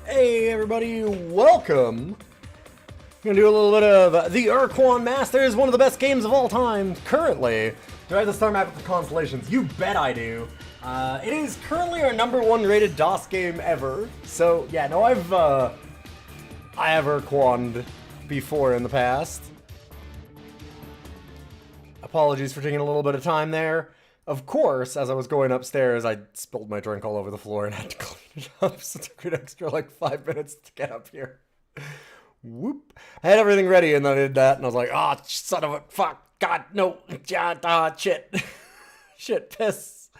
Hey everybody, welcome! Gonna do a little bit of the Ur-Quan Masters, one of the best games of all time, currently. Do I have the star map with the constellations? You bet I do. It is currently our #1 rated DOS game ever. So, yeah, no, I have Ur-Quan'd before in the past. Apologies for taking a little bit of time there. Of course, as I was going upstairs, I spilled my drink all over the floor and had to clean it up, so it took an extra like 5 minutes to get up here. Whoop. I had everything ready and then I did that and I was like, oh, son of a fuck, god, no, shit. Shit, piss.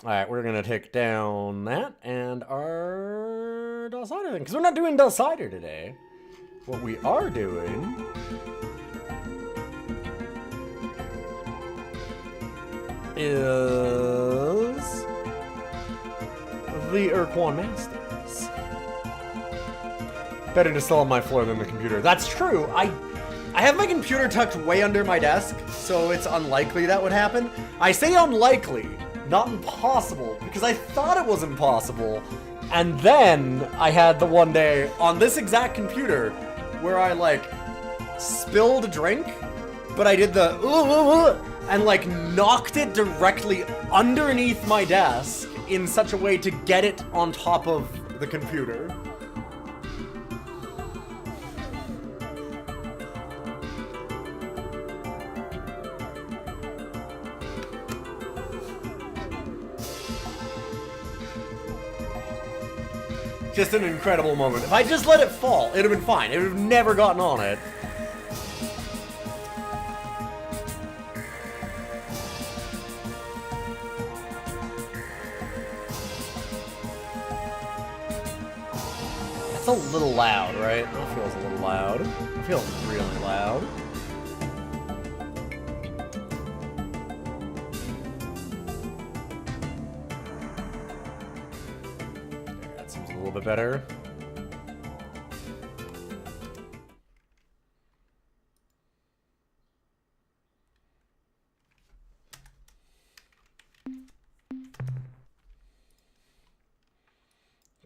Alright, we're gonna take down that and our Dosider thing, because we're not doing Dosider today. What we are doing is the Ur-Quan Masters. Better to still on my floor than the computer. That's true. I have my computer tucked way under my desk, so it's unlikely that would happen. I say unlikely, not impossible, because I thought it was impossible. And then I had the one day on this exact computer where I like spilled a drink, but I did the and like knocked it directly underneath my desk in such a way to get it on top of the computer. Just an incredible moment. If I just let it fall, it'd have been fine. It would have never gotten on it. That's a little loud, right? That feels a little loud. It feels really loud. That seems a little bit better.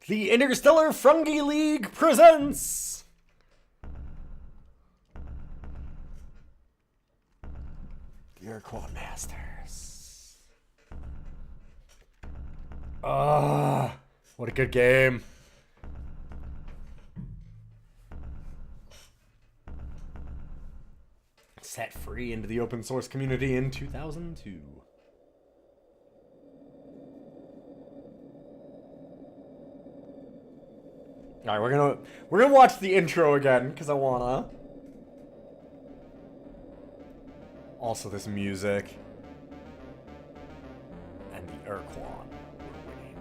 The Interstellar Fungi League presents the Ur-Quan Masters. Ah, what a good game. Set free into the open source community in 2002. All right, we're gonna watch the intro again because I wanna. Also, this music and the Ur-Quan were winning.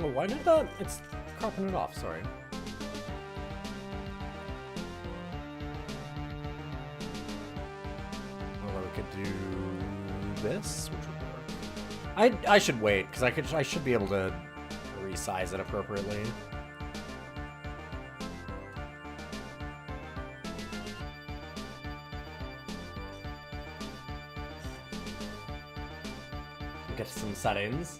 Oh, why did that? It's cropping it off, sorry. Although we could do this, which would work. I should wait, because I should be able to resize it appropriately. Get some settings.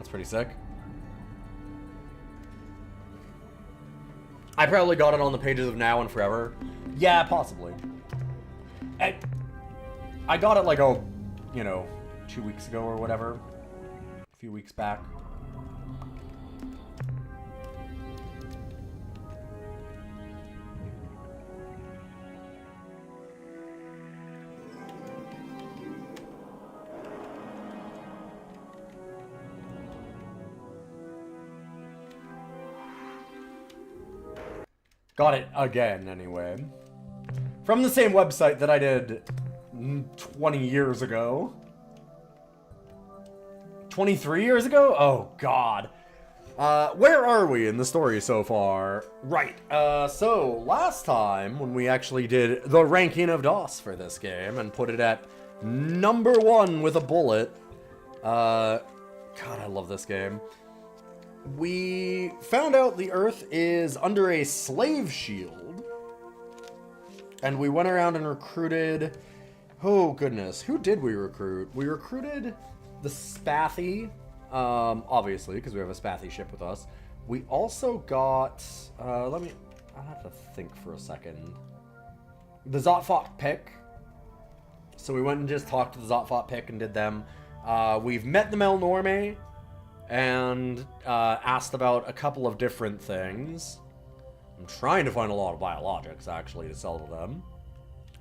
That's pretty sick. I probably got it on the pages of Now and Forever. Yeah, possibly. I got it like, 2 weeks ago or whatever. A few weeks back. Got it again, anyway. From the same website that I did 20 years ago. 23 years ago? Oh, God. Where are we in the story so far? Right, so last time when we actually did the ranking of DOS for this game and put it at number 1 with a bullet. God, I love this game. We found out the Earth is under a slave shield. And we went around and recruited... Oh, goodness. Who did we recruit? We recruited the Spathy, obviously, because we have a Spathy ship with us. We also got... I'll have to think for a second. The Zotfot Pick. So we went and just talked to the Zotfot Pick and did them. We've met the Melnorme. And asked about a couple of different things. I'm trying to find a lot of biologics, actually, to sell to them.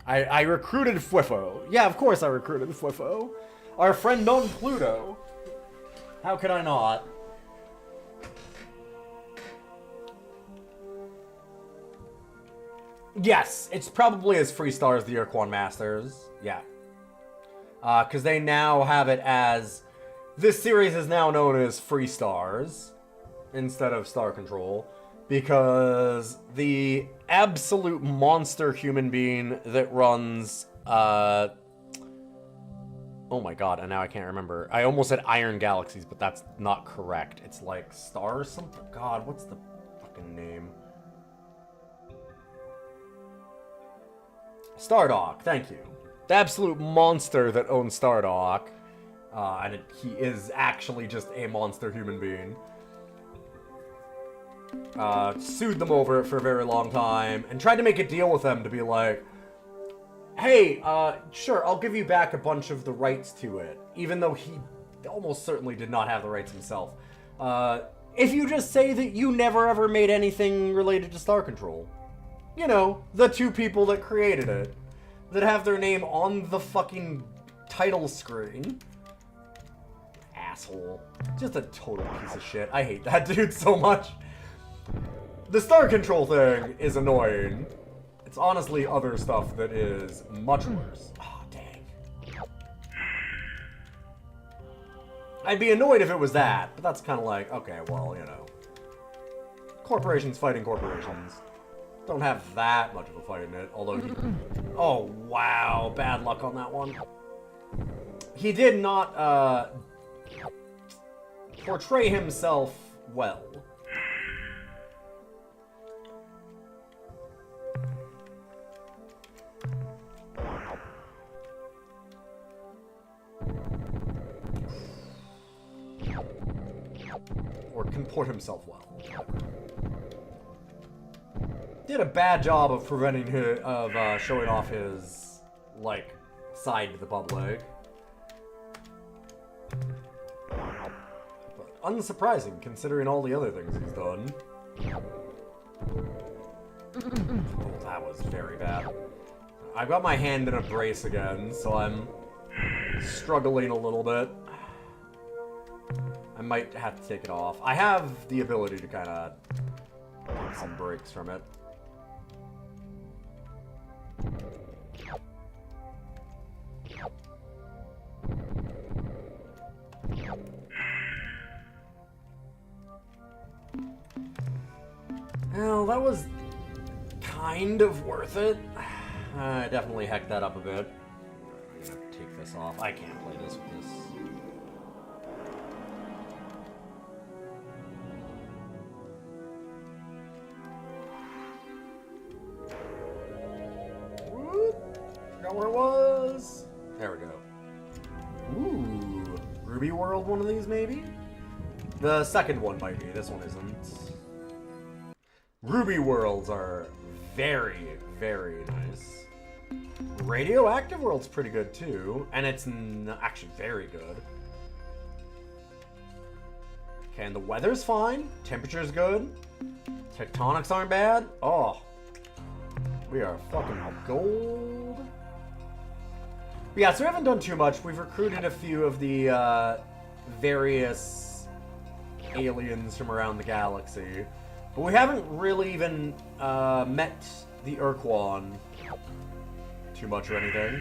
I recruited Fwifo. Yeah, of course I recruited Fwifo. Our friend on Pluto. How could I not? Yes, it's probably as free star as the Ur-Quan Masters. Yeah. Because they now have it as... This series is now known as Free Stars instead of Star Control because the absolute monster human being that runs, oh my god, and now I can't remember. I almost said Iron Galaxies, but that's not correct. It's like Star something. God, what's the fucking name? Stardock, thank you. The absolute monster that owns Stardock. And he is actually just a monster human being. Sued them over it for a very long time, and tried to make a deal with them to be like, hey, sure, I'll give you back a bunch of the rights to it, even though he almost certainly did not have the rights himself. If you just say that you never ever made anything related to Star Control. You know, the two people that created it, that have their name on the fucking title screen. Asshole. Just a total piece of shit. I hate that dude so much. The Star Control thing is annoying. It's honestly other stuff that is much worse. Oh, dang. I'd be annoyed if it was that, but that's kind of like, okay, well, you know. Corporations fighting corporations. Don't have that much of a fight in it, although he... Oh, wow. Bad luck on that one. He did not, portray himself well. Or comport himself well. Did a bad job of preventing him, showing off his, like, side to the public. Unsurprising, considering all the other things he's done. Oh, that was very bad. I've got my hand in a brace again, so I'm struggling a little bit. I might have to take it off. I have the ability to kind of take some breaks from it. Well, that was kind of worth it. I definitely hecked that up a bit. I'm gonna take this off. I can't play this with this. Whoop. Forgot where it was. There we go. Ooh. Ruby World, one of these maybe? The second one might be. This one isn't. Ruby worlds are very, very nice. Radioactive world's pretty good too, and it's actually very good. Okay, and the weather's fine. Temperature's good. Tectonics aren't bad. Oh, we are fucking gold. But yeah, so we haven't done too much. We've recruited a few of the various aliens from around the galaxy. But we haven't really even met the Ur-Quan too much or anything.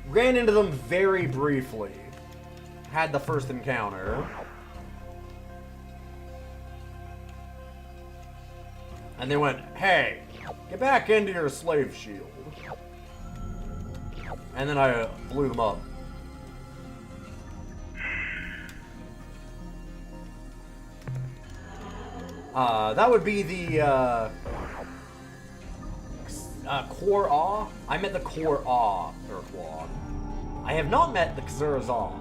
Ran into them very briefly. Had the first encounter. And they went, hey, get back into your slave shield. And then I blew them up. That would be the, Core Awe? I met the Core Awe Ur-Quan. I have not met the Xurzaw.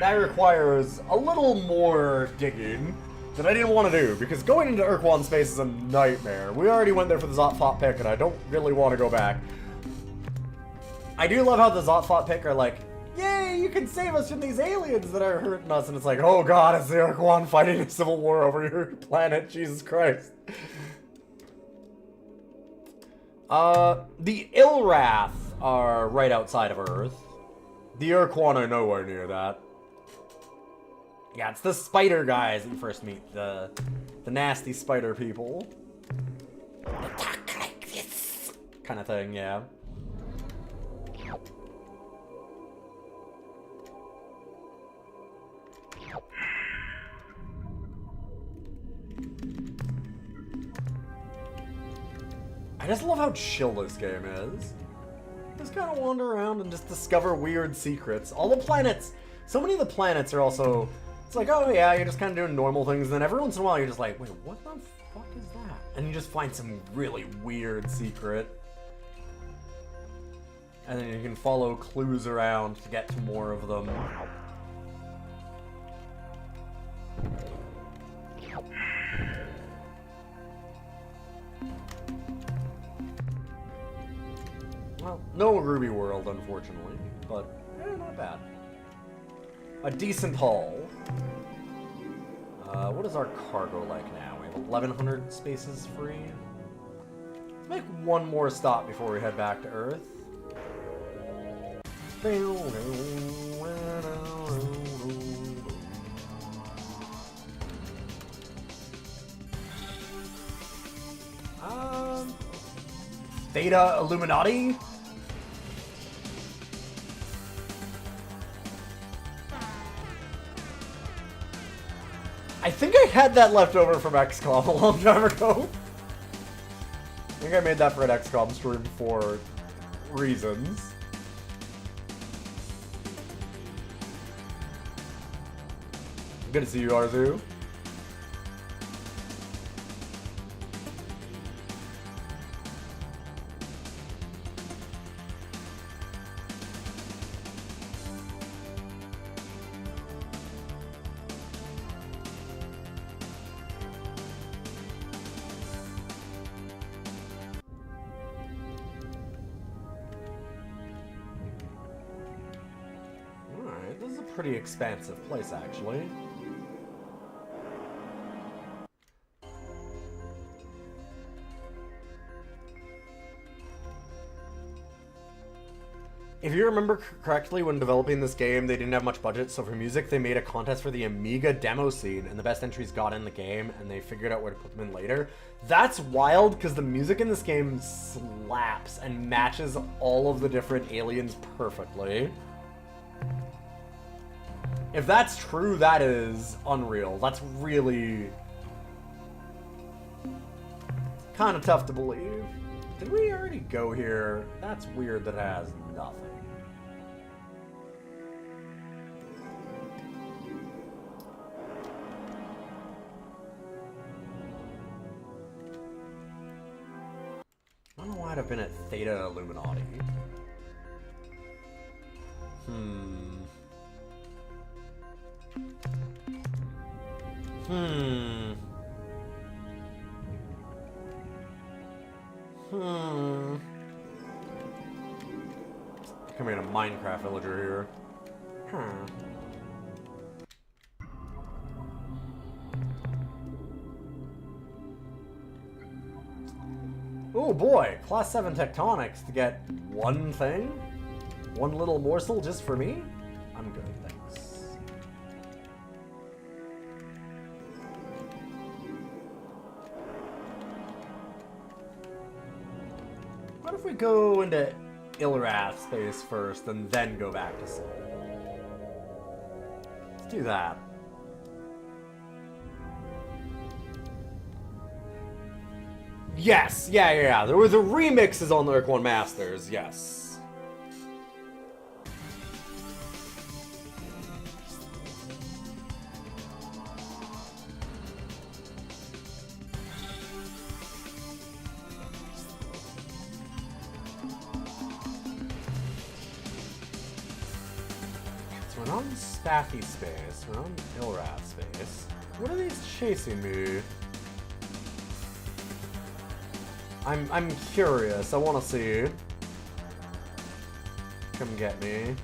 That requires a little more digging that I didn't want to do, because going into Ur-Quan space is a nightmare. We already went there for the Zot-Fot pick, and I don't really want to go back. I do love how the Zot-Fot pick are like, yay, you can save us from these aliens that are hurting us, and it's like, oh god, it's the Ur-Quan fighting a civil war over your planet, Jesus Christ. The Ilrath are right outside of Earth. The Ur-Quan are nowhere near that. Yeah, it's the spider guys that you first meet, the nasty spider people. They talk like this kind of thing, yeah. I just love how chill this game is. Just kind of wander around and just discover weird secrets. All the planets, so many of the planets are also, it's like, oh yeah, you're just kind of doing normal things, and then every once in a while you're just like, wait, what the fuck is that? And you just find some really weird secret. And then you can follow clues around to get to more of them. Well, no Ruby World, unfortunately, but not bad. A decent haul. What is our cargo like now? We have 1,100 spaces free. Let's make one more stop before we head back to Earth. Theta Illuminati? I think I had that left over from XCOM a long time ago. I think I made that for an XCOM stream for reasons. Good to see you, Arzu. Pretty expansive place, actually. If you remember correctly, when developing this game, they didn't have much budget, so for music, they made a contest for the Amiga demo scene, and the best entries got in the game, and they figured out where to put them in later. That's wild, because the music in this game slaps and matches all of the different aliens perfectly. If that's true, that is unreal. That's really kind of tough to believe. Did we already go here? That's weird that it has nothing. I don't know why I'd have been at Theta Illuminati. Come in a Minecraft villager here. Oh boy, class 7 tectonics to get one thing? One little morsel just for me? I'm good, thanks. What if we go into Ilrath space first and then go back to Sol? Let's do that. Yes, yeah. There was a remixes on the Ur-Quan Masters, yes. So we're not in Staffy space, we're not in Ilrath space. What are these chasing me? I'm curious. I want to see. Come get me.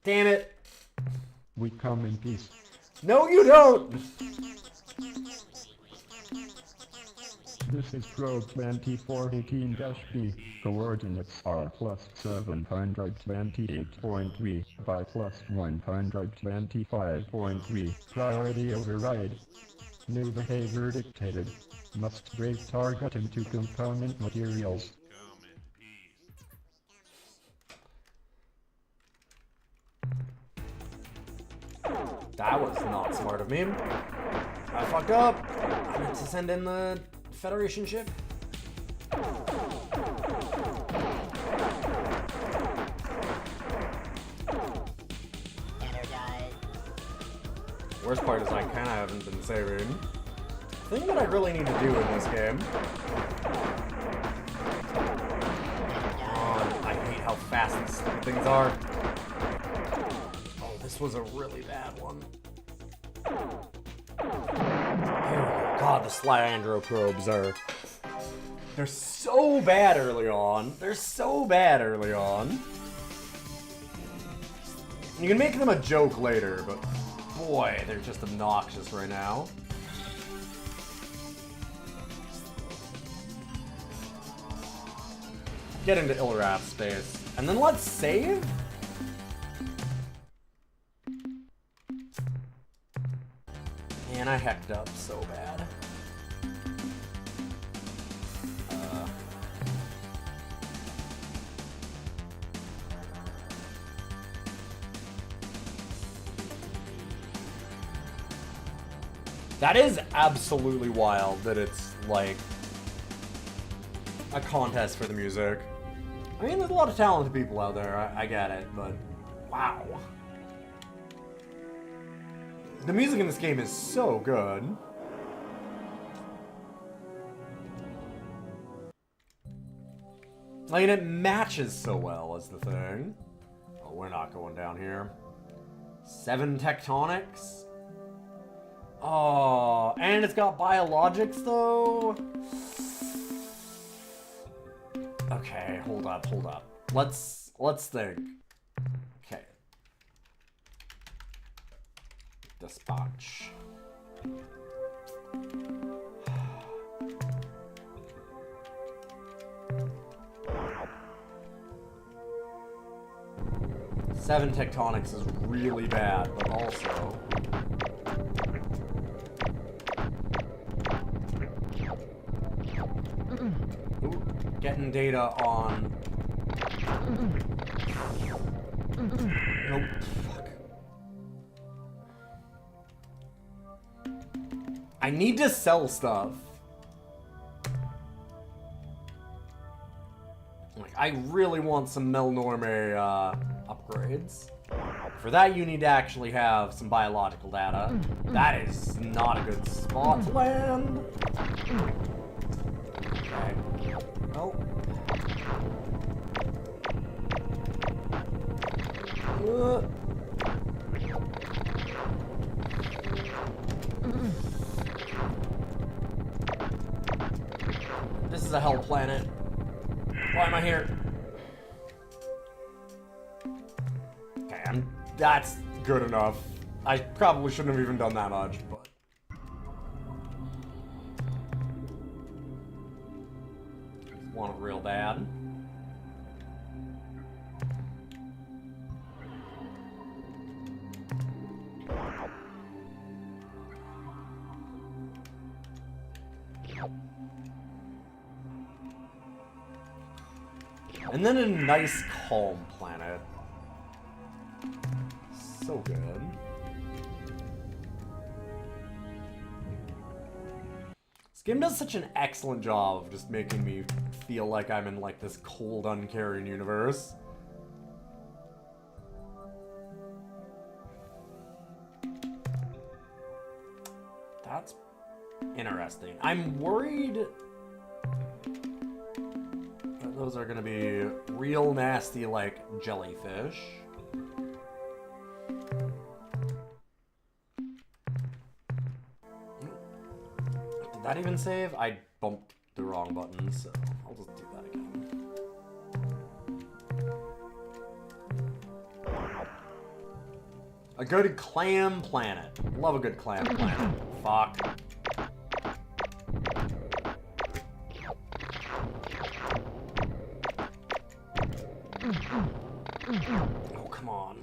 Damn it. We come in peace. No, you don't. This is probe 2418-B. Coordinates are plus 728.3 by plus 125.3. Priority override. New behavior dictated. Must break target into component materials. That was not smart of me. I fucked up. I meant to send in the Federation ship. Worst part is I kind of haven't been saving. The thing that I really need to do in this game. I hate how fast these stupid things are. Oh, this was a really bad one. God, the Slyandro probes are... They're so bad early on. They're so bad early on. You can make them a joke later, but boy, they're just obnoxious right now. Get into Ilrath space. And then let's save? Man, I hecked up so bad. That is absolutely wild that it's like a contest for the music. I mean, there's a lot of talented people out there, I get it, but wow. The music in this game is so good. Like, and it matches so well as the thing. Oh, we're not going down here. 7 tectonics? Oh, and it's got biologics though. Okay, hold up. Let's think. Okay. Dispatch. Seven tectonics is really bad, but also getting data on... Nope. Fuck. I need to sell stuff. Like, I really want some Melnorme upgrades. For that, you need to actually have some biological data. That is not a good spot to land. Okay. Well, This is a hell planet. Why am I here? Okay, that's good enough. I probably shouldn't have even done that much, but... want it real bad. And then a nice calm planet. So good. This game does such an excellent job of just making me feel like I'm in like this cold, uncaring universe. That's interesting. I'm worried that those are gonna be real nasty, like, jellyfish. Did that even save? I bumped the wrong button, so I'll just do that again. A good clam planet. Love a good clam planet. Fuck. Oh, come on.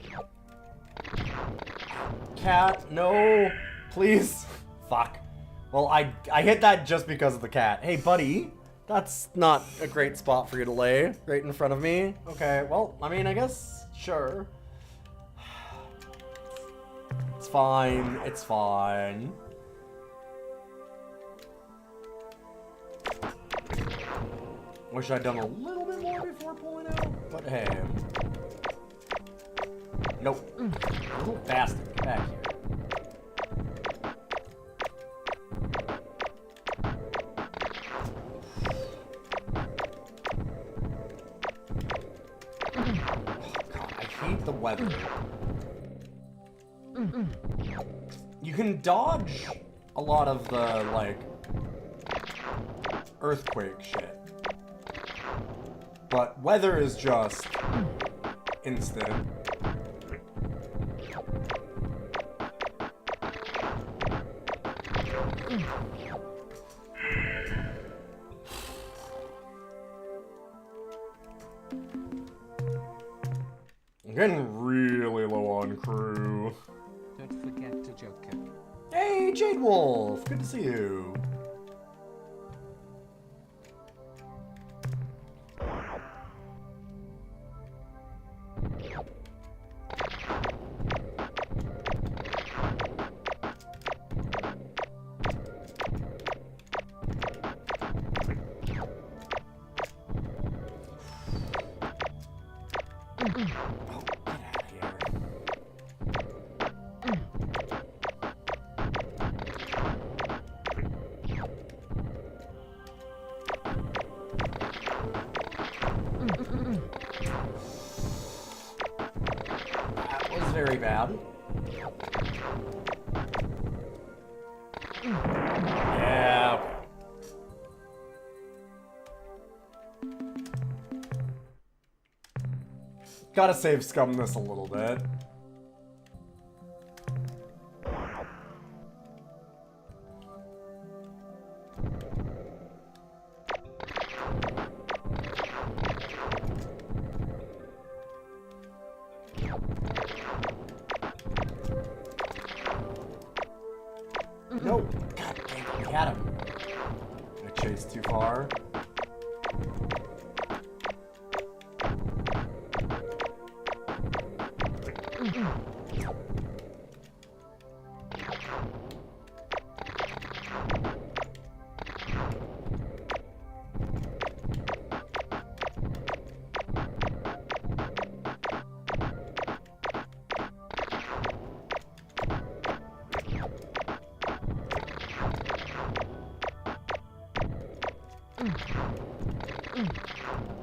Cat, no. Please. Fuck. Well, I hit that just because of the cat. Hey, buddy. That's not a great spot for you to lay. Right in front of me. Okay, well, I mean, I guess, sure. It's fine. It's fine. Wish I'd done a little bit more before pulling out, but hey. Nope. Little bastard, get back here. The weather. You can dodge a lot of the, like, earthquake shit. But weather is just instant. I'm getting really low on crew. Don't forget to Joker. Hey, Jade Wolf! Good to see you. Very bad. Yeah. Gotta save scum this a little bit. No! God dang it, got him. I chased too far.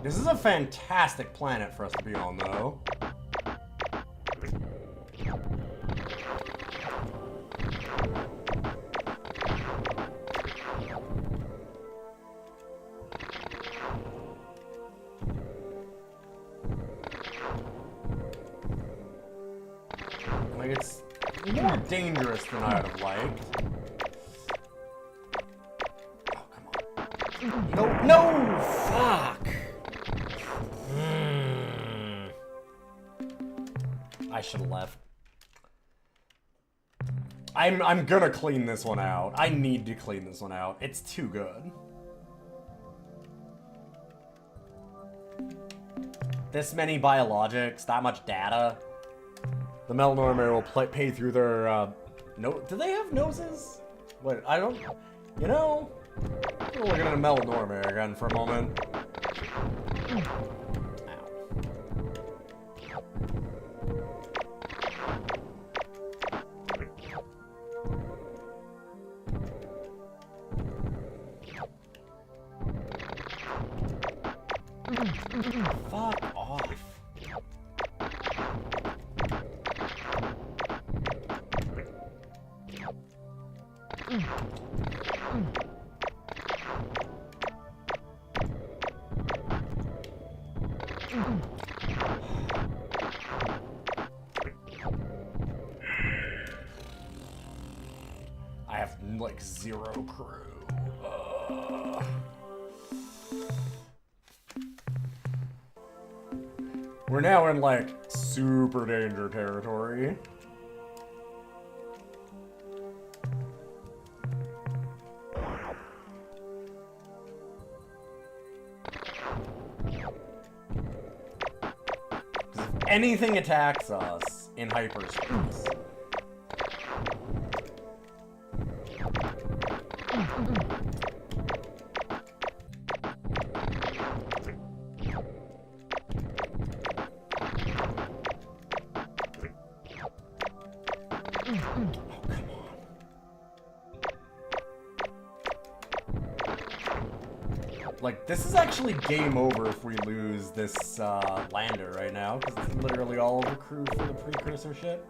This is a fantastic planet for us to be on, though. dangerous than I'd have liked. Oh, come on. No, no! Fuck! I should have left. I'm gonna clean this one out. I need to clean this one out. It's too good. This many biologics, that much data. The Melnormer will pay through their, no, do they have noses? Wait, I don't, you know, I'm looking at a Melnormer again for a moment. Fuck off. I have, like, 0 crew. We're now in, like, super danger territory. If anything attacks us in hyperspace, like, this is actually game over if we lose this lander right now, because it's literally all of the crew for the precursor ship.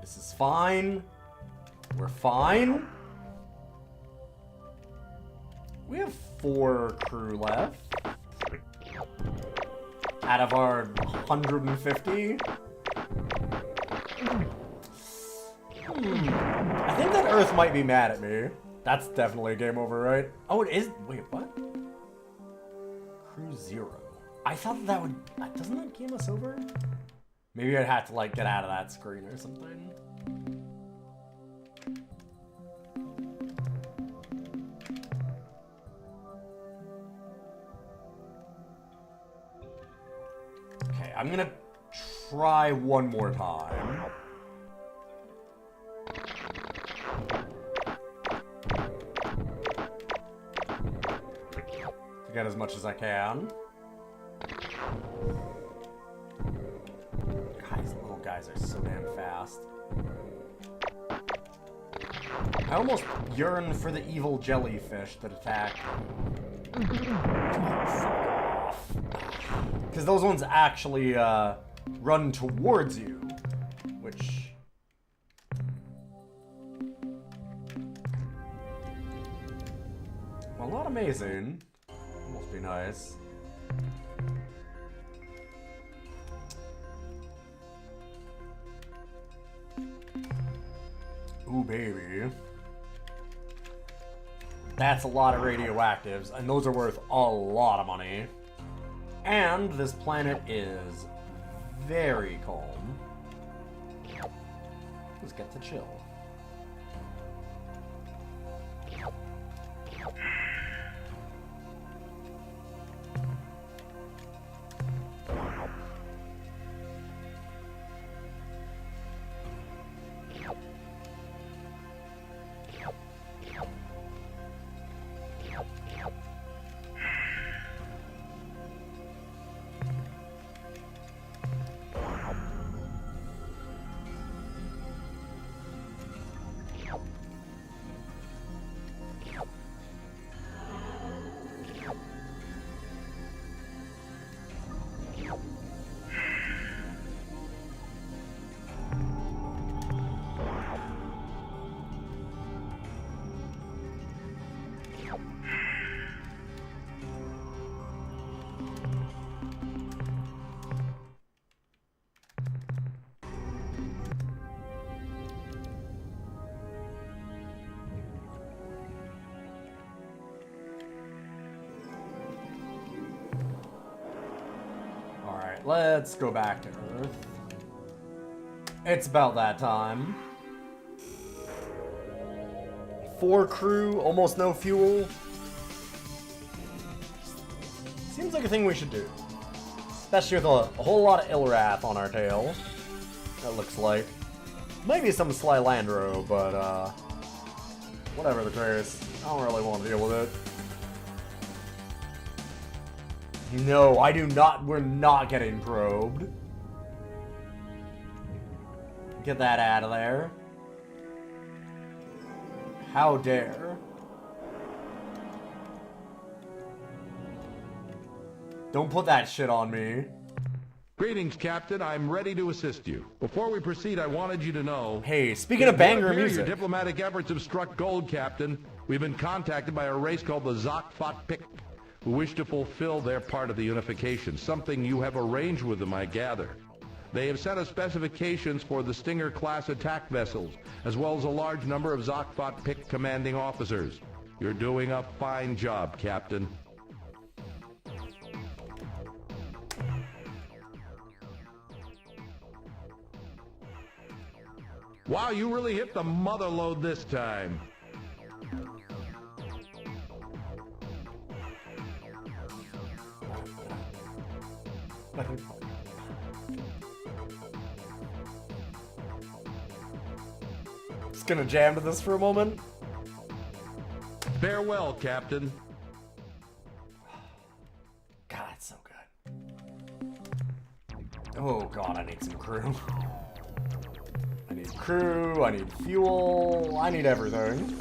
This is fine. We're fine. We have 4 crew left. Out of our 150. I think that Earth might be mad at me. That's definitely a game over, right? Oh, it is. Wait, what? Crew 0. I thought that would... Doesn't that game us over? Maybe I'd have to, like, get out of that screen or something. Okay, I'm gonna try one more time. To get as much as I can. Guys are so damn fast. I almost yearn for the evil jellyfish that attack. Because those ones actually run towards you, which... well, not amazing. Must be nice. Ooh, baby. That's a lot of radioactives, and those are worth a lot of money. And this planet is very calm. Let's get to chill. Alright, let's go back to Earth. It's about that time. 4 crew, almost no fuel. Seems like a thing we should do. Especially with a whole lot of Ilrath on our tail. That looks like. Maybe some Sly Landro, but whatever the case. I don't really want to deal with it. No, I do not. We're not getting probed. Get that out of there. How dare. Don't put that shit on me. Greetings, Captain. I'm ready to assist you. Before we proceed, I wanted you to know... Hey, speaking of banger Your music. diplomatic efforts have struck gold, Captain. We've been contacted by a race called the Zok-Fot-Pik, who wish to fulfill their part of the unification, something you have arranged with them, I gather. They have sent us specifications for the Stinger-class attack vessels, as well as a large number of Zok-Fot-Pik commanding officers. You're doing a fine job, Captain. Wow, you really hit the mother load this time. Just gonna jam to this for a moment. Farewell, Captain. God, it's so good. Oh god, I need some crew. I need crew, I need fuel, I need everything.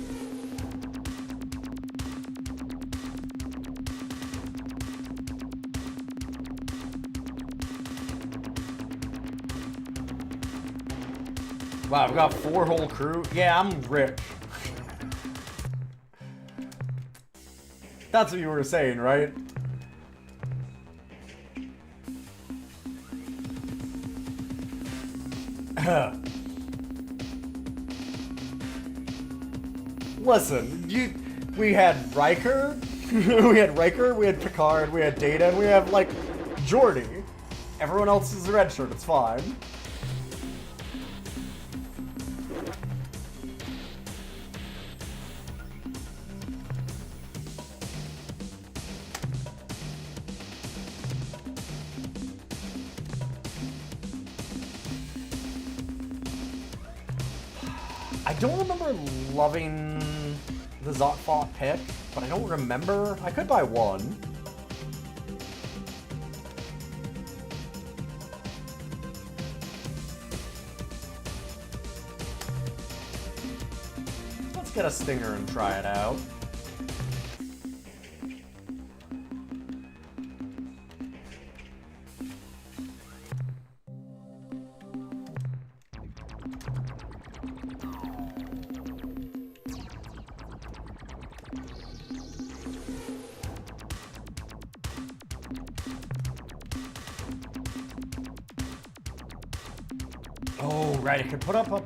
Wow, I've got 4 whole crew. Yeah, I'm rich. That's what you were saying, right? Listen, we had Riker, we had Picard, we had Data, and we have, like, Geordi. Everyone else is a red shirt, it's fine. I don't remember loving the Zok-Fot-Pik, but I don't remember. I could buy one. Let's get a Stinger and try it out. Oh, right, it could put up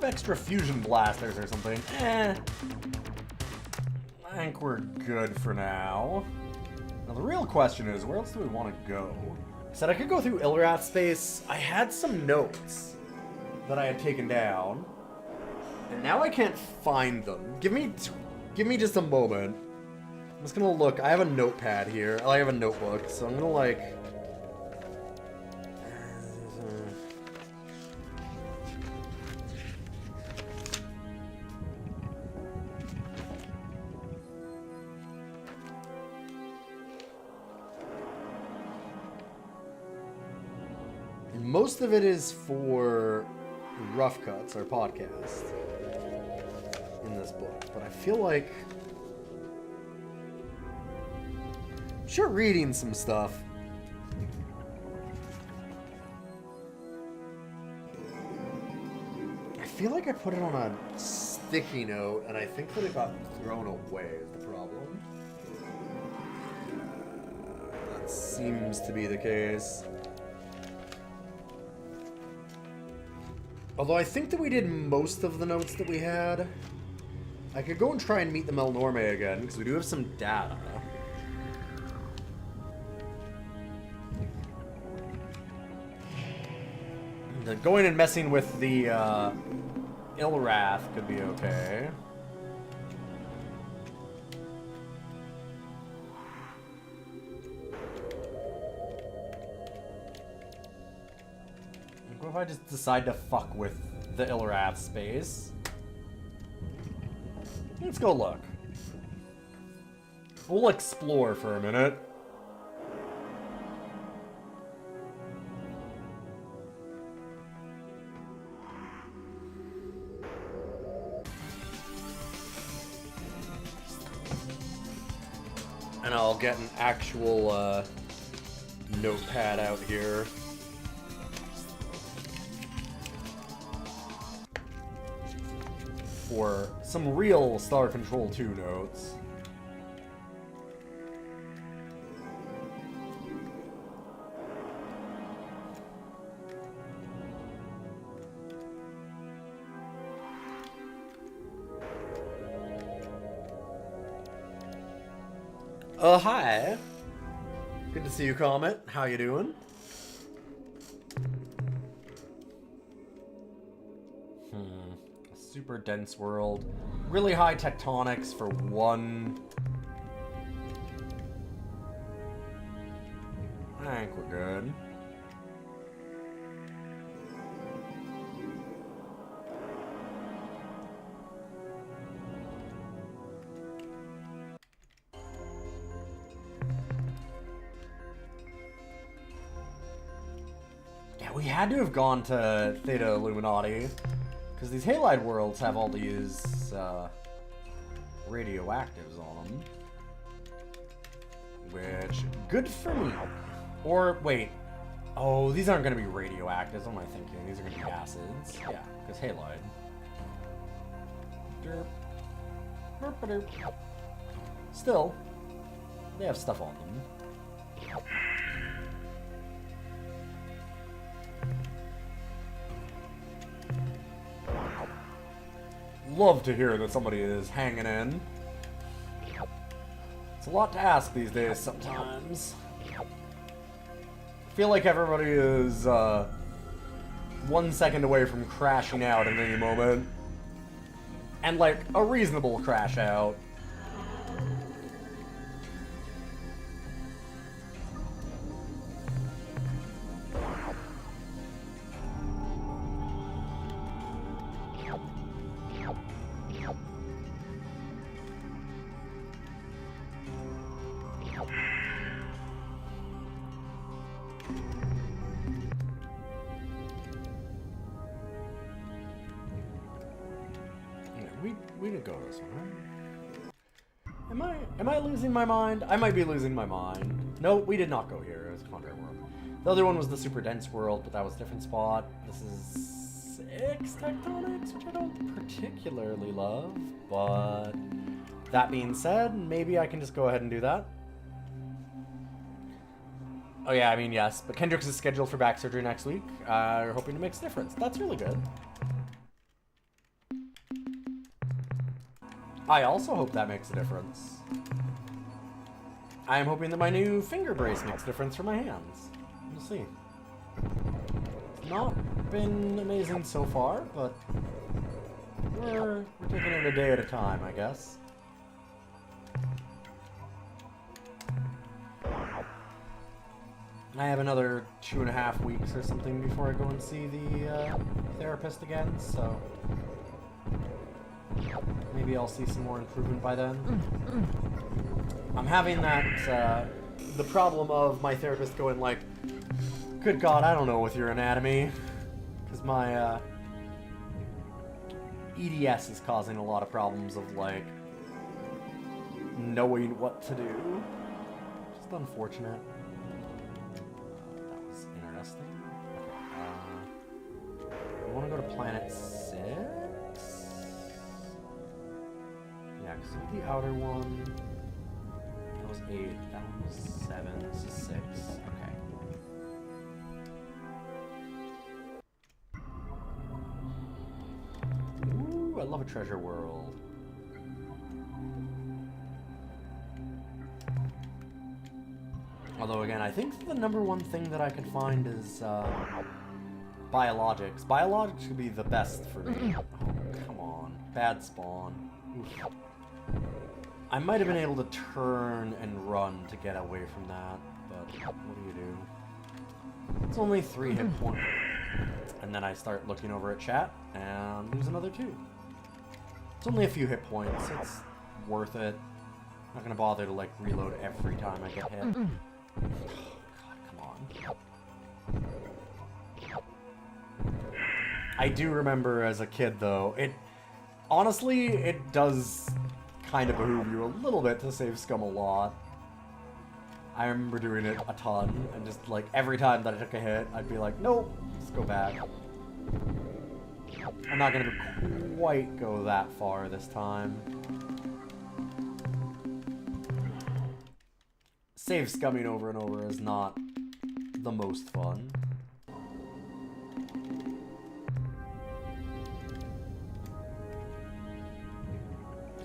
extra fusion blasters or something. I think we're good for now. Now the real question is, where else do we want to go? I said I could go through Ilrath space. I had some notes that I had taken down, and now I can't find them. Give me just a moment. I'm just gonna look. I have a notepad here. I have a notebook, so I'm gonna like. Most of it is for Rough Cuts, our podcast, in this book. But I feel like... I'm sure reading some stuff. I feel like I put it on a sticky note, and I think that it got thrown away is the problem. That seems to be the case. Although I think that we did most of the notes that we had. I could go and try and meet the Melnorme again, because we do have some data. Going and messing with the Ilrath could be okay. What if I just decide to fuck with the Ilrath space? Let's go look. We'll explore for a minute. And I'll get an actual notepad out here. For some real Star Control 2 notes. Hi. Good to see you, Comet. How you doing? A super dense world. Really high tectonics for one. I think we're good. We had to have gone to Theta Illuminati, because these halide worlds have all these radioactives on them. Which, good for me. Or, wait. Oh, these aren't going to be radioactives, what am I thinking? These are going to be acids. Yeah, because halide. Derp. Derp -a-derp. Still, they have stuff on them. Love to hear that somebody is hanging in. It's a lot to ask these days sometimes. I feel like everybody is 1 second away from crashing out at any moment. And like a reasonable crash out. We didn't go this one. Am I losing my mind? I might be losing my mind. No, we did not go here. It was a contrary world. The other one was the super dense world, but that was a different spot. This is 6 tectonics, which I don't particularly love. But that being said, maybe I can just go ahead and do that. Oh yeah, I mean, yes. But Kendrick's is scheduled for back surgery next week. We're hoping to make a difference. That's really good. I also hope that makes a difference. I am hoping that my new finger brace makes a difference for my hands. We'll see. It's not been amazing so far, but we're taking it a day at a time, I guess. I have another 2.5 weeks or something before I go and see the therapist again, so maybe I'll see some more improvement by then. I'm having that, the problem of my therapist going like, good God, I don't know with your anatomy. Because my, EDS is causing a lot of problems of, like, knowing what to do. Just unfortunate. That was interesting. I want to go to planet 6? Yeah, because the outer one, that was 8, that one was 7, this is 6, okay. Ooh, I love a treasure world. Although again, I think the #1 thing that I could find is, biologics. Biologics would be the best for me. Oh, come on. Bad spawn. Oof. I might have been able to turn and run to get away from that, but what do you do? It's only 3 hit points. And then I start looking over at chat and lose another 2. It's only a few hit points. It's worth it. I'm not gonna bother to like reload every time I get hit. Oh, God, come on. I do remember as a kid though, honestly, it does kind of behoove you a little bit to save scum a lot. I remember doing it a ton, and just like every time that I took a hit, I'd be like, nope, let's go back. I'm not gonna quite go that far this time. Save scumming over and over is not the most fun.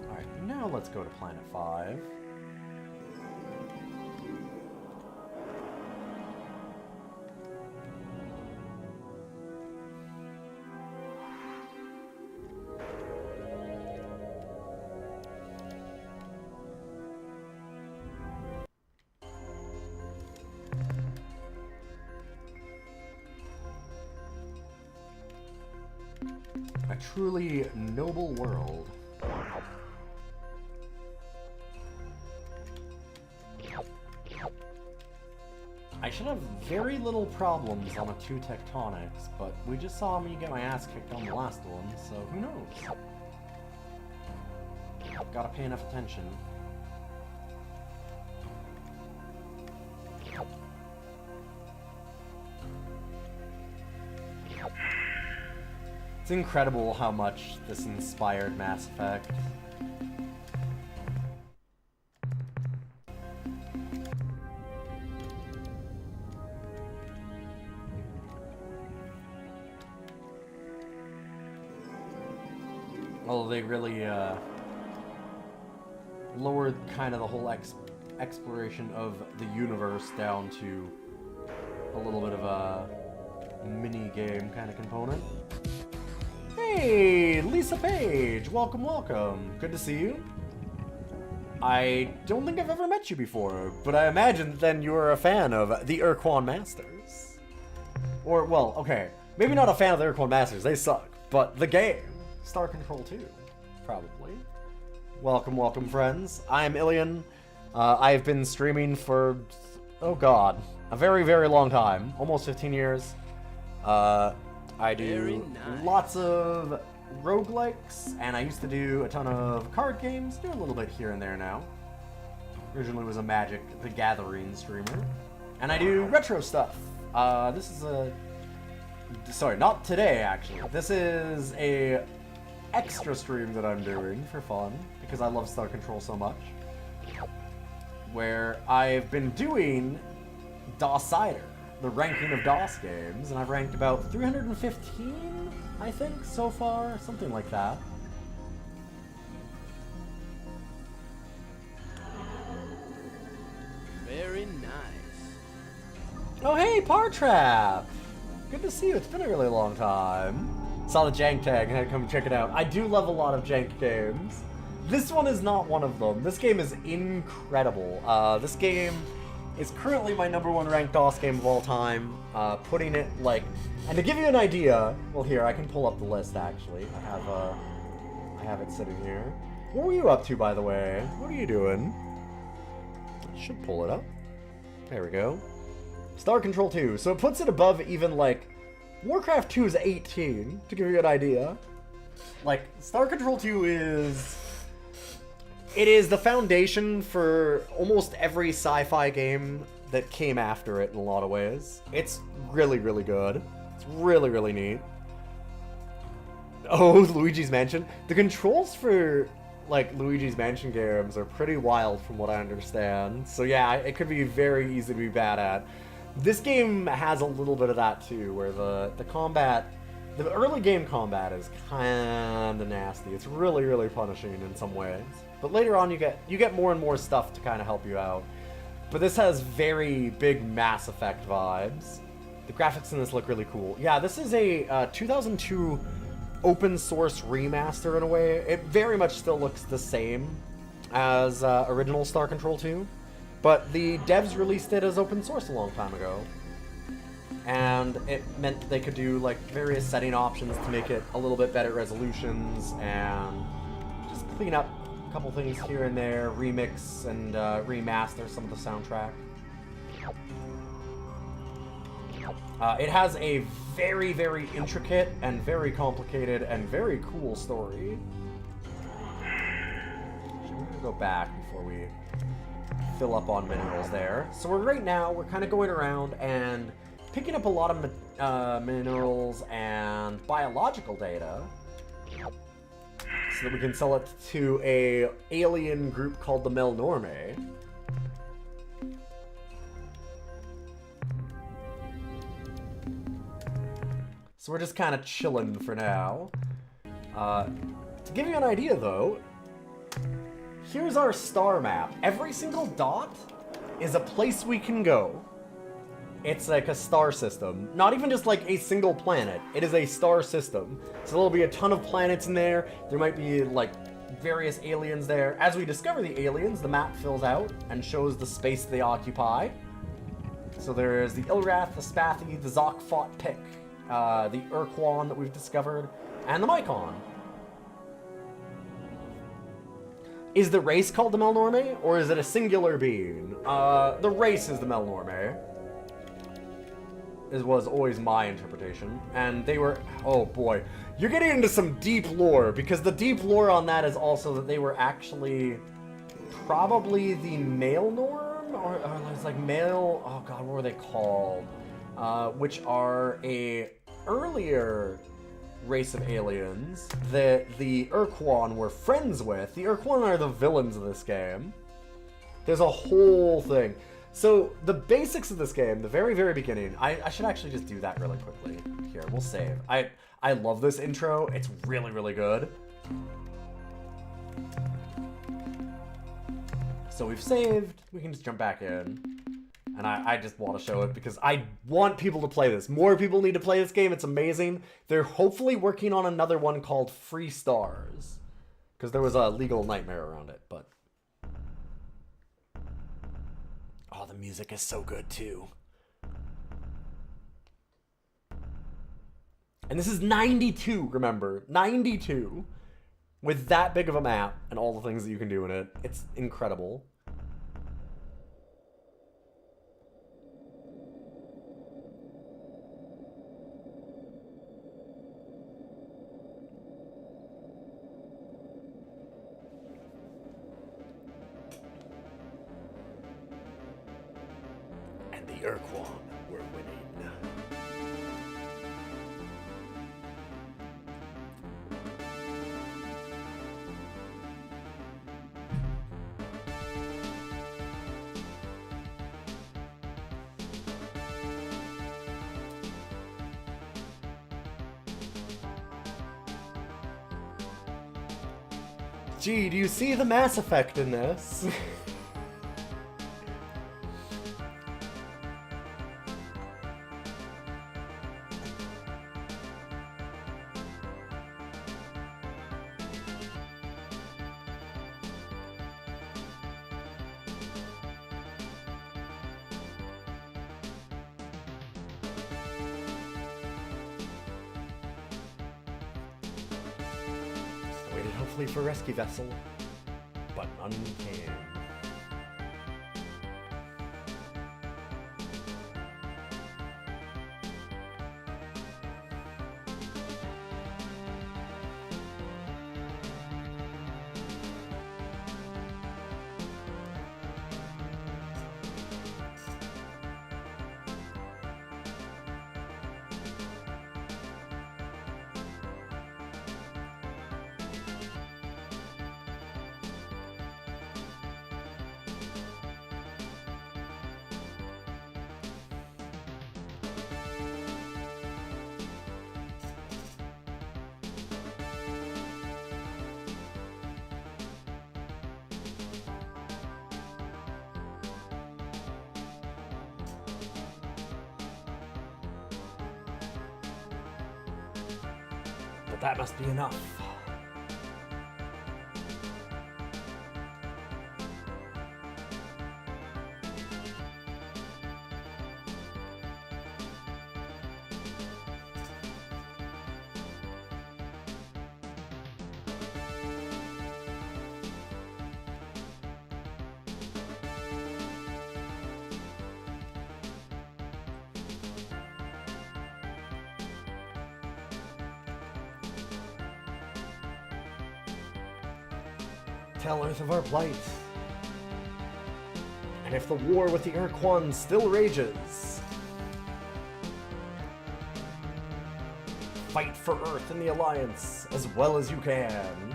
Alright, now let's go to Planet 5. A truly noble world. I should have very little problems on a 2 tectonics, but we just saw me get my ass kicked on the last one, so who knows? Gotta pay enough attention. It's incredible how much this inspired Mass Effect. Although they really lowered kind of the whole exploration of the universe down to a little bit of a mini-game kind of component. Hey, Lisa Page! Welcome, welcome. Good to see you. I don't think I've ever met you before, but I imagine then you are a fan of the Ur-Quan Masters. Or, well, okay, maybe not a fan of the Ur-Quan Masters, they suck, but the game, Star Control 2, probably. Welcome, welcome, friends. I'm Ilian. I've been streaming for, oh god, a very, very long time, almost 15 years. I do lots of roguelikes, and I used to do a ton of card games, do a little bit here and there now. Originally was a Magic the Gathering streamer. And I do retro stuff. This is a... Sorry, not today, actually. This is a extra stream that I'm doing for fun, because I love Star Control so much. Where I've been doing DOS-Cider, the ranking of DOS games, and I've ranked about 315, I think, so far, something like that. Very nice. Oh hey, Partrap! Good to see you, it's been a really long time. Saw the Jank tag and had to come check it out. I do love a lot of Jank games. This one is not one of them. This game is incredible. This game is currently my #1 ranked DOS game of all time. Putting it like, and to give you an idea, well here, I can pull up the list actually. I have it sitting here. What were you up to, by the way? What are you doing? I should pull it up. There we go. Star Control 2. So it puts it above even like Warcraft 2 is 18, to give you an idea. Like, Star Control 2 is... It is the foundation for almost every sci-fi game that came after it in a lot of ways. It's really, really good. It's really, really neat. Oh, Luigi's Mansion. The controls for, like, Luigi's Mansion games are pretty wild from what I understand. So yeah, it could be very easy to be bad at. This game has a little bit of that too, where the combat, the early game combat is kinda nasty. It's really, really punishing in some ways. But later on you get more and more stuff to kind of help you out. But this has very big Mass Effect vibes. The graphics in this look really cool. Yeah, this is a 2002 open source remaster in a way. It very much still looks the same as original Star Control 2, but the devs released it as open source a long time ago. And it meant they could do like various setting options to make it a little bit better resolutions and just clean up a couple things here and there, remix and remaster some of the soundtrack. It has a very, very intricate and very complicated and very cool story. We're gonna go back before we fill up on minerals there. So right now we're kind of going around and picking up a lot of minerals and biological data so that we can sell it to a alien group called the Melnorme. So we're just kind of chilling for now. To give you an idea though, here's our star map. Every single dot is a place we can go. It's like a star system. Not even just like a single planet. It is a star system. So there'll be a ton of planets in there. There might be like various aliens there. As we discover the aliens, the map fills out and shows the space they occupy. So there's the Ilrath, the Spathi, the Zok-Fot Pick, the Ur-Quan that we've discovered, and the Mycon. Is the race called the Melnorme, or is it a singular being? The race is the Melnorme. Was always my interpretation. And they were... Oh boy. You're getting into some deep lore, because the deep lore on that is also that they were actually probably the male norm? Or it's like male... Oh god, what were they called? Which are a earlier race of aliens that the Ur-Quan were friends with. The Ur-Quan are the villains of this game. There's a whole thing. So, the basics of this game, the very, very beginning, I should actually just do that really quickly. Here, we'll save. I love this intro. It's really, really good. So we've saved. We can just jump back in. And I just want to show it because I want people to play this. More people need to play this game. It's amazing. They're hopefully working on another one called Free Stars. Because there was a legal nightmare around it, but... Oh, the music is so good, too. And this is 92, remember. 92. With that big of a map and all the things that you can do in it. It's incredible. Ur-Quan, we're winning. Gee, do you see the Mass Effect in this? For rescue vessel, but none came. but that must be enough. Tell Earth of our plight. And if the war with the Ur-Quan still rages, fight for Earth and the Alliance as well as you can.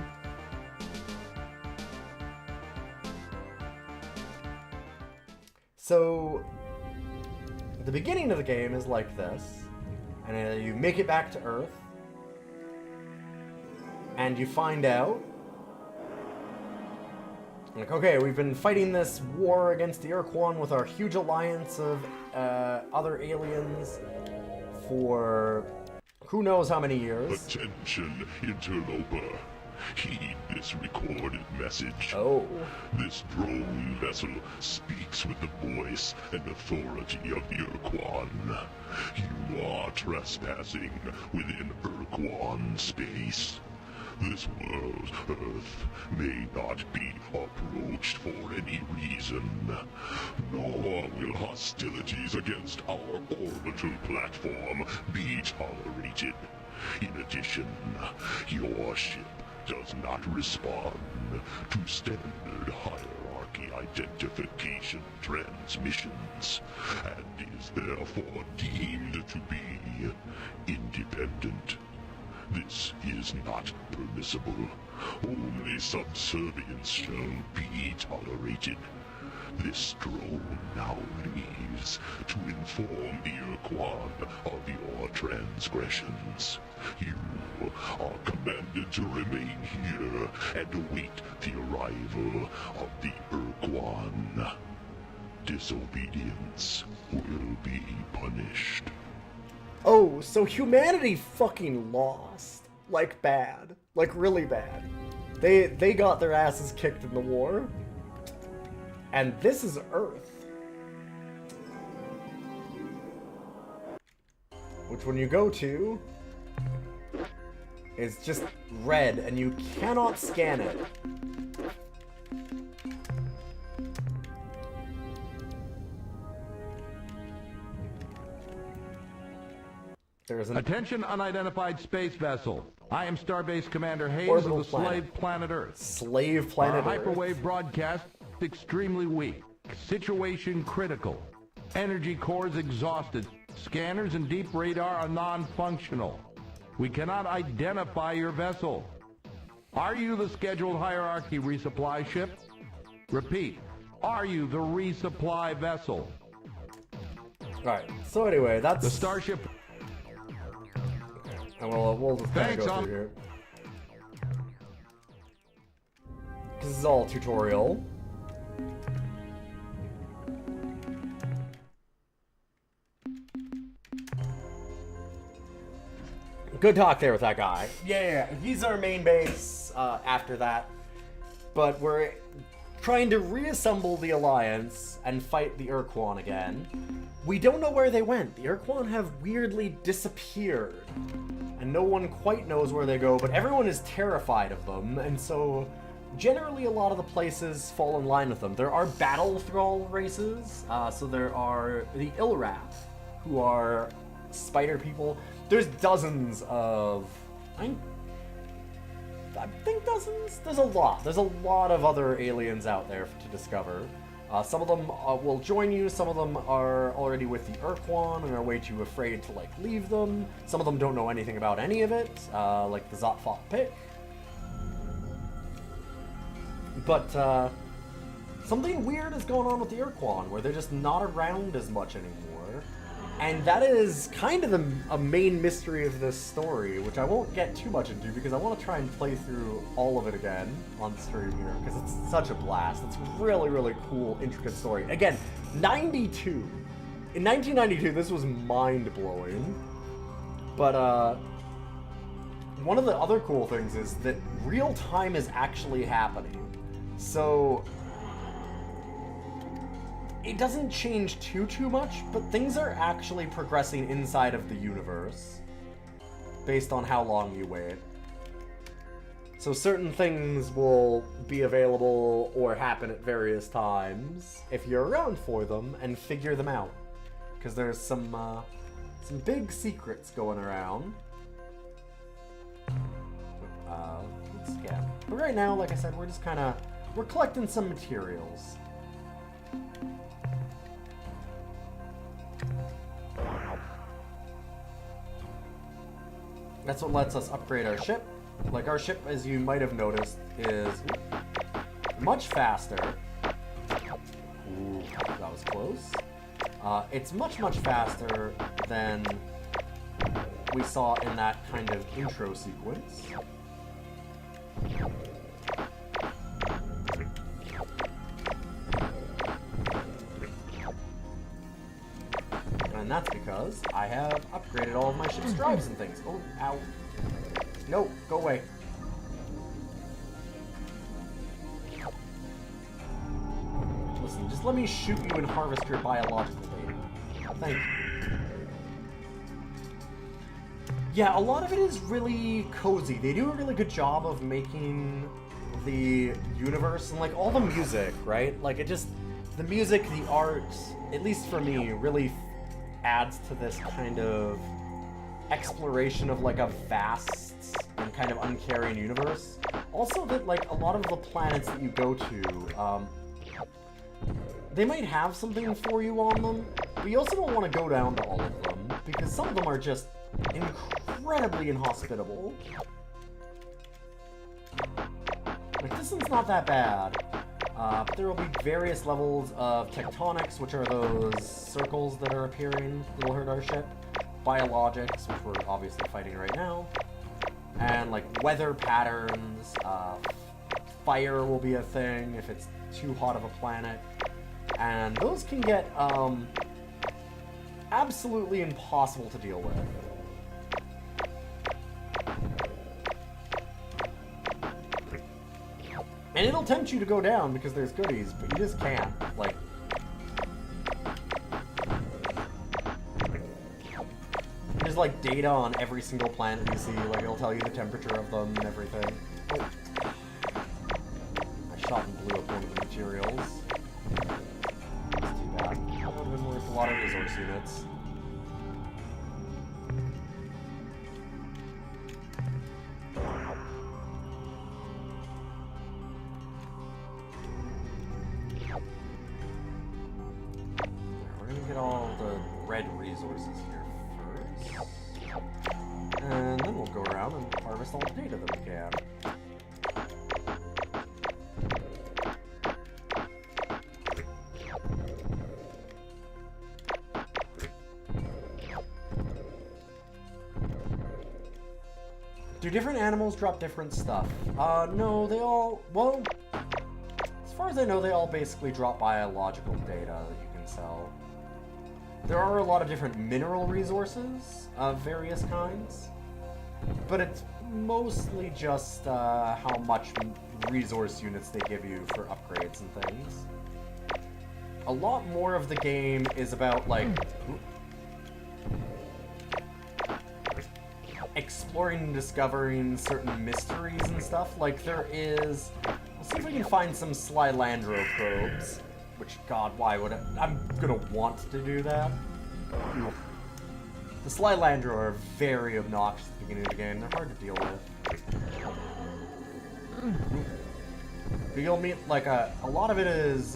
So, the beginning of the game is like this, and you make it back to Earth, and you find out, like, okay, we've been fighting this war against the Ur-Quan with our huge alliance of other aliens for who knows how many years. Attention, interloper. Heed this recorded message. Oh. This drone vessel speaks with the voice and authority of the Ur-Quan. You are trespassing within Ur-Quan space. This world, Earth, may not be approached for any reason, nor will hostilities against our orbital platform be tolerated. In addition, your ship does not respond to standard hierarchy identification transmissions, and is therefore deemed to be independent. This is not permissible. Only subservience shall be tolerated. This drone now leaves to inform the Ur-Quan of your transgressions. You are commanded to remain here and await the arrival of the Ur-Quan. Disobedience will be punished. Oh, so humanity fucking lost. Like bad. Like really bad. They got their asses kicked in the war. And this is Earth. Which when you go to, is just red and you cannot scan it. There is an Attention, unidentified space vessel. I am Starbase Commander Hayes Orbital of the planet. slave planet Earth. slave planet Our Earth. hyperwave broadcast extremely weak. Situation critical. Energy cores exhausted. Scanners and deep radar are non-functional. We cannot identify your vessel. Are you the scheduled hierarchy resupply ship? Repeat. Are you the resupply vessel? Alright, so anyway, that's... The starship... And we'll just kind Thanks, of go through here. This is all tutorial. Good talk there with that guy. Yeah, he's our main base after that. But we're trying to reassemble the Alliance and fight the Ur-Quan again. We don't know where they went. The Ur-Quan have weirdly disappeared. And no one quite knows where they go, but everyone is terrified of them, and so generally a lot of the places fall in line with them. There are battle thrall races, so there are the Ilrath, who are spider people. There's dozens of... I think dozens? There's a lot. There's a lot of other aliens out there to discover. Some of them will join you, some of them are already with the Ur-Quan and are way too afraid to, like, leave them. Some of them don't know anything about any of it, like the Zot-Fot Pick. But, something weird is going on with the Ur-Quan, where they're just not around as much anymore. And that is kind of a main mystery of this story, which I won't get too much into because I want to try and play through all of it again on stream here, because it's such a blast. It's really, really cool, intricate story. Again, 92. In 1992, this was mind-blowing. But, one of the other cool things is that real time is actually happening. So it doesn't change too much, but things are actually progressing inside of the universe based on how long you wait. So certain things will be available or happen at various times if you're around for them and figure them out. Because there's some big secrets going around. Let's scan. But right now, like I said, we're just we're collecting some materials. That's what lets us upgrade our ship. Like, our ship, as you might have noticed, is much faster. Ooh, that was close. It's much faster than we saw in that kind of intro sequence. And that's because I have upgraded all of my ship's drives and things. Oh, ow. No, go away. Listen, just let me shoot you and harvest your biological data. Thank you. Yeah, a lot of it is really cozy. They do a really good job of making the universe and, like, all the music, right? Like, the music, the art, at least for me, really adds to this kind of exploration of, like, a vast and kind of uncaring universe. Also that, like, a lot of the planets that you go to, they might have something for you on them, but you also don't want to go down to all of them, because some of them are just incredibly inhospitable. Like, this one's not that bad. But there will be various levels of tectonics, which are those circles that are appearing that will hurt our ship. Biologics, which we're obviously fighting right now. And, like, weather patterns. Fire will be a thing if it's too hot of a planet. And those can get, absolutely impossible to deal with. And it'll tempt you to go down because there's goodies, but you just can't. Like, there's, like, data on every single planet you see. Like, it'll tell you the temperature of them and everything. Oh. I shot and blew up one of the materials. That's too bad. That would have been worth a lot of resource units. All the red resources here first. And then we'll go around and harvest all the data that we can. Do different animals drop different stuff? No, they all, well, as far as I know, they all basically drop biological data that you can sell. There are a lot of different mineral resources of various kinds, but it's mostly just how much resource units they give you for upgrades and things. A lot more of the game is about, like, exploring and discovering certain mysteries and stuff. Like, there is... Let's see if we can find some Slylandro probes. Which, God, why would I'm gonna want to do that. The Slylandro are very obnoxious at the beginning of the game. They're hard to deal with. But you'll meet, like, a lot of it is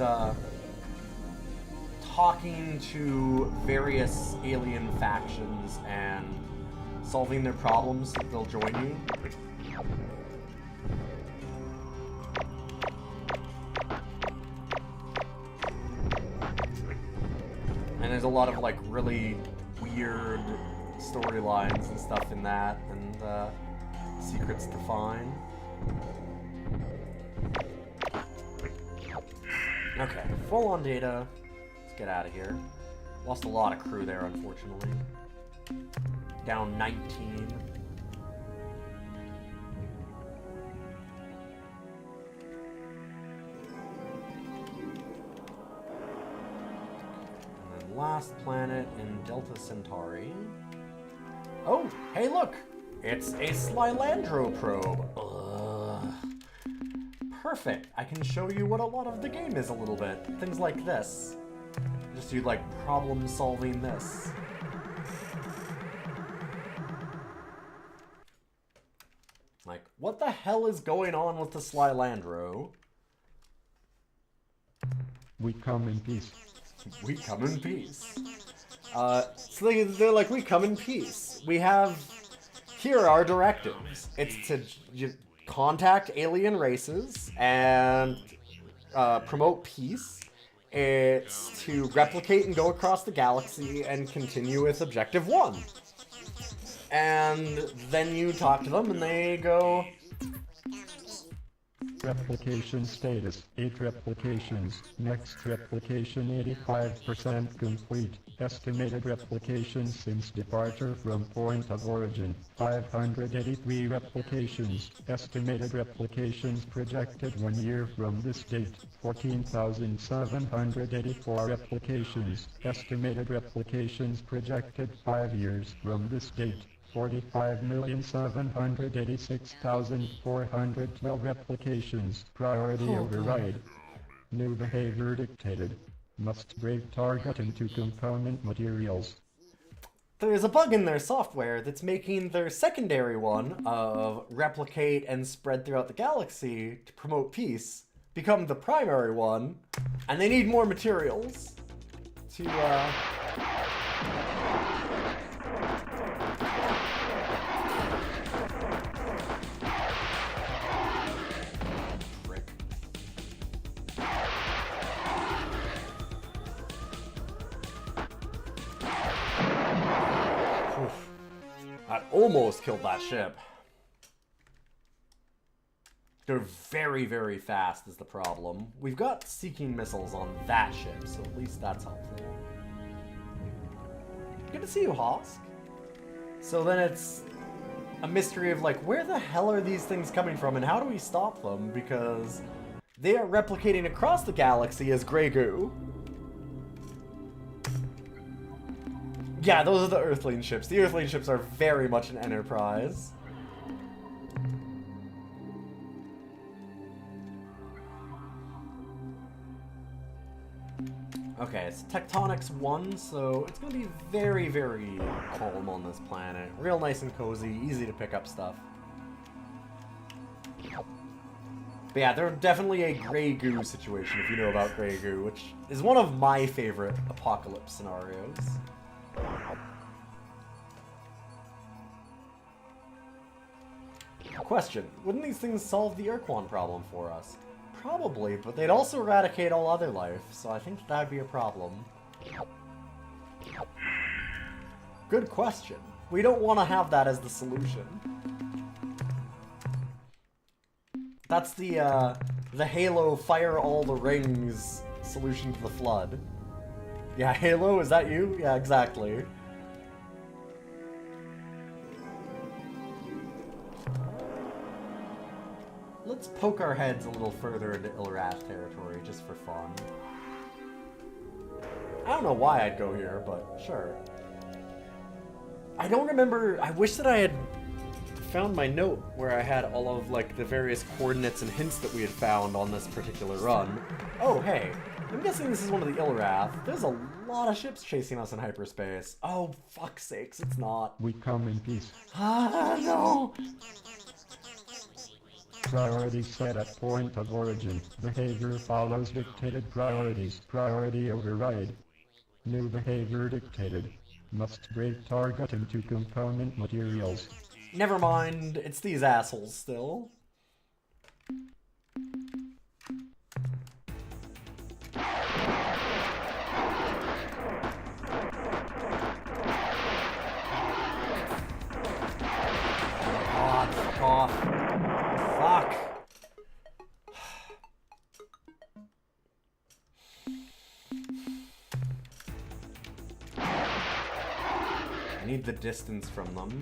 talking to various alien factions and solving their problems so that they'll join you. And there's a lot of, like, really weird storylines and stuff in that, and secrets to find. Okay, full on data. Let's get out of here. Lost a lot of crew there, unfortunately. Down 19. last planet in Delta Centauri. Oh, hey look! It's a Slylandro probe. Ugh. Perfect. I can show you what a lot of the game is a little bit. Things like this. Just do like problem solving this. Like, what the hell is going on with the Slylandro? We come in peace. We come in peace. So they're like, we come in peace. We have, here are our directives. It's to contact alien races and promote peace. It's to replicate and go across the galaxy and continue with Objective 1. And then you talk to them and they go, Replication status, 8 replications. Next replication 85% complete. Estimated replications since departure from point of origin, 583 replications. Estimated replications projected 1 year from this date, 14,784 replications. Estimated replications projected 5 years from this date, 45,786,412 replications. Priority override. New behavior dictated. Must break target into component materials. there's a bug in their software that's making their secondary one of replicate and spread throughout the galaxy to promote peace become the primary one, and they need more materials to, Frick. Oof. That almost killed that ship. They're very, very fast is the problem. We've got seeking missiles on that ship, so at least that's helpful. Good to see you, Hosk. So then it's a mystery of like, where the hell are these things coming from and how do we stop them? Because they are replicating across the galaxy as gray goo. Yeah, those are the Earthling ships. The Earthling ships are very much an Enterprise. Okay, it's Tectonics 1, so it's going to be very, very calm on this planet. Real nice and cozy, easy to pick up stuff. But yeah, they're definitely a gray goo situation, if you know about gray goo, which is one of my favorite apocalypse scenarios. Question, wouldn't these things solve the Ur-Quan problem for us? Probably, but they'd also eradicate all other life, so I think that'd be a problem. Good question. We don't want to have that as the solution. That's the Halo fire all the rings solution to the flood. Yeah, Halo, is that you? Yeah, exactly. Let's poke our heads a little further into Ilrath territory, just for fun. I don't know why I'd go here, but sure. I don't remember, I wish that I had found my note where I had all of, like, the various coordinates and hints that we had found on this particular run. Oh, hey, I'm guessing this is one of the Ilrath. There's a lot of ships chasing us in hyperspace. Oh, fuck's sakes, it's not. We come in peace. Ah, no! Priority set at point of origin. Behavior follows dictated priorities. Priority override. New behavior dictated. Must break target into component materials. Never mind, it's these assholes still. God, fuck off. Fuck. I need the distance from them.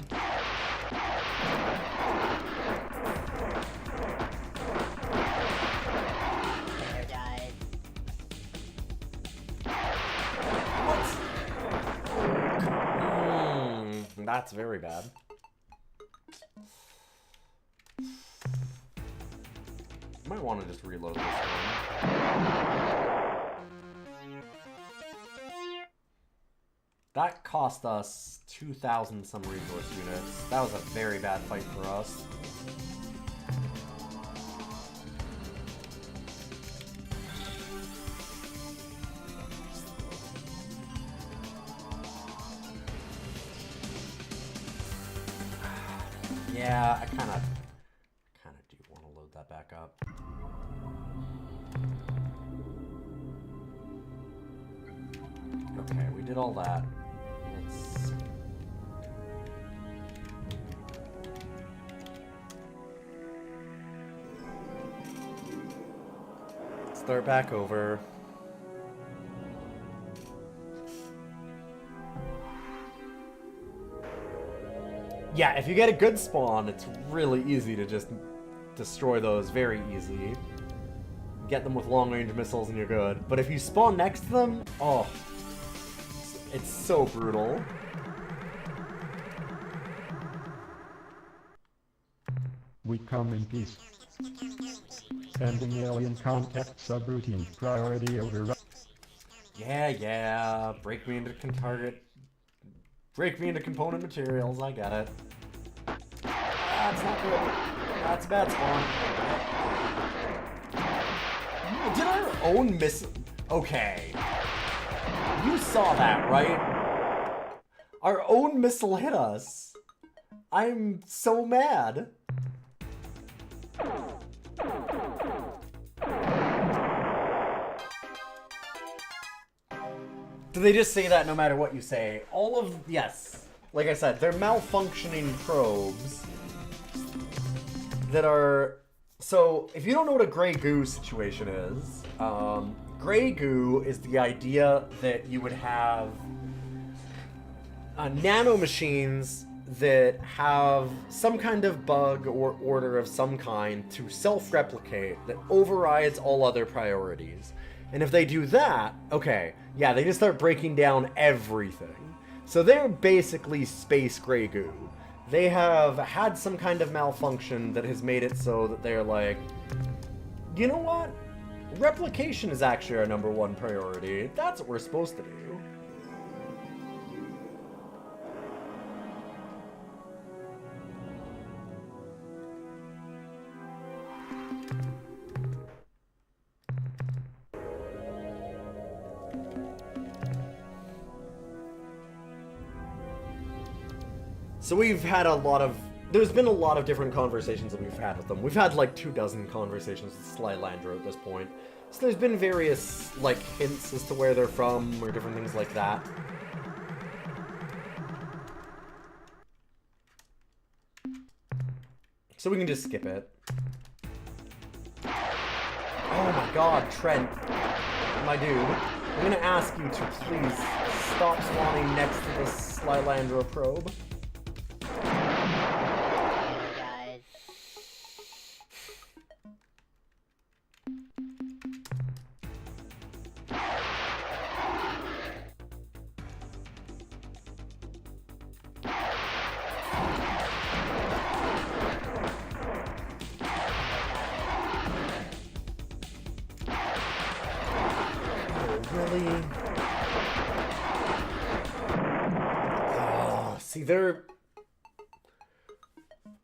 What? That's very bad. Might want to just reload this one. That cost us 2,000 some resource units. That was a very bad fight for us. Yeah, I kind of do want to load that back up. Okay, we did all that. Let's... start back over. Yeah, if you get a good spawn, it's really easy to just destroy those very easy. Get them with long-range missiles and you're good. But if you spawn next to them, oh, it's so brutal. We come in peace. Ending alien contact subroutine. Priority override. Yeah. Break me into target. Break me into component materials. I get it. That's not good. That's a bad spawn. Did our own miss? Okay. You saw that, right? Our own missile hit us. I'm so mad. Do they just say that no matter what you say? All of... yes. Like I said, they're malfunctioning probes that are... So, if you don't know what a gray goo situation is, gray goo is the idea that you would have nanomachines that have some kind of bug or order of some kind to self-replicate that overrides all other priorities. And if they do that, okay, yeah, they just start breaking down everything. So they're basically space gray goo. They have had some kind of malfunction that has made it so that they're like, you know what? Replication is actually our #1 priority. That's what we're supposed to do. So we've had there's been a lot of different conversations that we've had with them. We've had like 24 conversations with Sly Landro at this point. So there's been various like hints as to where they're from or different things like that. So we can just skip it. Oh my god, Trent, my dude. I'm gonna ask you to please stop spawning next to this Sly Landro probe.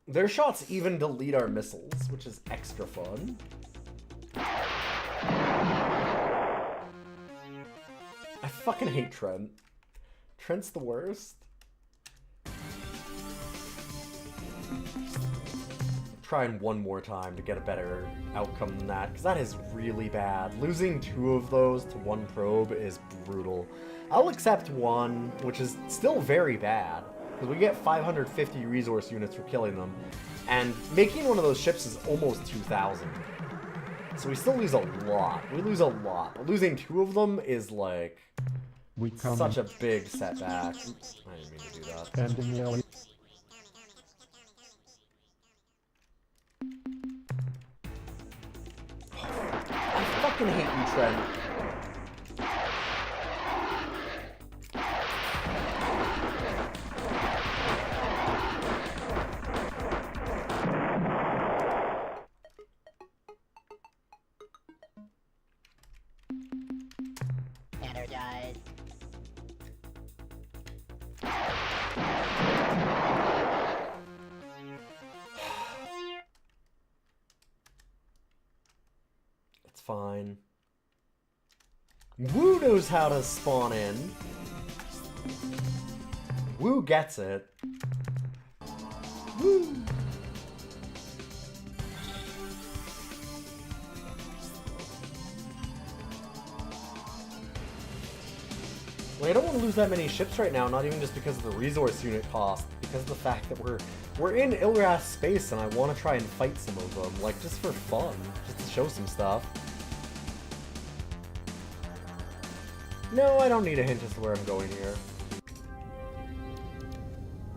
Their shots even delete our missiles, which is extra fun. I fucking hate Trent. Trent's the worst. Trying one more time to get a better outcome than that, because that is really bad. Losing 2 of those to 1 probe is brutal. I'll accept 1, which is still very bad. Because we get 550 resource units for killing them, and making one of those ships is almost 2,000. So we still lose a lot. We lose a lot, but losing 2 of them is like such a big setback. Oops, I didn't mean to do that. Ending alien. I fucking hate you, Trent. apologize. It's fine. Woo knows how to spawn in. Woo gets it. Woo! Like, I don't want to lose that many ships right now, not even just because of the resource unit cost, because of the fact that we're in Ilrath space and I want to try and fight some of them, like, just for fun, just to show some stuff. No, I don't need a hint as to where I'm going here.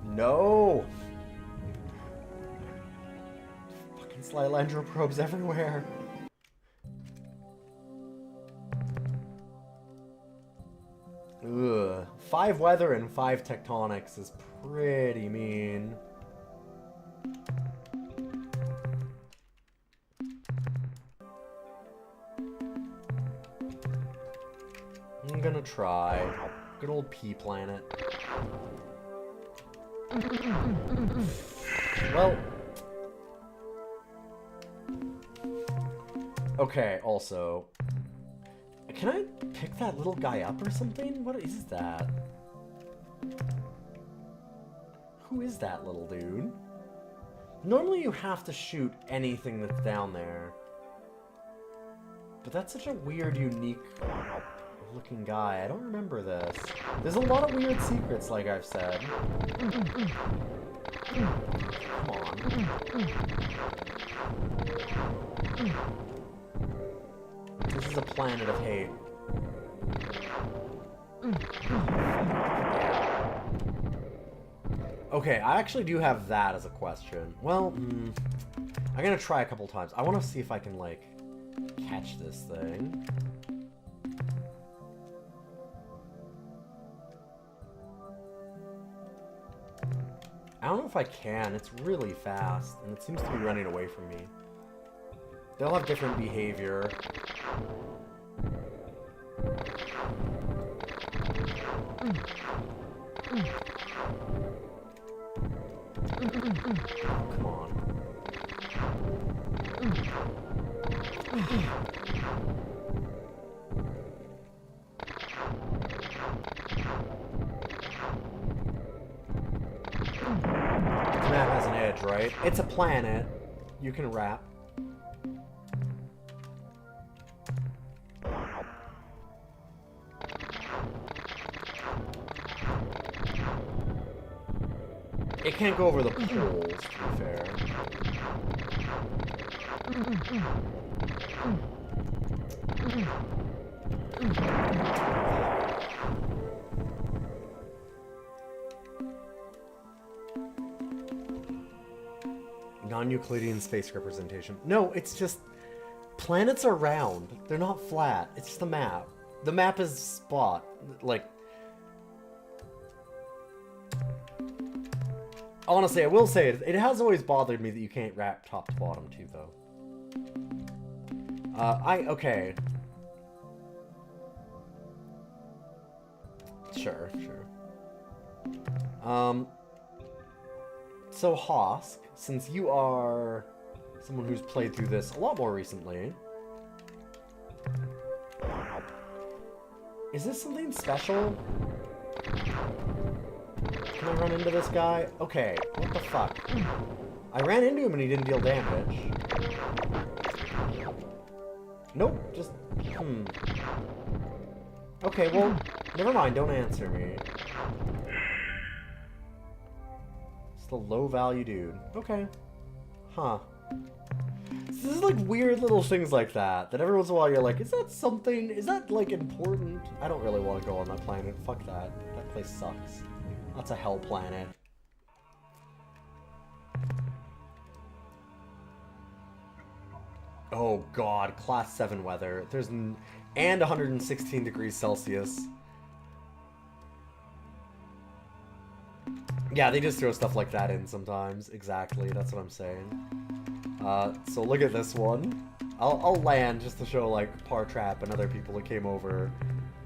No! Fucking Slylandro probes everywhere. Ugh. 5 weather and 5 tectonics is pretty mean. I'm gonna try. Good old pea planet. Well. Okay, also. Can I pick that little guy up or something? What is that? Who is that little dude? Normally you have to shoot anything that's down there. But that's such a weird, unique looking guy. I don't remember this. There's a lot of weird secrets, like I've said. Come on. This is a planet of hate. Okay, I actually do have that as a question. Well, I'm gonna try a couple times. I want to see if I can, like, catch this thing. I don't know if I can. It's really fast, and it seems to be running away from me. They'll have different behavior. Come on. The map has an edge, right? It's a planet. You can wrap. It can't go over the poles, to be fair. Non-Euclidean space representation. No, it's just... planets are round. They're not flat. It's just a map. The map is spot. Like... honestly, I will say it has always bothered me that you can't wrap top to bottom too, though. Okay. Sure. So Hosk, since you are someone who's played through this a lot more recently, is this something special? Can I run into this guy? Okay, what the fuck? I ran into him and he didn't deal damage. Nope, just... Okay, well, never mind, don't answer me. Just a low-value dude. Okay. Huh. So this is like weird little things like that every once in a while you're like, is that something? Is that, like, important? I don't really want to go on that planet. Fuck that. That place sucks. That's a hell planet. Oh god, class 7 weather. And 116 degrees Celsius. Yeah, they just throw stuff like that in sometimes. Exactly, that's what I'm saying. So look at this one. I'll land just to show, like, Partrap and other people that came over.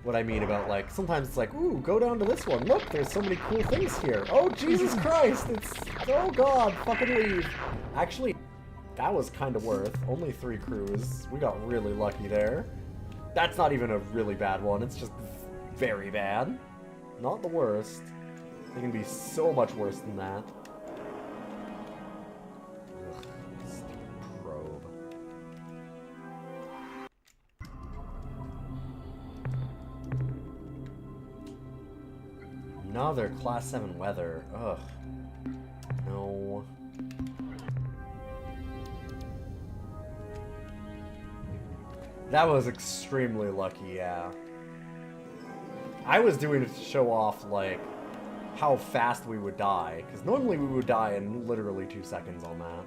what I mean about, like, sometimes it's like, ooh, go down to this one. Look, there's so many cool things here. Oh, Jesus Christ, it's, oh God, fucking leave. Actually, that was kind of worth. Only 3 crews. We got really lucky there. That's not even a really bad one. It's just very bad. Not the worst. It can be so much worse than that. Ugh, stupid probe. Another Class 7 weather. Ugh. No. That was extremely lucky, yeah. I was doing it to show off, like, how fast we would die. Because normally we would die in literally 2 seconds on that.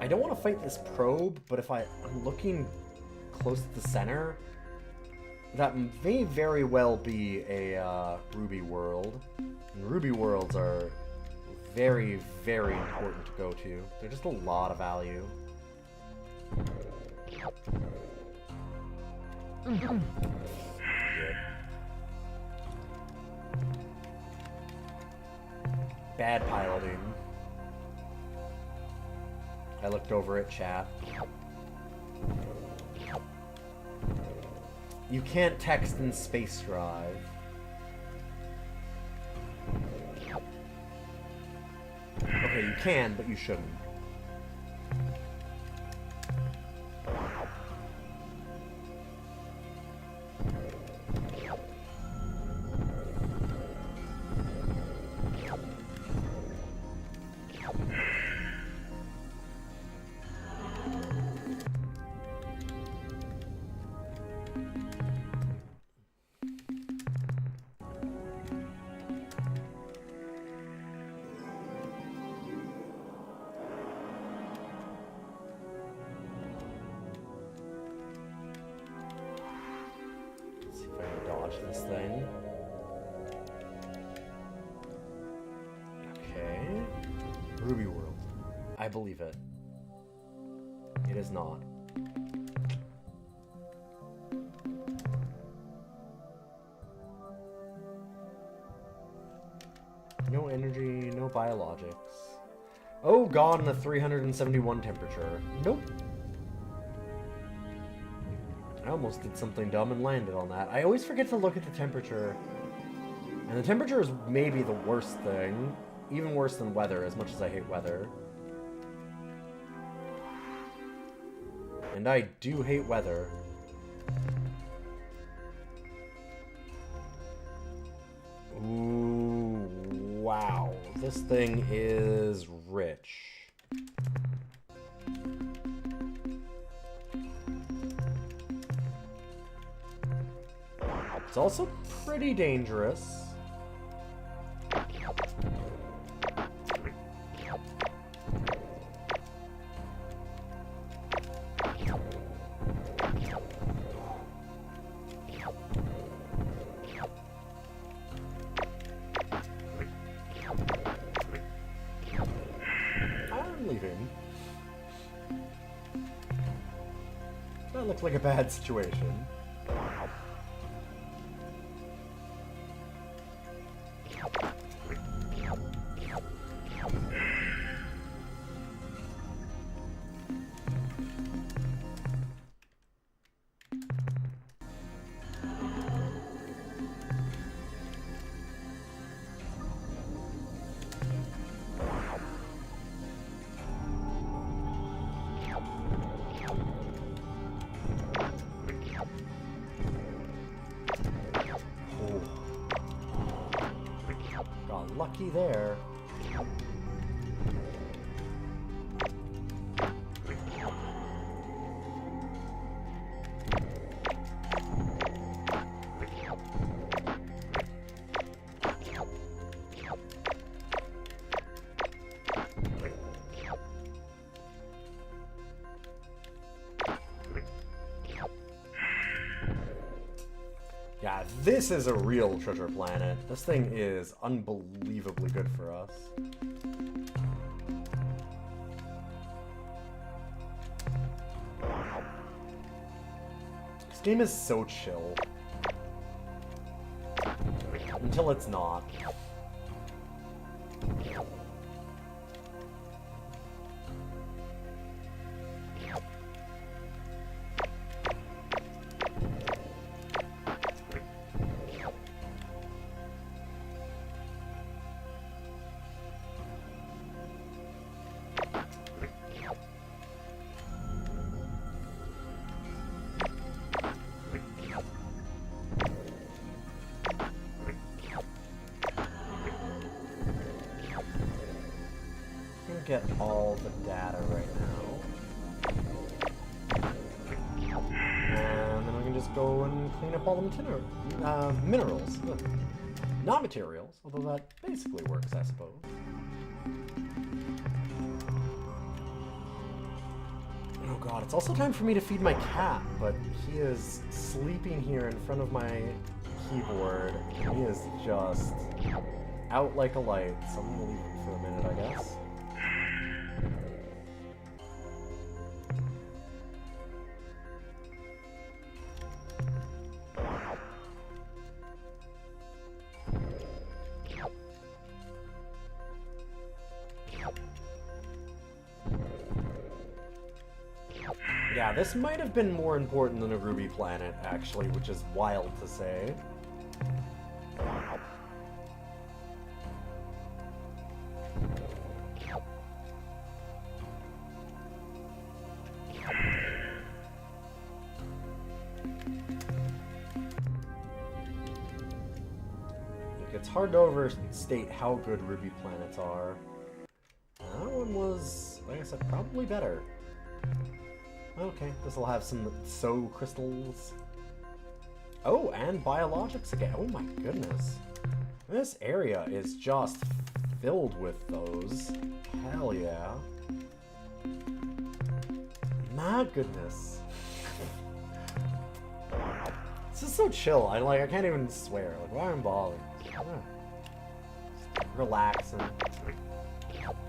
I don't want to fight this probe, but if I'm looking close to the center, that may very well be a ruby world. And ruby worlds are very, very important to go to. They're just a lot of value. Bad piloting. I looked over at chat. You can't text in space drive. Okay, you can, but you shouldn't. This thing. Okay. Ruby World. I believe it. It is not. No energy, no biologics. Oh, gone in a 371 temperature. Nope. I almost did something dumb and landed on that. I always forget to look at the temperature. And the temperature is maybe the worst thing. Even worse than weather, as much as I hate weather. And I do hate weather. Ooh, wow. This thing is rich. It's also pretty dangerous. I'm leaving. That looked like a bad situation. Lucky there. Yeah, this is a real treasure planet. This thing is unbelievably good for us. This game is so chill. Until it's not. Get all the data right now. And then we can just go and clean up all the minerals. Ugh. Not materials, although that basically works, I suppose. Oh god, it's also time for me to feed my cat, but he is sleeping here in front of my keyboard. He is just out like a light, so I'm gonna leave him for a minute, I guess. Yeah, this might have been more important than a ruby planet, actually, which is wild to say. It's hard to overstate how good ruby planets are. That one was, like I said, probably better. Okay, this will have some so crystals. Oh, and biologics again. Oh my goodness. This area is just filled with those. Hell yeah. My goodness. This is so chill. I can't even swear. Like, why am I bothered? Relax and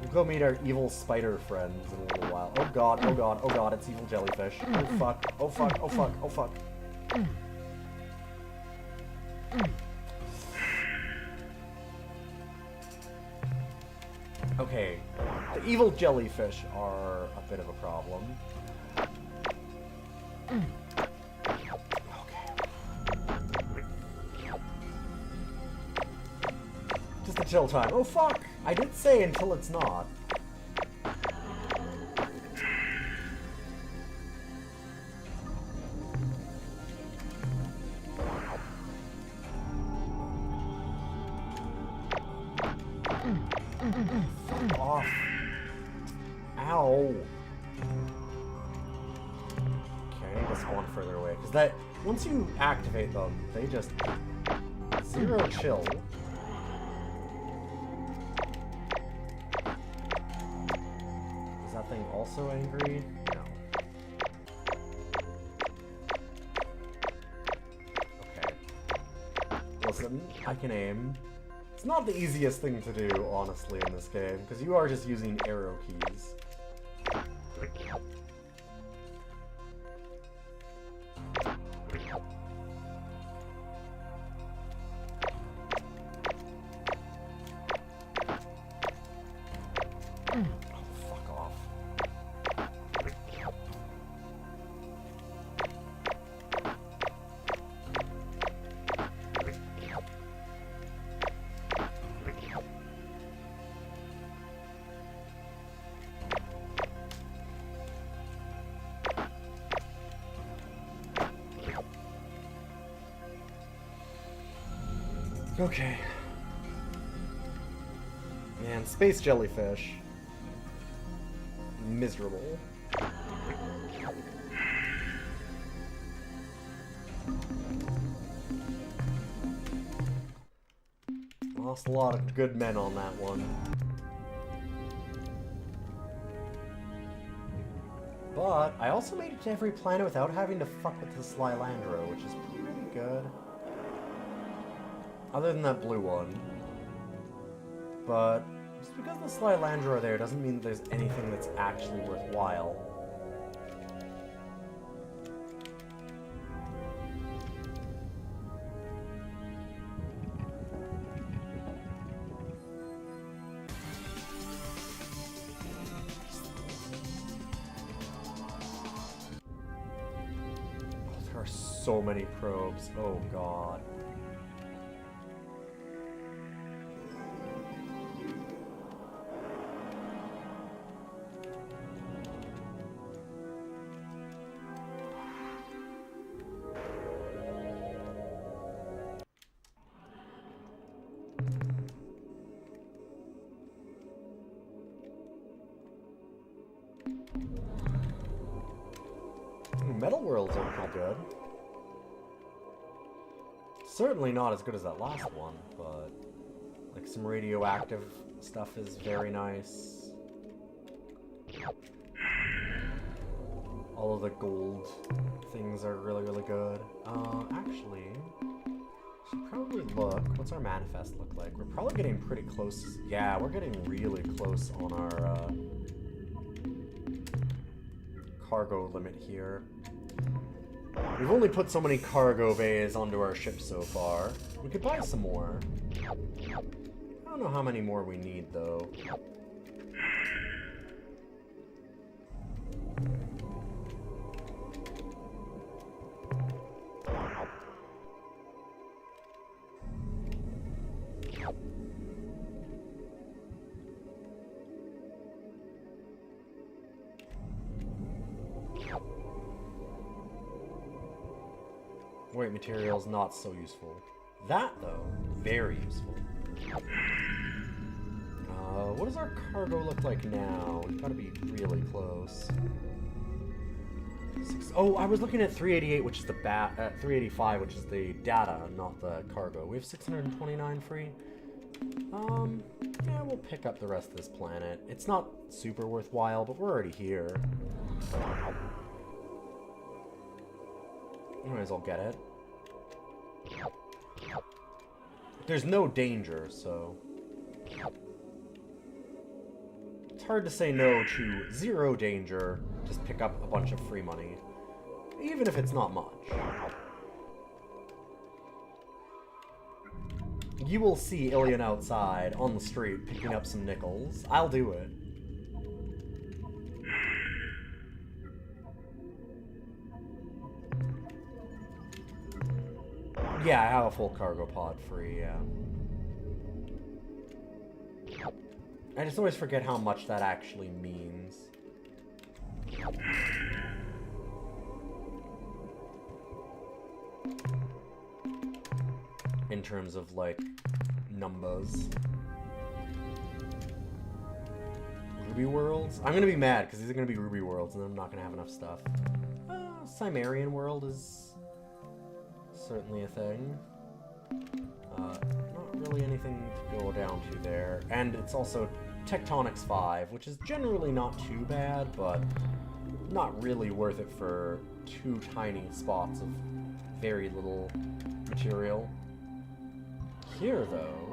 we'll go meet our evil spider friends in a little while. Oh god, oh god, oh god, it's evil jellyfish. Oh fuck, oh fuck, oh fuck, oh fuck. Okay, the evil jellyfish are a bit of a problem. Just a chill time. Oh fuck! I did say until it's not. Fuck off. Ow. Okay, I need to spawn further away. Because that, once you activate them, they just zero chill. Is that thing also angry? No. Okay. Listen, I can aim. It's not the easiest thing to do, honestly, in this game, because you are just using arrow keys. Oh, fuck off. Okay. Man, space jellyfish. Miserable. Lost a lot of good men on that one. But I also made it to every planet without having to fuck with the Slylandro, which is pretty good. Other than that blue one. But just because the Slylandro are there doesn't mean that there's anything that's actually worthwhile. so many probes. Oh god. Metal Worlds are pretty good. Certainly not as good as that last one, but like some radioactive stuff is very nice. All of the gold things are really, really good. Actually, should probably look. What's our manifest look like? We're probably getting pretty close. Yeah, we're getting really close on our cargo limit here. We've only put so many cargo bays onto our ship so far. We could buy some more. I don't know how many more we need, though. Weight materials, not so useful. That, though, very useful. What does our cargo look like now? We've got to be really close. Oh, I was looking at 388, which is the 385, which is the data, not the cargo. We have 629 free. Yeah, we'll pick up the rest of this planet. It's not super worthwhile, but we're already here. Might as well get it. There's no danger, so... It's hard to say no to zero danger, just pick up a bunch of free money. Even if it's not much. You will see Ilian outside, on the street, picking up some nickels. I'll do it. Yeah, I have a full cargo pod free, yeah. I just always forget how much that actually means. In terms of, like, numbers. Ruby Worlds? I'm gonna be mad, because these are gonna be Ruby Worlds, and I'm not gonna have enough stuff. Cimmerian World is... certainly a thing. Not really anything to go down to there. And it's also Tectonics 5, which is generally not too bad, but not really worth it for two tiny spots of very little material. Here, though...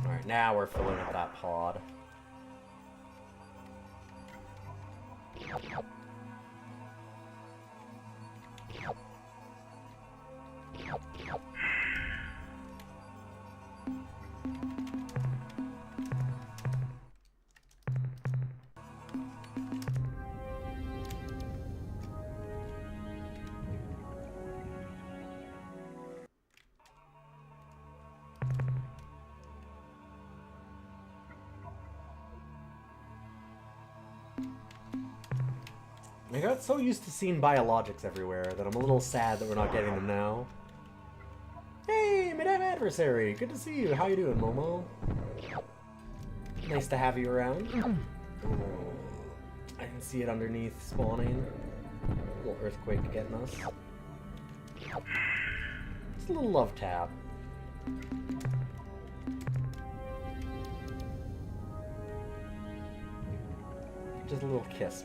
Alright, now we're filling up that pod. I got so used to seeing biologics everywhere that I'm a little sad that we're not getting them now. Hey, Madame Adversary! Good to see you. How you doing, Momo? Nice to have you around. Oh, I can see it underneath spawning. A little earthquake getting us. It's a little love tap. Just a little kiss.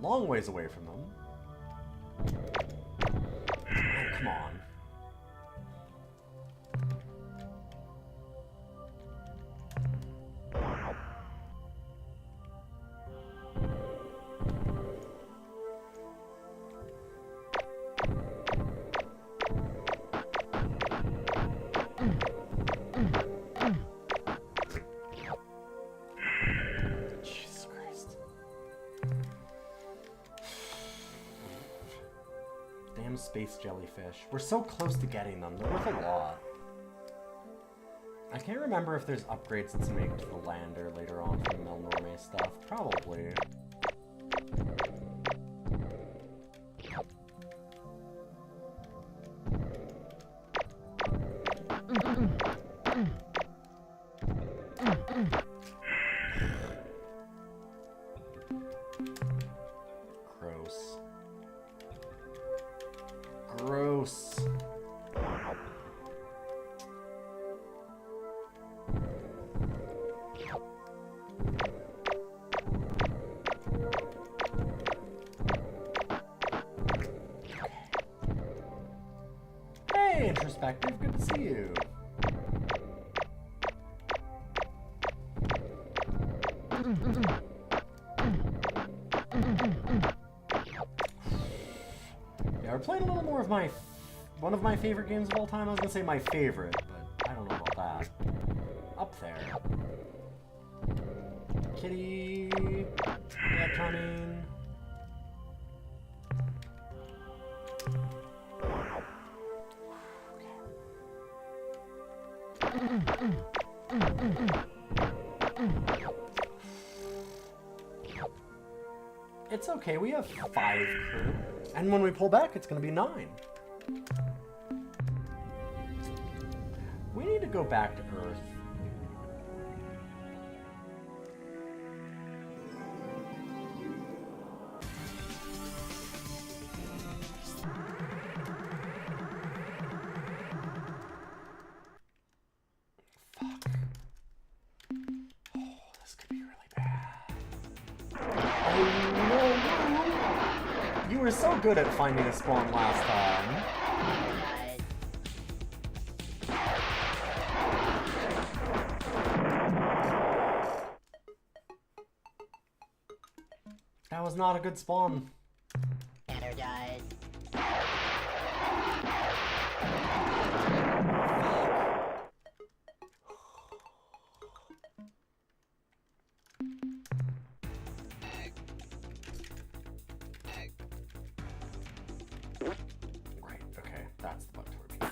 long ways away from them. Oh, come on. Jesus Christ. Damn space jellyfish. We're so close to getting them. They're worth a lot. I can't remember if there's upgrades to make to the lander later on from Melnorme stuff. Probably. Gross. Gross. Hey, Introspective, good to see you. Yeah, we're playing a little more of one of my favorite games of all time. I was gonna say my favorite, but I don't know about that. Up there. Kitty. Yeah, coming. It's okay, we have 5 crew. And when we pull back, it's gonna be 9. We need to go back to Earth. Fuck. Oh, this could be really bad. Oh no! You were so good at finding a spawn last time. That was not a good spawn. Energize. Right, okay, that's the bug torpedo.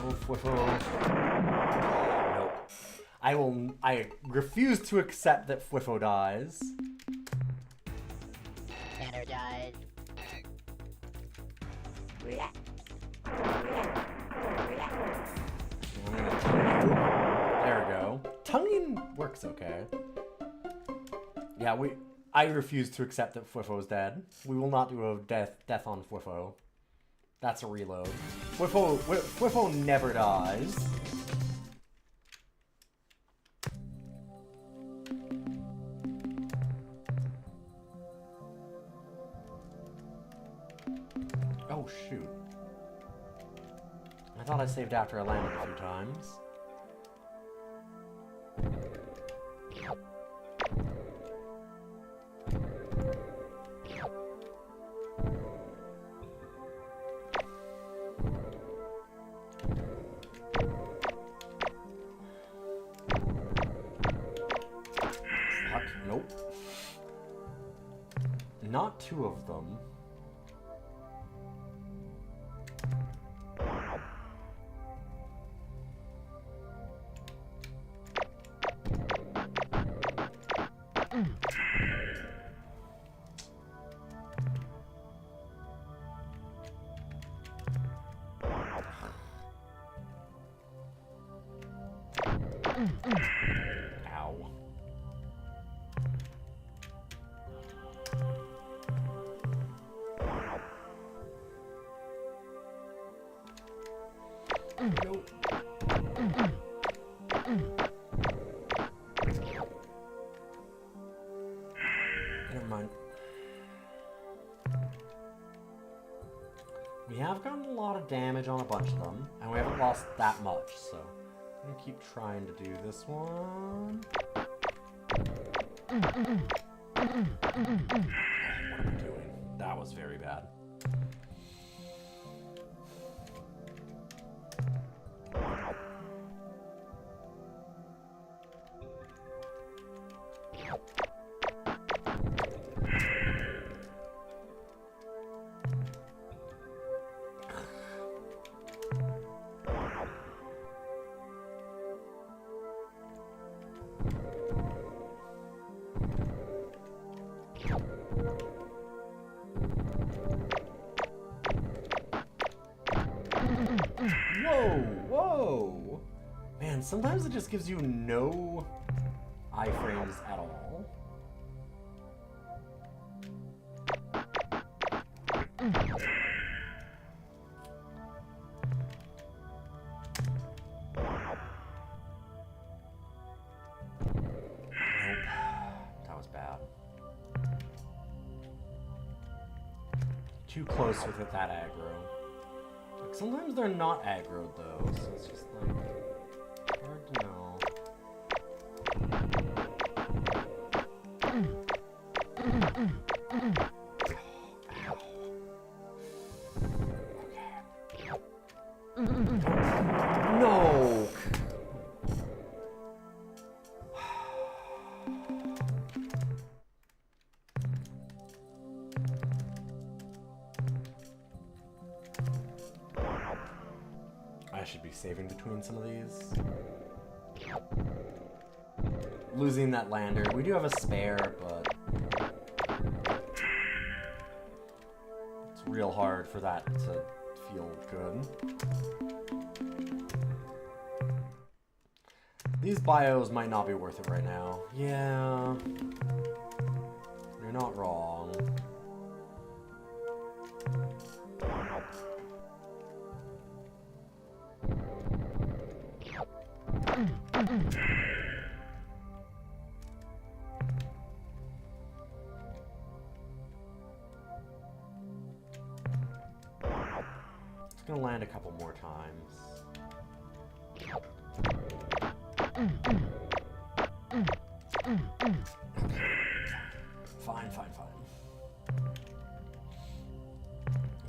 Oh, Fwiffo. Nope. I refuse to accept that Fwiffo dies. Energize. There we go. Tonguing works okay. Yeah, I refuse to accept that Fwiffo's dead. We will not do a death on Fwiffo. That's a reload. Fwiffo never dies. Oh shoot. I thought I saved after I landed a few times. Fuck, nope. Not 2 of them. Nope. Never mind. We have gotten a lot of damage on a bunch of them, and we haven't lost that much, so I'm gonna keep trying to do this one. What am I doing? That was very bad. Whoa, whoa! Man, sometimes it just gives you no iframes at all. Nope. That was bad. Too close with it, that aggro. Like, sometimes they're not aggroed though, so it's just like hard to know. No! I should be saving between some of these. Losing that lander. We do have a spare, but it's real hard for that to feel good. These bios might not be worth it right now. Yeah. You're not wrong. It's gonna land a couple more times. Fine, fine, fine.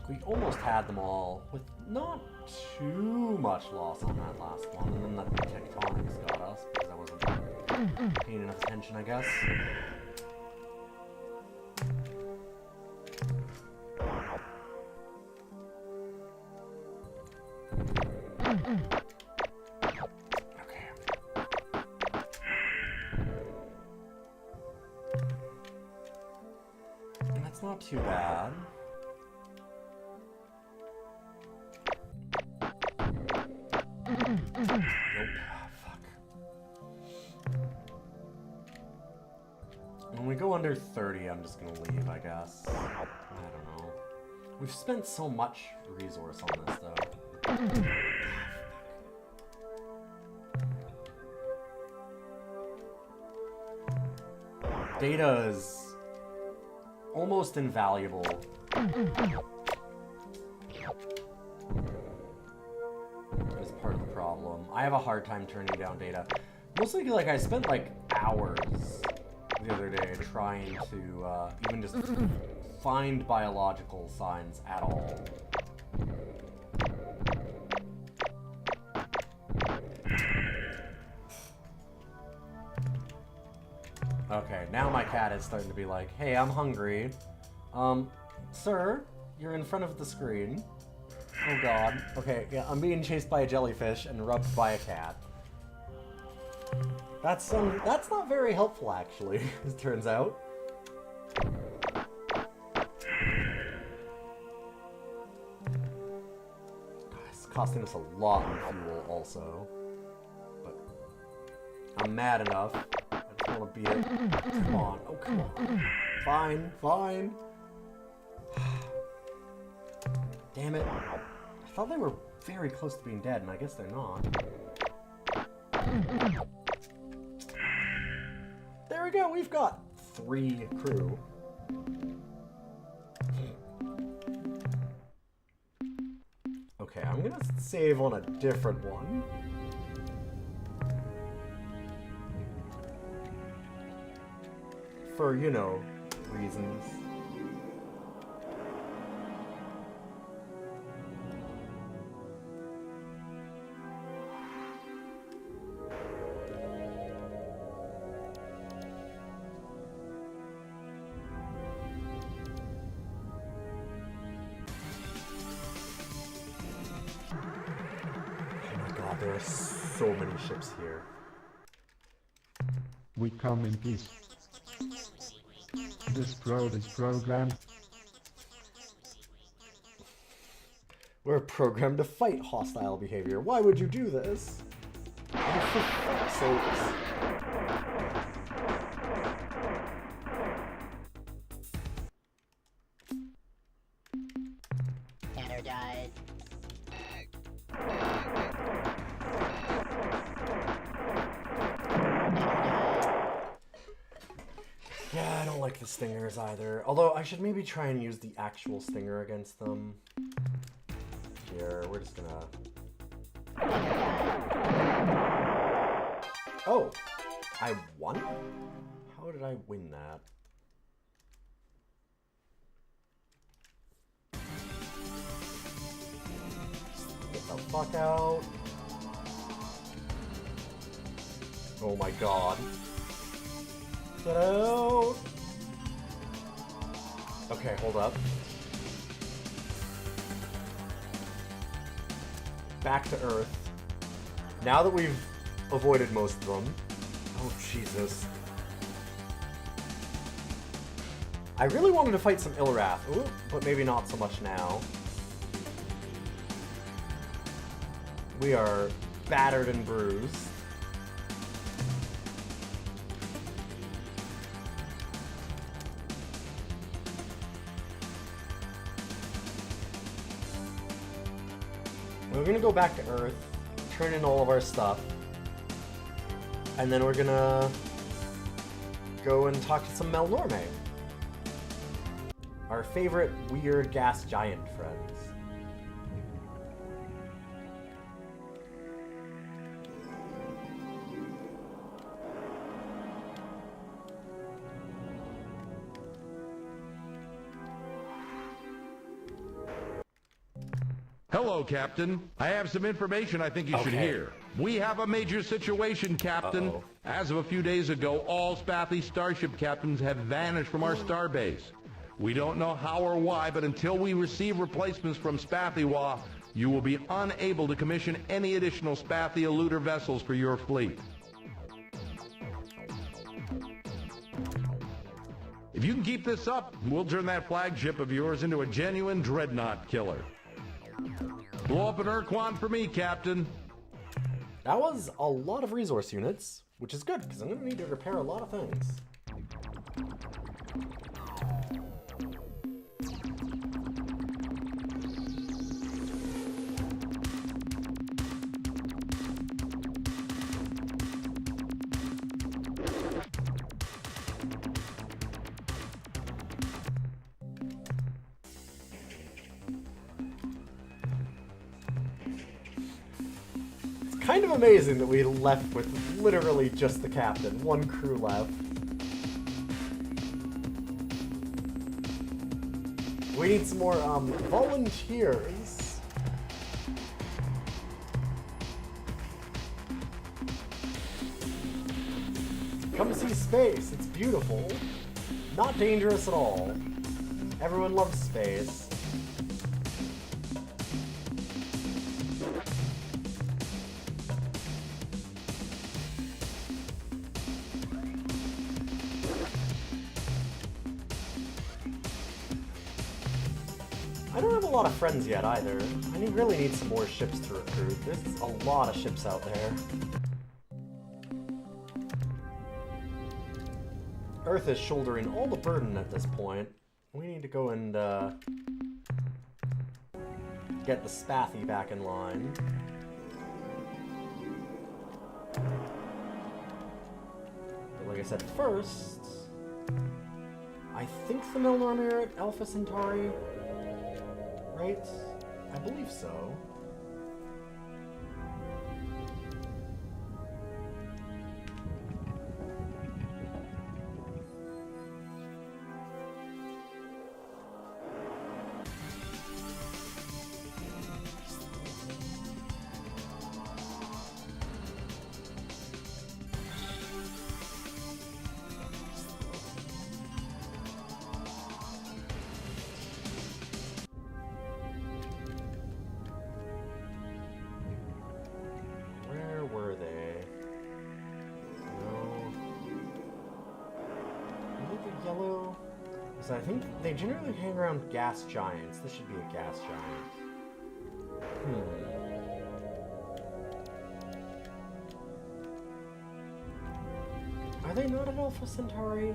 We almost had them all with not too much loss on that last one, and then that tectonics got us because I wasn't paying enough attention, I guess. Okay. And that's not too bad. Nope. Fuck. When we go under 30, I'm just gonna leave, I guess. I don't know. We've spent so much resource on this, though. Data is almost invaluable. Is part of the problem. I have a hard time turning down data. Mostly like I spent like hours the other day trying to even just find biological signs at all. Okay, now my cat is starting to be like, hey, I'm hungry. Sir, you're in front of the screen. Oh god. Okay, yeah, I'm being chased by a jellyfish and rubbed by a cat. That's not very helpful, actually, as it turns out. It's costing us a lot in fuel, also. But I'm mad enough. I just want to beat it. Come on. Oh, come on. Fine, fine. Damn it. I thought they were very close to being dead, and I guess they're not. There we go, we've got 3 crew. Okay, I'm gonna save on a different one. For, you know, reasons. There are so many ships here. We come in peace. This road is programmed. We're programmed to fight hostile behavior. Why would you do this? Oh, for fuck's sakes. Energize. Yeah, I don't like the stingers either. Although I should maybe try and use the actual stinger against them. Here, we're just gonna... Oh! I won? How did I win that? Get the fuck out. Oh my god. Get out! Okay, hold up. Back to Earth. Now that we've avoided most of them... Oh, Jesus. I really wanted to fight some Ilrath. Ooh, but maybe not so much now. We are battered and bruised. We're gonna go back to Earth, turn in all of our stuff, and then we're gonna go and talk to some Melnorme. Our favorite weird gas giant friends. Hello, Captain. I have some information I think you should hear. We have a major situation, Captain. Uh-oh. As of a few days ago, all Spathy starship captains have vanished from our starbase. We don't know how or why, but until we receive replacements from Spathywa, you will be unable to commission any additional Spathia eluder vessels for your fleet. If you can keep this up, we'll turn that flagship of yours into a genuine dreadnought killer. Blow up an Ur-Quan for me, Captain. That was a lot of resource units, which is good, because I'm going to need to repair a lot of things. Kind of amazing that we left with literally just the captain, one crew left. We need some more volunteers. Come see space, it's beautiful. Not dangerous at all. Everyone loves space. I don't have a lot of friends yet either. I really need some more ships to recruit. There's a lot of ships out there. Earth is shouldering all the burden at this point. We need to go and get the Spathy back in line. But like I said, first, I think the Milnorm are at Alpha Centauri, right? I believe so. I think they generally hang around gas giants. This should be a gas giant. Are they not at Alpha Centauri?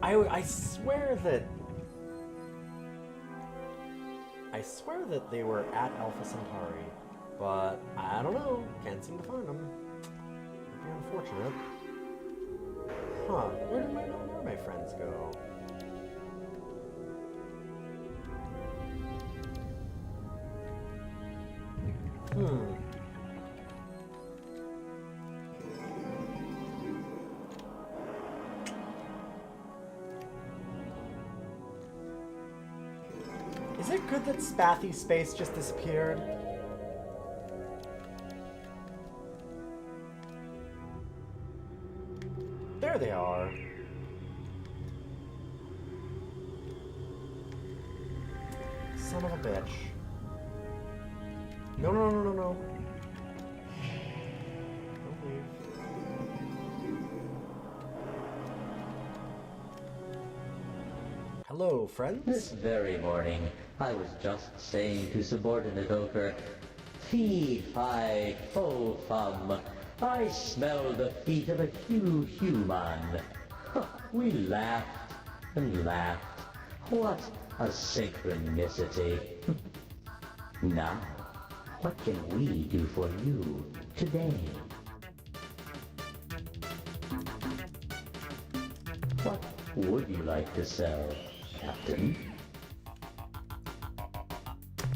I swear that... I swear that they were at Alpha Centauri, but I don't know. Can't seem to find them. Would be unfortunate. Huh, where did my friends go? Is it good that Spathy space just disappeared? There they are. Son of a bitch. No. Don't leave. Hello, friends? This very morning, I was just saying to subordinate Ochre, "Fee, fi, fo, fum, I smell the feet of a human." We laughed and laughed. What a synchronicity. Now, what can we do for you today? What would you like to sell, Captain?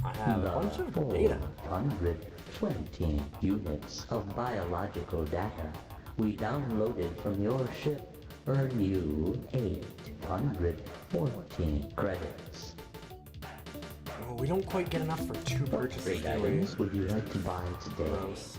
I have a bunch of data. 420 units of biological data we downloaded from your ship earn you 814 credits. Oh, we don't quite get enough for 2 purchases, Great do we? items would you like to buy today? Gross.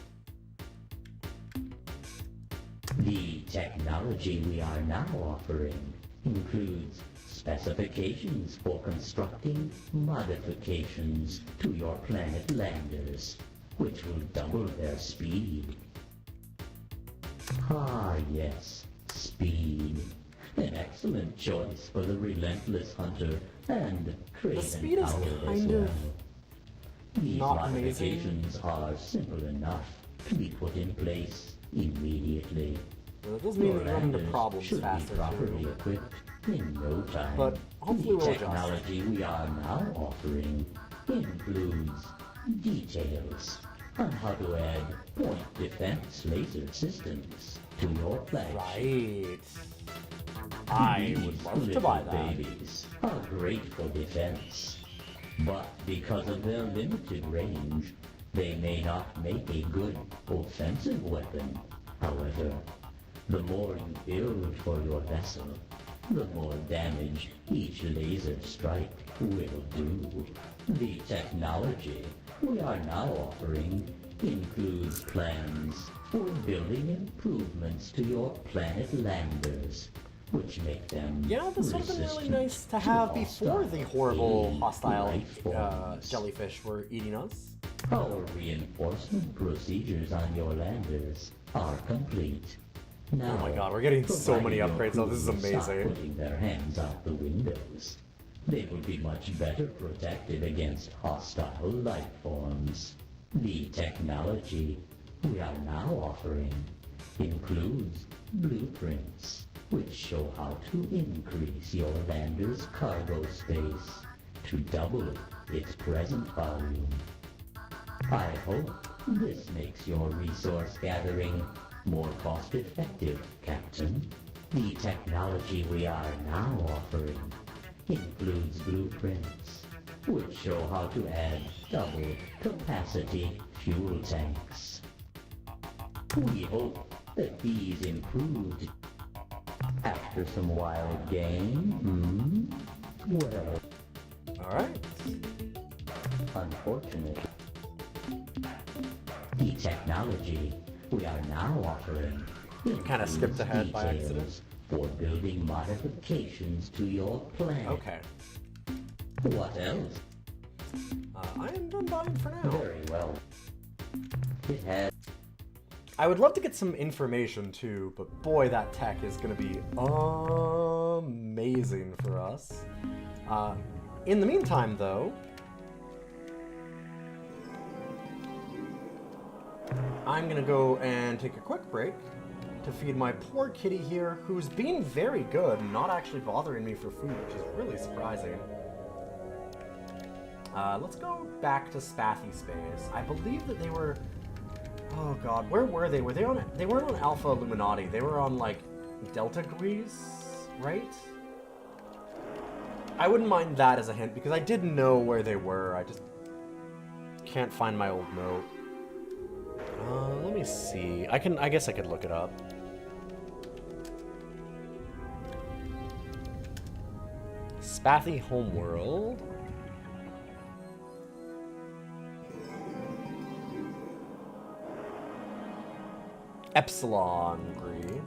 The technology we are now offering includes specifications for constructing modifications to your planet landers, which will double their speed. Ah, yes, speed. An excellent choice for the relentless hunter and craven speed is coward as kind well. of These not modifications are simple enough to be put in place immediately. Well, that does mean Your we run into landers problems should faster, be properly too. equipped in no time. But hopefully the we'll adjust. technology we are now offering includes details on how to add point defense laser systems to your flagship. Right. I would love to buy Little that. babies are great for defense, but because of their limited range, they may not make a good offensive weapon. However, the more you build for your vessel, the more damage each laser strike will do. The technology we are now offering includes plans for building improvements to your planet landers, which make them Yeah, this would have been really resistant nice to have before the horrible alien hostile life forms. jellyfish were eating us. Our reinforcement procedures on your landers are complete. Now, Oh my god, we're getting so many provided your upgrades though, this is crew stop amazing. putting their hands out the windows, they will be much better protected against hostile life forms. The technology we are now offering includes blueprints, which show how to increase your lander's cargo space to double its present volume. I hope this makes your resource gathering more cost-effective, Captain. The technology we are now offering includes blueprints, which show how to add double capacity fuel tanks. We hope that these improved after some wild game. Well, Alright. unfortunately, the technology we are now offering Kind of skipped ahead by details accident. for building modifications to your planet. Okay. What else? I am done buying for now. Very well. It has I would love to get some information too, but boy, that tech is going to be amazing for us. In the meantime, though, I'm going to go and take a quick break to feed my poor kitty here, who's being very good and not actually bothering me for food, which is really surprising. Let's go back to Spathy Space. I believe that they were... Oh god, where were they? They weren't on Alpha Illuminati. They were on, like, Delta Grease, right? I wouldn't mind that as a hint, because I did know where they were. I just can't find my old note. Let me see. I guess I could look it up. Spathy Homeworld. Epsilon Green.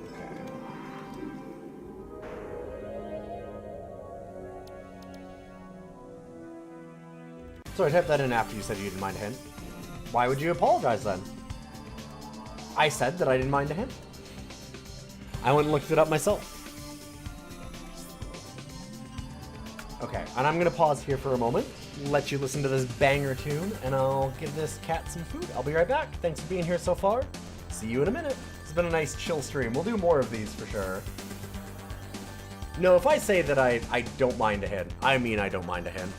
Okay. So I typed that in after you said you didn't mind a hint. Why would you apologize then? I said that I didn't mind a hint. I went and looked it up myself. Okay, and I'm gonna pause here for a moment, let you listen to this banger tune, and I'll give this cat some food. I'll be right back. Thanks for being here so far. See you in a minute. It's been a nice chill stream. We'll do more of these for sure. No, if I say that I don't mind a hint, I mean I don't mind a hint.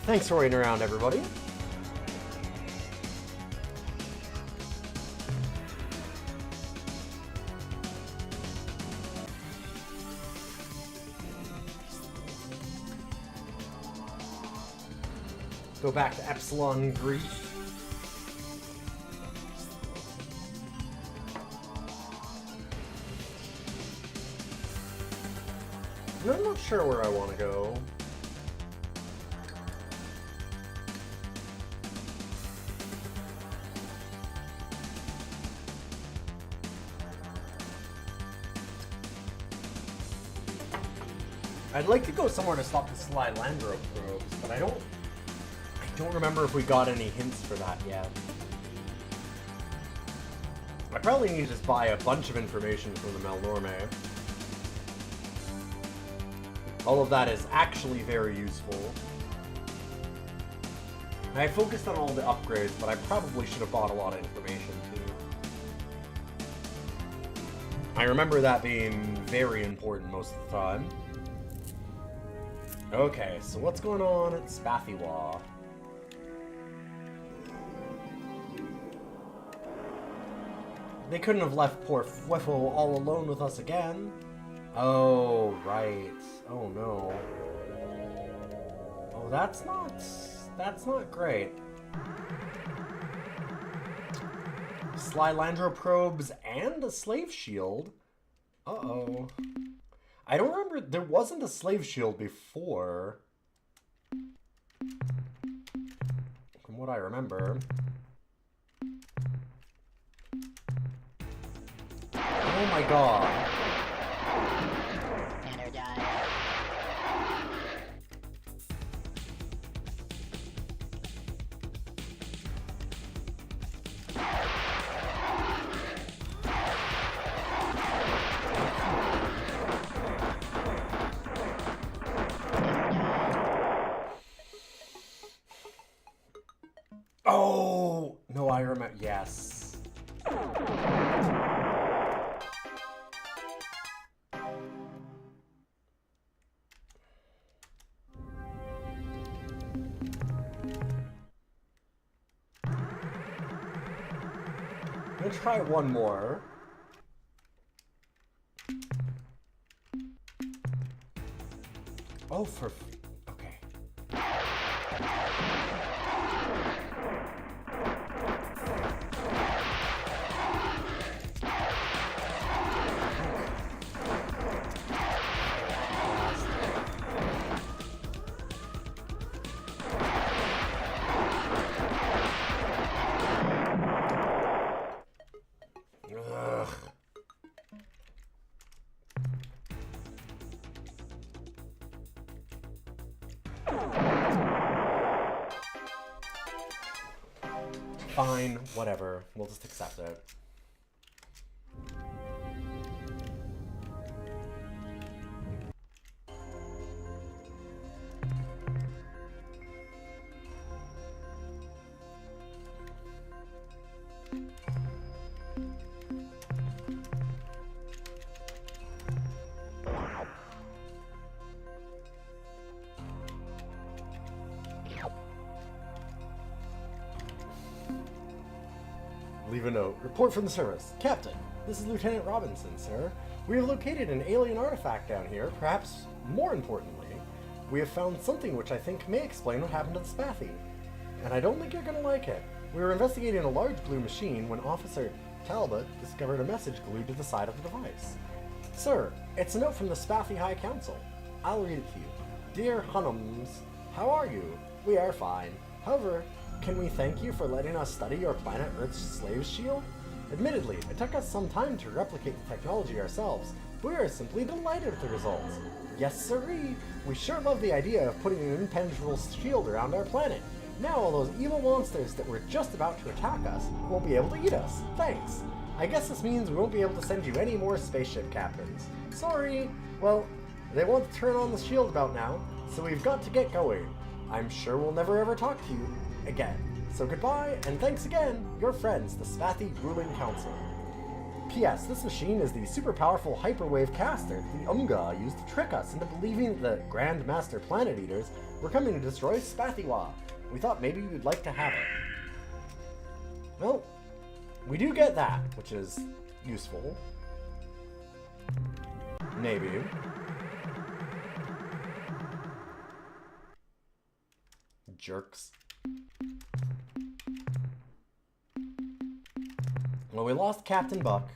Thanks for waiting around, everybody. Go back to Epsilon Greece. I'm not sure where I want to go. I'd like to go somewhere to stop the Slylandro probes, but I don't remember if we got any hints for that yet. I probably need to just buy a bunch of information from the Malnorme. All of that is actually very useful. I focused on all the upgrades, but I probably should have bought a lot of information too. I remember that being very important most of the time. Okay, so what's going on at Spathiwa? They couldn't have left poor Fweffo all alone with us again. Oh, right. Oh, no. Oh, that's not great. Slylandro probes and a slave shield? Uh-oh. I don't remember, there wasn't a slave shield before. From what I remember. Oh my god. Energize. Oh! No, I remember. Yes. I'm gonna try one more. Oh, for... Okay. Ugh. Fine, whatever. We'll just accept it. Leave a note. Report from the service. Captain, this is Lieutenant Robinson, sir. We have located an alien artifact down here. Perhaps more importantly, we have found something which I think may explain what happened to the Spathy. And I don't think you're going to like it. We were investigating a large blue machine when Officer Talbot discovered a message glued to the side of the device. Sir, it's a note from the Spathy High Council. I'll read it to you. Dear Hunnums, how are you? We are fine. However, can we thank you for letting us study your planet Earth's slave shield? Admittedly, it took us some time to replicate the technology ourselves, but we are simply delighted with the results. Yes, sirree, we sure love the idea of putting an impenetrable shield around our planet. Now all those evil monsters that were just about to attack us won't be able to eat us. Thanks. I guess this means we won't be able to send you any more spaceship captains. Sorry. Well, they want to turn on the shield about now, so we've got to get going. I'm sure we'll never ever talk to you again. So goodbye, and thanks again, your friends, the Spathy Ruling Council. P.S. This machine is the super powerful hyperwave caster the Umga used to trick us into believing that the Grand Master Planet Eaters were coming to destroy Spathiwa. We thought maybe you'd like to have it. Well, we do get that, which is useful. Maybe. Jerks. Well, we lost Captain Buck.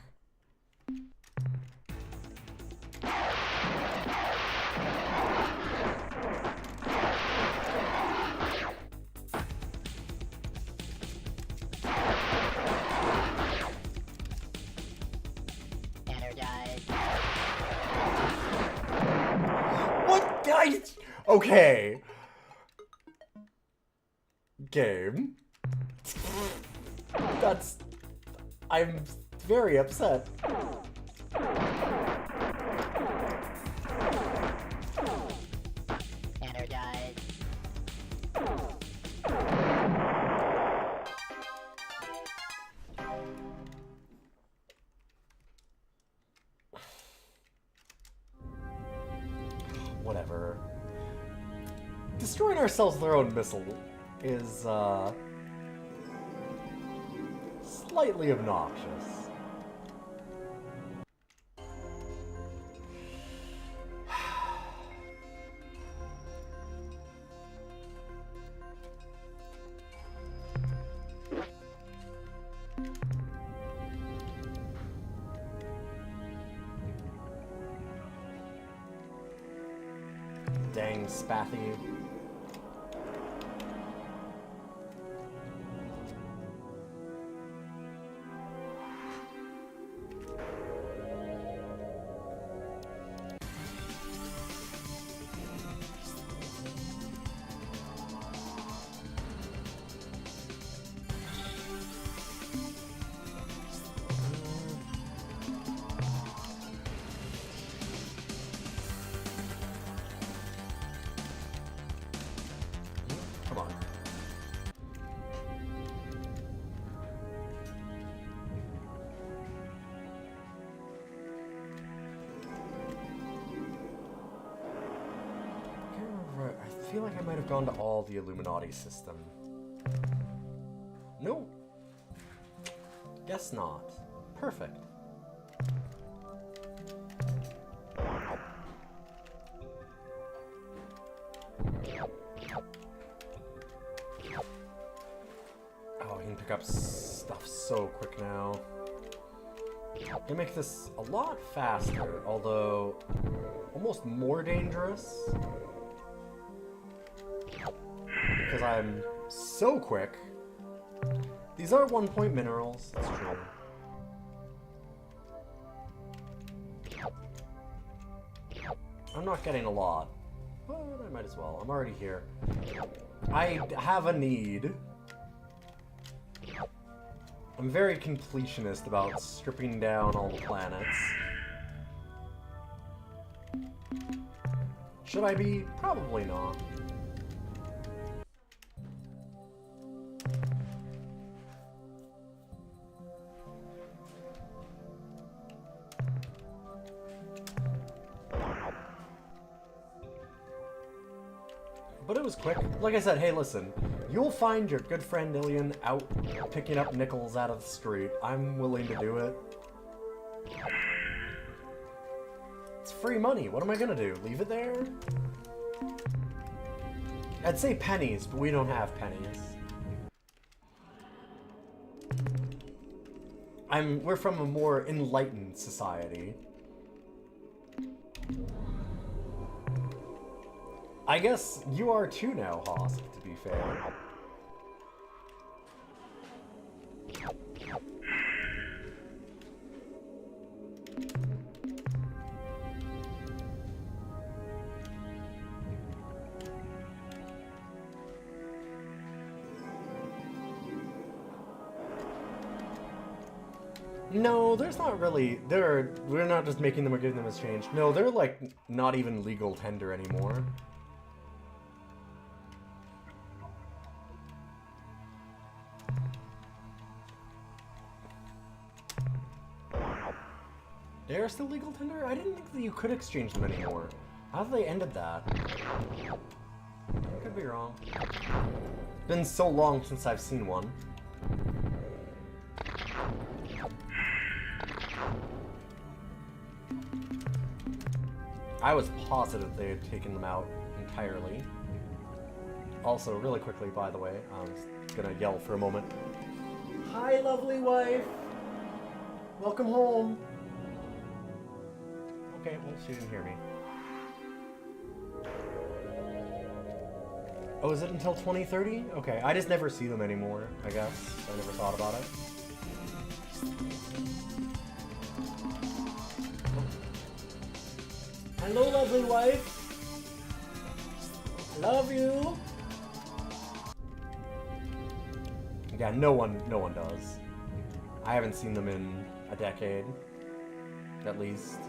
Energize. What? Okay. Game. That's... I'm very upset. Energize. Whatever. Destroying ourselves with our own missile is, slightly obnoxious. Dang, Spathy. Come on. I can't remember. I feel like I might have gone to all the Illuminati system. No. Guess not. Perfect. Oh, I can pick up stuff so quick now. Gonna make this a lot faster, although almost more dangerous. Because I'm so quick. These are 1-point minerals, that's true. I'm not getting a lot, but I might as well. I'm already here. I have a need. I'm very completionist about stripping down all the planets. Should I be? Probably not. But it was quick. Like I said, hey listen, you'll find your good friend Ilian out picking up nickels out of the street. I'm willing to do it. It's free money. What am I gonna do? Leave it there? I'd say pennies, but we don't have pennies. We're from a more enlightened society. I guess you are too now, Hosk, to be fair. No, there's not really. We're not just making them or giving them as change. No, they're like not even legal tender anymore. They're still legal tender? I didn't think that you could exchange them anymore. How have they ended that? I could be wrong. It's been so long since I've seen one. I was positive they had taken them out entirely. Also, really quickly, by the way, I was gonna yell for a moment. Hi, lovely wife! Welcome home! Okay, well, she didn't hear me. Oh, is it until 2030? Okay, I just never see them anymore, I guess. I never thought about it. Hello, lovely wife! Love you! Yeah, no one does. I haven't seen them in a decade, at least.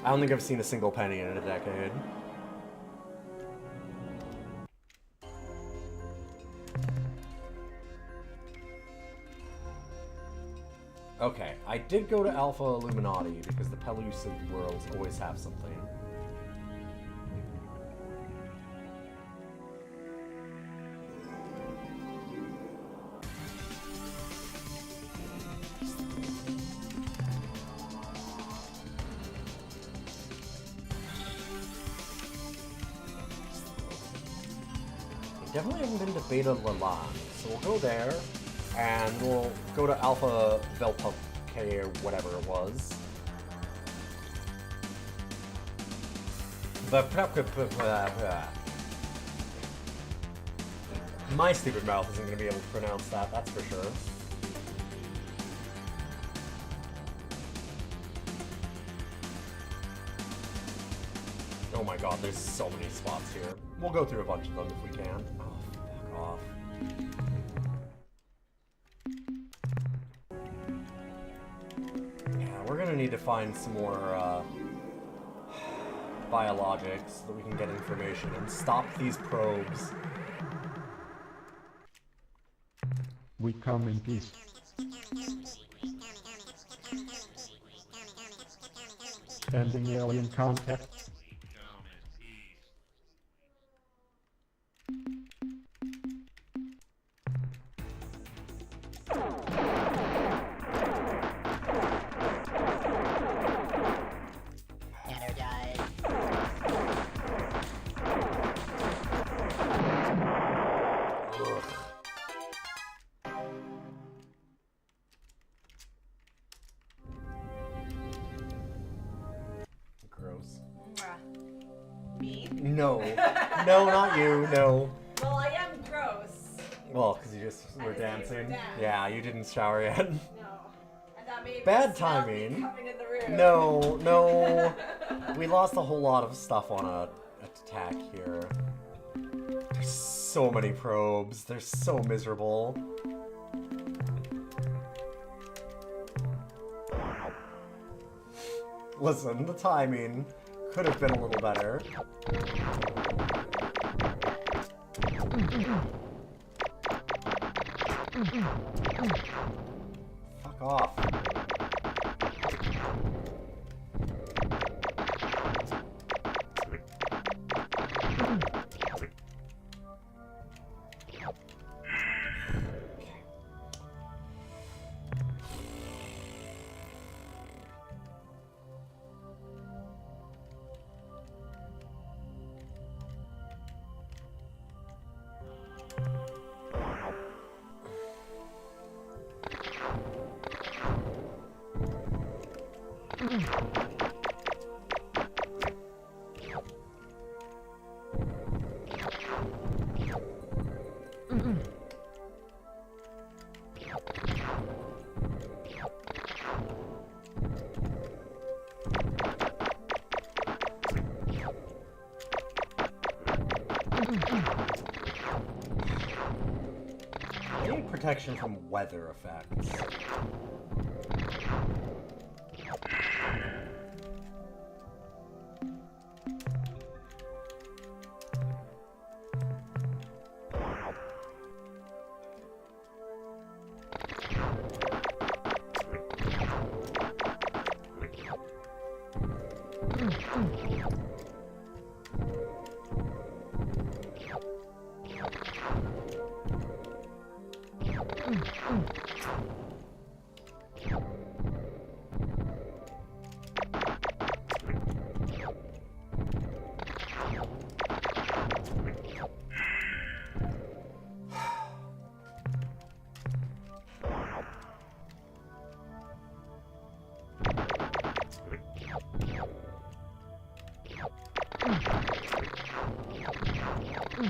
I don't think I've seen a single penny in a decade. Okay, I did go to Alpha Illuminati because the Pellucid worlds always have something. Definitely haven't been to Beta Lalan, so we'll go there, and we'll go to Alpha Velpuke or whatever it was. My stupid mouth isn't going to be able to pronounce that, that's for sure. Oh my god, there's so many spots here. We'll go through a bunch of them if we can. Oh, fuck off. Yeah, we're gonna need to find some more, biologics so that we can get information and stop these probes. We come in peace. Ending alien contact. Energize. Gross. Me? No. No, not you, no. Well, I am gross. Well, because you just were I just dancing. didn't dance. Yeah, you didn't shower yet. No. And that made Bad me smell timing. me coming in the room. No, no. We lost a whole lot of stuff on a attack here. There's so many probes. They're so miserable. Listen, the timing could have been a little better. Fuck off. I need protection from weather effects. Oh.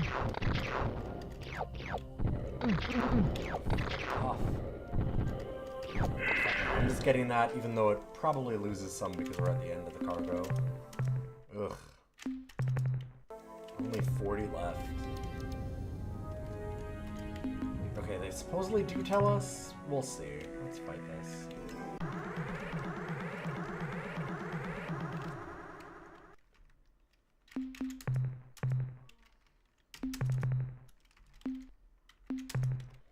I'm just getting that, even though it probably loses some because we're at the end of the cargo. Ugh. Only 40 left. Okay, they supposedly do tell us. We'll see. Let's fight this.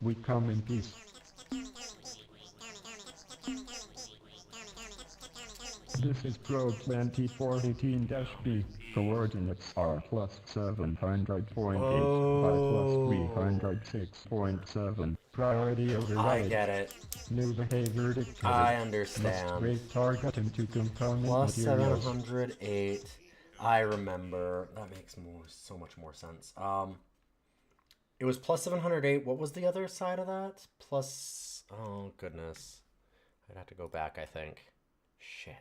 We come in peace. This is probe 2418-B. Coordinates are plus 700.8 by plus 306.7. Priority override. I get it. New behavior dictated. I understand. Must rate target into component Plus materials. 708. I remember. That makes so much more sense. It was plus 708. What was the other side of that? Plus... Oh, goodness. I'd have to go back, I think. Shit.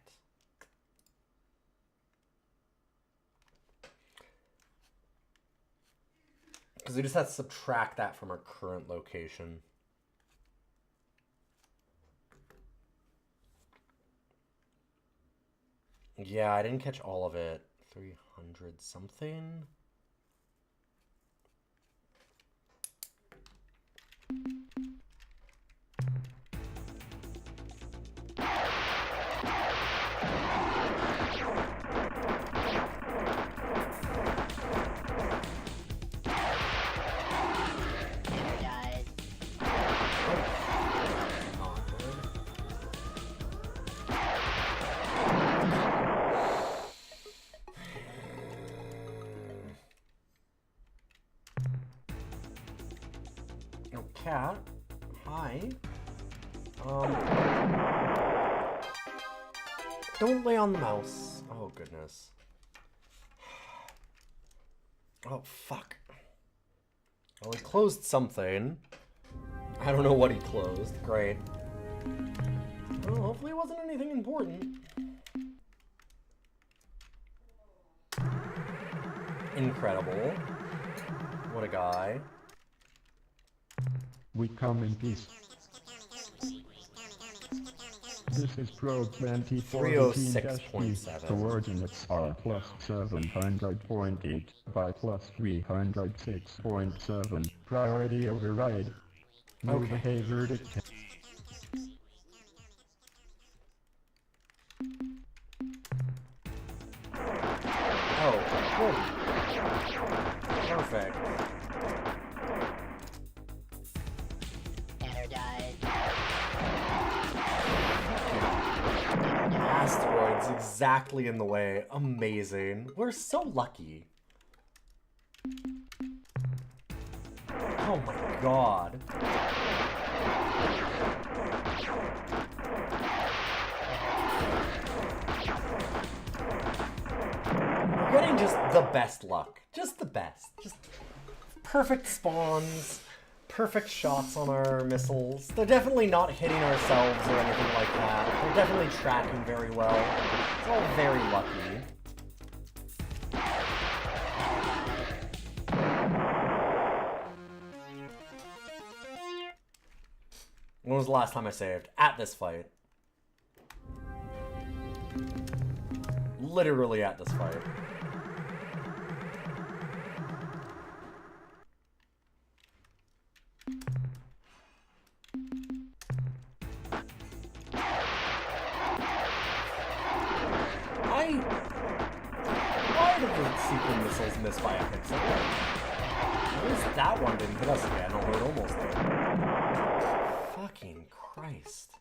Because we just have to subtract that from our current location. Yeah, I didn't catch all of it. 300 something? Energize. Oh, cat. Hi. Don't lay on the mouse. Oh, goodness. Oh, fuck. Well, he closed something. I don't know what he closed. Great. Well, hopefully it wasn't anything important. Incredible. What a guy. We come in peace. This is probe 2418-B. Coordinates are plus 700.8 by plus 306.7. Priority override. New behavior dictated. Oh, good. Perfect. Energize. Asteroids exactly in the way. Amazing. We're so lucky. Oh my god. We're getting just the best luck. Just the best. Just perfect spawns. Perfect shots on our missiles. They're definitely not hitting ourselves or anything like that. They're definitely tracking very well. It's all very lucky. When was the last time I saved? At this fight. Literally at this fight. Why did the sequel missiles miss by a pixel? At least that one didn't hit us again, although it almost did. Fucking Christ.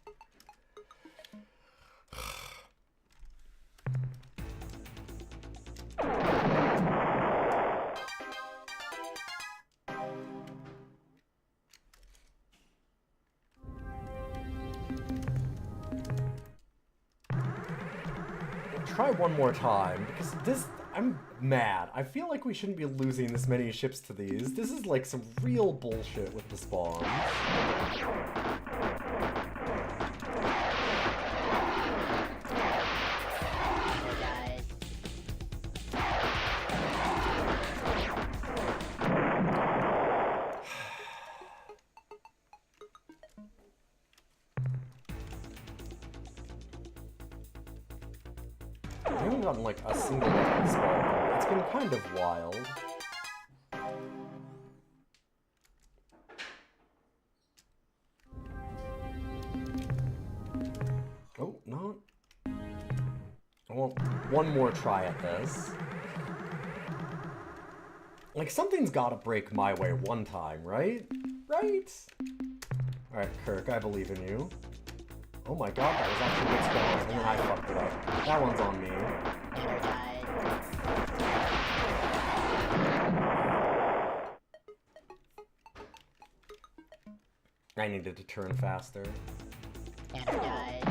Try one more time, because this, I'm mad. I feel like we shouldn't be losing this many ships to these. This is like some real bullshit with the spawns. Energize. haven't gotten like a single weapon spell. It's been kind of wild. Oh, not. I want one more try at this. Like, something's gotta break my way one time, right? Right? Alright, Kirk, I believe in you. Oh my god, that was actually good spells, and then I fucked it up. That one's on me. Never died. I needed to turn faster. Never died.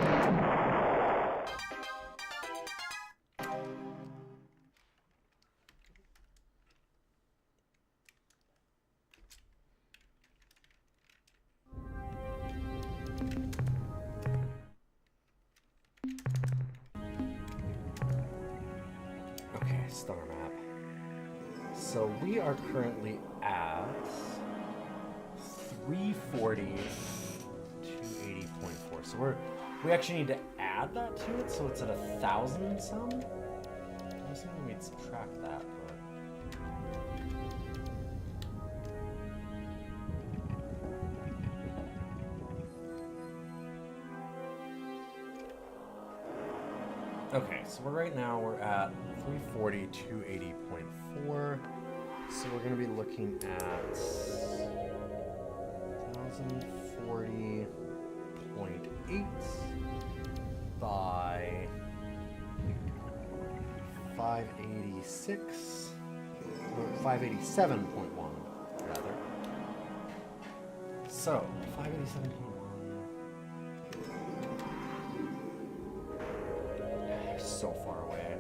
Okay, star map. So we are currently at 340, 280.4. So we actually need to add that to it, so it's at 1,000 some. I was thinking we'd subtract that, but okay, so right now we're at 340, 280.4. So we're gonna be looking at 1,040.8 by 586, or 587.1 rather. So 587.1. So far away.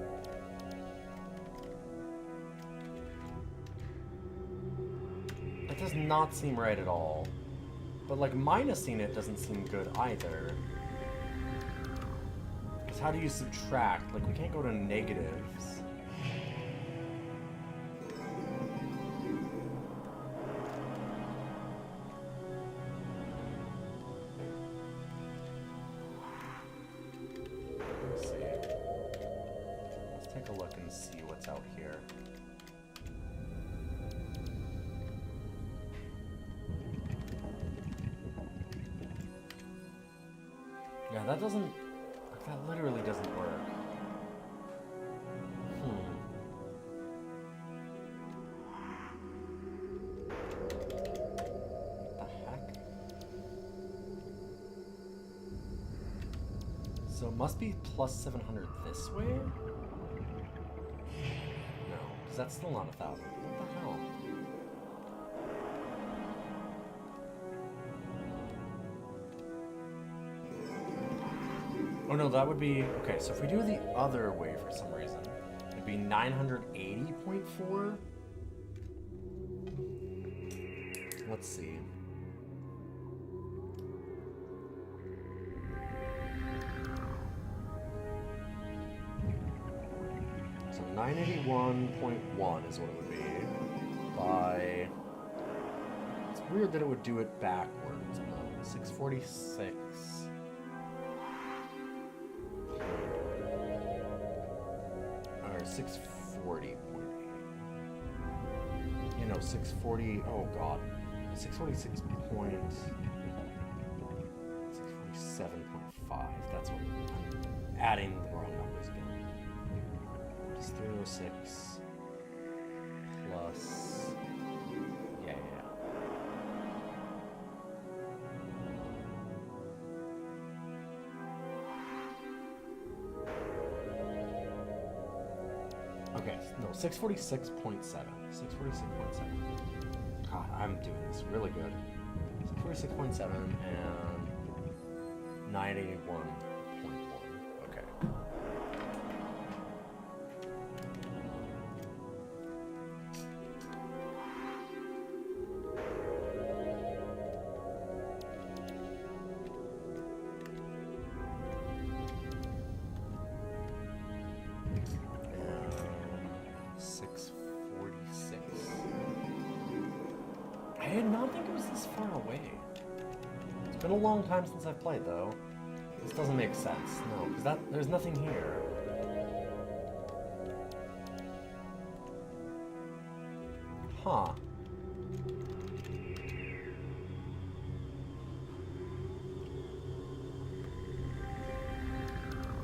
That does not seem right at all. But like minusing it doesn't seem good either. Because how do you subtract? Like we can't go to negatives. Let's see. Let's take a look and see what's out here. Yeah, that doesn't... that literally doesn't work. What the heck? So it must be plus 700 this way? No, because that's still not 1,000. What the hell? Oh no, that would be... okay, so if we do the other way for some reason, it'd be 980.4? Let's see. So 981.1 is what it would be by... it's weird that it would do it backwards, though. 646... or 640.8. You know, 640... oh god. 646.... 647.5. That's what... I'm adding the wrong numbers again. It's 306 plus... yeah. Okay, no, 646.7. 646.7. God, I'm doing this really good. 646.7 and 981.1. Okay. I did not think it was this far away. It's been a long time since I've played, though. This doesn't make sense. No, because there's nothing here. Huh.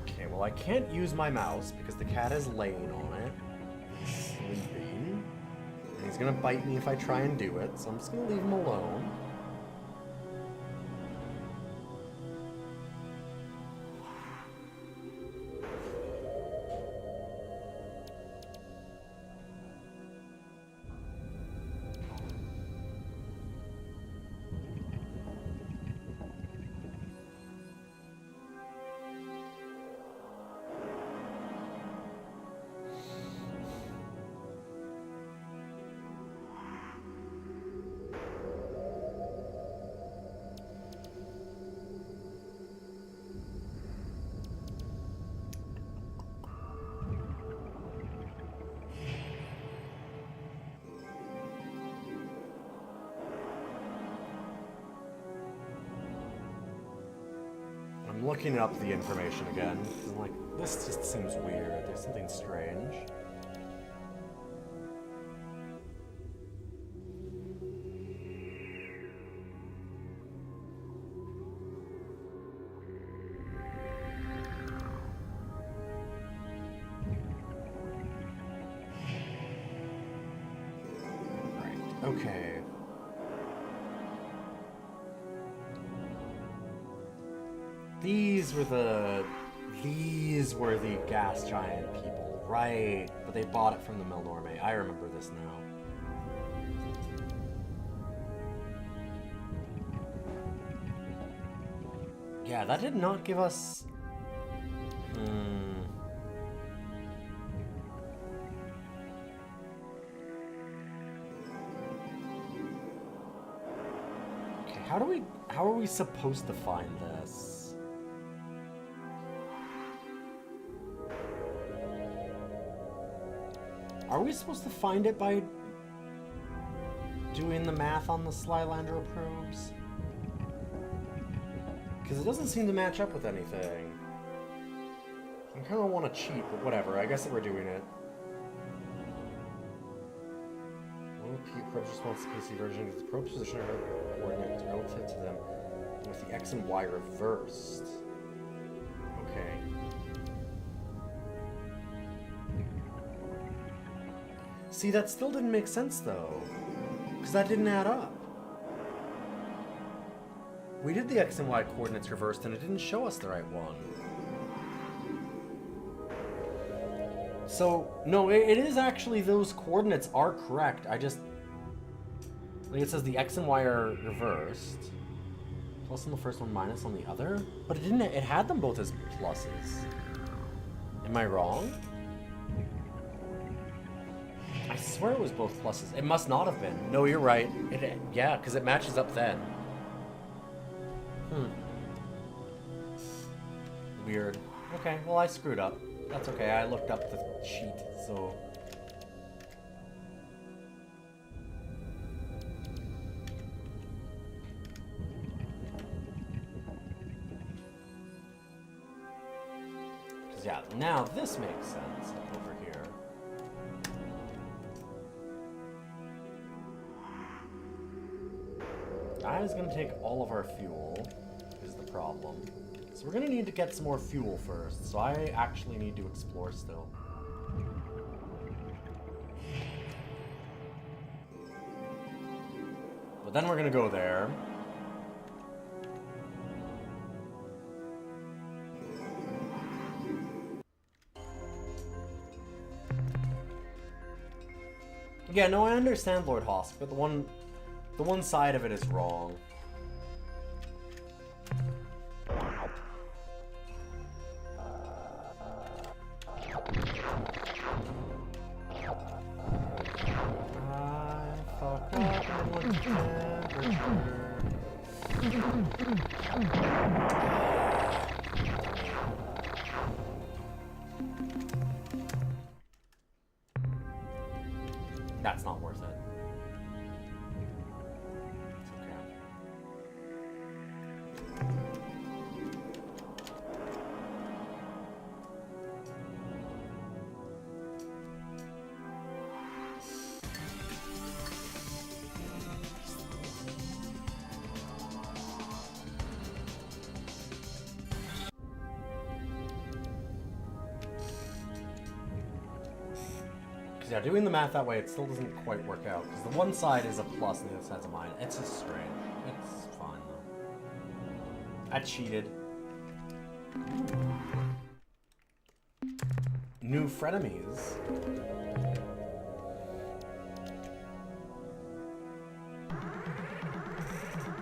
Okay, well I can't use my mouse because the cat is laying on it. Sleeping. And he's gonna bite me if I try and do it, so I'm just gonna leave him alone. I'm looking up the information again. I'm like, this just seems weird. There's something strange. Right, okay. These were the gas giant people, right? But they bought it from the Melnorme. I remember this now. Yeah, that did not give us... Okay, how are we supposed to find this? Are we supposed to find it by doing the math on the Slylander probes? Because it doesn't seem to match up with anything. I kind of want to cheat, but whatever. I guess that we're doing it. One of the probe's response to PC version is the probe's position or coordinates relative to them with the X and Y reversed. Okay. See, that still didn't make sense, though. Because that didn't add up. We did the X and Y coordinates reversed, and it didn't show us the right one. So, no, it is actually, those coordinates are correct. I just... Like, it says the X and Y are reversed. Plus on the first one, minus on the other? But it didn't... It had them both as pluses. Am I wrong? I swear it was both pluses. It must not have been. No, you're right. Yeah, because it matches up then. Weird. Okay, well I screwed up. That's okay, I looked up the sheet, so... Yeah, now this makes sense over here. That is going to take all of our fuel, is the problem. So we're going to need to get some more fuel first, so I actually need to explore still. But then we're going to go there. Yeah, no, I understand Lord Hosk, but the one side of it is wrong. I fucked up with temperature. That's not worth it. It's okay. Yeah, doing the math that way, it still doesn't quite work out. Because the one side is a plus and the other side's a minus. It's just strange. It's fine, though. I cheated. New frenemies.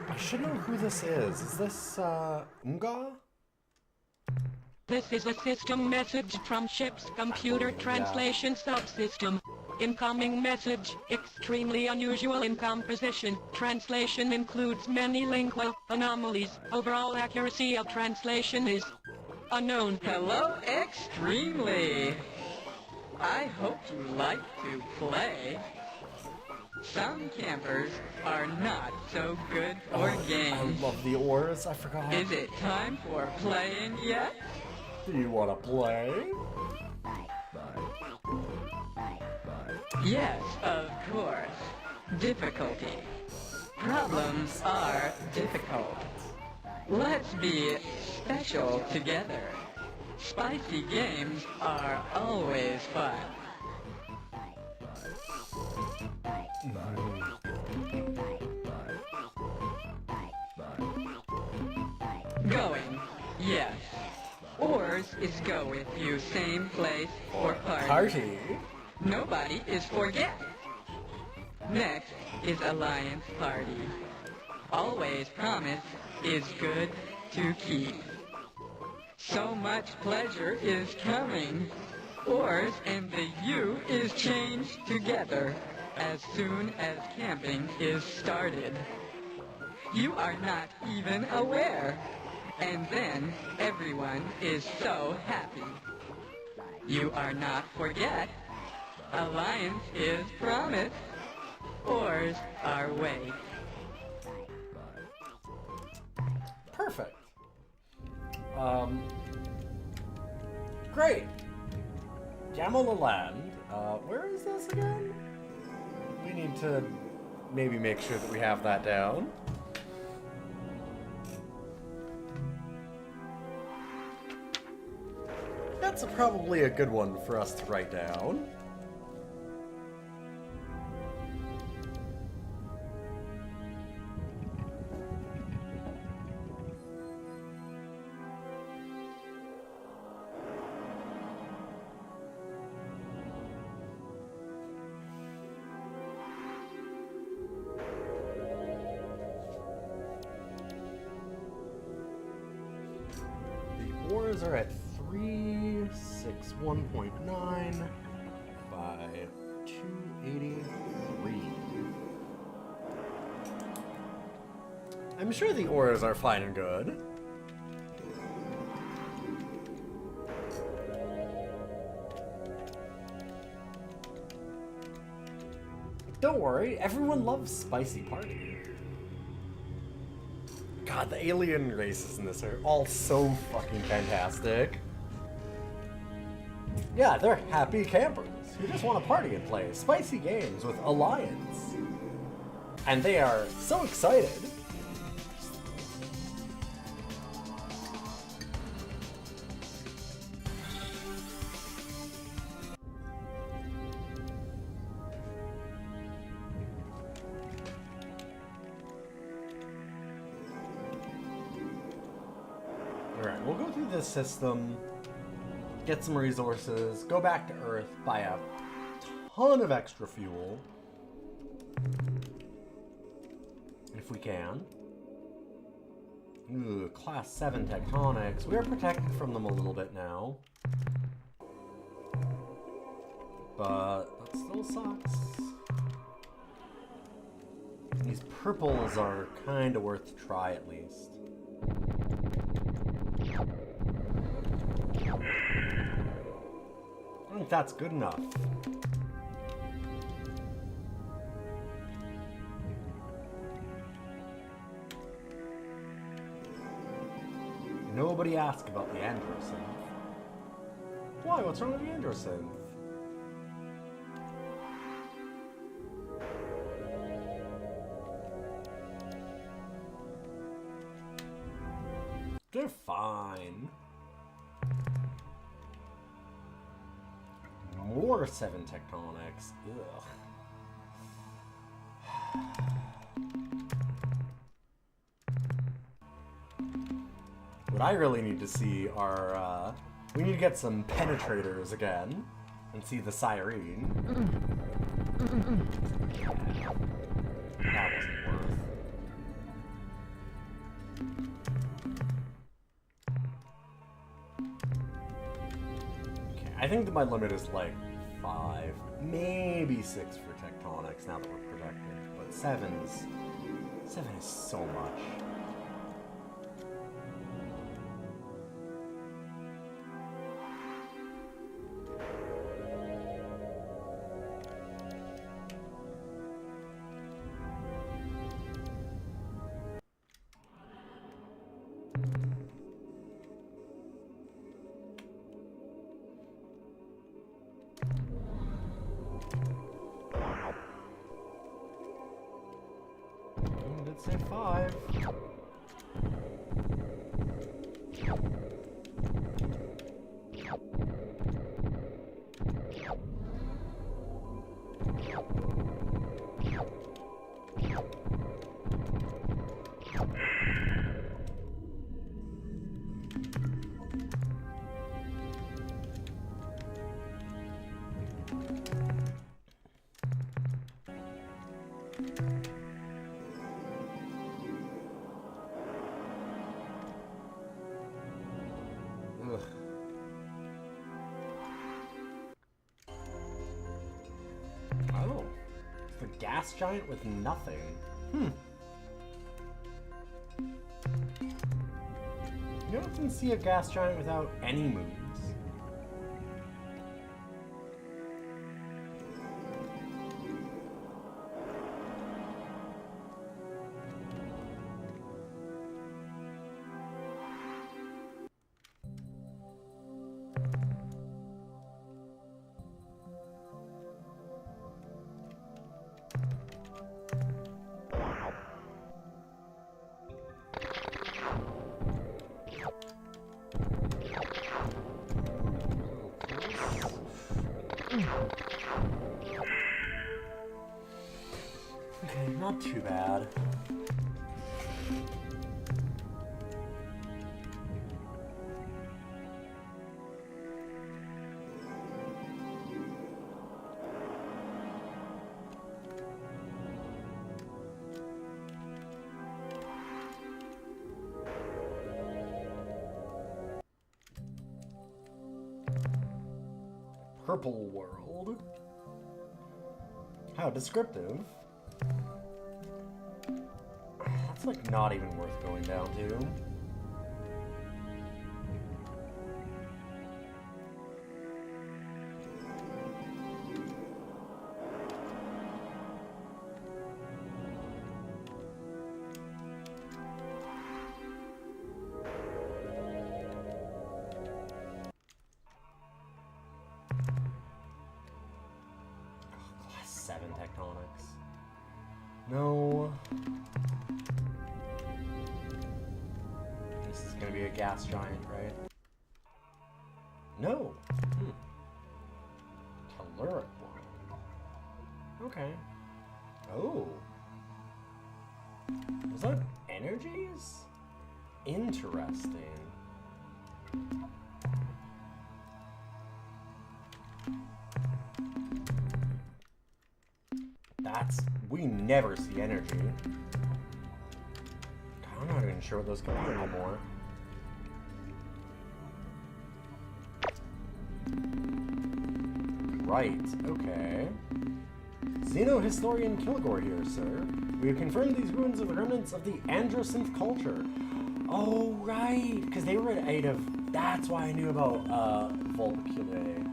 I should know who this is. Is this, Unga? This is a system message from ship's computer translation subsystem. Incoming message, extremely unusual in composition. Translation includes many lingual anomalies. Overall accuracy of translation is unknown. Hello, Extremely. I hope you like to play. Some campers are not so good for games. I love the oars, I forgot. Is it time for playing yet? Do you want to play? Yes, of course. Difficulty. Problems are difficult. Let's be special together. Spicy games are always fun. Going, yes. Ours is go with you, same place or party. Party? Nobody is forget. Next is Alliance Party. Always promise is good to keep. So much pleasure is coming. Ours and the U is changed together as soon as camping is started. You are not even aware. And then everyone is so happy. You are not forget. Alliance is promise. Oars are way. Perfect. Great. Gamma Land. Where is this again? We need to maybe make sure that we have that down. That's probably a good one for us to write down. The ores are at 361.9 by 283. I'm sure the ores are fine and good. Don't worry, everyone loves Spicy Party. God, the alien races in this are all so fucking fantastic. Yeah, they're happy campers who just want to party and play spicy games with Alliance. And they are so excited. Alright, we'll go through this system, get some resources, go back to Earth, buy a ton of extra fuel. If we can. Ooh, Class 7 tectonics. We are protected from them a little bit now. But that still sucks. These purples are kind of worth a try at least. I think that's good enough. Nobody asked about the androsynth. Why? What's wrong with the androsynth? They're fine. or 7 tectonics. Ugh. What I really need to see are, we need to get some penetrators again and see the siren. That wasn't worth. Okay, I think that my limit is like 5, maybe 6 for tectonics now that we're protected, but 7 is so much. Let's say 5. Ugh. Oh, it's the gas giant with nothing. You often see a gas giant without any moves. Okay, not too bad. Purple world. How descriptive. That's like not even worth going down to. Class 7 tectonics. No. This is gonna be a gas giant, right? No. Telluric one. Okay. Oh. Was that energies? Interesting. We never see energy. I'm not even sure what those can be anymore. Right, okay. Xenohistorian Kilgore here, sir. We have confirmed these ruins are the remnants of the Androsynth culture. Oh, right, because they were at 8 of... That's why I knew about, Volculae.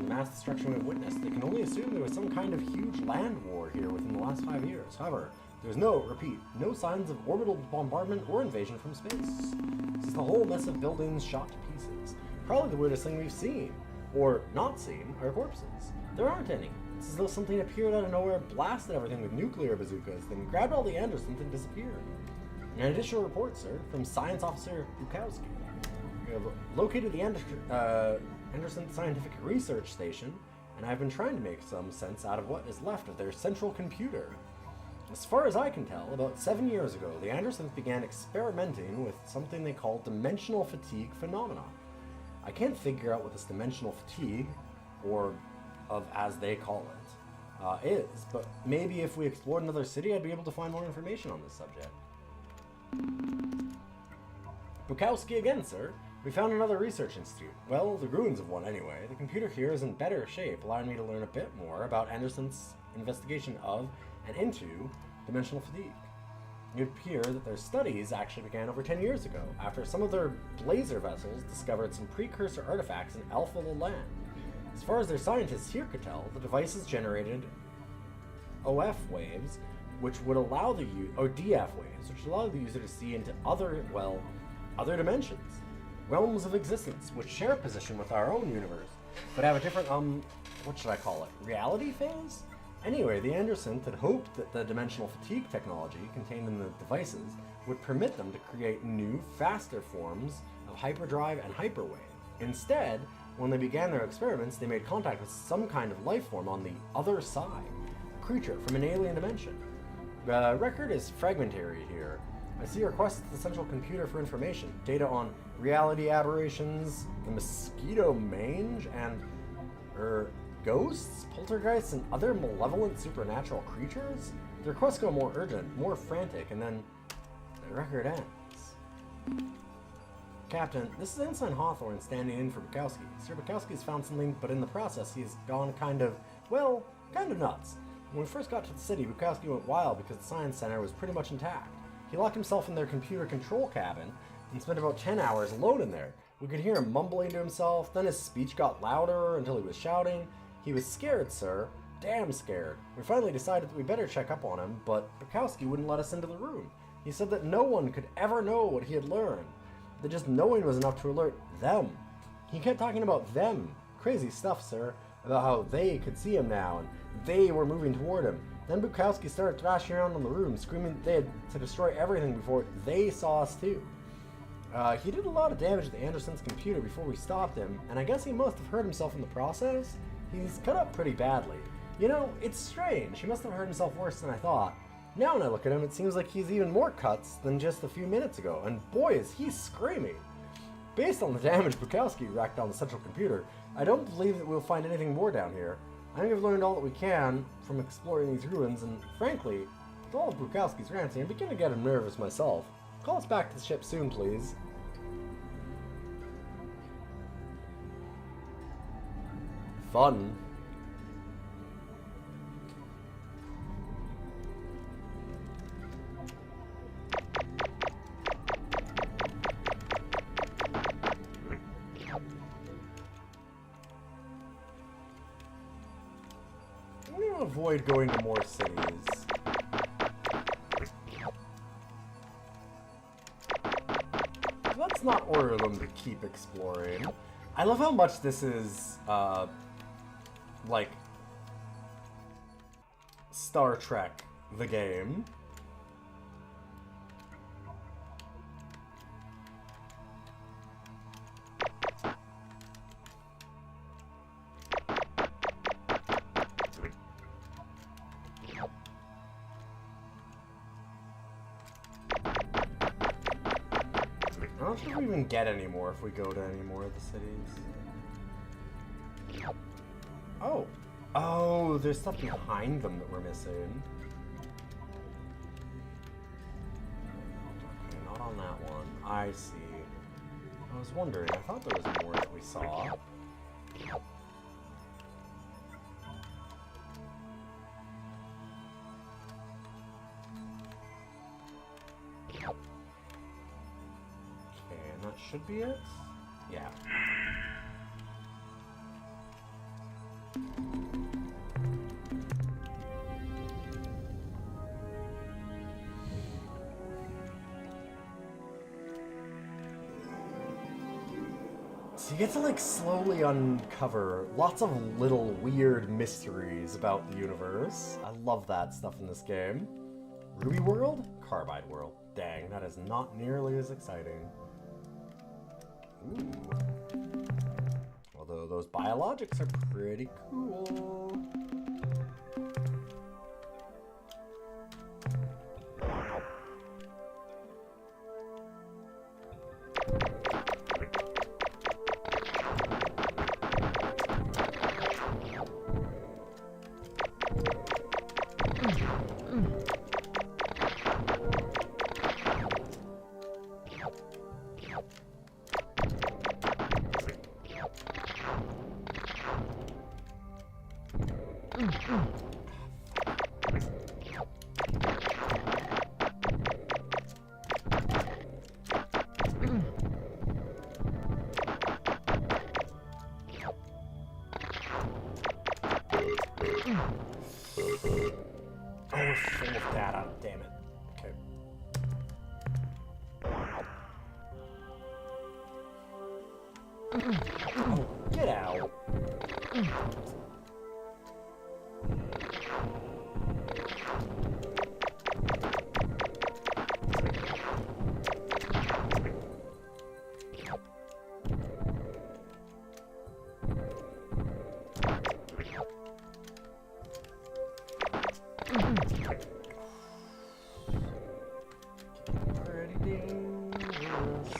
Mass destruction we've witnessed, they can only assume there was some kind of huge land war here within the last 5 years. However, there's no signs of orbital bombardment or invasion from space. This is the whole mess of buildings shot to pieces. Probably the weirdest thing we've seen, or not seen, are corpses. There aren't any. It's as though something appeared out of nowhere, blasted everything with nuclear bazookas, then grabbed all the Andersons and disappeared. An additional report, sir, from Science Officer Bukowski. We have located the Anderson Scientific Research Station, and I've been trying to make some sense out of what is left of their central computer. As far as I can tell, about 7 years ago, the Andersons began experimenting with something they call dimensional fatigue phenomena. I can't figure out what this dimensional fatigue, or as they call it, is, but maybe if we explored another city, I'd be able to find more information on this subject. Bukowski again, sir. We found another research institute. Well, the ruins of one anyway. The computer here is in better shape, allowing me to learn a bit more about Anderson's investigation of and into dimensional fatigue. It would appear that their studies actually began over 10 years ago, after some of their blazer vessels discovered some precursor artifacts in Alpha Land. As far as their scientists here could tell, the devices generated OF waves, which would allow the or DF waves, which would allow the user to see into other dimensions, realms of existence, which share a position with our own universe, but have a different, what should I call it, reality phase? Anyway, the Andersons had hoped that the dimensional fatigue technology contained in the devices would permit them to create new, faster forms of hyperdrive and hyperwave. Instead, when they began their experiments, they made contact with some kind of life form on the other side, a creature from an alien dimension. The record is fragmentary here. I see requests to the central computer for information, data on reality aberrations, the mosquito mange, and ghosts, poltergeists, and other malevolent supernatural creatures? The requests go more urgent, more frantic, and then the record ends. Captain, this is Ensign Hawthorne standing in for Bukowski. Sir Bukowski's found something, but in the process he's gone kind of nuts. When we first got to the city, Bukowski went wild because the science center was pretty much intact. He locked himself in their computer control cabin and spent about 10 hours alone in there. We could hear him mumbling to himself, then his speech got louder until he was shouting. He was scared, sir. Damn scared. We finally decided that we better check up on him, but Bukowski wouldn't let us into the room. He said that no one could ever know what he had learned, that just knowing was enough to alert them. He kept talking about them. Crazy stuff, sir, about how they could see him now, and they were moving toward him. Then Bukowski started thrashing around in the room, screaming they had to destroy everything before they saw us too. He did a lot of damage to the Andersons' computer before we stopped him, and I guess he must have hurt himself in the process. He's cut up pretty badly. You know, it's strange. He must have hurt himself worse than I thought. Now when I look at him, it seems like he's even more cuts than just a few minutes ago, and boy is he screaming. Based on the damage Bukowski racked on the central computer, I don't believe that we'll find anything more down here. I think we've learned all that we can from exploring these ruins, and frankly, with all of Bukowski's ranting, I'm beginning to get nervous myself. Call us back to the ship soon, please. Fun. I'm going to avoid going to more cities. Let's not order them to keep exploring. I love how much this is, like Star Trek, the game. I don't think we even get any more if we go to any more of the cities. Oh. Oh, there's stuff behind them that we're missing. Okay, not on that one. I see. I was wondering. I thought there was more that we saw. Okay, and that should be it? Yeah. So you get to like slowly uncover lots of little weird mysteries about the universe. I love that stuff in this game. Ruby World? Carbide World. Dang, that is not nearly as exciting. Ooh. Well, Although those biologics are pretty cool. Oh, we're full of data. Damn it. Okay. Oh, get out. Pretty dangerous.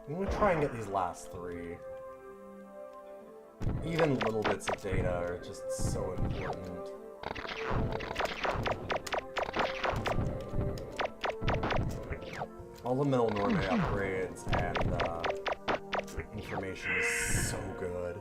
I'm gonna try and get these last three. Even little bits of data are just so important. All the Milnorme upgrades and information is so good.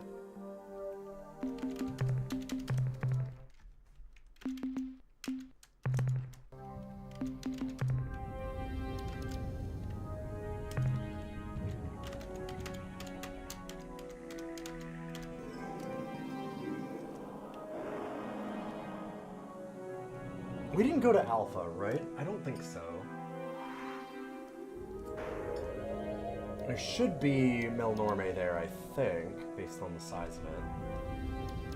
We didn't go to Alpha, right? I don't think so. There should be Milnorme there, I think, based on the size of it.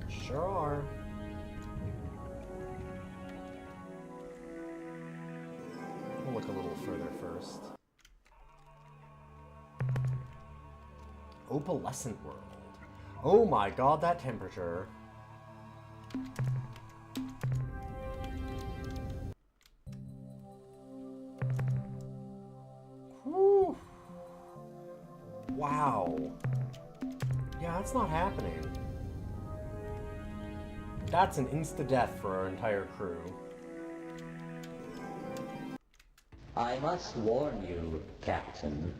Sure are. We'll look a little further first. Opalescent world. Oh my god, that temperature. Whew. Wow. Yeah, that's not happening. That's an insta-death for our entire crew. I must warn you, Captain.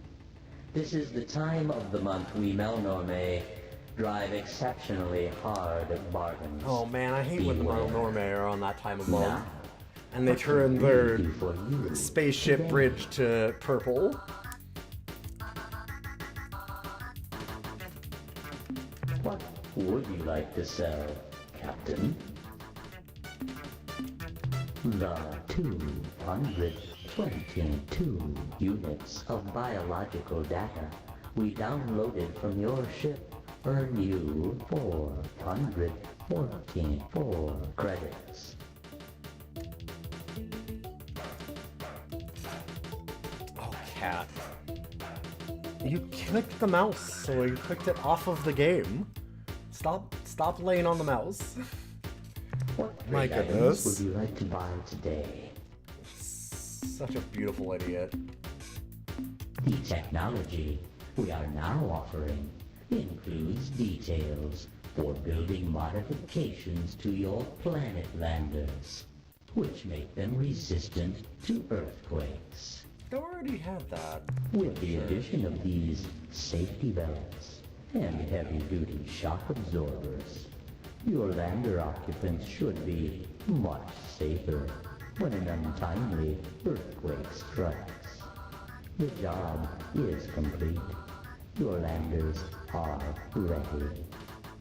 This is the time of the month we Melnorme drive exceptionally hard bargains. Oh man, I hate when the Beware. Milnorme are on that time of month. Now, And they what turn can their we do for you spaceship today? bridge to purple. What would you like to sell, Captain? The 222 units of biological data we downloaded from your ship earn you 444 credits. Oh, cat. You clicked the mouse, so you clicked it off of the game. Stop laying on the mouse. What My great items goodness. would you like to buy today? Such a beautiful idiot. The technology we are now offering includes details for building modifications to your planet landers, which make them resistant to earthquakes. I already had that. With the addition of these safety belts and heavy-duty shock absorbers, your lander occupants should be much safer when an untimely earthquake strikes. The job is complete. Your landers are ready.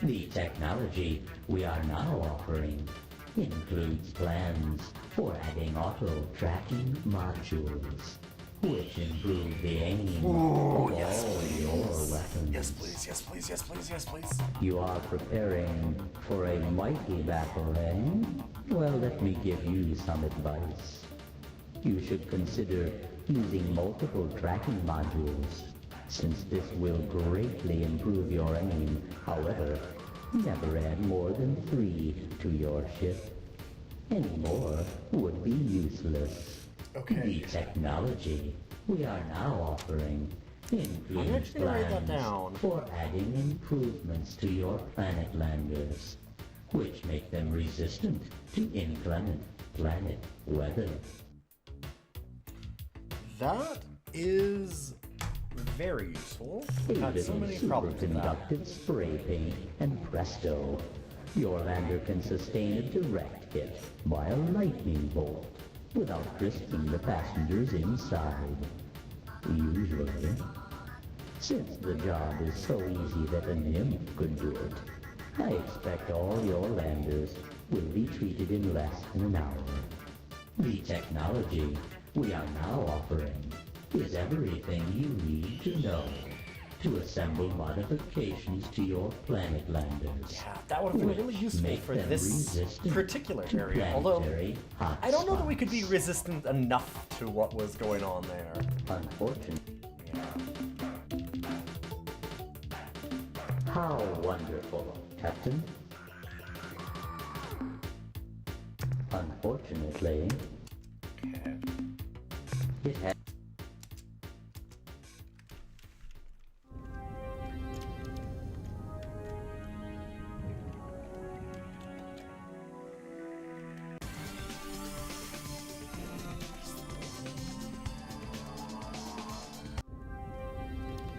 The technology we are now offering includes plans for adding auto-tracking modules, which improve the aim of all your weapons. Yes, please, yes, please, yes, please, yes, please. You are preparing for a mighty battle, eh? Well, let me give you some advice. You should consider using multiple tracking modules, since this will greatly improve your aim. However, never add more than 3 to your ship. Any more would be useless. Okay. The technology we are now offering includes actually gonna write that plans down. for adding improvements to your planet landers, which make them resistant to inclement planet weather. That is very useful. A I've had so little many problems with that. superconductive spray paint, and presto, your lander can sustain a direct hit by a lightning bolt without risking the passengers inside. Usually. Since the job is so easy that a nymph could do it, I expect all your landers will be treated in less than an hour. The technology we are now offering is everything you need to know to assemble modifications to your planet landers. Yeah, that would have been really which useful make for them this resistant particular to area. Although, planetary I don't know that we could be hotspots. resistant enough to what was going on there. Unfortunately. Yeah. How wonderful, Captain. Unfortunately, Okay. it has...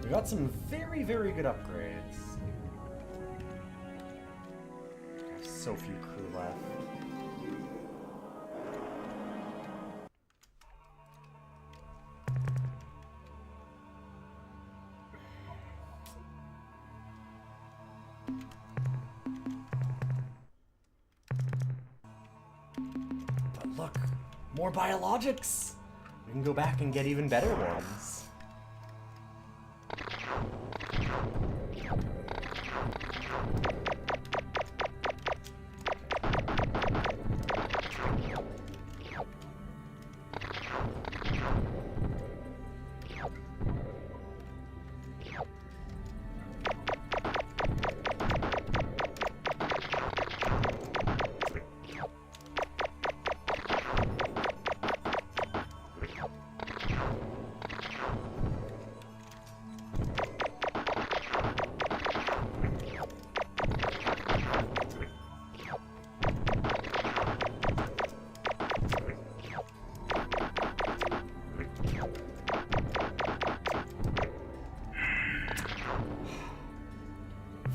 We got some very, very good upgrades. I have so few crew left. But look, more biologics! We can go back and get even better ones.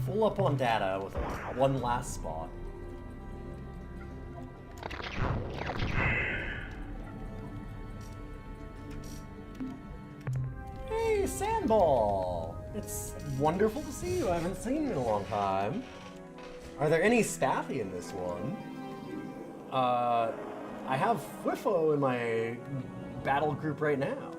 Full up on data with one last spot. Hey, Sandball! It's wonderful to see you. I haven't seen you in a long time. Are there any Spathy in this one? I have Fwifo in my battle group right now.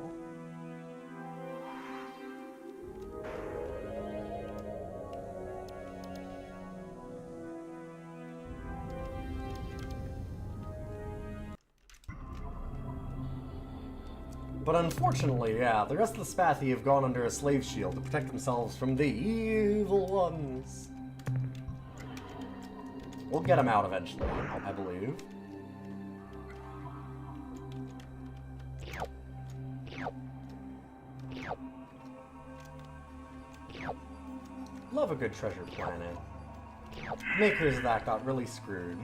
But unfortunately, yeah, the rest of the Spathy have gone under a slave shield to protect themselves from the evil ones. We'll get them out eventually, I believe. Love a good treasure planet. Makers of that got really screwed.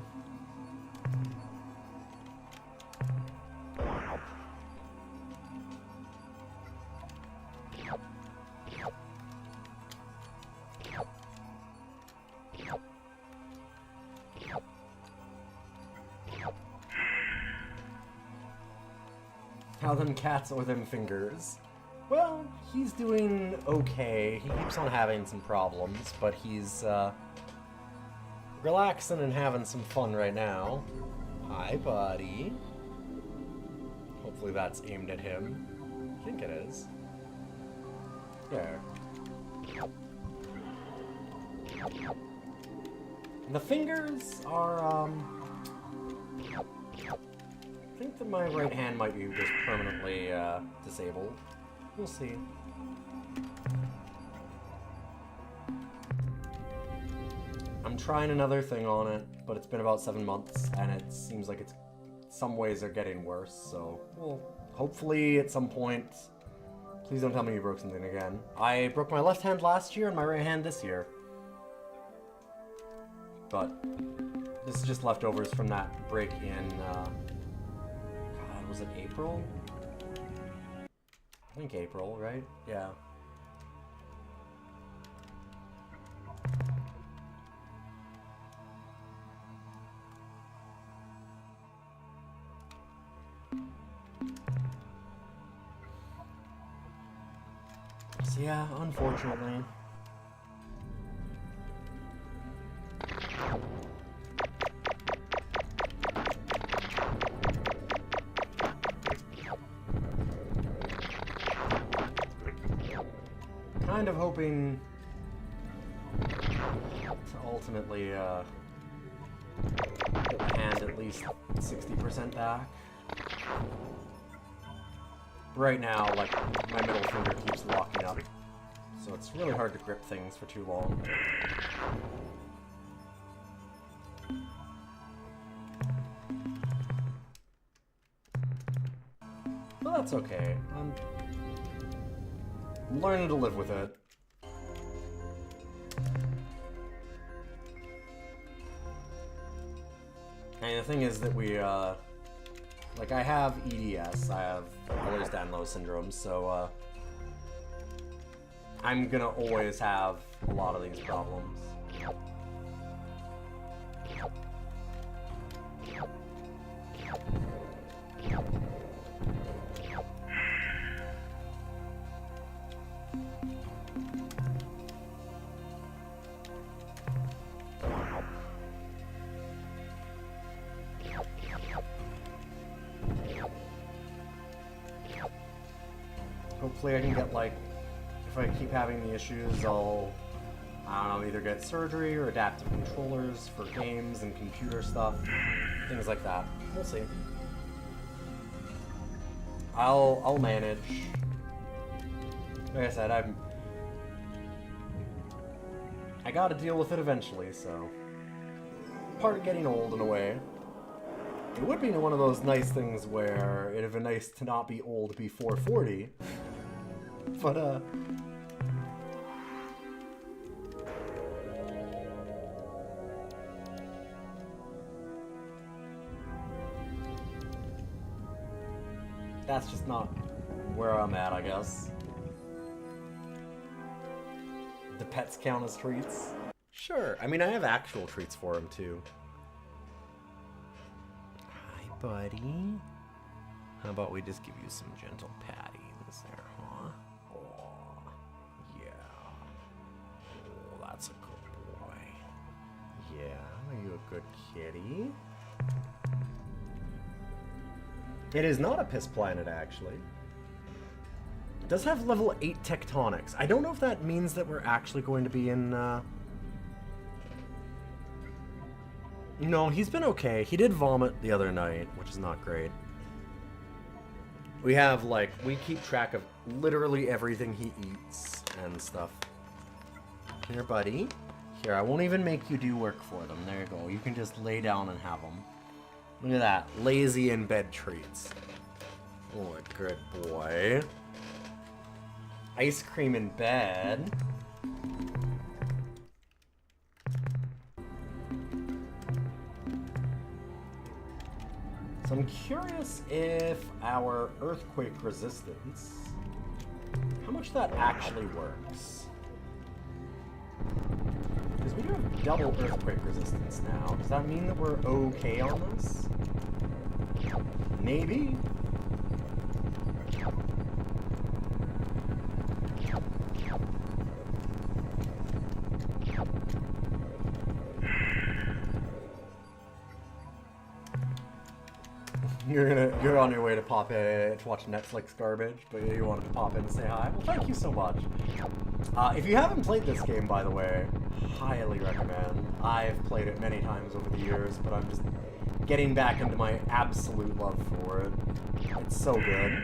How them cats or them fingers? Well, he's doing okay. He keeps on having some problems, but he's relaxing and having some fun right now. Hi, buddy. Hopefully that's aimed at him. I think it is. There. The fingers are, I think that my right hand might be just permanently, disabled. We'll see. I'm trying another thing on it, but it's been about 7 months, and it seems like it's some ways are getting worse, so well, hopefully at some point. Please don't tell me you broke something again. I broke my left hand last year and my right hand this year. But this is just leftovers from that break in, God, was it April? I think April, right? Yeah. So yeah, unfortunately. Kind of hoping to ultimately get the hand at least 60% back. Right now, like, my middle finger keeps locking up, so it's really hard to grip things for too long. But that's okay. I'm learning to live with it. And the thing is that we, like, I have EDS, I have Ehlers-Danlos syndrome, so, I'm gonna always have a lot of these problems. Hopefully I can get, like, if I keep having the issues, I'll, I don't know, either get surgery or adaptive controllers for games and computer stuff, things like that. We'll see. I'll manage. Like I said, I gotta deal with it eventually, so part of getting old in a way. It would be one of those nice things where it'd be nice to not be old before 40. But, that's just not where I'm at, I guess. Do pets count as treats? Sure. I mean, I have actual treats for him, too. Hi, buddy. How about we just give you some gentle pattings there, huh? Oh, yeah. Oh, that's a good boy. Yeah, are you a good kitty? It is not a piss planet, actually. It does have level 8 tectonics. I don't know if that means that we're actually going to be in, No, he's been okay. He did vomit the other night, which is not great. We have, like, we keep track of literally everything he eats and stuff. Here, buddy. Here, I won't even make you do work for them. There you go. You can just lay down and have them. Look at that. Lazy in bed treats. Oh, a good boy. Ice cream in bed. So I'm curious if our earthquake resistance, how much that actually works. Because we do have double earthquake resistance now. Does that mean that we're okay on this? Maybe. You're on your way to to watch Netflix garbage, but you wanted to pop in and say hi. Well, thank you so much. If you haven't played this game, by the way, highly recommend. I've played it many times over the years, but I'm just getting back into my absolute love for it. It's so good.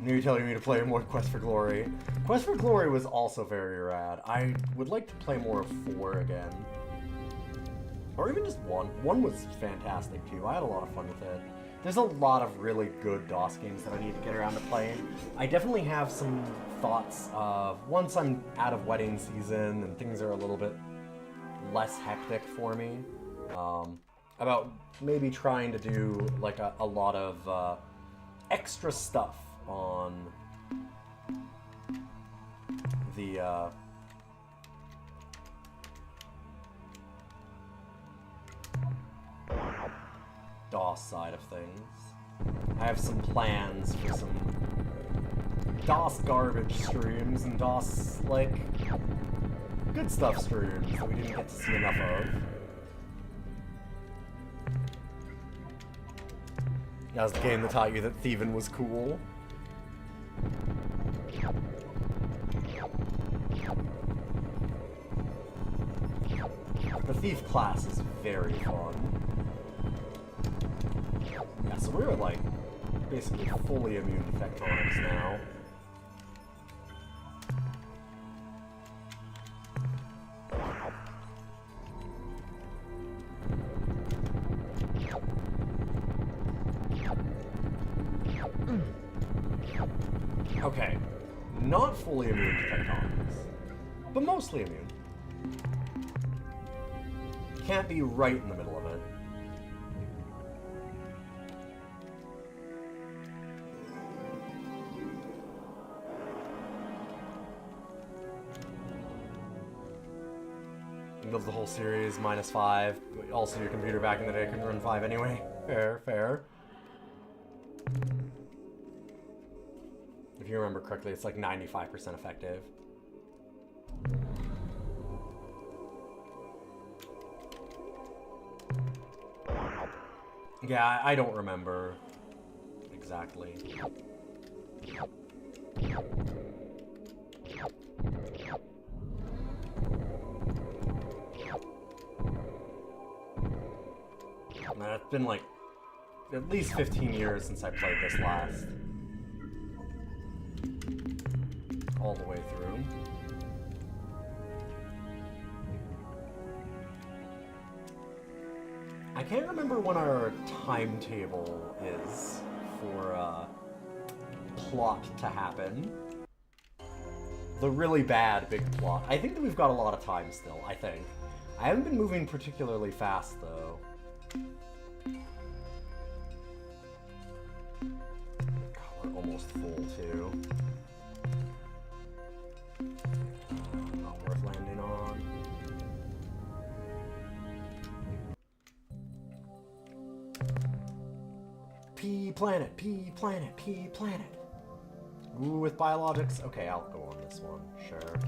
You're telling me to play more Quest for Glory. Quest for Glory was also very rad. I would like to play more of 4 again. Or even just 1. 1 was fantastic too. I had a lot of fun with it. There's a lot of really good DOS games that I need to get around to playing. I definitely have some thoughts of, once I'm out of wedding season and things are a little bit less hectic for me, about maybe trying to do like a lot of extra stuff on the DOS side of things. I have some plans for some DOS garbage streams and DOS, like, good stuff streams that we didn't get to see enough of. That was the game that taught you that thieving was cool. The thief class is very fun. Yeah, so we're like basically fully immune to tectonics now. Okay, not fully immune to tectonics, but mostly immune. Can't be right in the middle of it. Build the whole series, -5. Also, your computer back in the day couldn't run 5 anyway. Fair, fair. If you remember correctly, it's like 95% effective. Yeah, I don't remember exactly. Man, it's been like at least 15 years since I played this last. All the way through. I can't remember when our timetable is for plot to happen. The really bad big plot. I think that we've got a lot of time still, I think. I haven't been moving particularly fast, though. God, we're almost full, too. Not worth landing on. P planet, P planet, P planet. Ooh, with biologics? Okay, I'll go on this one, sure.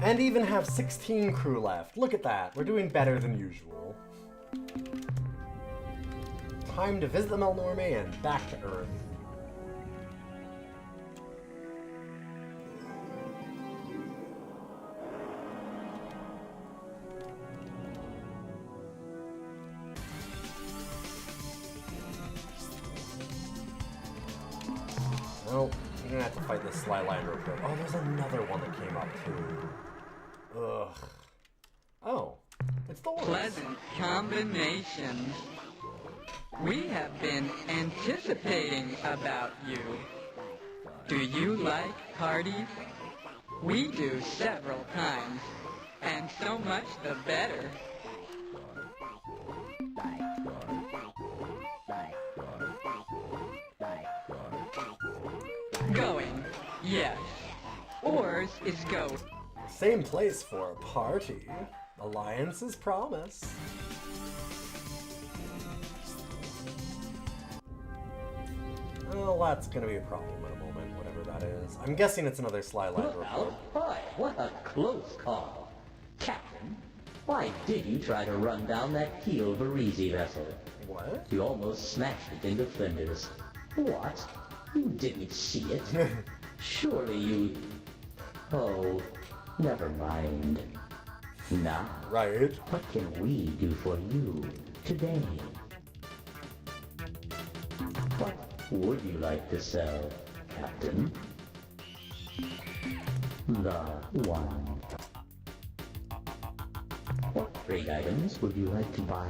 And even have 16 crew left. Look at that. We're doing better than usual. Time to visit the Melnorme and back to Earth. Well, you're gonna have to fight this Sly Line real quick. Oh, there's another one that came up too. Ugh. Oh, it's the one. Pleasant combinations. We have been anticipating about you. Do you like parties? We do several times, and so much the better. Going, yes. Ours is go. Same place for a party. Alliance's promise. Well, that's gonna be a problem in a moment, whatever that is. I'm guessing it's another Sly Line Look report. out, boy, what a close call. Captain, why did you try to run down that Keel Varese vessel? What? You almost smashed it into flinders. What? You didn't see it? Surely you... Oh, never mind. Now, Right. what can we do for you today? What would you like to sell, Captain? The one. What trade items would you like to buy?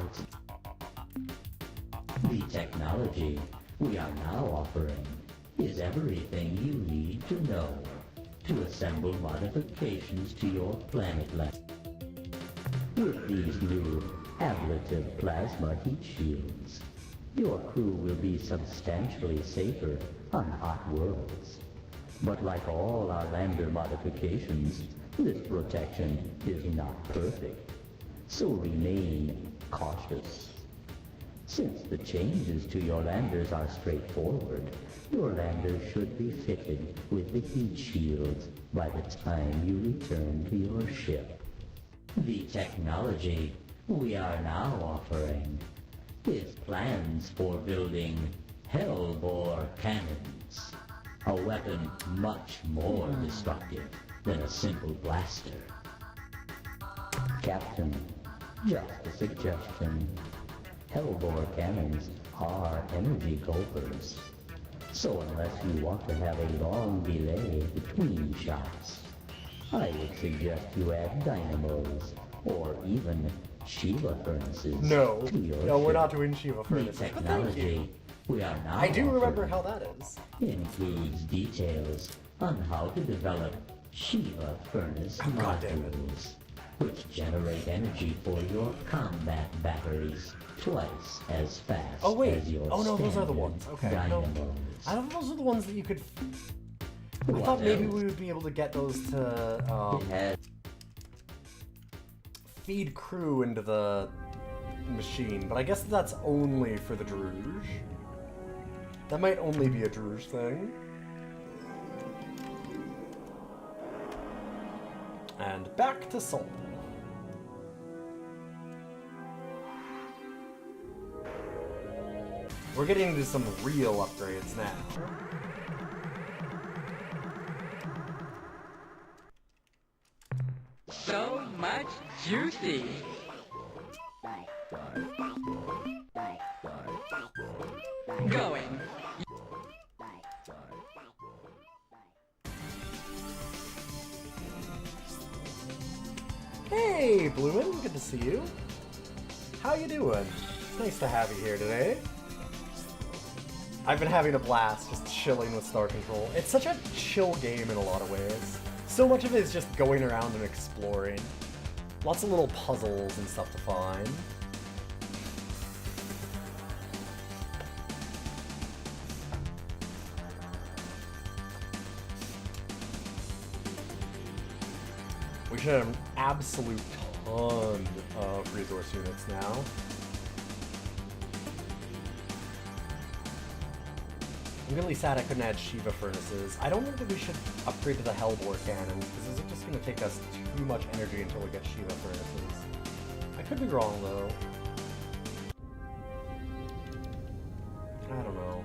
The technology we are now offering is everything you need to know to assemble modifications to your planet lab. With these new ablative plasma heat shields, your crew will be substantially safer on hot worlds. But like all our lander modifications, this protection is not perfect, so remain cautious. Since the changes to your landers are straightforward, your landers should be fitted with the heat shields by the time you return to your ship. The technology we are now offering is plans for building Hellbore cannons, a weapon much more destructive than a simple blaster. Captain, just a suggestion. Hellbore cannons are energy gulpers, so unless you want to have a long delay between shots, I would suggest you add dynamos or even Shiva furnaces No. to your No, we're ship. not doing Shiva The furnaces. But thank technology you. we are now I do remember offering how that is. includes details on how to develop Shiva furnace Oh, God damn it. modules, which generate energy for your combat batteries twice as fast Oh wait. as your Oh no, those are the standard ones. Okay. No. dynamos. I thought those are the ones that you could. I What thought maybe else? we would be able to get those to It has feed crew into the machine, but I guess that's only for the Druge. That might only be a Druge thing. And back to Sol. We're getting into some real upgrades now. So much juicy. Going. Hey, Bloomin', good to see you. How you doing? Nice to have you here today. I've been having a blast just chilling with Star Control. It's such a chill game in a lot of ways. So much of it is just going around and exploring. Lots of little puzzles and stuff to find. We should have an absolute ton of resource units now. I'm really sad I couldn't add Shiva furnaces. I don't think that we should upgrade to the Hellbore cannon, because this is just going to take us too much energy until we get Shiva furnaces. I could be wrong, though. I don't know.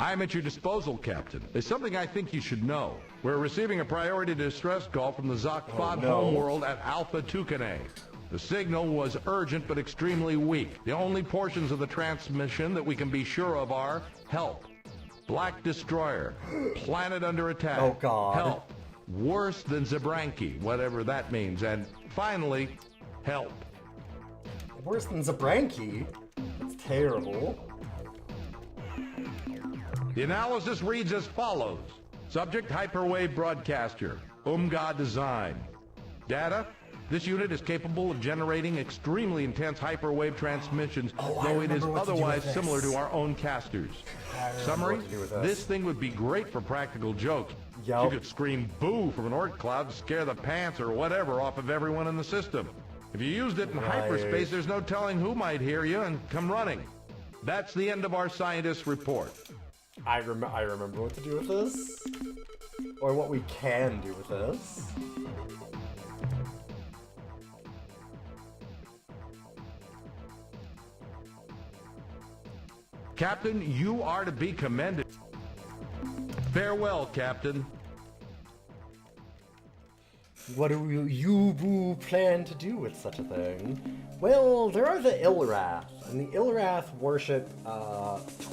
I'm at your disposal, Captain. There's something I think you should know. We're receiving a priority distress call from the Zok-Fod homeworld at Alpha Tucanae. The signal was urgent but extremely weak. The only portions of the transmission that we can be sure of are help, Black Destroyer, planet under attack, Oh, God. help, worse than Zabranki, whatever that means, and finally, help. Worse than Zabranki? That's terrible. The analysis reads as follows. Subject Hyperwave Broadcaster, Umga Design. Data, this unit is capable of generating extremely intense hyperwave transmissions, though it is otherwise similar to our own casters. Summary, this thing would be great for practical jokes. Yup. You could scream boo from an orc cloud to scare the pants or whatever off of everyone in the system. If you used it in hyperspace, there's no telling who might hear you and come running. That's the end of our scientist's report. I remember what to do with this. Or what we can do with this. Captain, you are to be commended. Farewell, Captain. What do you plan to do with such a thing? Well, there are the Ilrath, and the Ilrath worship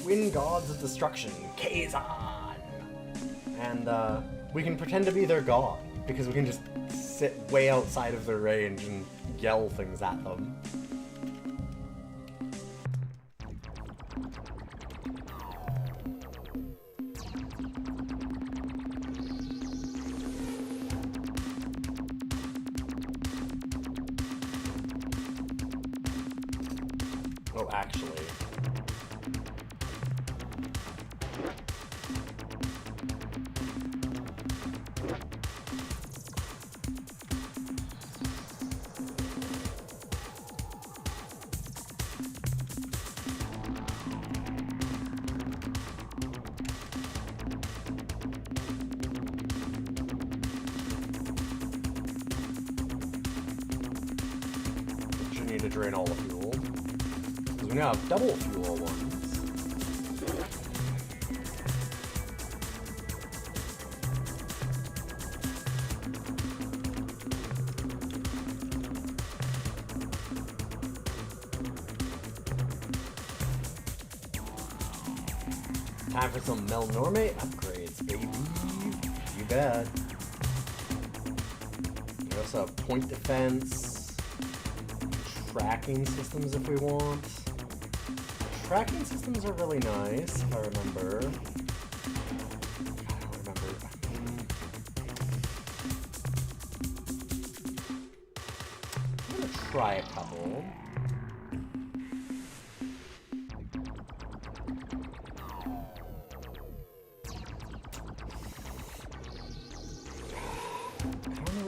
twin gods of destruction, Kazan. And we can pretend to be their god, because we can just sit way outside of their range and yell things at them. Oh, actually. You need to drain all the fuel. Because we now have double fuel ones. Time for some Melnorme upgrades, baby. You bet. We also have point defense, tracking systems if we want. Tracking systems are really nice, if I remember. I don't remember. I'm gonna try a couple.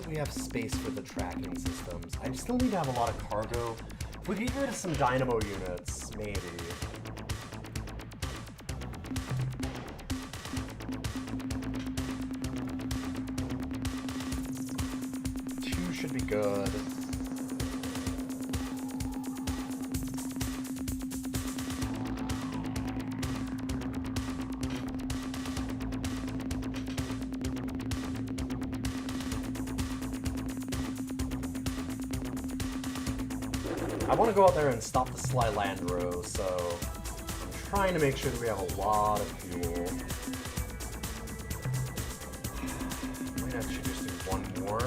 We have space for the tracking systems. I still need to have a lot of cargo. If we could get rid of some dynamo units, maybe. Two should be good. I want to go out there and stop the Sly Landro, so I'm trying to make sure that we have a lot of fuel. I might actually just do one more.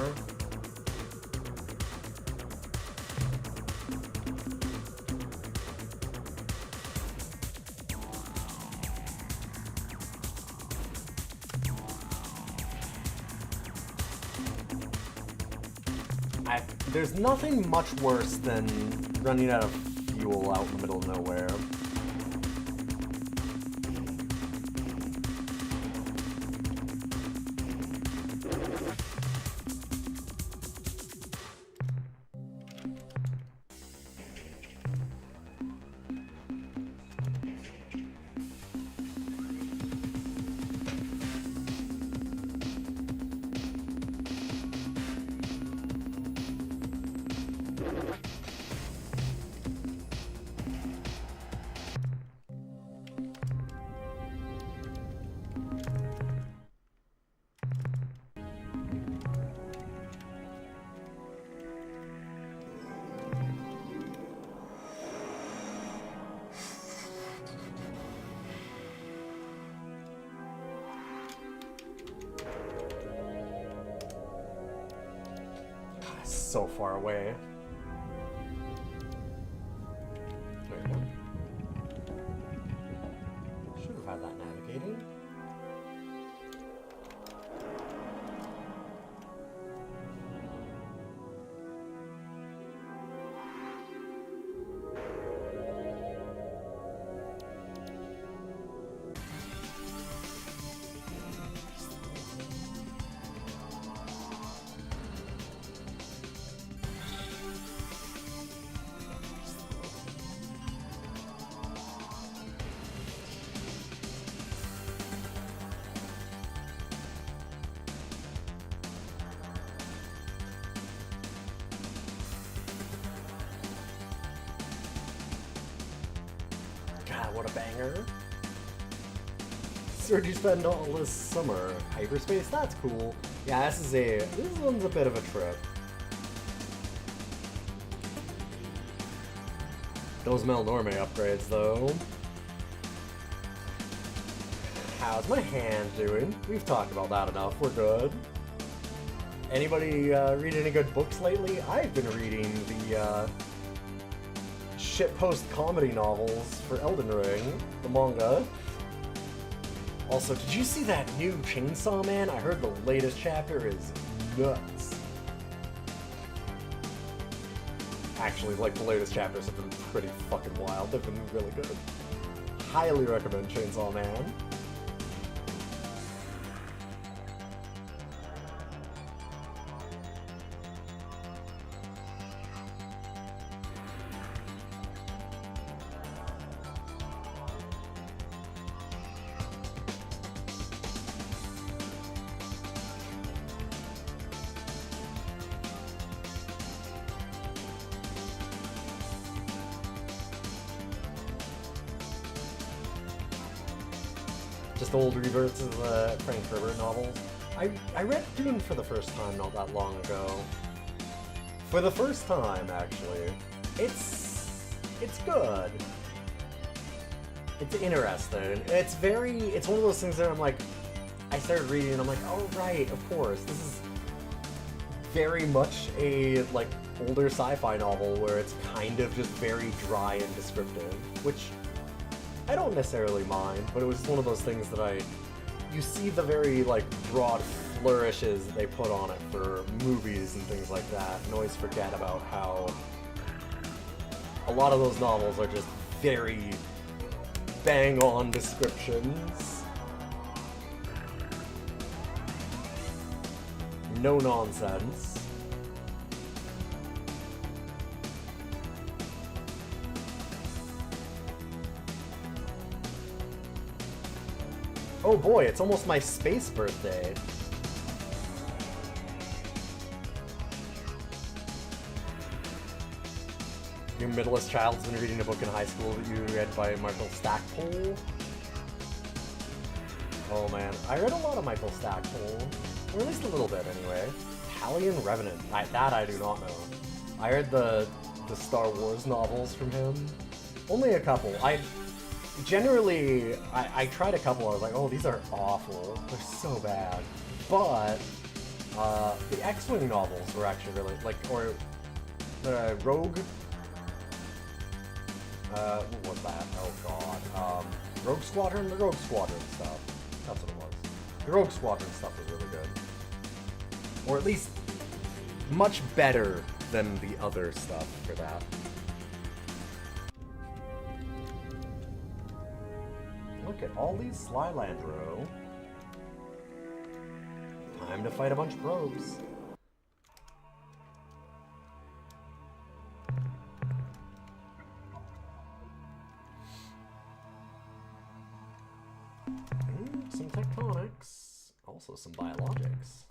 There's nothing much worse than running out of fuel out in the middle of nowhere. So far away. Wait, what? Should have had that navigating. God, what a banger. So where'd you spend all this summer? Hyperspace? That's cool. Yeah, this one's a bit of a trip. Those Melnorme upgrades, though. How's my hand doing? We've talked about that enough. We're good. Anybody read any good books lately? I've been reading the shitpost comedy novels for Elden Ring, the manga. Also, did you see that new Chainsaw Man? I heard the latest chapter is nuts. Actually, like, the latest chapters have been pretty fucking wild. They've been really good. Highly recommend Chainsaw Man. Just old rebirths of Frank Herbert novels. I read Dune for the first time not that long ago. For the first time, actually. It's good. It's interesting. It's one of those things that I'm like, I started reading and I'm like, oh right, of course. This is very much a, like, older sci-fi novel where it's kind of just very dry and descriptive, which I don't necessarily mind, but it was one of those things that you see the very, like, broad flourishes that they put on it for movies and things like that, and always forget about how a lot of those novels are just very bang-on descriptions. No nonsense. Oh boy, it's almost my space birthday. Your middleest child's been reading a book in high school that you read by Michael Stackpole? Oh man, I read a lot of Michael Stackpole. Or at least a little bit anyway. Italian Revenant. That I do not know. I read the Star Wars novels from him. Only a couple. Generally, I tried a couple, I was like, oh, these are awful. They're so bad. But, the X-Wing novels were actually really, like, or, the Rogue, what was that? Oh god. Rogue Squadron? The Rogue Squadron stuff. That's what it was. The Rogue Squadron stuff was really good. Or at least, much better than the other stuff for that. Look at all these Slylandro. Time to fight a bunch of probes. Some tectonics. Also some biologics.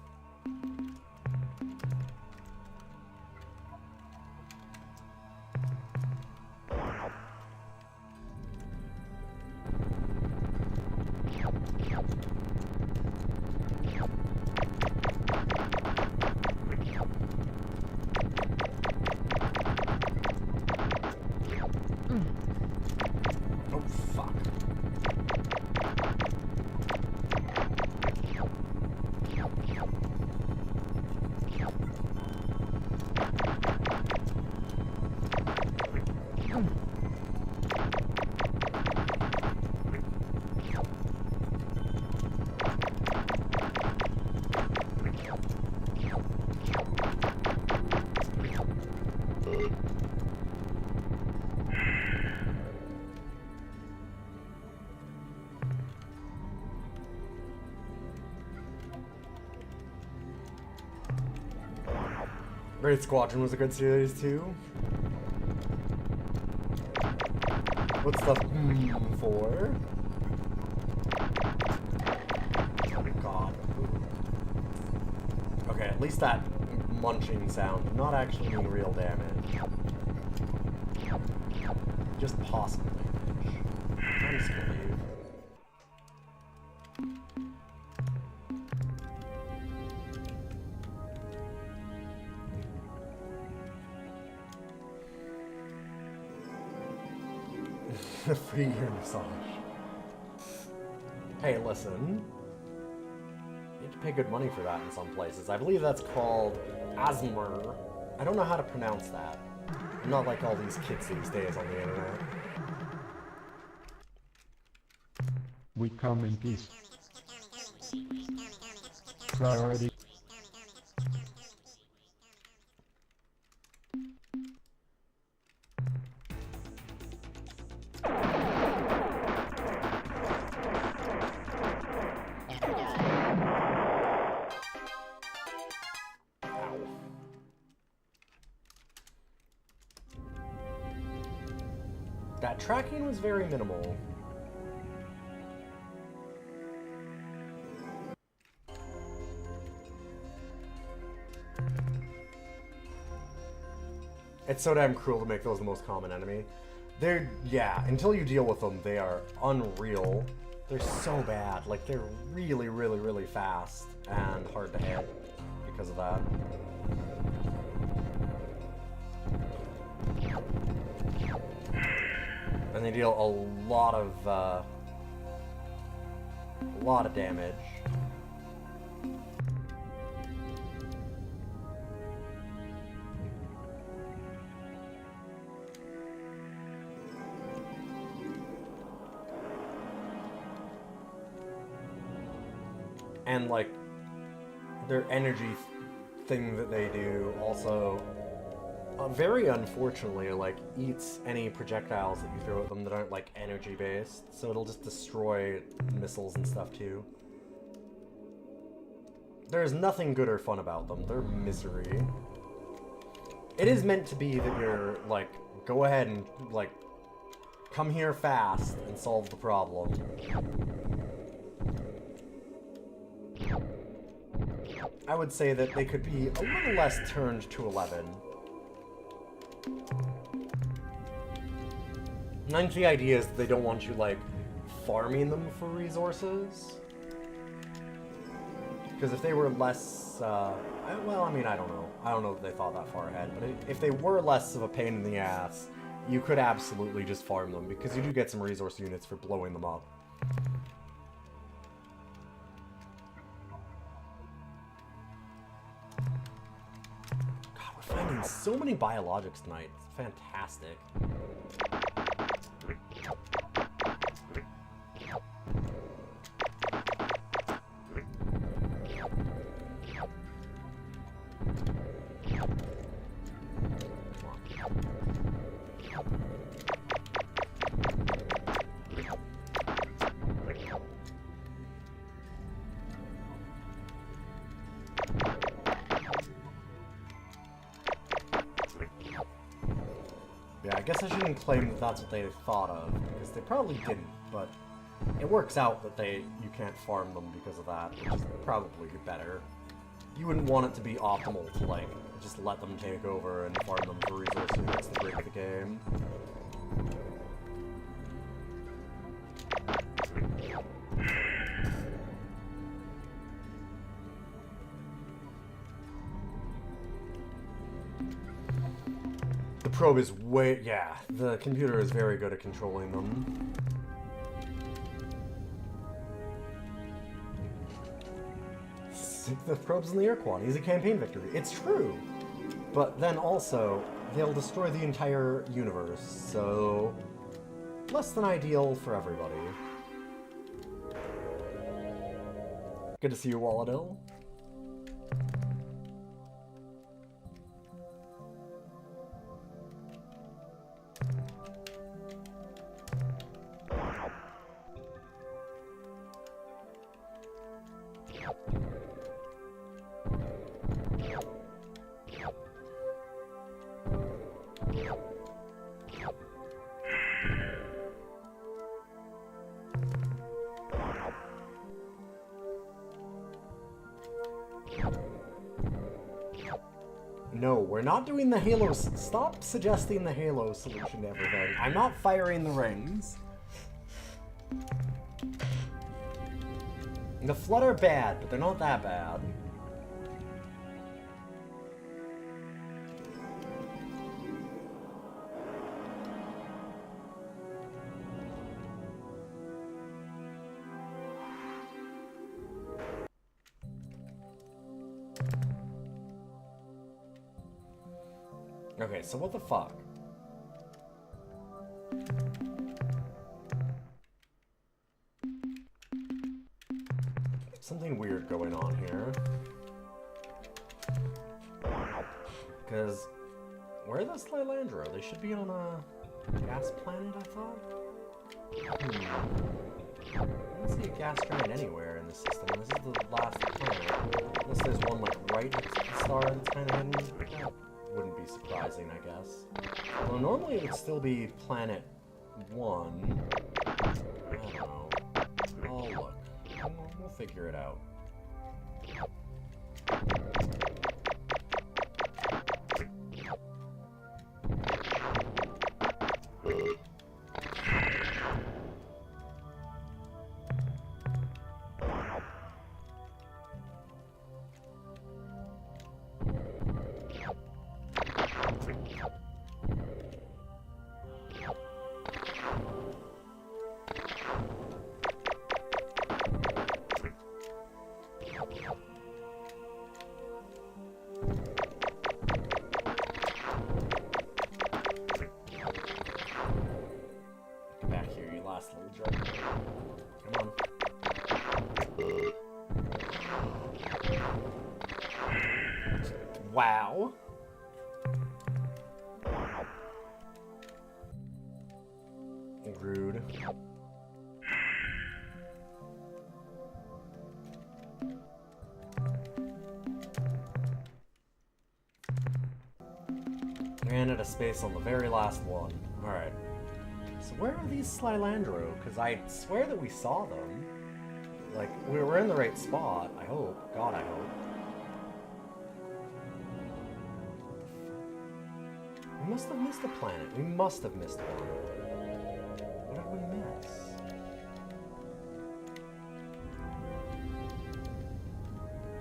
Raid Squadron was a good series too. What's the for? Oh god. Okay, at least that munching sound did not actually mean real damage. Just possible damage. I'm just gonna leave. Free ear massage. Hey, listen. You have to pay good money for that in some places. I believe that's called Asmr. I don't know how to pronounce that. I'm not like all these kids these days on the internet. We come in peace. Priority. That tracking was very minimal. It's so damn cruel to make those the most common enemy. They're, yeah, until you deal with them, they are unreal. They're so bad. Like, they're really, really, really fast and hard to hit because of that. And they deal a lot of damage. And like their energy thing that they do also very unfortunately like eats any projectiles that you throw at them that aren't like energy based, so it'll just destroy missiles and stuff too. There's nothing good or fun about them. They're misery. It is meant to be that you're like, go ahead and like come here fast and solve the problem. I would say that they could be a little less turned to 11. And I think the idea is that they don't want you, like, farming them for resources. Because if they were less, well, I mean, I don't know. I don't know if they thought that far ahead, but if they were less of a pain in the ass, you could absolutely just farm them, because you do get some resource units for blowing them up. Finding so many biologics tonight. It's fantastic. Yeah, I guess I shouldn't claim that that's what they thought of, because they probably didn't, but it works out that you can't farm them because of that, which is probably better. You wouldn't want it to be optimal to, like, just let them take over and farm them for resource units to break the game. The probe is way... yeah, the computer is very good at controlling them. The probe's in the Ur-Quan. Easy campaign victory. It's true! But then also, they'll destroy the entire universe, so... less than ideal for everybody. Good to see you, Walladil. we're not doing the Halo... Stop suggesting the Halo solution to everything. I'm not firing the rings. The Flood are bad, but they're not that bad. Okay, so what the fuck? Something weird going on here. Because, where are the Slylandro? They should be on a gas planet, I thought? I don't see a gas giant anywhere in the system. This is the last planet. Unless there's one, like, right next to the star that's kind of hidden. That wouldn't be surprising, I guess. Although normally it would still be planet 1. I don't know. Oh, look. We'll figure it out. Back here, you last little jerk. Come on. Wow. Rude. Ran out of space on the very last one. Alright. So where are these Slylandro? Because I swear that we saw them. Like, we were in the right spot, I hope. God, I hope. We must have missed a planet. We must have missed one. What did we miss?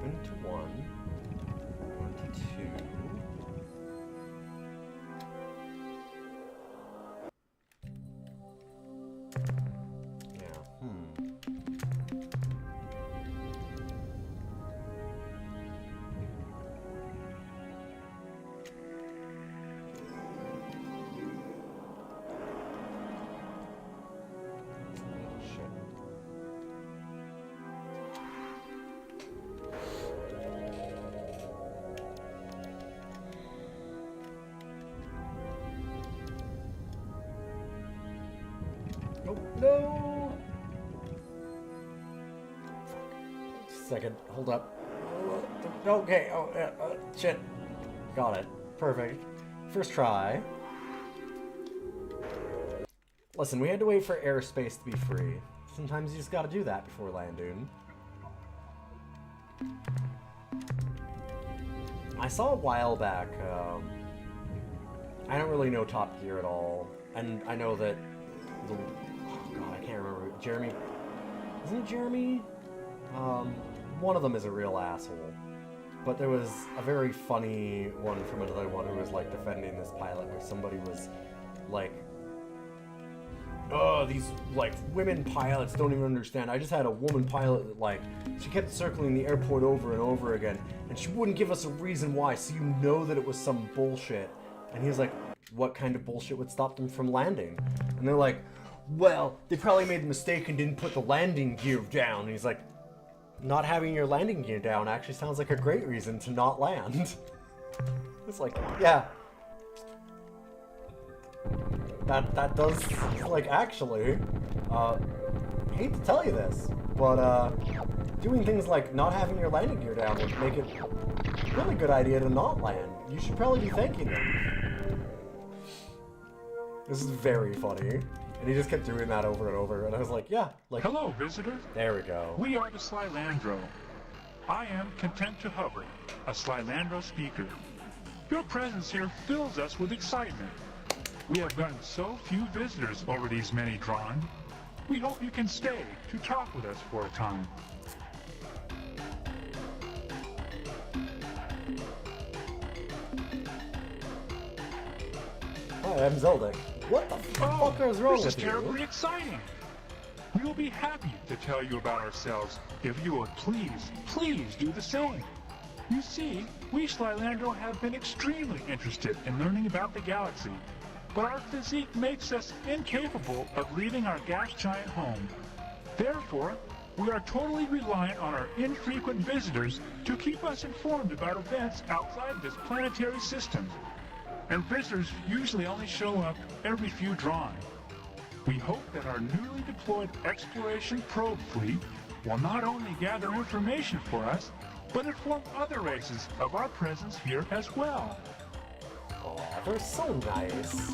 Went to 1. Went to 2. Oh, no! Second, hold up. Okay, shit. Got it. Perfect. First try. Listen, we had to wait for airspace to be free. Sometimes you just gotta do that before landing. I saw a while back, I don't really know Top Gear at all, and I know that the... Oh god, I can't remember. Jeremy... Isn't it Jeremy? One of them is a real asshole. But there was a very funny one from another one who was, like, defending this pilot where somebody was, like... Oh, these, like, women pilots don't even understand. I just had a woman pilot that, like, she kept circling the airport over and over again, and she wouldn't give us a reason why, so you know that it was some bullshit. And he was like, what kind of bullshit would stop them from landing? And they're like, well, they probably made a mistake and didn't put the landing gear down. And he's like, not having your landing gear down actually sounds like a great reason to not land. It's like, yeah. That does, like, actually, hate to tell you this, but, doing things like not having your landing gear down would make it a really good idea to not land. You should probably be thanking them. This is very funny. And he just kept doing that over and over, and I was like, yeah, like... Hello, visitor. There we go. We are the Slylandro. I am Content to Hover, a Slylandro speaker. Your presence here fills us with excitement. We have gotten so few visitors over these many drawn. We hope you can stay to talk with us for a time. Hi, I'm Zelda. What the fuck is wrong This is with terribly you? exciting. We will be happy to tell you about ourselves if you would please do the same. You see, we Slylandro have been extremely interested in learning about the galaxy, but our physique makes us incapable of leaving our gas giant home. Therefore, we are totally reliant on our infrequent visitors to keep us informed about events outside this planetary system. And visitors usually only show up every few drawn. We hope that our newly deployed exploration probe fleet will not only gather information for us, but inform other races of our presence here as well. Oh, they're so nice.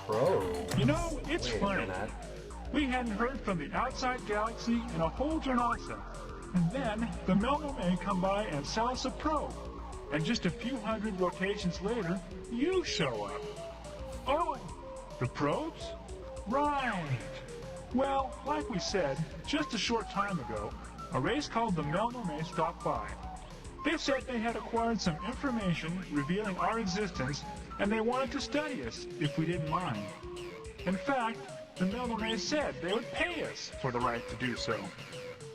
Bro. You know, it's Wait a funny. minute. We hadn't heard from the outside galaxy in a whole Jornasa. And then the Melno may come by and sell us a probe. And just a few hundred locations later, you show up. Oh, the probes? Right. Well, like we said, just a short time ago, a race called the Melno stopped by. They said they had acquired some information revealing our existence, and they wanted to study us if we didn't mind. In fact, the Melno said they would pay us for the right to do so.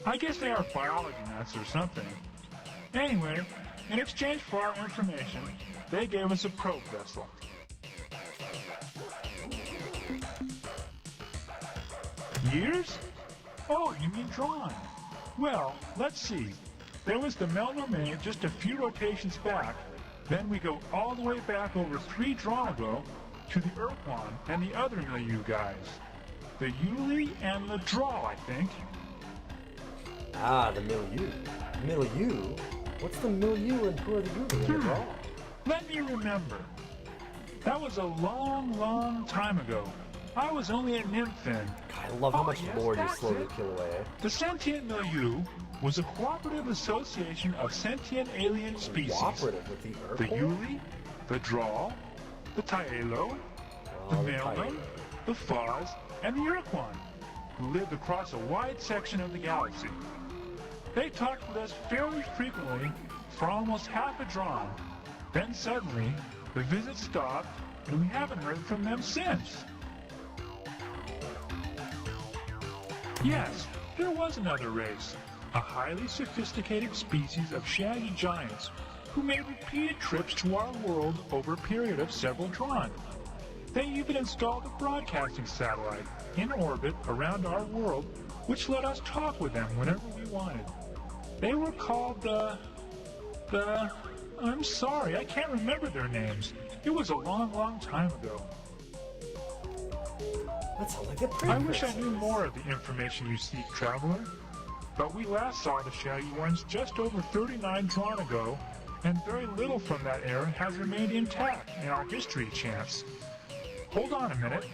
I guess they are biology nuts or something. Anyway, in exchange for our information, they gave us a probe vessel. Years? Oh, you mean drawn. Well, let's see. There was the Melno just a few rotations back. Then we go all the way back over 3 drawn ago to the Ur-Quan and the other milieu guys. The Yuli and the Draw, I think. Ah, the milieu. Milieu? What's the milieu and who are the Yuli and the Draw? Let me remember. That was a long, long time ago. I was only a nymph then. I love how much yes, lore you that's slowly it. kill away. The Sentient Milieu was a cooperative association of sentient alien species. Cooperative with the The Ur-Quan? Yuli, the Draw, the Taelo, the Melno, the Faz, and the Ur-Quan, who lived across a wide section of the galaxy. They talked with us fairly frequently for almost half a drawn. Then suddenly, the visit stopped, and we haven't heard from them since. Yes, there was another race, a highly sophisticated species of shaggy giants who made repeated trips to our world over a period of several drawn. They even installed a broadcasting satellite in orbit around our world, which let us talk with them whenever we wanted. They were called I'm sorry, I can't remember their names. It was a long, long time ago. That sounds like a pretty I wish I knew more of the information you seek, Traveler. But we last saw the Shaggy Ones just over 39 drawn ago, and very little from that era has remained intact in our history chants. Hold on a minute.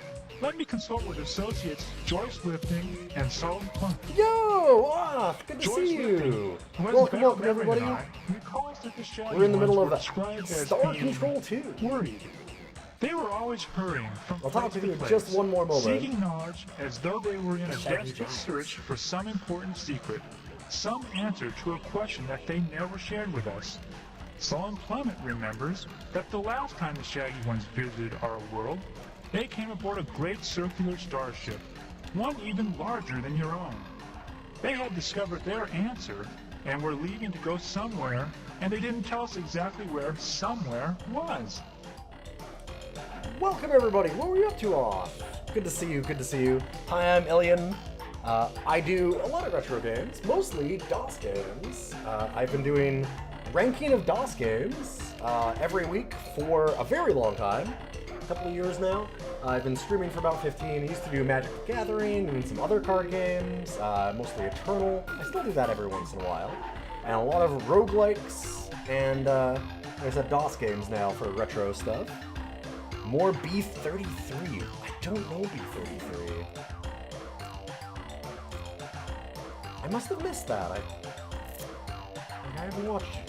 Let me consult with associates Joyce Lifting and Sullivan Plunk. Yo! Off! Good to Joyce see Lifting, you! who has Welcome, better welcome, memory everybody. than I, recalls that the Shaggy We're in the middle Ones of were a described as Star being Control 2. worried. They were always hurrying from I'll place talk to to you in place, just one more moment. seeking knowledge as though they were in a Shaggy desperate Giants. search for some important secret, some answer to a question that they never shared with us. Solon Plummet remembers that the last time the Shaggy Ones visited our world, they came aboard a great circular starship, one even larger than your own. They had discovered their answer and were leaving to go somewhere, and they didn't tell us exactly where somewhere was. Welcome, everybody. What were you up to, Off? Good to see you, good to see you. Hi, I'm Ilian. I do a lot of retro games, mostly DOS games. I've been doing ranking of DOS games every week for a very long time. A couple of years now. I've been streaming for about 15. I used to do Magic the Gathering and some other card games, mostly Eternal. I still do that every once in a while. And a lot of roguelikes and, there's a DOS games now for retro stuff. More B33. I don't know B33. I must have missed that. I haven't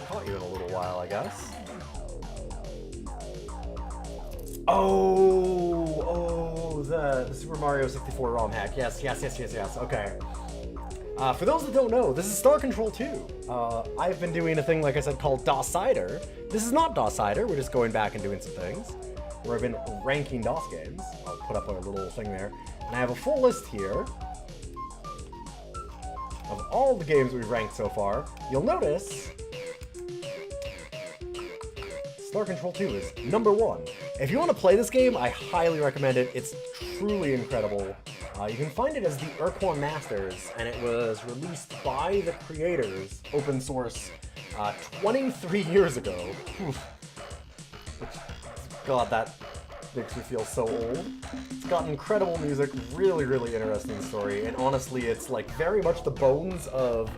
caught you in a little while, I guess. Oh, the Super Mario 64 ROM hack. Yes. Okay. For those that don't know, this is Star Control 2. I've been doing a thing, like I said, called DOS Cider. This is not DOS Cider. We're just going back and doing some things where I've been ranking DOS games. I'll put up a little thing there. And I have a full list here of all the games we've ranked so far. You'll notice Star Control 2 is number 1. If you want to play this game, I highly recommend it. It's truly incredible. You can find it as the Ur-Quan Masters, and it was released by the creators, open source, 23 years ago. Oof. God, that makes me feel so old. It's got incredible music, really, really interesting story, and honestly, it's like very much the bones of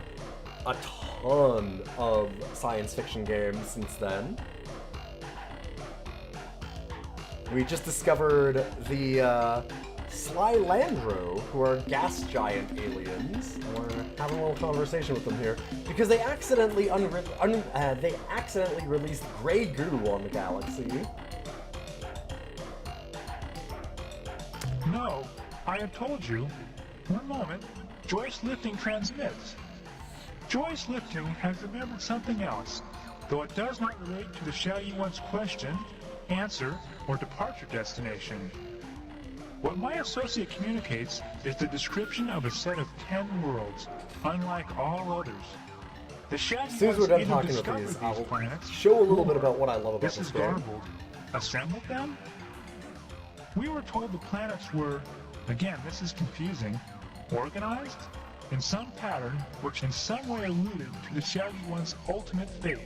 a ton of science fiction games since then. We just discovered the Sly Landro, who are gas giant aliens. We're having a little conversation with them here because they accidentally released gray goo on the galaxy. No, I have told you. One moment. Joyce Lifting transmits. Joyce Lifting has remembered something else, though it does not relate to the Shaggy One's question, answer, or departure destination. What my associate communicates is the description of a set of 10 worlds, unlike all others. The Shaggy As soon as we're Ones done talking either about discovered these, I'll planets, show a little bit or, about what I love about this this is game. garbled, assembled them? We were told the planets were, again, this is confusing, organized in some pattern which in some way alluded to the Shaggy One's ultimate fate.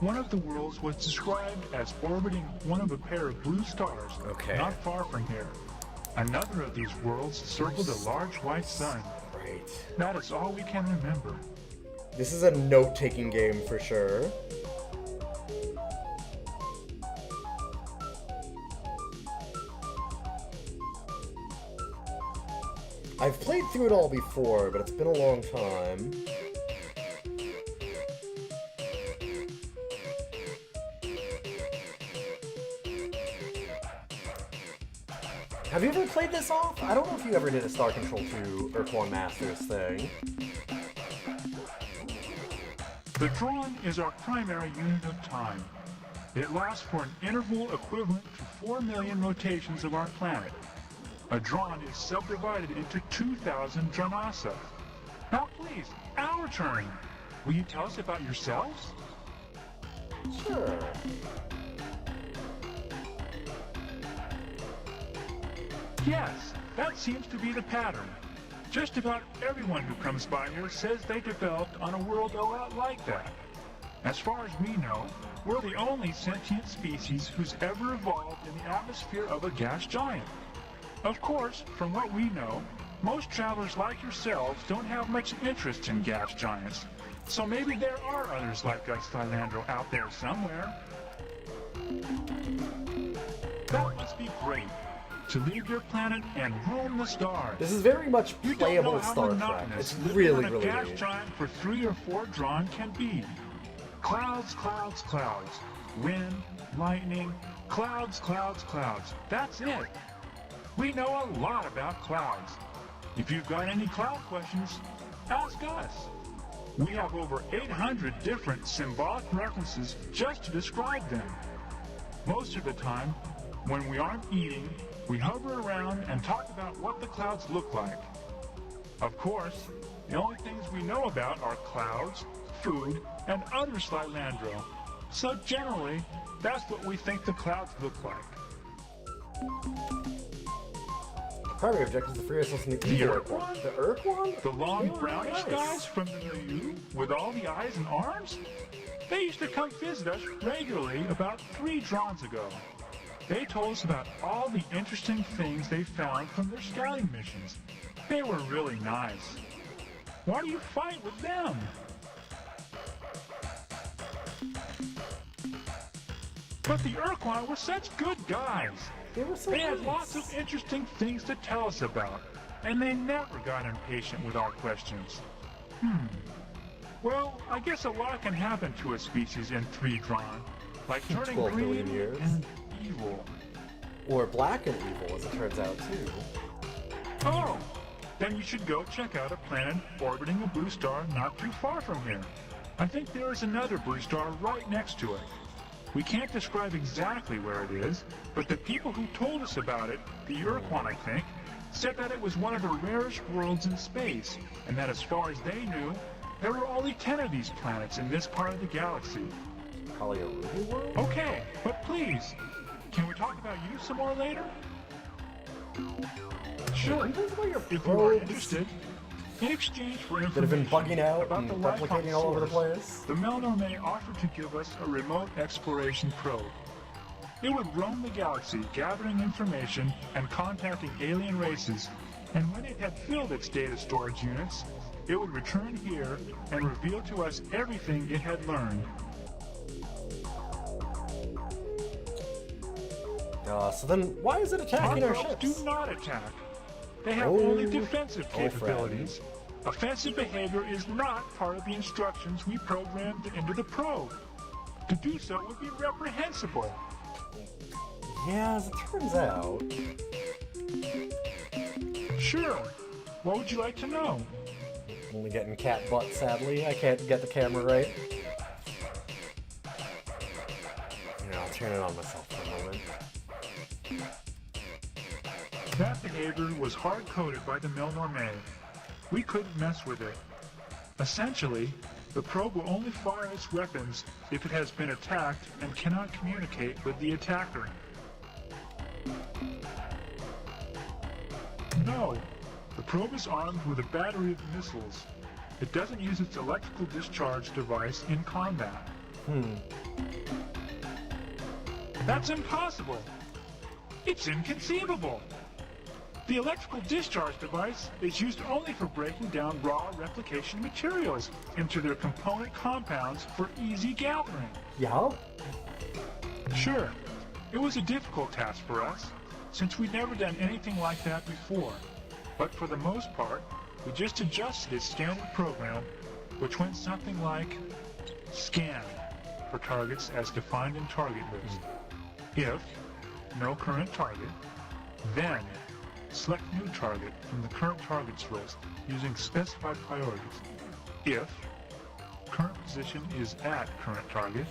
One of the worlds was described as orbiting one of a pair of blue stars not far from here. Another of these worlds circled a large white sun. Right. That is all we can remember. This is a note-taking game for sure. I've played through it all before, but it's been a long time. Have you ever played this off? I don't know if you ever did a Star Control 2 Ur-Quan Masters thing. The drawn is our primary unit of time. It lasts for an interval equivalent to 4 million rotations of our planet. A drawn is subdivided into 2,000 dranasa. Now please, our turn. Will you tell us about yourselves? Sure. Yes, that seems to be the pattern. Just about everyone who comes by here says they developed on a world a lot like that. As far as we know, we're the only sentient species who's ever evolved in the atmosphere of a gas giant. Of course, from what we know, most travelers like yourselves don't have much interest in gas giants. So maybe there are others like us, Thylandro, out there somewhere. That must be great. To leave your planet and roam the stars. This is very much You don't playable know how Star Trek. monotonous It's living really, on a really gas neat. giant for 3 or 4 drawn can be. Clouds, clouds, clouds. Wind, lightning, clouds, clouds, clouds. That's it. We know a lot about clouds. If you've got any cloud questions, ask us. We have over 800 different symbolic references just to describe them. Most of the time, when we aren't eating, we hover around and talk about what the clouds look like. Of course, the only things we know about are clouds, food, and other Slylandro. So generally, that's what we think the clouds look like. Primary objective is to free ourselves from the The evil Ur-Quan? The Ur-Quan? The long They were brownish nice. guys from the milieu with all the eyes and arms? They used to come visit us regularly about 3 drons ago. They told us about all the interesting things they found from their scouting missions. They were really nice. Why do you fight with them? But the Ur-Quan were such good guys. They were so They had nice. lots of interesting things to tell us about, and they never got impatient with our questions. Well, I guess a lot can happen to a species in 3 drawn, like turning 12 green million years. and evil. Or black and evil, as it turns out, too. Oh, then you should go check out a planet orbiting a blue star not too far from here. I think there is another blue star right next to it. We can't describe exactly where it is, but the people who told us about it, the Ur-Quan I think, said that it was one of the rarest worlds in space, and that as far as they knew, there were only 10 of these planets in this part of the galaxy. Probably a Ruby world? Okay, but please, can we talk about you some more later? Sure, if you are interested. In exchange for That have been information bugging out about and the life on replicating all over the source, place. the Melnorme offered to give us a remote exploration probe. It would roam the galaxy, gathering information and contacting alien races, and when it had filled its data storage units, it would return here and reveal to us everything it had learned. So then, why is it attacking our probes ships? do not attack. They have Oh. only defensive Oh, capabilities. Offensive behavior is not part of the instructions we programmed into the probe. To do so would be reprehensible. Yeah, as it turns out. Sure. What would you like to know? Only getting cat butt, sadly. I can't get the camera right. I'll turn it on myself for a moment. That behavior was hard-coded by the Melnorme. We couldn't mess with it. Essentially, the probe will only fire its weapons if it has been attacked and cannot communicate with the attacker. No, the probe is armed with a battery of missiles. It doesn't use its electrical discharge device in combat. That's impossible! It's inconceivable! The electrical discharge device is used only for breaking down raw replication materials into their component compounds for easy gathering. Yeah? Sure, it was a difficult task for us, since we'd never done anything like that before. But for the most part, we just adjusted its standard program, which went something like scan for targets as defined in target list. If no current target, then select new target from the current targets list using specified priorities. If current position is at current target,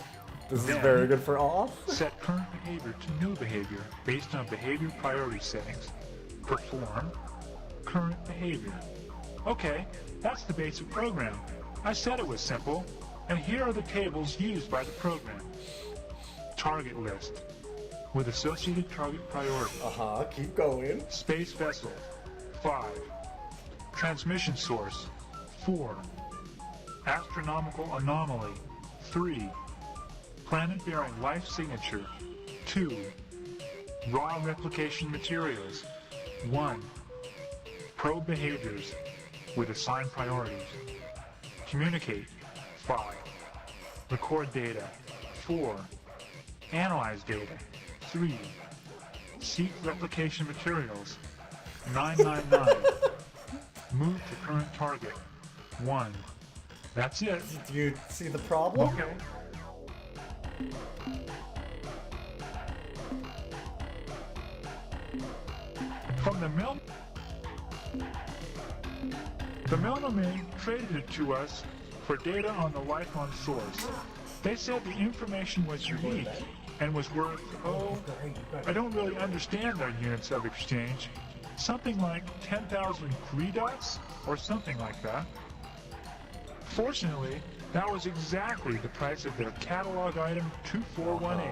This is then very good for off. set current behavior to new behavior based on behavior priority settings. Perform current behavior. Okay, that's the basic program. I said it was simple, and here are the tables used by the program. Target list with associated target priority. Keep going. Space vessel, 5. Transmission source, 4. Astronomical anomaly, 3. Planet-bearing life signature, 2. Raw replication materials, 1. Probe behaviors with assigned priorities. Communicate, 5. Record data, 4. Analyze data, 3. Seek replication materials, 999. Move to current target, 1. That's it. Do you see the problem? Okay. From the Melnorme traded it to us for data on the life on source. They said the information was unique and was worth, I don't really understand their units of exchange. Something like 10,000 Credots or something like that. Fortunately, that was exactly the price of their catalog item 2418,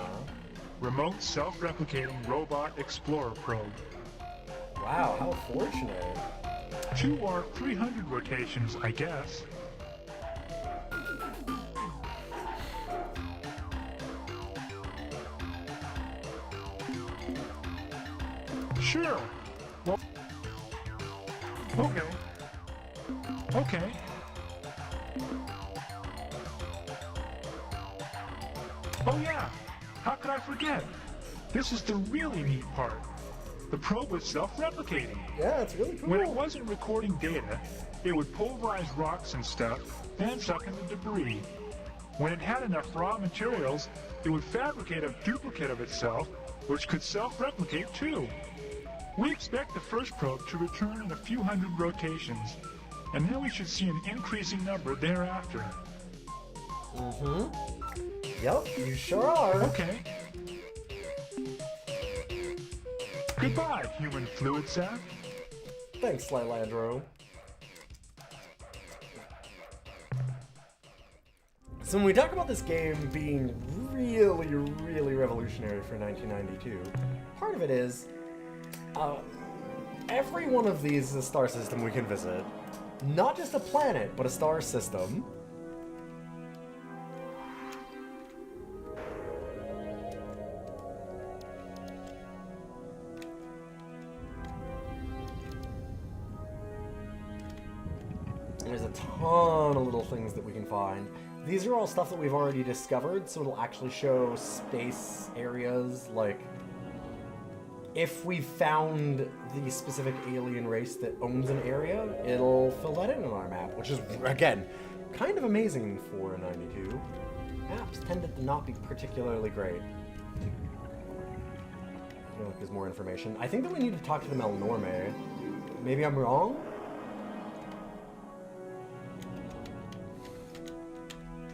Remote Self-Replicating Robot Explorer Probe. Wow, how fortunate. 2 or 300 rotations, I guess. Sure. Well, okay. Okay. Oh yeah, how could I forget? This is the really neat part. The probe was self-replicating. Yeah, it's really cool. When it wasn't recording data, it would pulverize rocks and stuff, then suck in the debris. When it had enough raw materials, it would fabricate a duplicate of itself which could self-replicate too. We expect the first probe to return in a few hundred rotations, and then we should see an increasing number thereafter. Mm-hmm. Yep, you sure are. Okay. Goodbye, human fluid sac. Thanks, Slylandro. So when we talk about this game being really, really revolutionary for 1992, part of it is every one of these is a star system we can visit. Not just a planet, but a star system. There's a ton of little things that we can find. These are all stuff that we've already discovered, so it'll actually show space areas, like if we found the specific alien race that owns an area, it'll fill that in on our map, which is, again, kind of amazing for 92. Maps tended to not be particularly great. I feel like there's more information. I think that we need to talk to the Melnorme. Maybe I'm wrong?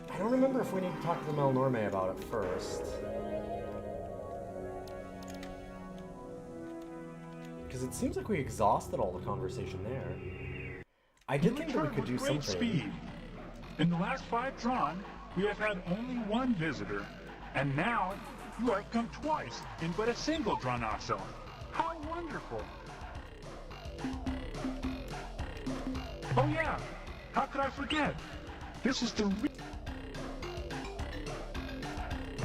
I don't remember if we need to talk to the Melnorme about it first. Because it seems like we exhausted all the conversation there. I did think that we could do great something. Speed. In the last 5 drawn, we have had only 1 visitor, and now you have come twice in but a single drawn ourselves. How wonderful! Oh yeah, how could I forget? This is the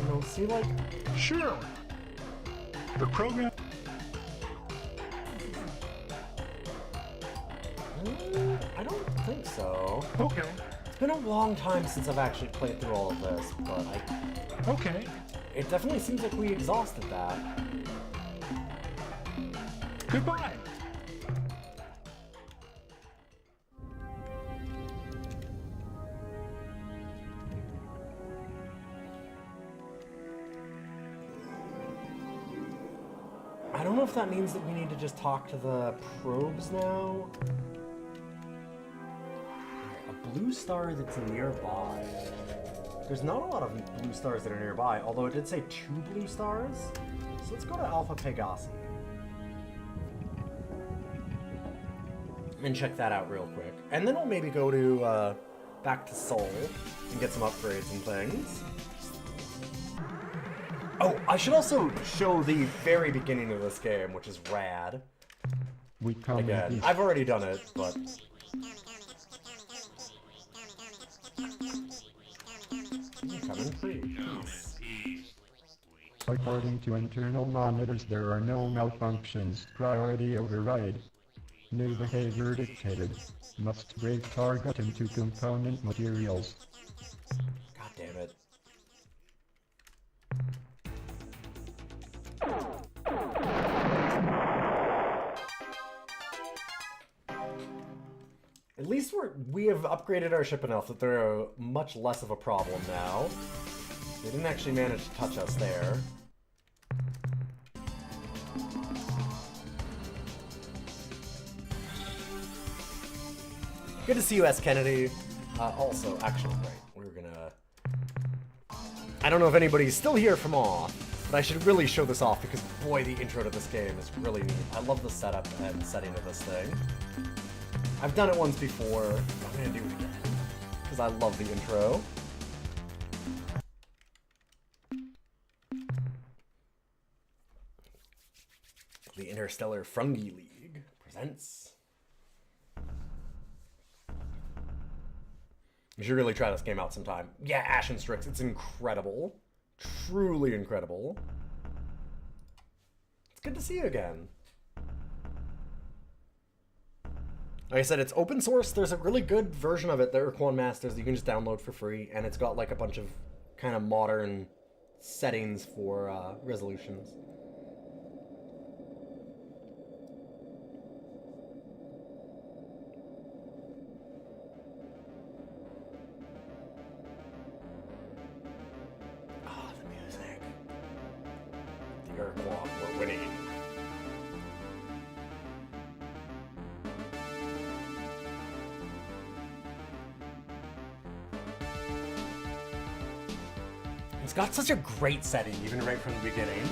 No, see, like... Sure. The program... I don't think so. Okay. It's been a long time since I've actually played through all of this, but I... Okay. It definitely seems like we exhausted that. Goodbye. I don't know if that means that we need to just talk to the probes now. A blue star that's nearby. There's not a lot of blue stars that are nearby, although it did say 2 blue stars. So let's go to Alpha Pegasi. And check that out real quick. And then we'll maybe go to, back to Sol and get some upgrades and things. Oh, I should also show the very beginning of this game, which is rad. We come Again, I've already done it, but... Come in peace. According to internal monitors, there are no malfunctions. Priority override. New behavior dictated. Must break target into component materials. God damn it. At least we have upgraded our ship enough that they're much less of a problem now. They didn't actually manage to touch us there. Good to see you, S. Kennedy. Also, actually, right, we were gonna... I don't know if anybody's still here from off, but I should really show this off because, boy, the intro to this game is really neat. I love the setup and setting of this thing. I've done it once before. I'm gonna do it again because I love the intro. The Interstellar Fungi League presents. You should really try this game out sometime. Yeah, Ashen Strix, it's incredible. Truly incredible. It's good to see you again. Like I said, it's open source. There's a really good version of it, the Ur-Quan Masters, that you can just download for free, and it's got like a bunch of kind of modern settings for resolutions. Ah, the music. The Ur-Quan. got such a great setting, even right from the beginning.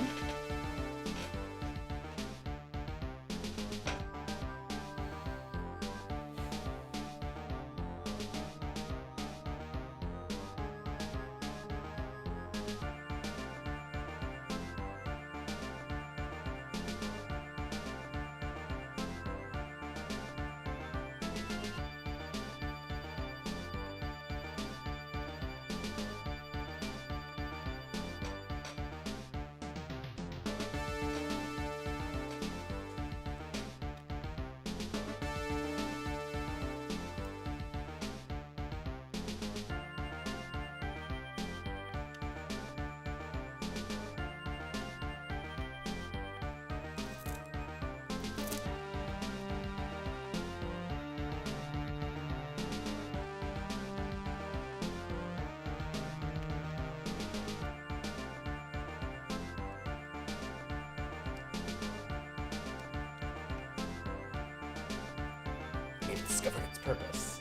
We've discovered its purpose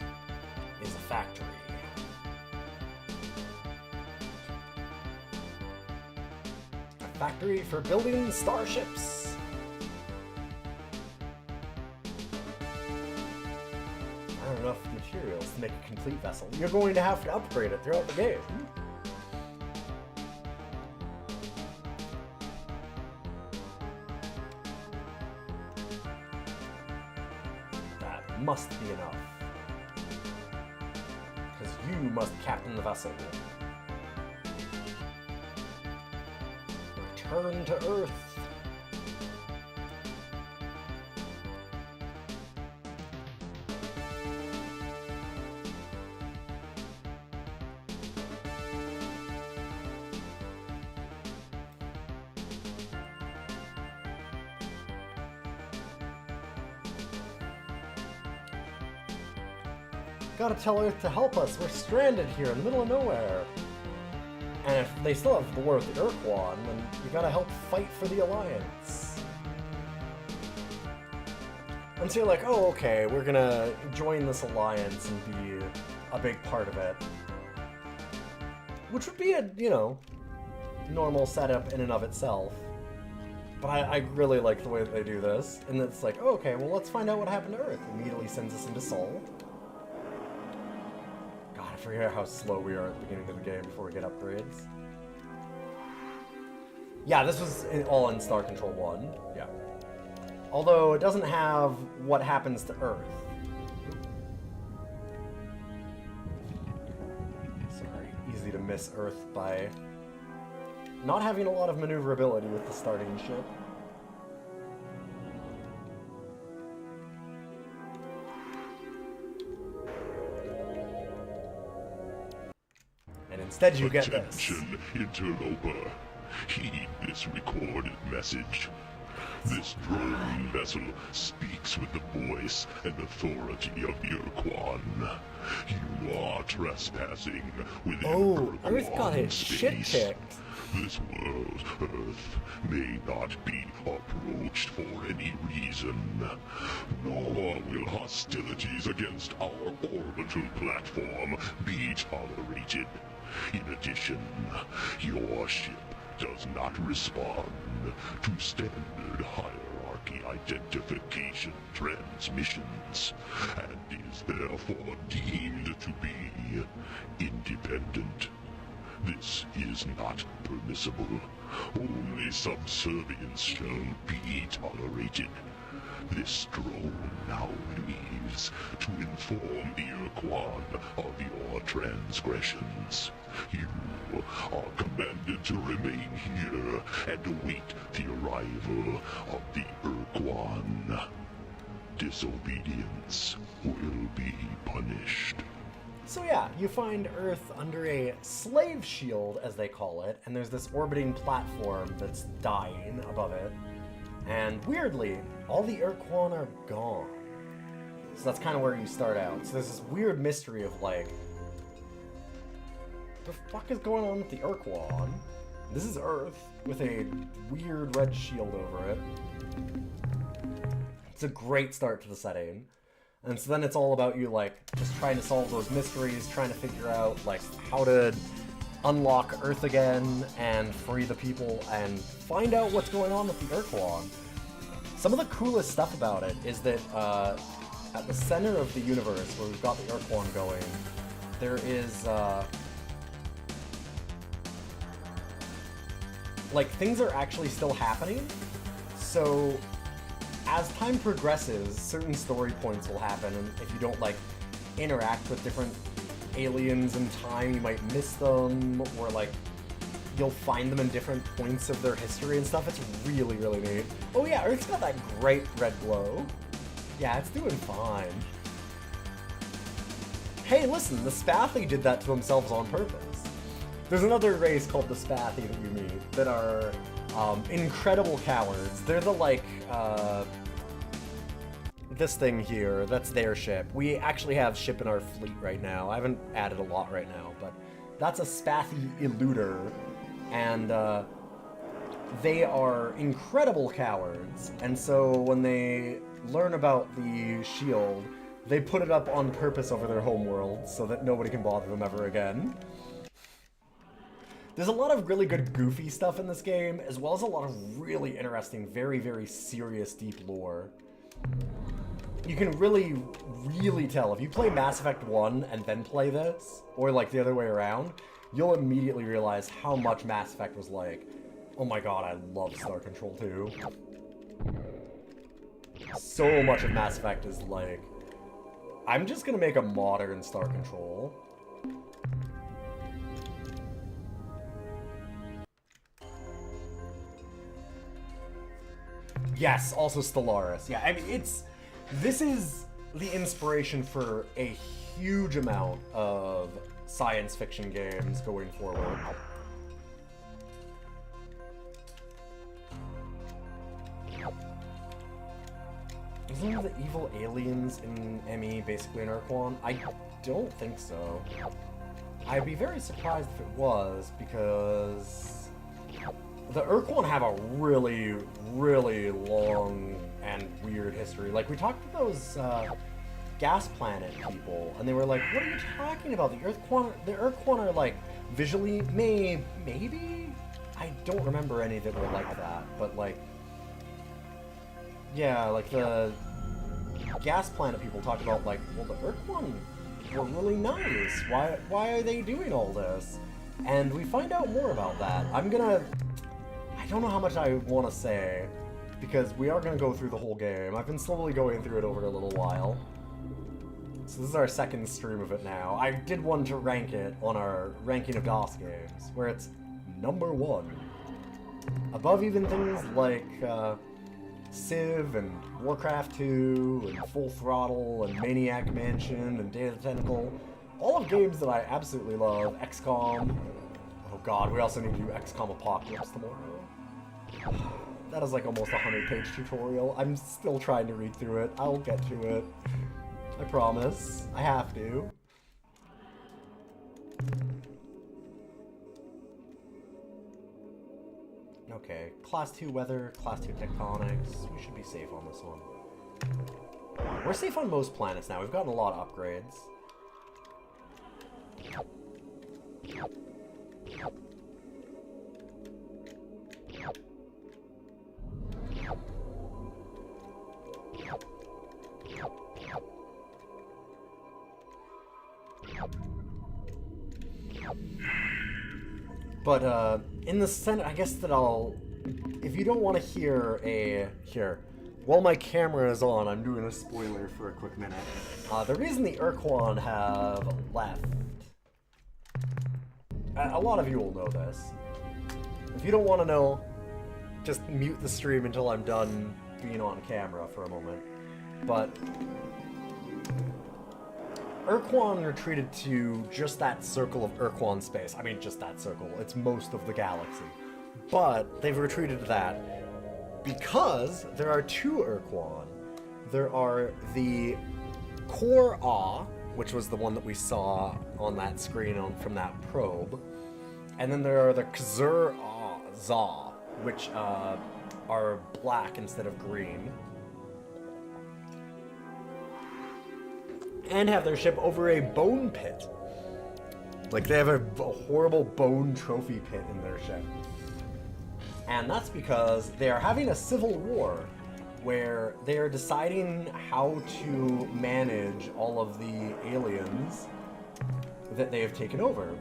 is a factory. A factory for building starships. There aren't enough materials to make a complete vessel. You're going to have to upgrade it throughout the game. Must be enough. Because you must captain the vessel. Return to Earth. Gotta tell Earth to help us. We're stranded here in the middle of nowhere. And if they still have war with the Ur-Quan, then you gotta help fight for the Alliance. And so you're like, oh, okay, we're gonna join this alliance and be a big part of it. Which would be a, you know, normal setup in and of itself. But I really like the way that they do this. And it's like, oh, okay, well, let's find out what happened to Earth. Immediately sends us into Sol. I forget how slow we are at the beginning of the game before we get upgrades. Yeah, this was all in Star Control 1. Yeah. Although it doesn't have what happens to Earth. Sorry, easy to miss Earth by not having a lot of maneuverability with the starting ship. Instead, you get this. Attention, interloper. Heed this recorded message. This drone vessel speaks with the voice and authority of Ur-Quan. You are trespassing within Earth got its shit kicked. This world, Earth, may not be approached for any reason, nor will hostilities against our orbital platform be tolerated. In addition, your ship does not respond to standard hierarchy identification transmissions, and is therefore deemed to be independent. This is not permissible. Only subservience shall be tolerated. This drone now leaves to inform the Ur-Quan of your transgressions. You are commanded to remain here and await the arrival of the Ur-Quan. Disobedience will be punished. So yeah, you find Earth under a slave shield, as they call it, and there's this orbiting platform that's dying above it. And weirdly, all the Ur-Quan are gone. So that's kind of where you start out. So there's this weird mystery of like, what the fuck is going on with the Ur-Quan? This is Earth with a weird red shield over it. It's a great start to the setting. And so then it's all about you like just trying to solve those mysteries, trying to figure out like how to unlock Earth again and free the people and find out what's going on with the Ur-Quan. Some of the coolest stuff about it is that at the center of the universe where we've got the Ur-Quan going, there is like things are actually still happening. So as time progresses, certain story points will happen, and if you don't like interact with different aliens in time, you might miss them, or like you'll find them in different points of their history and stuff. It's really, really neat. Oh yeah, Earth's got that great red glow. Yeah, it's doing fine. Hey, listen, the Spathi did that to themselves on purpose. There's another race called the Spathi that you meet that are incredible cowards. They're the like, this thing here, that's their ship. We actually have ship in our fleet right now. I haven't added a lot right now, but that's a Spathi eluder, and they are incredible cowards. And so when they learn about the shield, they put it up on purpose over their homeworld so that nobody can bother them ever again. There's a lot of really good goofy stuff in this game, as well as a lot of really interesting, very, very serious, deep lore. You can really, really tell. If you play Mass Effect 1 and then play this, or like the other way around, you'll immediately realize how much Mass Effect was like. Oh my god, I love Star Control 2. So much of Mass Effect is like... I'm just gonna make a modern Star Control. Yes, also Stellaris. Yeah, I mean, this is the inspiration for a huge amount of science fiction games going forward. Isn't one of the evil aliens in ME basically an Ur-Quan? I don't think so. I'd be very surprised if it was, because the Ur-Quan have a really, really long and weird history. Like, we talked to those gas planet people, and they were like, what are you talking about? The Ur-Quan are like visually, maybe? I don't remember any that were like that, but like, yeah, like the gas planet people talked about like, well, the Ur-Quan were really nice. Why are they doing all this? And we find out more about that. I don't know how much I want to say, because we are going to go through the whole game. I've been slowly going through it over a little while. So this is our second stream of it now. I did one to rank it on our ranking of DOS games, where it's #1. Above even things like Civ and Warcraft 2 and Full Throttle and Maniac Mansion and Day of the Tentacle. All of games that I absolutely love. XCOM. Oh god, we also need to do XCOM Apocalypse tomorrow. That is like almost a 100-page tutorial. I'm still trying to read through it. I'll get to it. I promise. I have to. Okay, Class 2 weather, Class 2 tectonics. We should be safe on this one. We're safe on most planets now. We've gotten a lot of upgrades. But, in the center, I guess that if you don't want to hear here, while my camera is on, I'm doing a spoiler for a quick minute. The reason the Ur-Quan have left, a lot of you will know this. If you don't want to know, just mute the stream until I'm done being on camera for a moment. But Ur-Quan retreated to just that circle of Ur-Quan space. I mean, just that circle. It's most of the galaxy. But they've retreated to that because there are two Ur-Quan. There are the Core Ah, which was the one that we saw on that screen from that probe. And then there are the Kzur Za, which are black instead of green. And have their ship over a bone pit. Like, they have a horrible bone trophy pit in their ship. And that's because they are having a civil war where they are deciding how to manage all of the aliens that they have taken over.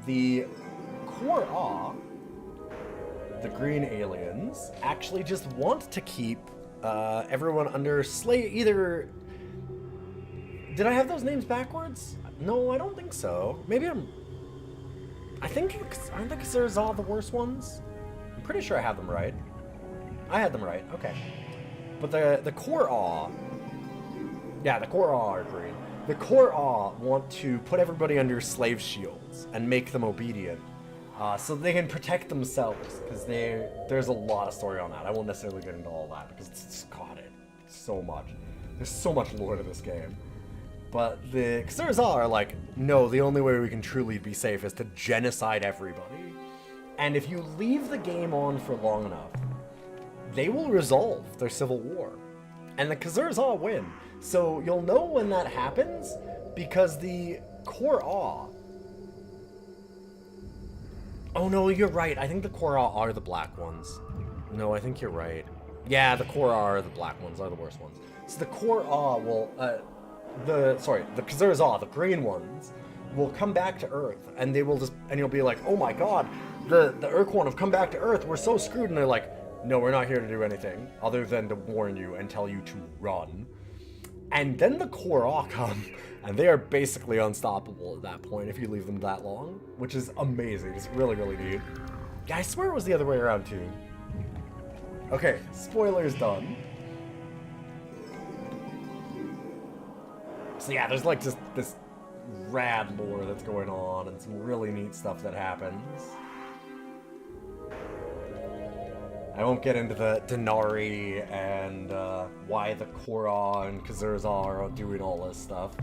The Ur-Quan, the green aliens, actually just want to keep everyone under either... Did I have those names backwards? No, I don't think so. Maybe aren't the Xerzal the worst ones? I'm pretty sure I have them right. I had them right, okay. But the Ur-Quan, yeah, the Ur-Quan are green. The Ur-Quan want to put everybody under slave shields and make them obedient, so they can protect themselves, because there's a lot of story on that. I won't necessarily get into all that, because it's so much. There's so much lore to this game. But the Xerzal are like, no, the only way we can truly be safe is to genocide everybody. And if you leave the game on for long enough, they will resolve their civil war. And the Xerzal win. So you'll know when that happens, because the Ur-Quan... Oh no, you're right. I think the Ur-Quan are the black ones. No, I think you're right. Yeah, the Ur-Quan are the black ones, are the worst ones. So the Ur-Quan will... the Xerzal, the green ones, will come back to Earth, and they will just... And you'll be like, oh my god, the Ur-Quan have come back to Earth, we're so screwed. And they're like, no, we're not here to do anything other than to warn you and tell you to run. And then the Ur-Quan come, and they are basically unstoppable at that point if you leave them that long, which is amazing. It's really, really neat. Yeah, I swear it was the other way around too. Okay, spoilers done. So yeah, there's like just this rad lore that's going on and some really neat stuff that happens. I won't get into the Denari and why the Ur-Quan and Xerzal are doing all this stuff.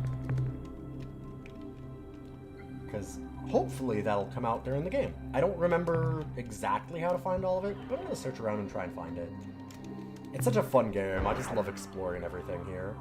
Because hopefully that'll come out during the game. I don't remember exactly how to find all of it, but I'm going to search around and try and find it. It's such a fun game. I just love exploring everything here.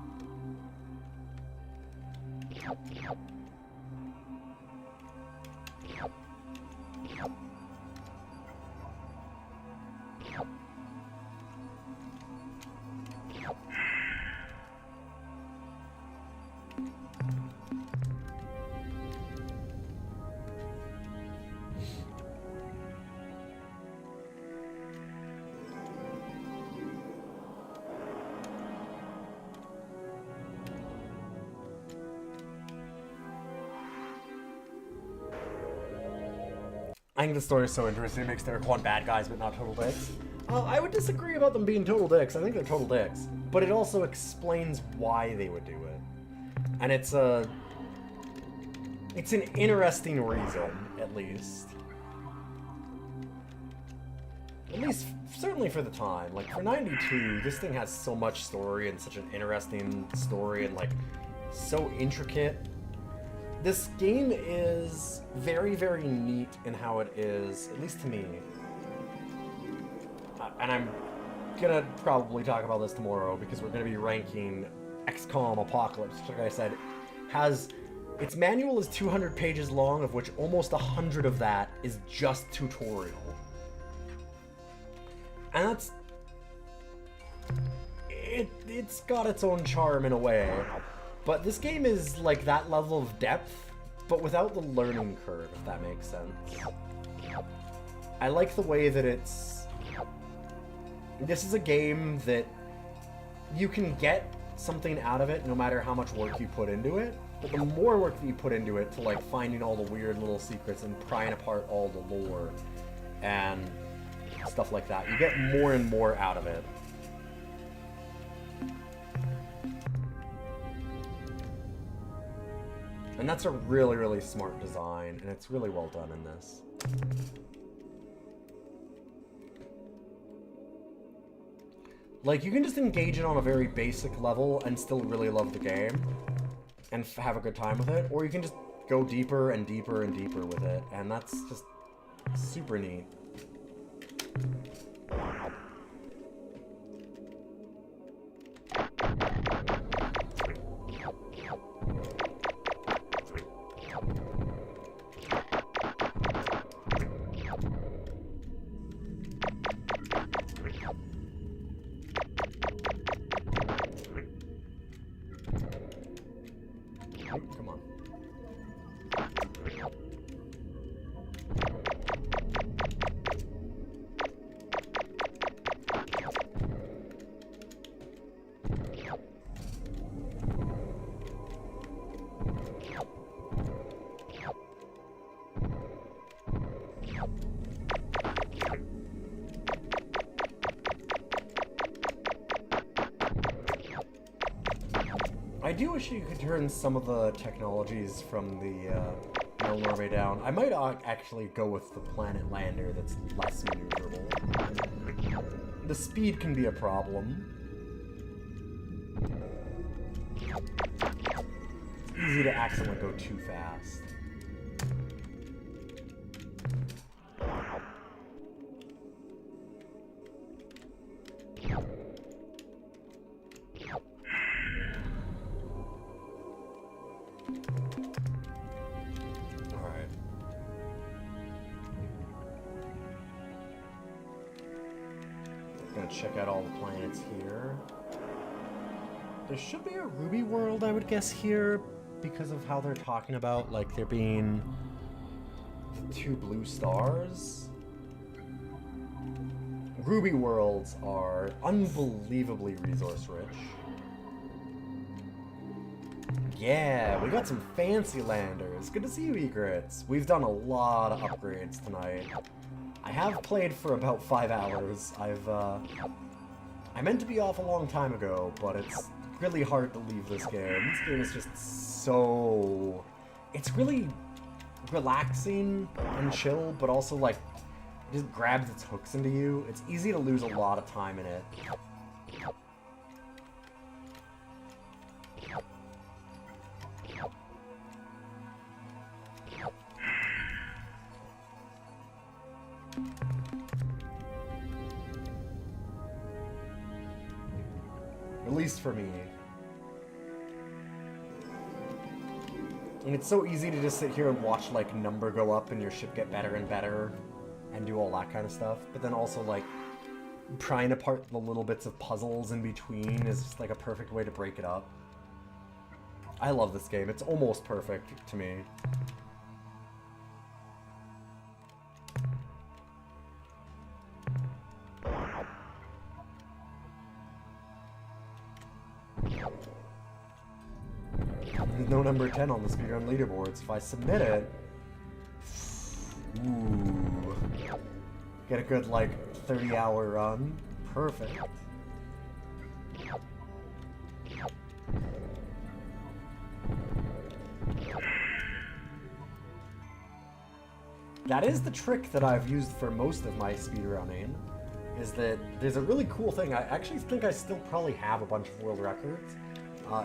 I think the story is so interesting. It makes the Ur-Quan bad guys, but not total dicks. I would disagree about them being total dicks. I think they're total dicks. But it also explains why they would do it. And it's an interesting reason, at least. At least, certainly for the time. Like, for 92, this thing has so much story and such an interesting story and, like, so intricate. This game is very, very neat in how it is, at least to me. And I'm gonna probably talk about this tomorrow because we're gonna be ranking XCOM Apocalypse, which, like I said, has... Its manual is 200 pages long, of which almost 100 of that is just tutorial. And that's... It's got its own charm in a way. But this game is like that level of depth, but without the learning curve, if that makes sense. I like the way that it's... This is a game that you can get something out of it no matter how much work you put into it, but the more work that you put into it to like finding all the weird little secrets and prying apart all the lore and stuff like that, you get more and more out of it. And that's a really, really smart design, and it's really well done in this. Like, you can just engage it on a very basic level and still really love the game and have a good time with it, or you can just go deeper and deeper and deeper with it, and that's just super neat. I do wish you could turn some of the technologies from the Milnorme down. I might actually go with the planet lander that's less maneuverable. The speed can be a problem. Easy to accidentally go too fast. Alright. Gonna check out all the planets here. There should be a Ruby world, I would guess, here, because of how they're talking about, like, there being the 2 blue stars. Ruby worlds are unbelievably resource-rich. Yeah, we got some fancy landers. Good to see you, Egrets. We've done a lot of upgrades tonight. I have played for about 5 hours. I meant to be off a long time ago, but it's really hard to leave this game. This game is just so... It's really relaxing and chill, but also, like, it just grabs its hooks into you. It's easy to lose a lot of time in it. At least for me. And it's so easy to just sit here and watch, like, number go up and your ship get better and better and do all that kind of stuff. But then also, like, prying apart the little bits of puzzles in between is just, like, a perfect way to break it up. I love this game. It's almost perfect to me. There's no number 10 on the speedrun leaderboards. If I submit it... Ooh. Get a good, like, 30-hour run. Perfect. That is the trick that I've used for most of my speedrunning, is that there's a really cool thing. I actually think I still probably have a bunch of world records.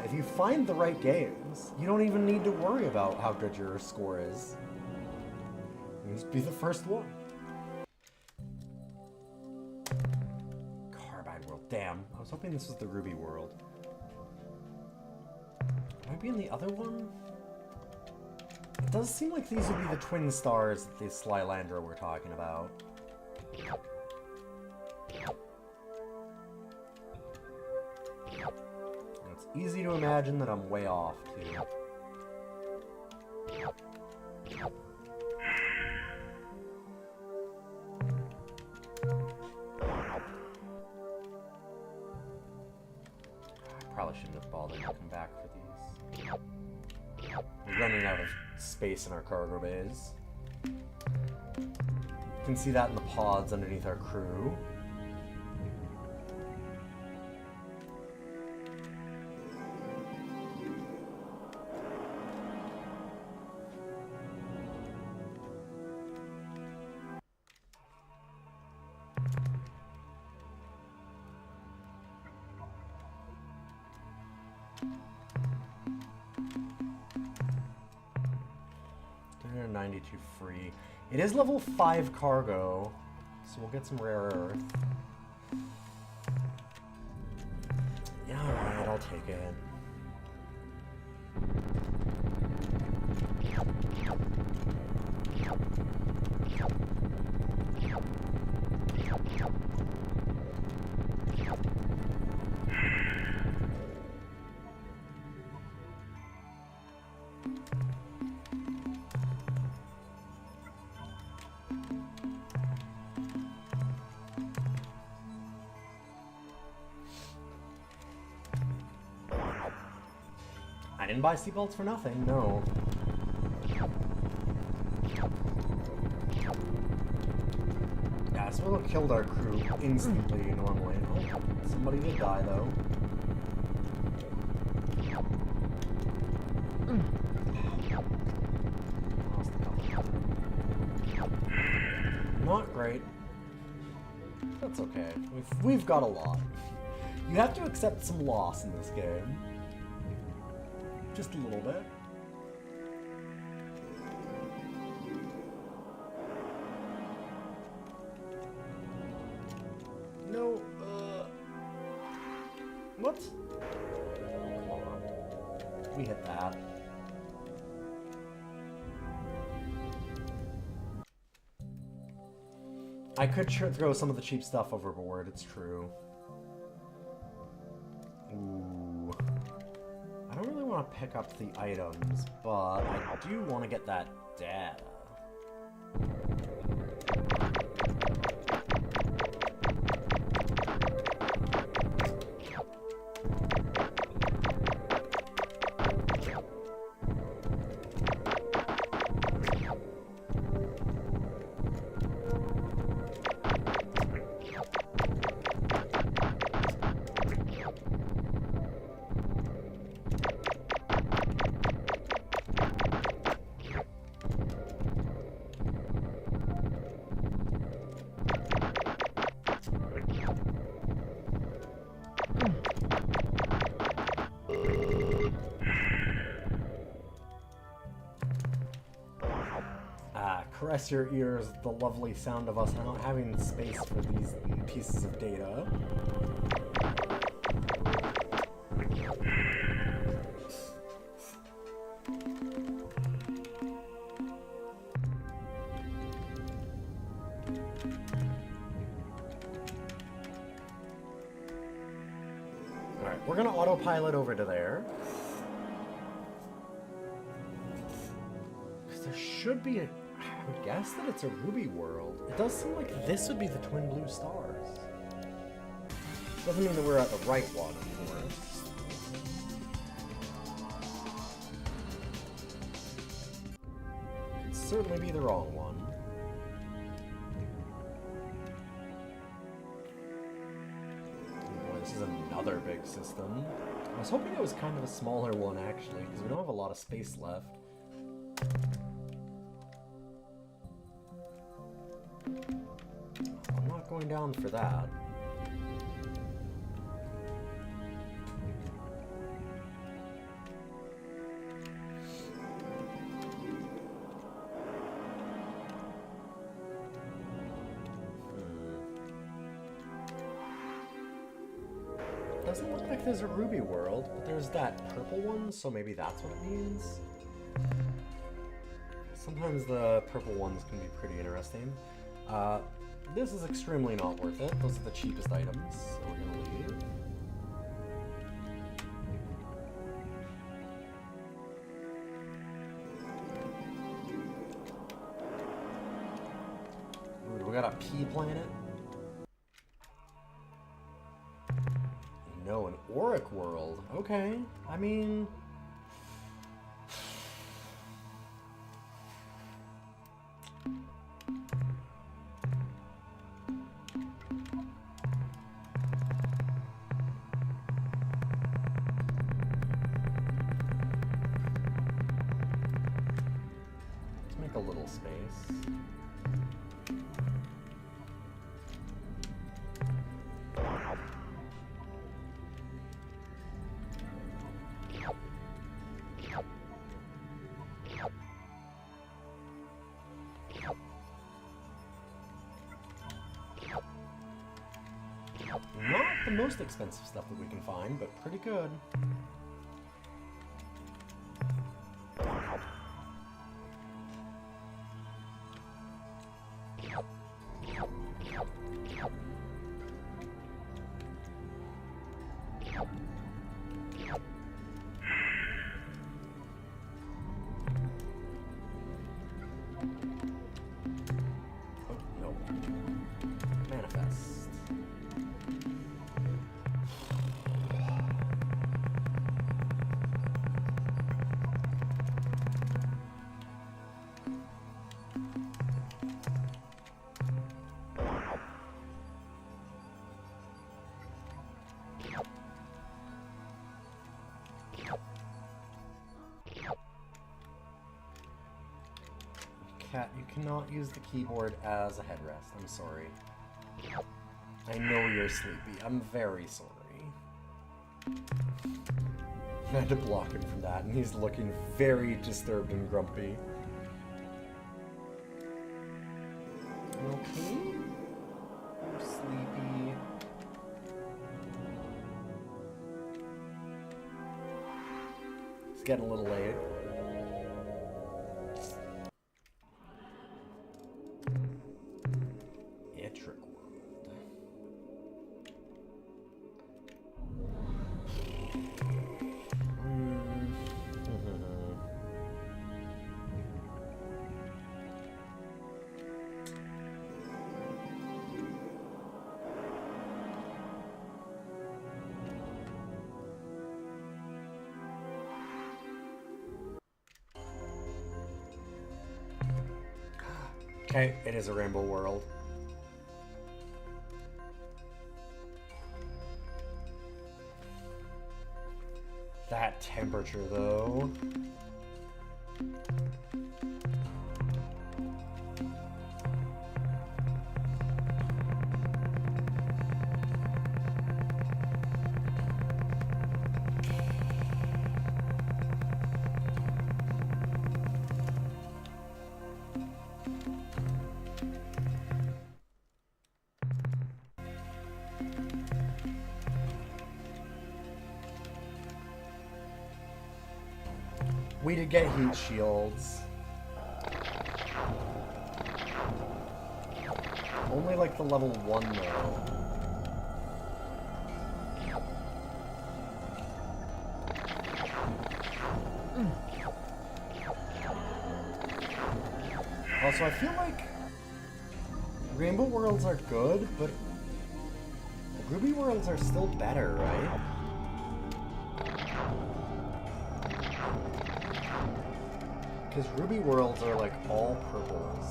If you find the right games, you don't even need to worry about how good your score is. You just be the first one. Carbide world. Damn. I was hoping this was the Ruby world. Might be in the other one? It does seem like these would be the twin stars that the Slylander we're talking about. It's easy to imagine that I'm way off, too. I probably shouldn't have bothered to come back for these. We're running out of space in our cargo bays. You can see that in the pods underneath our crew. Free. It is level 5 cargo, so we'll get some rare earth. Yeah, alright, I'll take it. I didn't buy seatbelts for nothing, no. Yeah, this would have killed our crew instantly normally. Oh, somebody did die though. That's okay. We've got a lot. You have to accept some loss in this game. Just a little bit. No, what? We hit that. I could throw some of the cheap stuff overboard, it's true. Ooh. I don't really want to pick up the items, but I do want to get that data. Caress your ears, the lovely sound of us not having space for these pieces of data. Alright, we're gonna autopilot over to there. Because there should be a... I would guess that it's a ruby world. It does seem like this would be the twin blue stars. Doesn't mean that we're at the right one, of course. Could certainly be the wrong one. Oh boy, this is another big system. I was hoping it was kind of a smaller one, actually, because we don't have a lot of space left. I'm not going down for that. Doesn't look like there's a ruby world, but there's that purple one, so maybe that's what it means. Sometimes the purple ones can be pretty interesting. This is extremely not worth it. Those are the cheapest items, so we're gonna leave. Ooh, we got a pea planet? No, an Ur-Quan world. Okay, I mean... a little space. Not the most expensive stuff that we can find, but pretty good. Cat, you cannot use the keyboard as a headrest. I'm sorry. I know you're sleepy. I'm very sorry. I had to block him from that, and he's looking very disturbed and grumpy. Okay. I'm sleepy. It's getting a little late. Okay, it is a rainbow world. That temperature, though. We did get heat shields. Only like the level 1 though. Also, I feel like Rainbow Worlds are good, but Ruby Worlds are still better, right? Because Ruby Worlds are like all purples.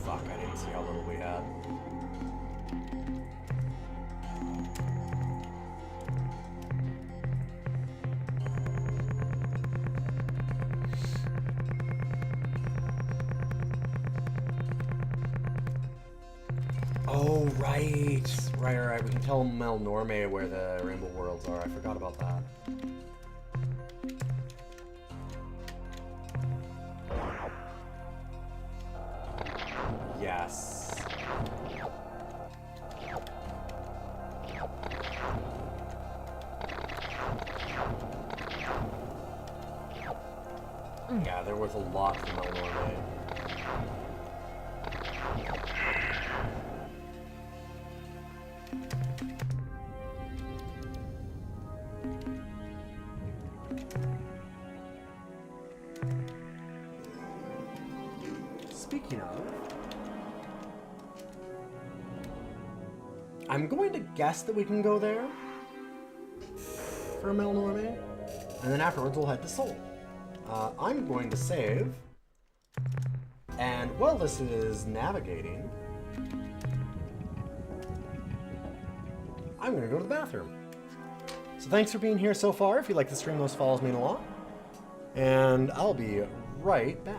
Fuck, I didn't see how little we had. Oh, right. Right. We can tell Melnorme where the Rainbow Worlds are. I forgot about that. Yes. Yeah, they're worth a lot for Melnorme. Speaking of, I'm going to guess that we can go there for Melnorme, and then afterwards we'll head to Seoul. I'm going to save, and while this is navigating, I'm going to go to the bathroom. So thanks for being here so far. If you like the stream, those follows mean a lot, and I'll be right back.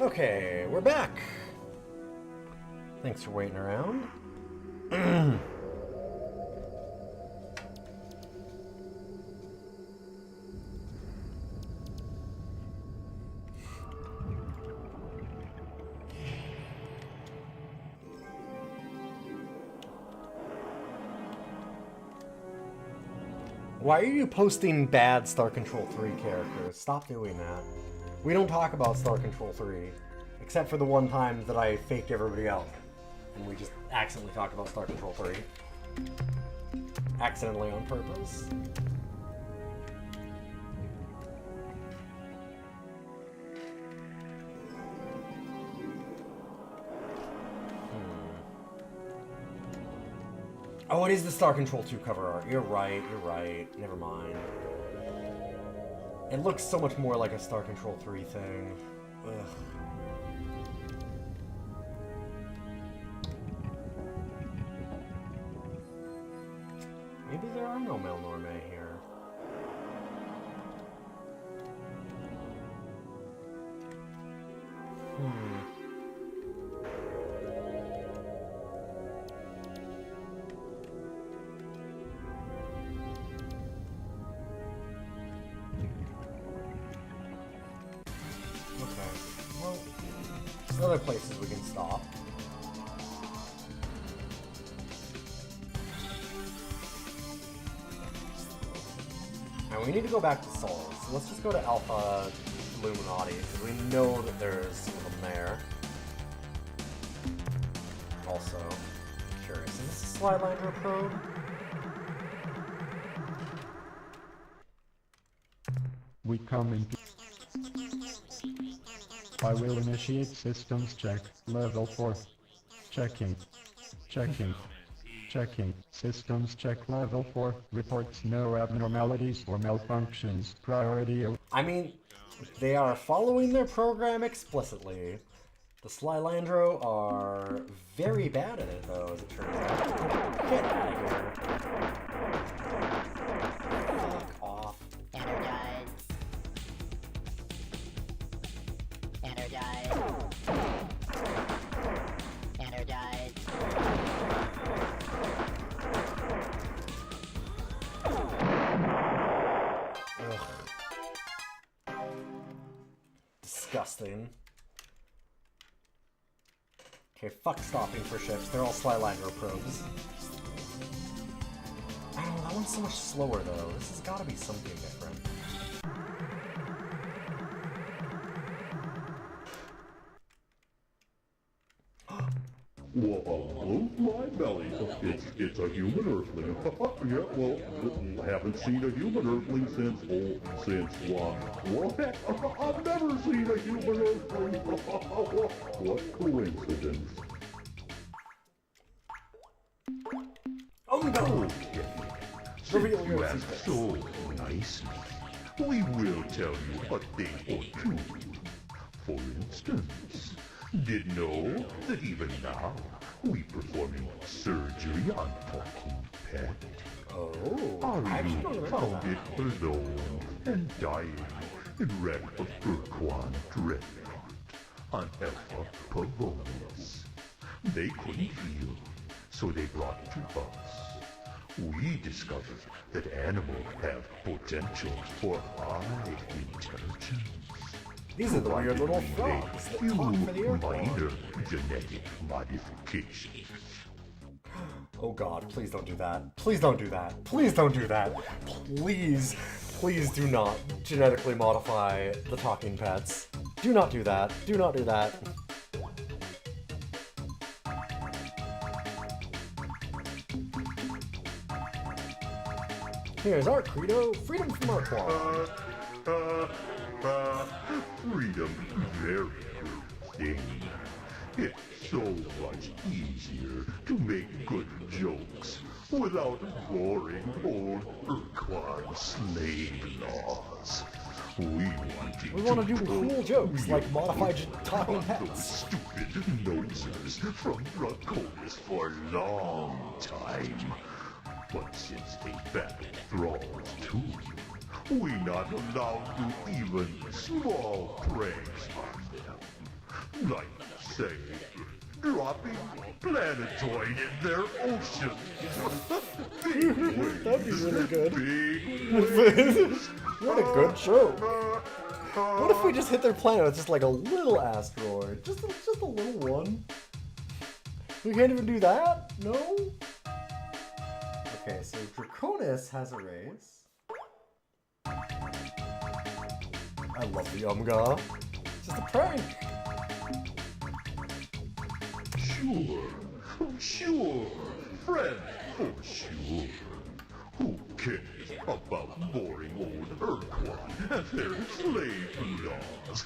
Okay, we're back. Thanks for waiting around. Why are you posting bad Star Control 3 characters? Stop doing that. We don't talk about Star Control 3, except for the one time that I faked everybody out. And we just accidentally talked about Star Control 3. Accidentally on purpose. Oh, it is the Star Control 2 cover art. You're right, Never mind. It looks so much more like a Star Control 3 thing. Ugh. Maybe there are no Melnorme here. There's other places we can stop. And we need to go back to Souls. So let's just go to Alpha Illuminati, because we know that there's some of them there. Also, curious, is this a Slylander probe? We come in. I will initiate systems check, level 4. Checking. Checking. Checking. Systems check level 4. Reports no abnormalities or malfunctions. Priority. I mean, they are following their program explicitly. The Slylandro are very bad at it, though, as it turns out. Get out of here. Fuck off. Disgusting. Okay, fuck stopping for ships. They're all Slylander probes. I don't know, that one's so much slower though. This has gotta be something different. Whoa, my belly. It's a human earthling. Yeah, well, haven't seen a human earthling since what? Heck, I've never seen a human earthling. What coincidence. Oh no! Okay. Since you asked so nicely, we will tell you a thing or two. For instance, did know that even now we performing surgery on Talking Pet? Oh, Aru found it alone and dying in wreck of Ur-Quan Dreadnought on Alpha Pavonis. They couldn't heal, so they brought it to us. We discovered that animals have potential for high intelligence. These are the weird little frogs that talk for the Ur-Quan. Minor genetic modifications. Oh god, please don't do that. Please don't do that. Please don't do that. Please, please do not genetically modify the talking pets. Do not do that. Do not do that. Here's our credo, freedom from Ur-Quan. Freedom, very good thing. It's so much easier to make good jokes without boring old Ur-Quan slave laws. We want to do cool jokes like modified talking pets. Those stupid noses from Draconis for a long time. But since they battled thralls too, we not allowed to even small pranks on them. like say, dropping planetoid in their ocean. Big waves, That'd be really good. big waves. What a good joke. What if we just hit their planet with just like a little asteroid? Just a little one. We can't even do that? No? Okay, so Draconis has a race. I love the Umga. It's just a prank. Sure, friend, for sure. Who cares about boring old Ur-Quan and their slave laws?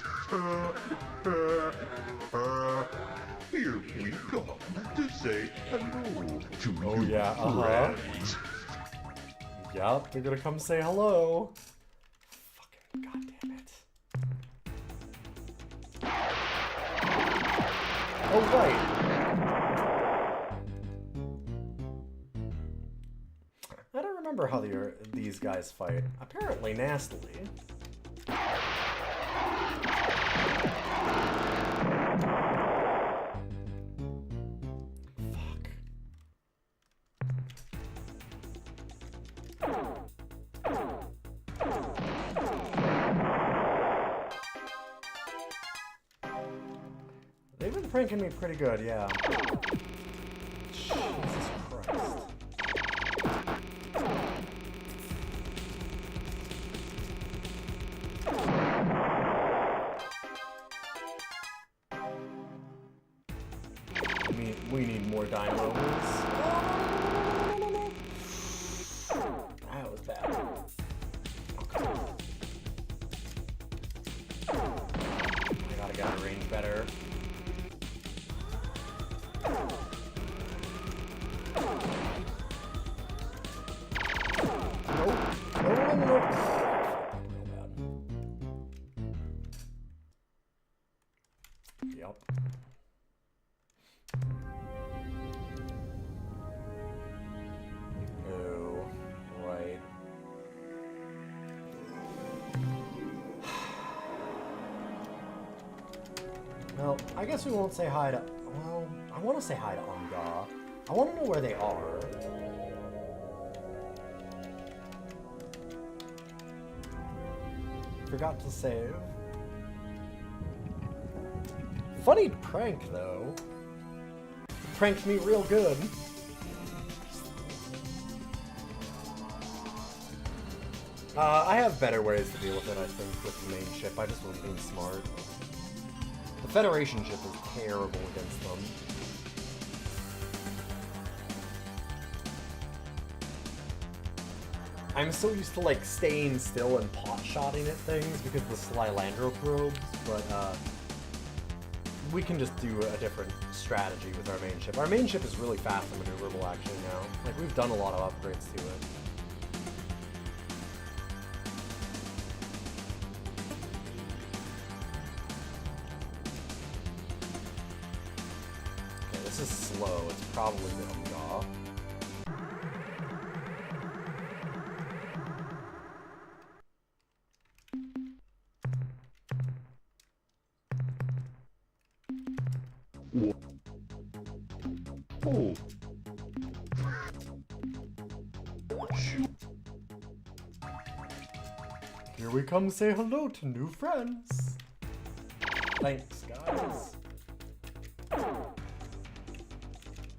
Here we come to say hello to Oh, you yeah, friends. Yup, they're gonna come say hello. Fucking goddamn it. Oh, right. I don't remember how these guys fight. Apparently nastily. Fuck. They've been pranking me pretty good, yeah. Jesus Christ. We need more dynamos. That was bad. Okay. I gotta get our range better. Nope. Nope. Real bad. Yup. Oh, right. Well, I guess we won't say hi to... Well, I want to say hi to Umga. I want to know where they are. Forgot to save. Funny prank, though. Pranked me real good. I have better ways to deal with it, I think, with the main ship. I just wasn't being smart. The Federation ship is terrible against them. I'm so used to, like, staying still and pot-shotting at things because of the Slylandro probes, but, we can just do a different strategy with our main ship. Our main ship is really fast and maneuverable, actually, now. Like, we've done a lot of upgrades to it. Okay, this is slow. It's probably the Umga. Oh. Here we come say hello to new friends. Thanks, guys.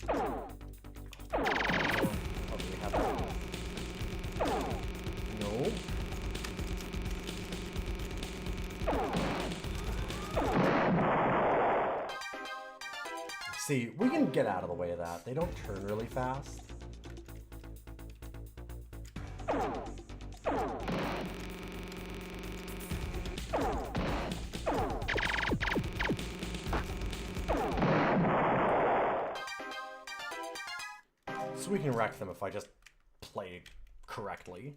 Probably have that. No. See, we can get out of the way of that. They don't turn really fast. So we can wreck them if I just play correctly.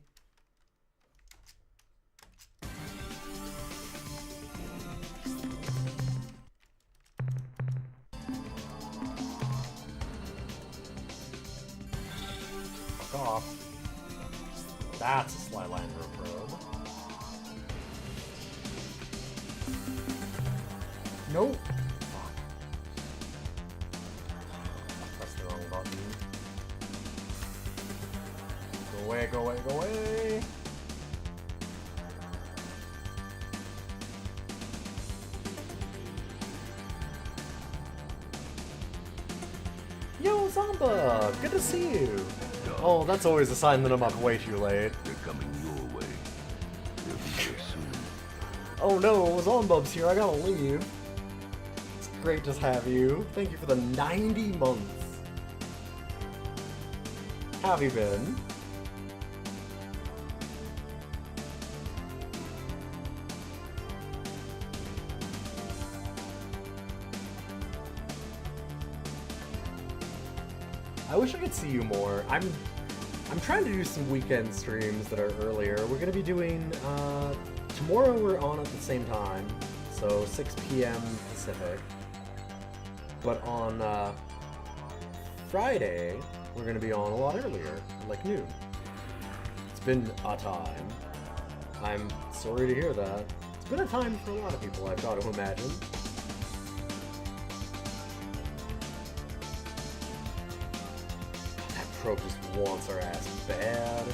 Fuck off. That's a Slylandro probe. Nope. away, go away, go away. Yo, Zomba! Good to see you! Oh, that's always a sign that I'm up way too late. They're coming your way. They'll be here soon. Oh no, Zombub's here, I gotta leave. It's great to have you. Thank you for the 90 months. How have you been? I wish I could see you more. I'm trying to do some weekend streams that are earlier. We're gonna be doing tomorrow we're on at the same time, so 6 p.m. Pacific. But on Friday we're gonna be on a lot earlier, like noon. It's been a time. I'm sorry to hear that. It's been a time for a lot of people, I've got to imagine. Probe just wants our ass bad.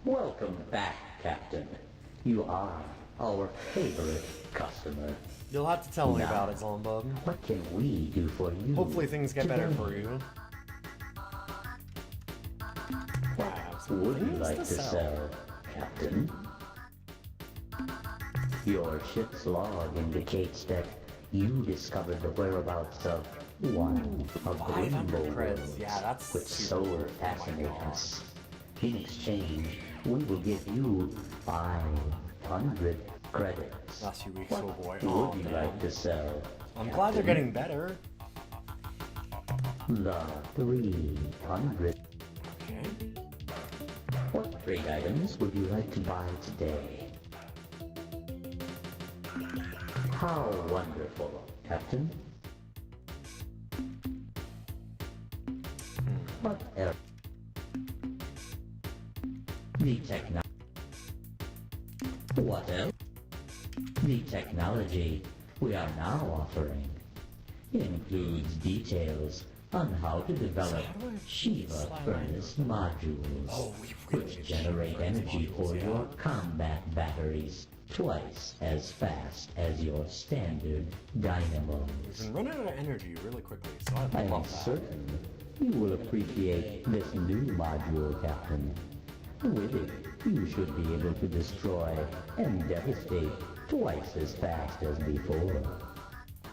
Welcome back, Captain. You are our favorite customer. You'll have to tell me Now, about it, Zombub. What can we do for you? Hopefully things get better today? for you. What would you like to sell, Captain? Your ship's log indicates that you discovered the whereabouts of one of the 500 rainbow creds. worlds, Yeah, that's which super so worth. fascinates us. In exchange, we will give you 500 credits. Last few weeks, What oh boy. would Oh, you man. like to sell? I'm glad they're getting better. The 300. Okay. What trade items would you like to buy today? How wonderful, Captain. What else? What else? The technology we are now offering includes details on how to develop Shiva furnace modules, which generate energy for your combat batteries twice as fast as your standard dynamos. We can run out of energy really quickly, so I I'm love that. certain you will appreciate this new module, Captain. With it, you should be able to destroy and devastate twice as fast as before.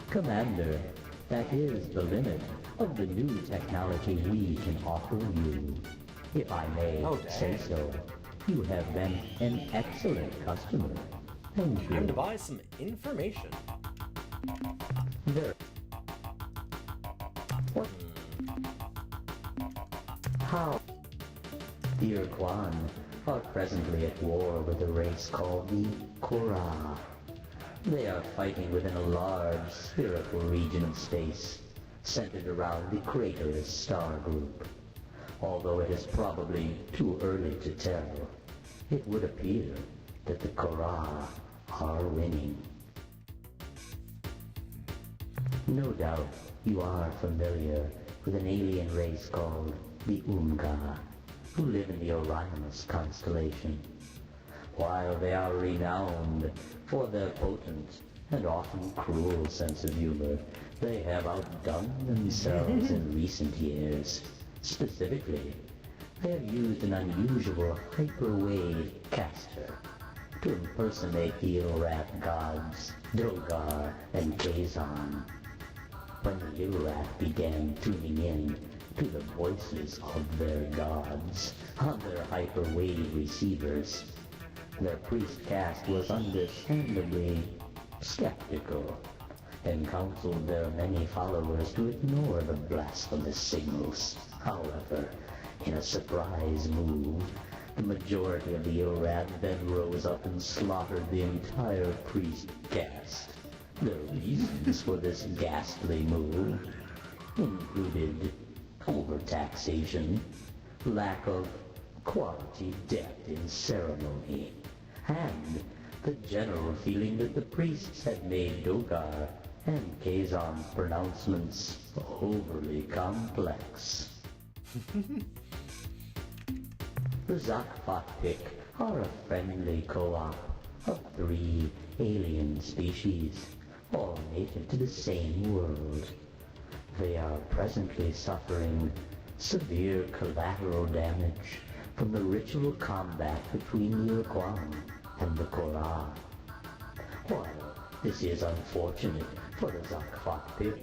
Commander, that is the limit of the new technology we can offer you. If I may say so, you have been an excellent customer. Thank you. Time to buy some information. There. What? How? The Ur-Quan are presently at war with a race called the Korra. They are fighting within a large spherical region of space, centered around the Craterus star group. Although it is probably too early to tell, it would appear that the Korra are winning. No doubt you are familiar with an alien race called the Unga, who live in the Orionus constellation. While they are renowned for their potent and often cruel sense of humor, they have outdone themselves in recent years. Specifically, they have used an unusual hyperwave caster to impersonate the Ill-Rat gods Drogar and Kazan. When the Ill-Rat began tuning in to the voices of their gods on their hyperwave receivers, their priest caste was understandably skeptical and counseled their many followers to ignore the blasphemous signals. However, in a surprise move, the majority of the Ill-Rat then rose up and slaughtered the entire priest caste. The reasons for this ghastly move included overtaxation, lack of quality depth in ceremony, and the general feeling that the priests had made Dogar and Kazon's pronouncements overly complex. The Zakfatpik are a friendly co-op of 3 alien species, all native to the same world. They are presently suffering severe collateral damage from the ritual combat between the Ur-Quan and the Korah. While this is unfortunate for the Zakfatpik,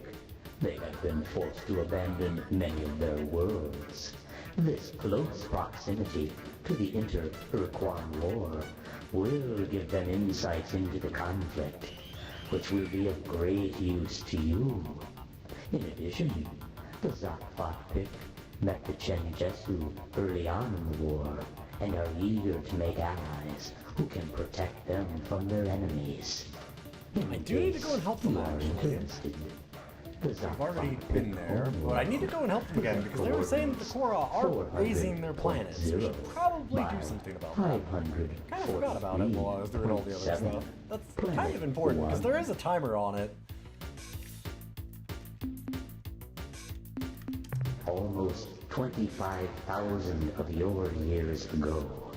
they have been forced to abandon many of their worlds. This close proximity to the inter-Ur-Quan war will give them insights into the conflict, which will be of great use to you. In addition, the Zakfatpik met the Chenjesu early on in the war and are eager to make allies who can protect them from their enemies. I do need to go and help them, actually. I've already been there, but I need to go and help them again because they were saying that the Korra are raising their planets. We should probably do something about that. Kind of forgot about it while I was doing all the other stuff. That's kind of important because there is a timer on it. Almost 25,000 of your years ago,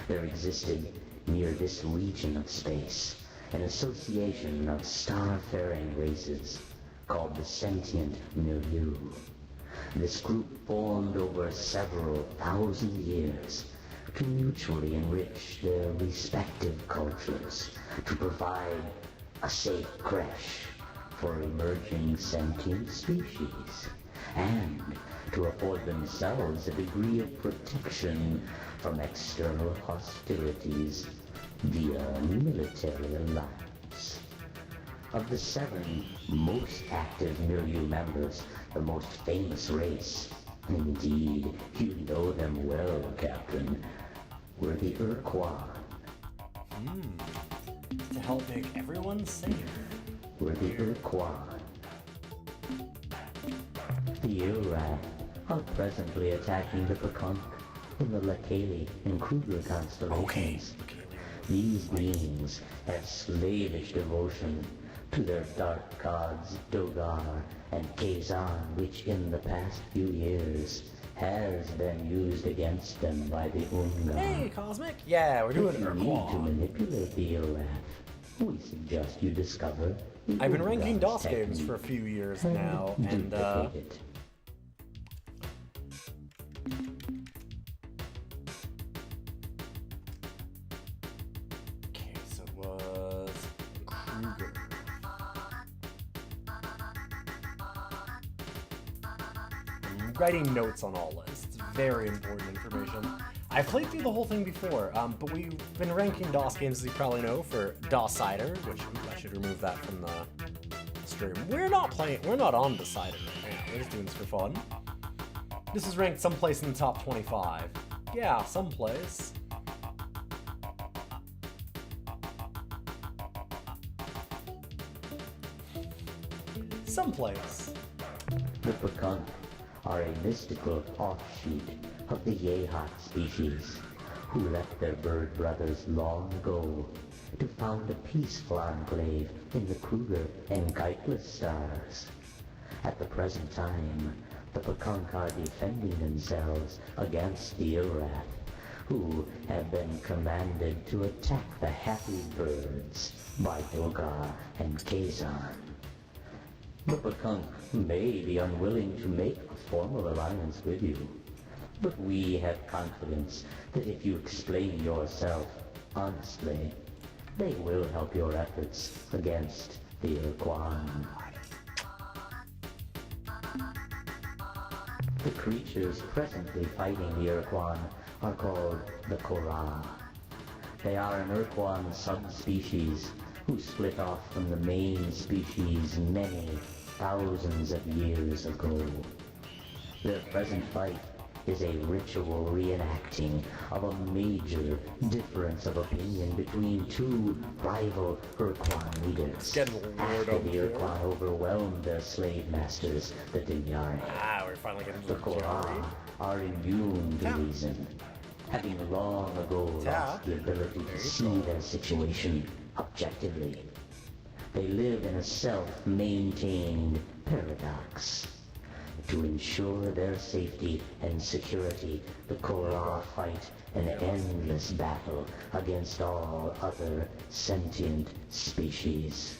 there existed near this region of space an association of star-faring races called the Sentient Milieu. This group formed over several thousand years to mutually enrich their respective cultures, to provide a safe creche for emerging sentient species, and to afford themselves a degree of protection from external hostilities via military alliance. Of the 7 most active Milieu members, the most famous race, indeed, you know them well, Captain, were the Ur-Quan. To help make everyone safe. Were the Ur-Quan. The Ur-Rat are presently attacking the Pekunk in the Lakeli and Kruger constellations. These beings have slavish devotion to their dark gods Dogar and Kazon, which in the past few years has been used against them by the Unga. Hey, Cosmic! Yeah, we're doing If you need to manipulate the Ur-Rat, we suggest you discover the I've been ranking Ur-Rat's DOS games technique for a few years now, and duplicate it. okay, so it was Kruger. I'm writing notes on all lists. Very important information. I've played through the whole thing before, but we've been ranking DOS games, as you probably know, for Decider, which I should remove that from the stream. We're not on Decider right now. We're just doing this for fun. This is ranked someplace in the top 25. Yeah, someplace. Someplace. The Pekunk are a mystical offshoot of the Yehat species, who left their bird brothers long ago to found a peaceful enclave in the Kruger and Geitless stars. At the present time, the Pekunk are defending themselves against the Ur-Rat, who have been commanded to attack the happy birds by Dogar and Kazon. The Pekunk may be unwilling to make a formal alliance with you, but we have confidence that if you explain yourself honestly, they will help your efforts against the Ur-Quan. The creatures presently fighting the Ur-Quan are called the Korah. They are an Ur-Quan subspecies who split off from the main species many thousands of years ago. Their present fight is a ritual reenacting of a major difference of opinion between 2 rival Ur-Quan leaders. After the Ur-Quan overwhelmed their slave masters, the Dinyari. We're finally getting to the Korah are immune to reason, having long ago lost the ability to see their situation objectively. They live in a self-maintained paradox. To ensure their safety and security, the Korra fight an endless battle against all other sentient species.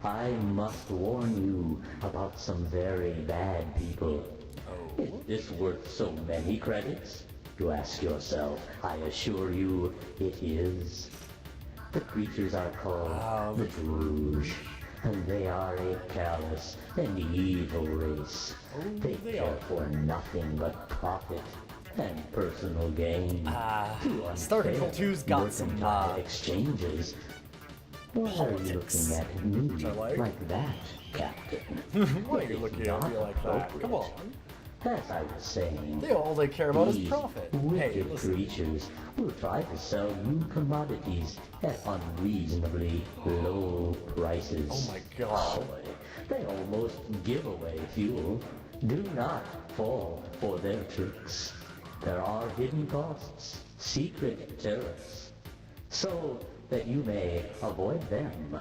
I must warn you about some very bad people. Is this worth so many credits? You ask yourself. I assure you, it is. The creatures are called the Druge, and they are a callous and evil race. They care for nothing but profit and personal gain. Star Control 2's got some exchanges. Why are you looking at me like that, Captain? Why are you looking at me like that? Come on. As I was saying, All they care about is profit. Hey, wicked listen. creatures will try to sell you commodities at unreasonably low prices. Oh my god. Boy, they almost give away fuel. Do not fall for their tricks. There are hidden costs, secret tariffs. So that you may avoid them,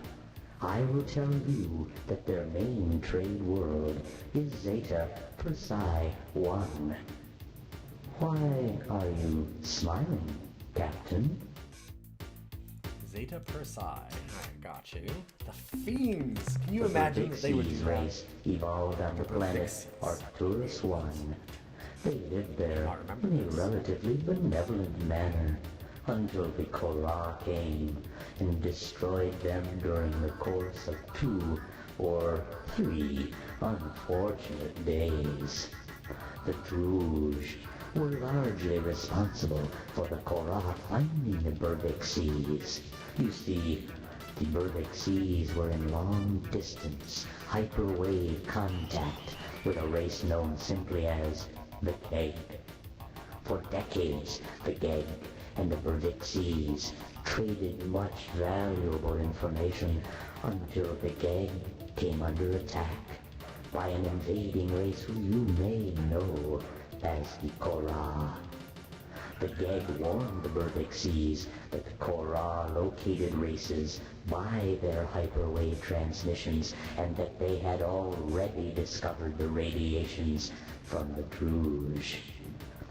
I will tell you that their main trade world is Zeta Persei 1. Why are you smiling, Captain? Zeta Persei. I got you. The Fiends. Can you imagine that they would do Xyz that? race evolved on the planet Arcturus 1. They lived there in a relatively benevolent manner until the Korra came and destroyed them during the course of 2 or 3 unfortunate days. The Druge were largely responsible for the Korra finding the Burdixes. You see, the Burdixes were in long-distance, hyperwave contact with a race known simply as the Geg. For decades, the Geg and the Burdixes traded much valuable information until the Geg came under attack by an invading race who you may know as the Korra. The Geg warned the Burdixes that the Korra located races by their hyperwave transmissions and that they had already discovered the radiations from the Druge.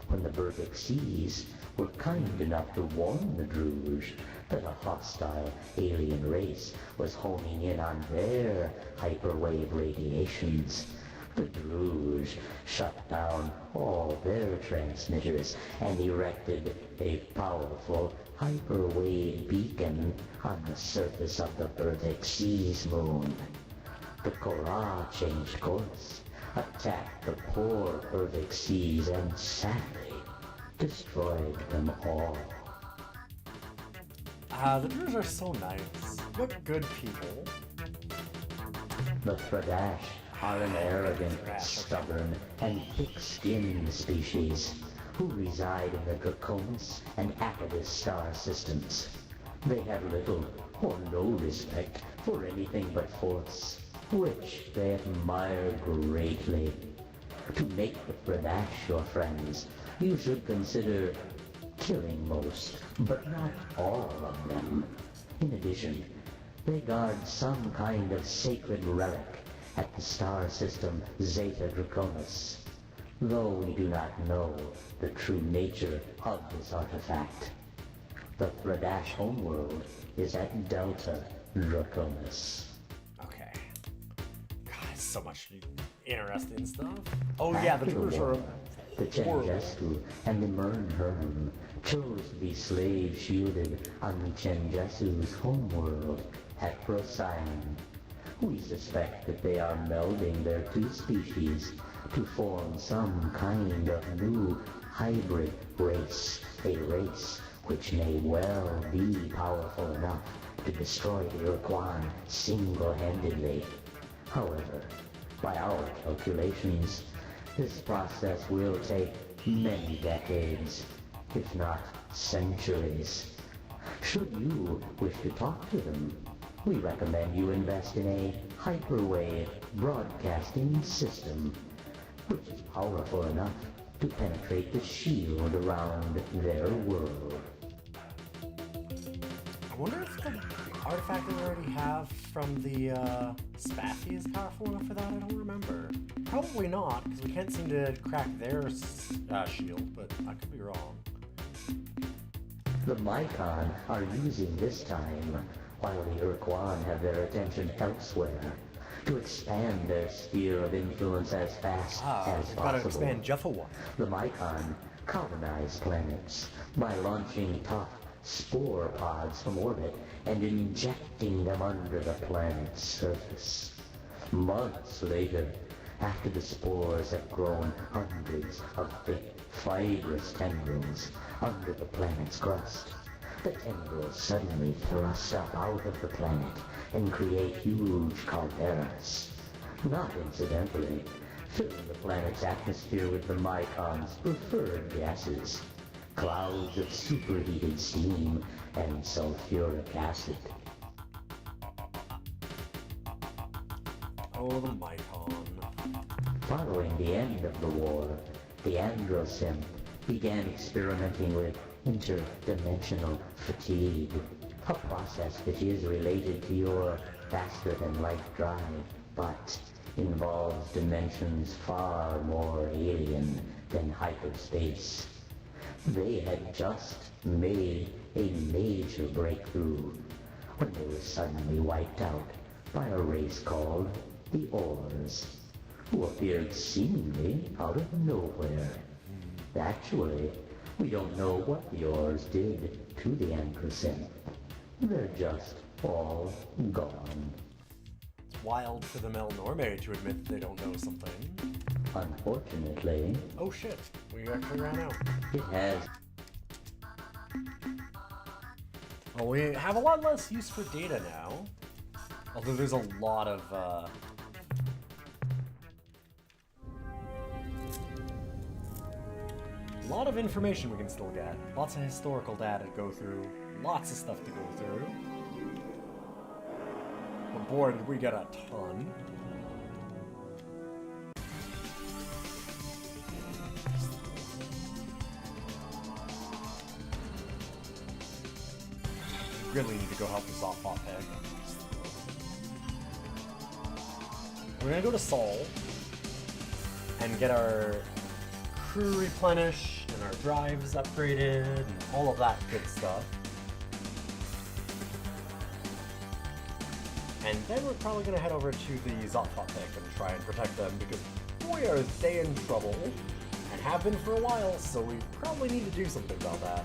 When the Burdixes were kind enough to warn the Druge that a hostile alien race was homing in on their hyperwave radiations, the Druge shut down all their transmitters and erected a powerful hyperwave beacon on the surface of the Burdixes moon. The Korra changed course, attacked the poor Burdixes, and sadly destroyed them all. The Druze are so nice. What good people. The Fradash are an arrogant, stubborn, and thick-skinned species who reside in the Draconis and Apodus star systems. They have little or no respect for anything but force, which they admire greatly. To make the Fradash your friends, you should consider killing most, but not all of them. In addition, they guard some kind of sacred relic at the star system Zeta Draconis, though we do not know the true nature of this artifact. The Fradash homeworld is at Delta Draconis. Okay. God, so much interesting stuff. Oh yeah, the Druze are the Chenjesku and the Mernherm chose to be slave-shielded on the Chenjesu's homeworld at Procyon. We suspect that they are melding their two species to form some kind of new hybrid race, a race which may well be powerful enough to destroy the Ur-Quan single-handedly. However, by our calculations, this process will take many decades, if not centuries. Should you wish to talk to them, we recommend you invest in a hyperwave broadcasting system, which is powerful enough to penetrate the shield around their world. I wonder if the artifact that we already have from the Spaffy is powerful enough for that? I don't remember. Probably not, because we can't seem to crack their shield, but I could be wrong. The Mycon are using this time, while the Ur-Quan have their attention elsewhere, to expand their sphere of influence as fast as we've got to possible. expand Jeffa-1. The Mycon colonize planets by launching tough spore pods from orbit and injecting them under the planet's surface. Months later, after the spores have grown hundreds of thick, fibrous tendrils under the planet's crust, the tendrils suddenly thrust up out of the planet and create huge calderas. Not incidentally, filling the planet's atmosphere with the Mycon's preferred gases, clouds of superheated steam and sulfuric acid. Oh, the Mycon. Following the end of the war, the Androsynth began experimenting with interdimensional fatigue, a process that is related to your faster-than-light drive, but involves dimensions far more alien than hyperspace. They had just made a major breakthrough when they were suddenly wiped out by a race called the Ors, who appeared seemingly out of nowhere. Actually, we don't know what the Ors did to the Androsynth. They're just all gone. It's wild for the Melnorme to admit that they don't know something. Unfortunately... Oh shit, we actually ran out. It has... Well, we have a lot less use for data now. Although there's a lot of, a lot of information we can still get. Lots of historical data to go through. Lots of stuff to go through. But boy, did we get a ton. Really need to go help the Zopfop pig. We're gonna go to Sol and get our crew replenished and our drives upgraded and all of that good stuff. And then we're probably gonna head over to the Zopfop pig and try and protect them because boy are they in trouble and have been for a while, so we probably need to do something about that.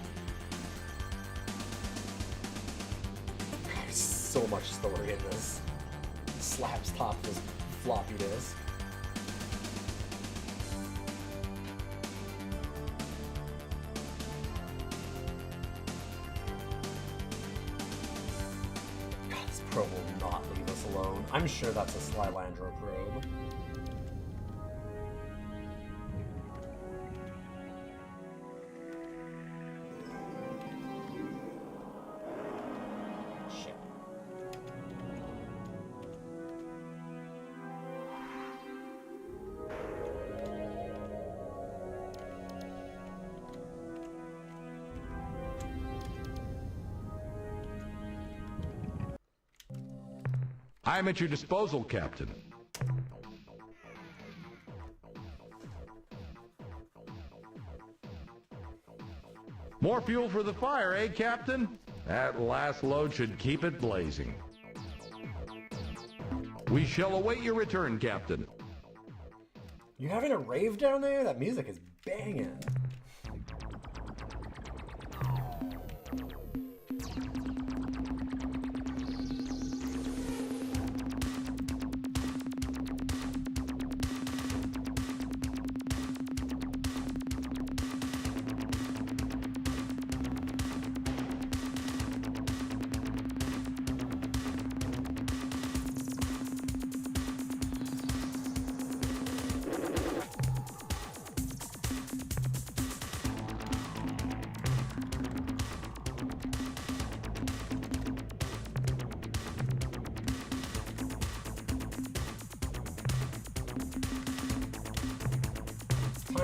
There's so much story in this. Slaps top this floppy disk. God, this probe will not leave us alone. I'm sure that's a Slylandro probe. I'm at your disposal, Captain. More fuel for the fire, eh, Captain? That last load should keep it blazing. We shall await your return, Captain. You having a rave down there? That music is banging.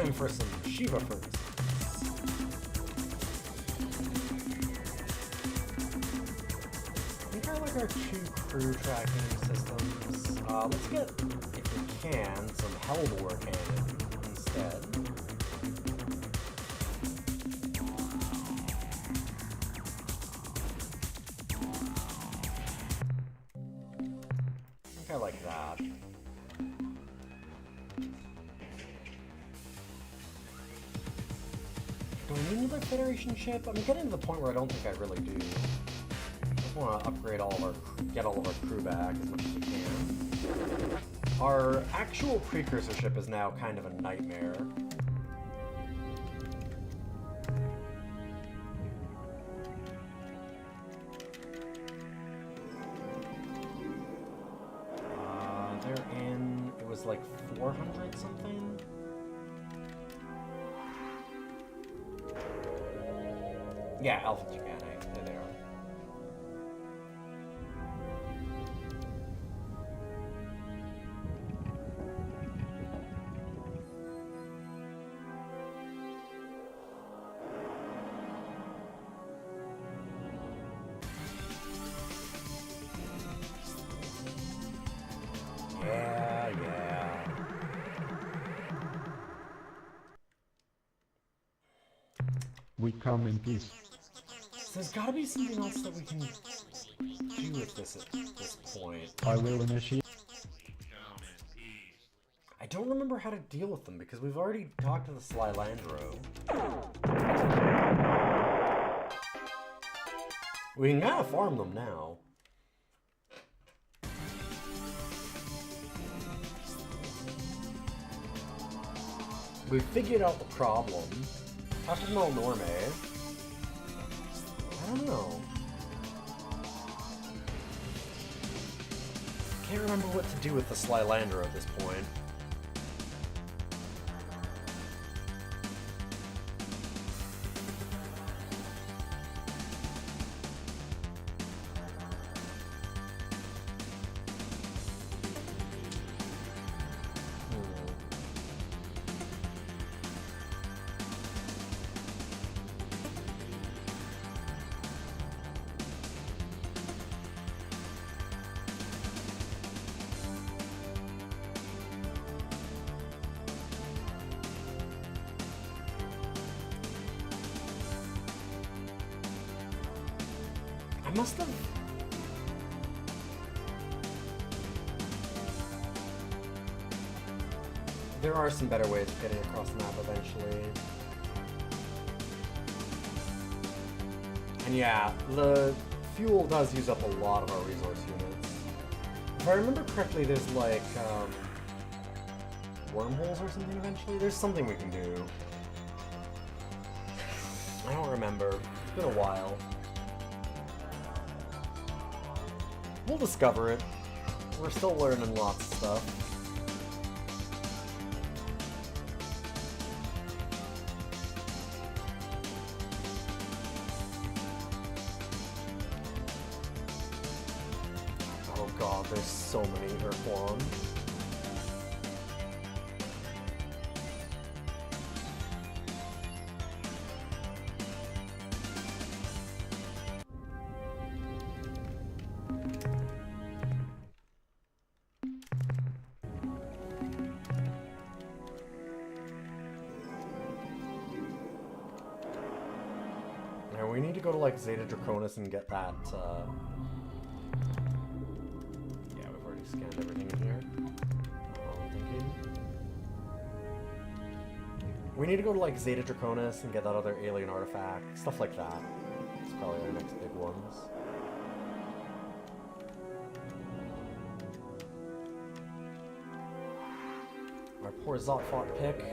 time for some Shiva furnaces. I think I like our 2 crew tracking systems. Let's get, if we can, some Hellbore cannon instead. I think I like that. Do I need another Federation ship? I'm getting to the point where I don't think I really do. I just want to upgrade all of our, get all of our crew back as much as we can. Our actual precursor ship is now kind of a nightmare. They're in, it was like 400 something? Yeah, Alpha Japan, there they are. Yeah. We come in peace. So there's gotta be something else that we can do with this at this point. I will initiate. I don't remember how to deal with them because we've already talked to the Sly Landro. We can kind of farm them now. We figured out the problem. Talk to Mel Norme. I don't know. Can't remember what to do with the Sly Lander at this point. I must have... There are some better ways of getting across the map eventually. And yeah, the fuel does use up a lot of our resource units. If I remember correctly, there's like, wormholes or something eventually? There's something we can do. I don't remember. It's been a while. We'll discover it. We're still learning lots of stuff. Oh god, there's so many Ur-Quan. We need to go to like Zeta Draconis and get that, yeah, we've already scanned everything in here. I'm thinking. We need to go to like Zeta Draconis and get that other alien artifact, stuff like that. It's probably our next big ones. Our poor Zotfot pick.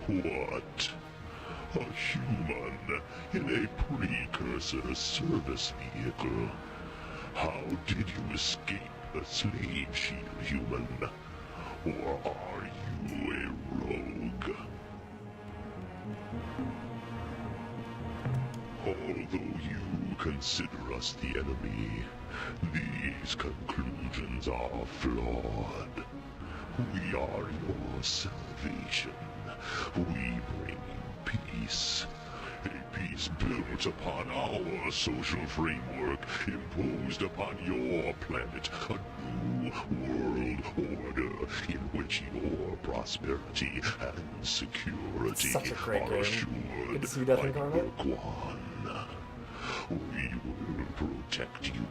What? A human in a precursor service vehicle? How did you escape the slave shield, human? Or are you a rogue? Oh, consider us the enemy, these conclusions are flawed. We are your salvation. We bring you peace. A peace built upon our social framework, imposed upon your planet, a new world order in which your prosperity and security Such a great are game. assured Good to see Death by Incarnate. Ur-Quan. We will protect you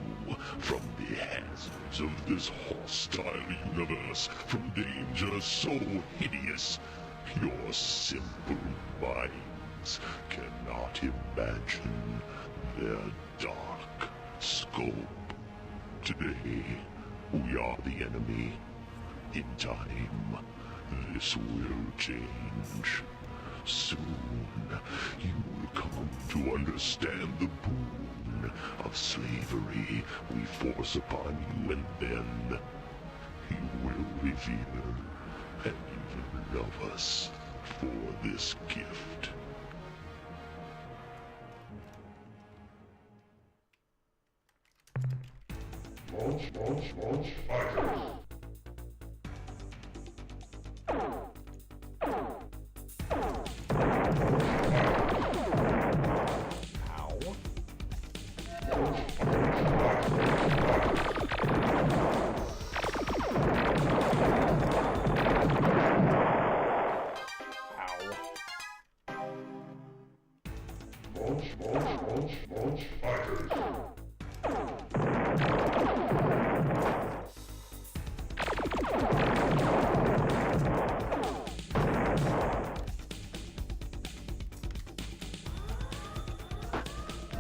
from the hazards of this hostile universe, from dangers so hideous your simple minds cannot imagine their dark scope. Today, we are the enemy. In time, this will change. Soon, you will come to understand the boon of slavery we force upon you, and then you will revere and even love us for this gift. Launch, items. Launch items.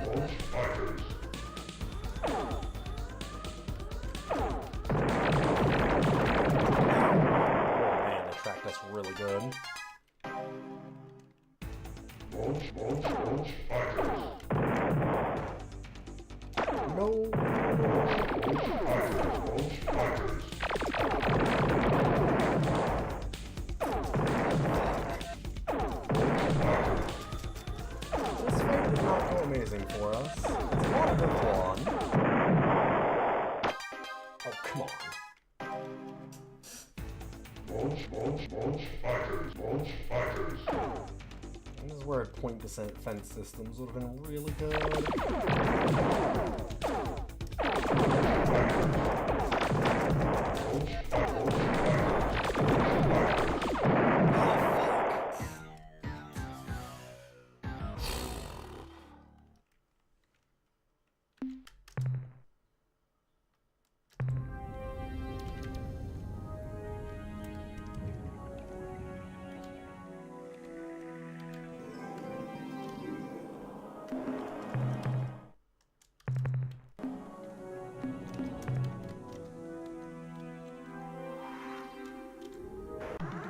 Launch items. Oh man, they tracked us really good. Launch items. No. Launch items. This fight did not go amazing for us. It's not Ur-Quan. Oh, come on. Launch items. Launch items. This is where point defense systems would have been really good.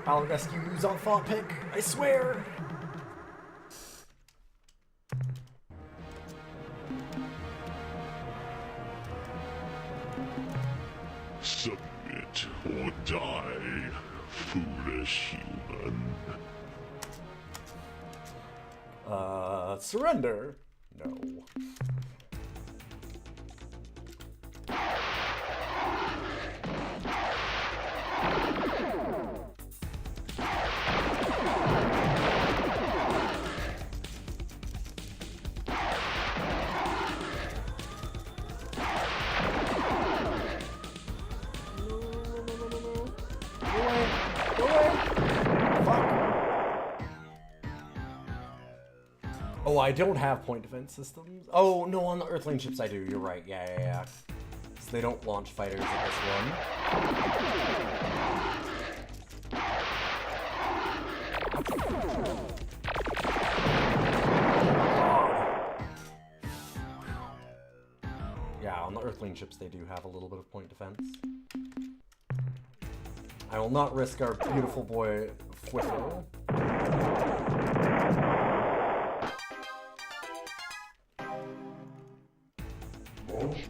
I'll rescue you on thought pick, I swear! Submit or die, foolish human. Surrender? No. Oh, I don't have point defense systems. Oh, no, on the Earthling ships I do. You're right. Yeah. So they don't launch fighters at this one. Yeah, on the Earthling ships they do have a little bit of point defense. I will not risk our beautiful boy Fwiffle. Launch.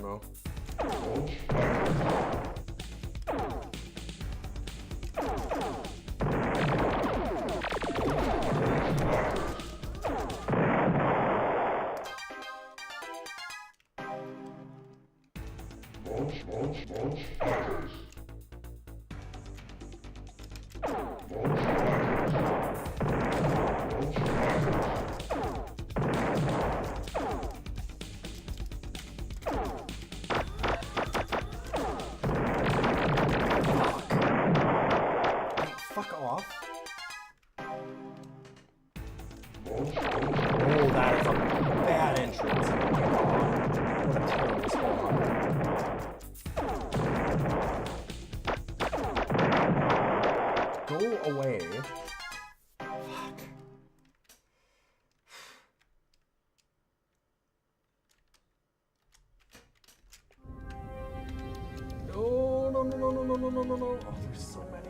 No. Launch. Fuck off. Oh, that is a bad entrance. Oh my god. What a terrible spawn. Go away. Fuck. No, no, no, no, no, no, no, no, no, no. Oh, there's so many.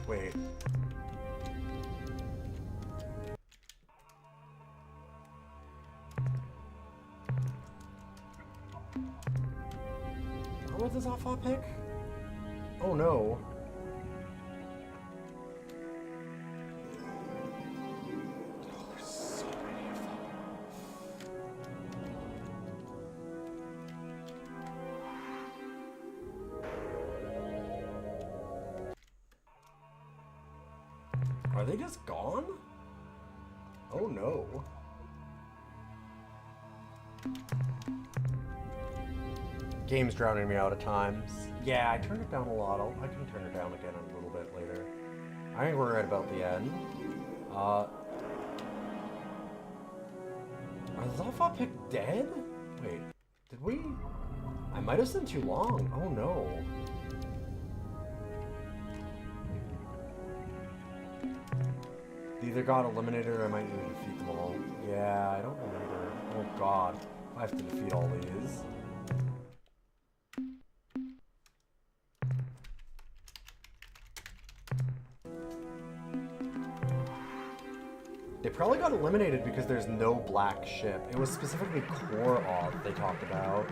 Wait. Where was this off-hop pick? Oh no. Oh, there's so many of them. Are they just gone? Oh no. Game's drowning me out at times. Yeah, I turned it down a lot. I can turn it down again a little bit later. I think we're right about the end. Are the Zalfa pick dead? Wait, did we? I might have been too long. Oh no. They either got eliminated or I might need to defeat them all. Yeah, I don't remember. Oh god. I have to defeat all these. They probably got eliminated because there's no black ship. It was specifically Ur-Quan they talked about.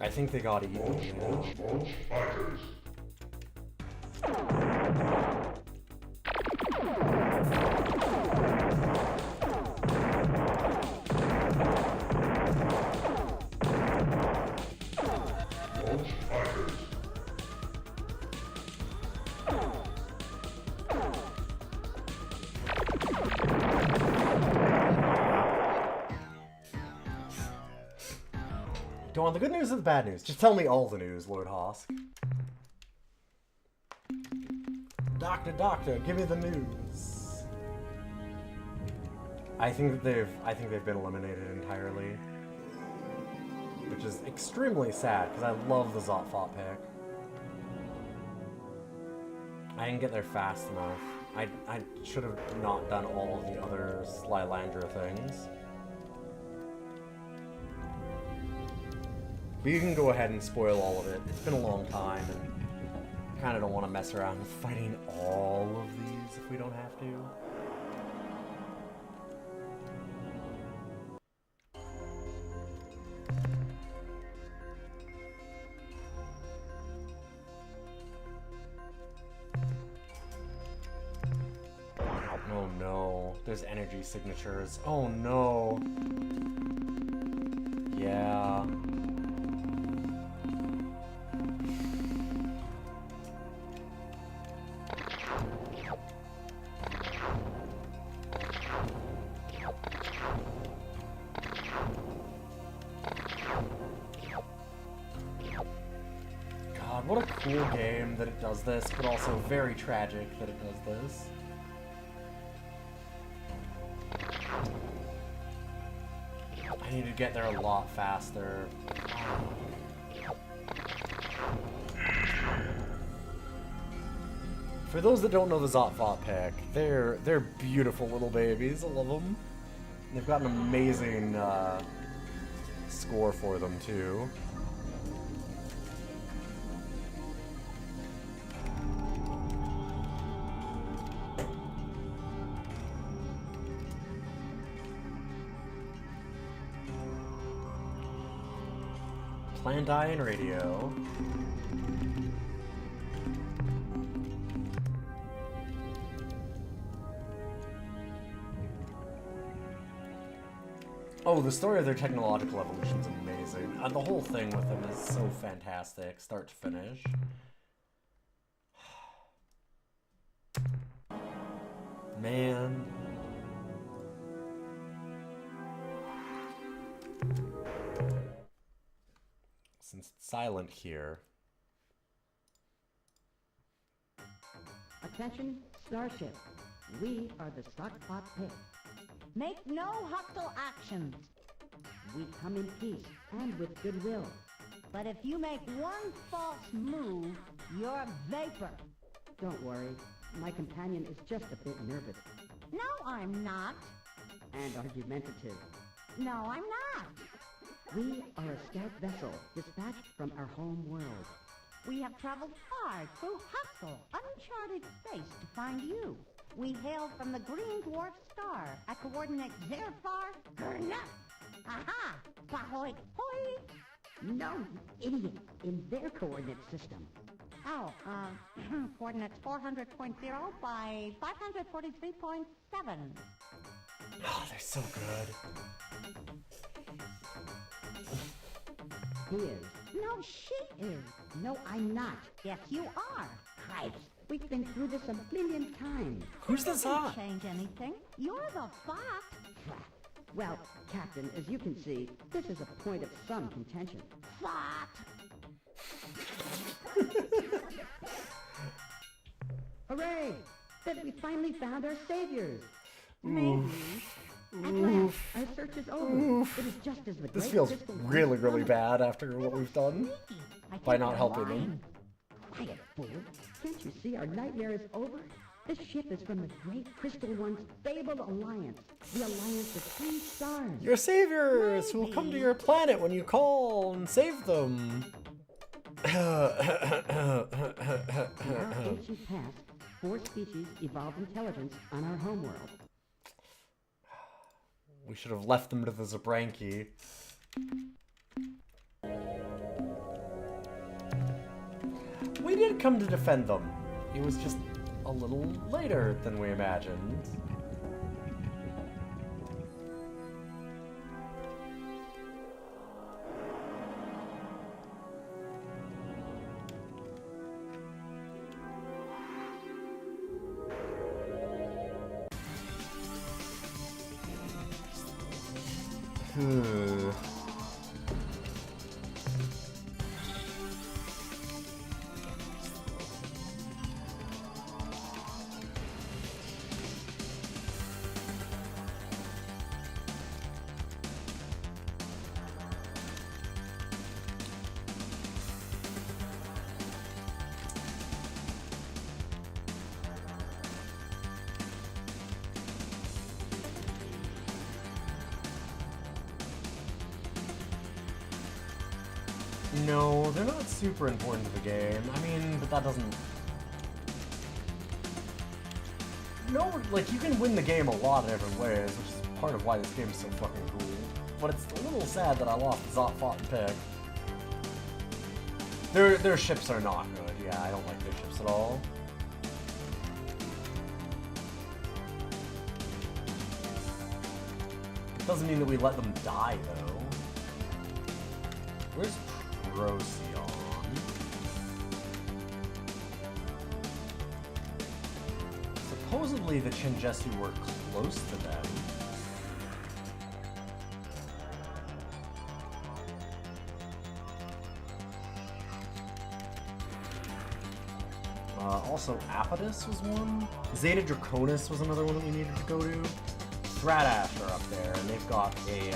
I think they got eaten. Do you want the good news or the bad news? Just tell me all the news, Lord Hosk. Doctor, give me the news. I think they've been eliminated entirely, which is extremely sad because I love the Zotfot pick. I didn't get there fast enough. I should have not done all of the other Slylandra things. But you can go ahead and spoil all of it. It's been a long time, and I kind of don't want to mess around with fighting all of these if we don't have to. Oh no, there's energy signatures. Oh no. Yeah. God, what a cool game that it does this, but also very tragic that it does this. I need to get there a lot faster. For those that don't know the Zot-Fot pick, they're beautiful little babies. I love them. They've got an amazing score for them too. Plandian Radio. Oh, the story of their technological evolution is amazing. The whole thing with them is so fantastic, start to finish. Man. Since it's silent here. Attention, Starship. We are the Zot-Fot Pick. Make no hostile actions. We come in peace and with goodwill. But if you make one false move, you're vapor. Don't worry. My companion is just a bit nervous. No, I'm not. And argumentative. No, I'm not. We are a scout vessel dispatched from our home world. We have traveled far through hostile, uncharted space to find you. We hail from the green dwarf star at coordinates Zerfar Gurnut. Aha! Bahoy hoi! No, idiot, in their coordinate system. Oh, coordinates 400.0 by 543.7. Oh, they're so good. He is. No, she is. No, I'm not. Yes, you are. Christ. We've been through this a million times. Who's the Zot? Change anything. You're the Fot. Well, Captain, as you can see, this is a point of some contention. Fot! Hooray! That we finally found our saviors. Maybe. At last, our search is over. It is just as the This great feels crystal really, really promised. bad after what we've done by not helping them. Quiet, fool. Can't you see our nightmare is over? This ship is from the great Crystal One's fabled alliance. The alliance of 3 stars. Your saviors who will come to your planet when you call and save them. In our ancient past, 4 species evolved intelligence on our homeworld. We should have left them to the Zabranki. We did come to defend them. It was just a little later than we imagined. No, they're not super important to the game. I mean, but that doesn't... No, like, you can win the game a lot of different ways, which is part of why this game is so fucking cool. But it's a little sad that I lost Zot-Fot and Pick. Their ships are not good. Yeah, I don't like their ships at all. Doesn't mean that we let them die, though. Where's Procyon? Supposedly the Chinjesu were close to them. Also, Apodus was one. Zeta Draconis was another one that we needed to go to. Thradash are up there, and they've got a,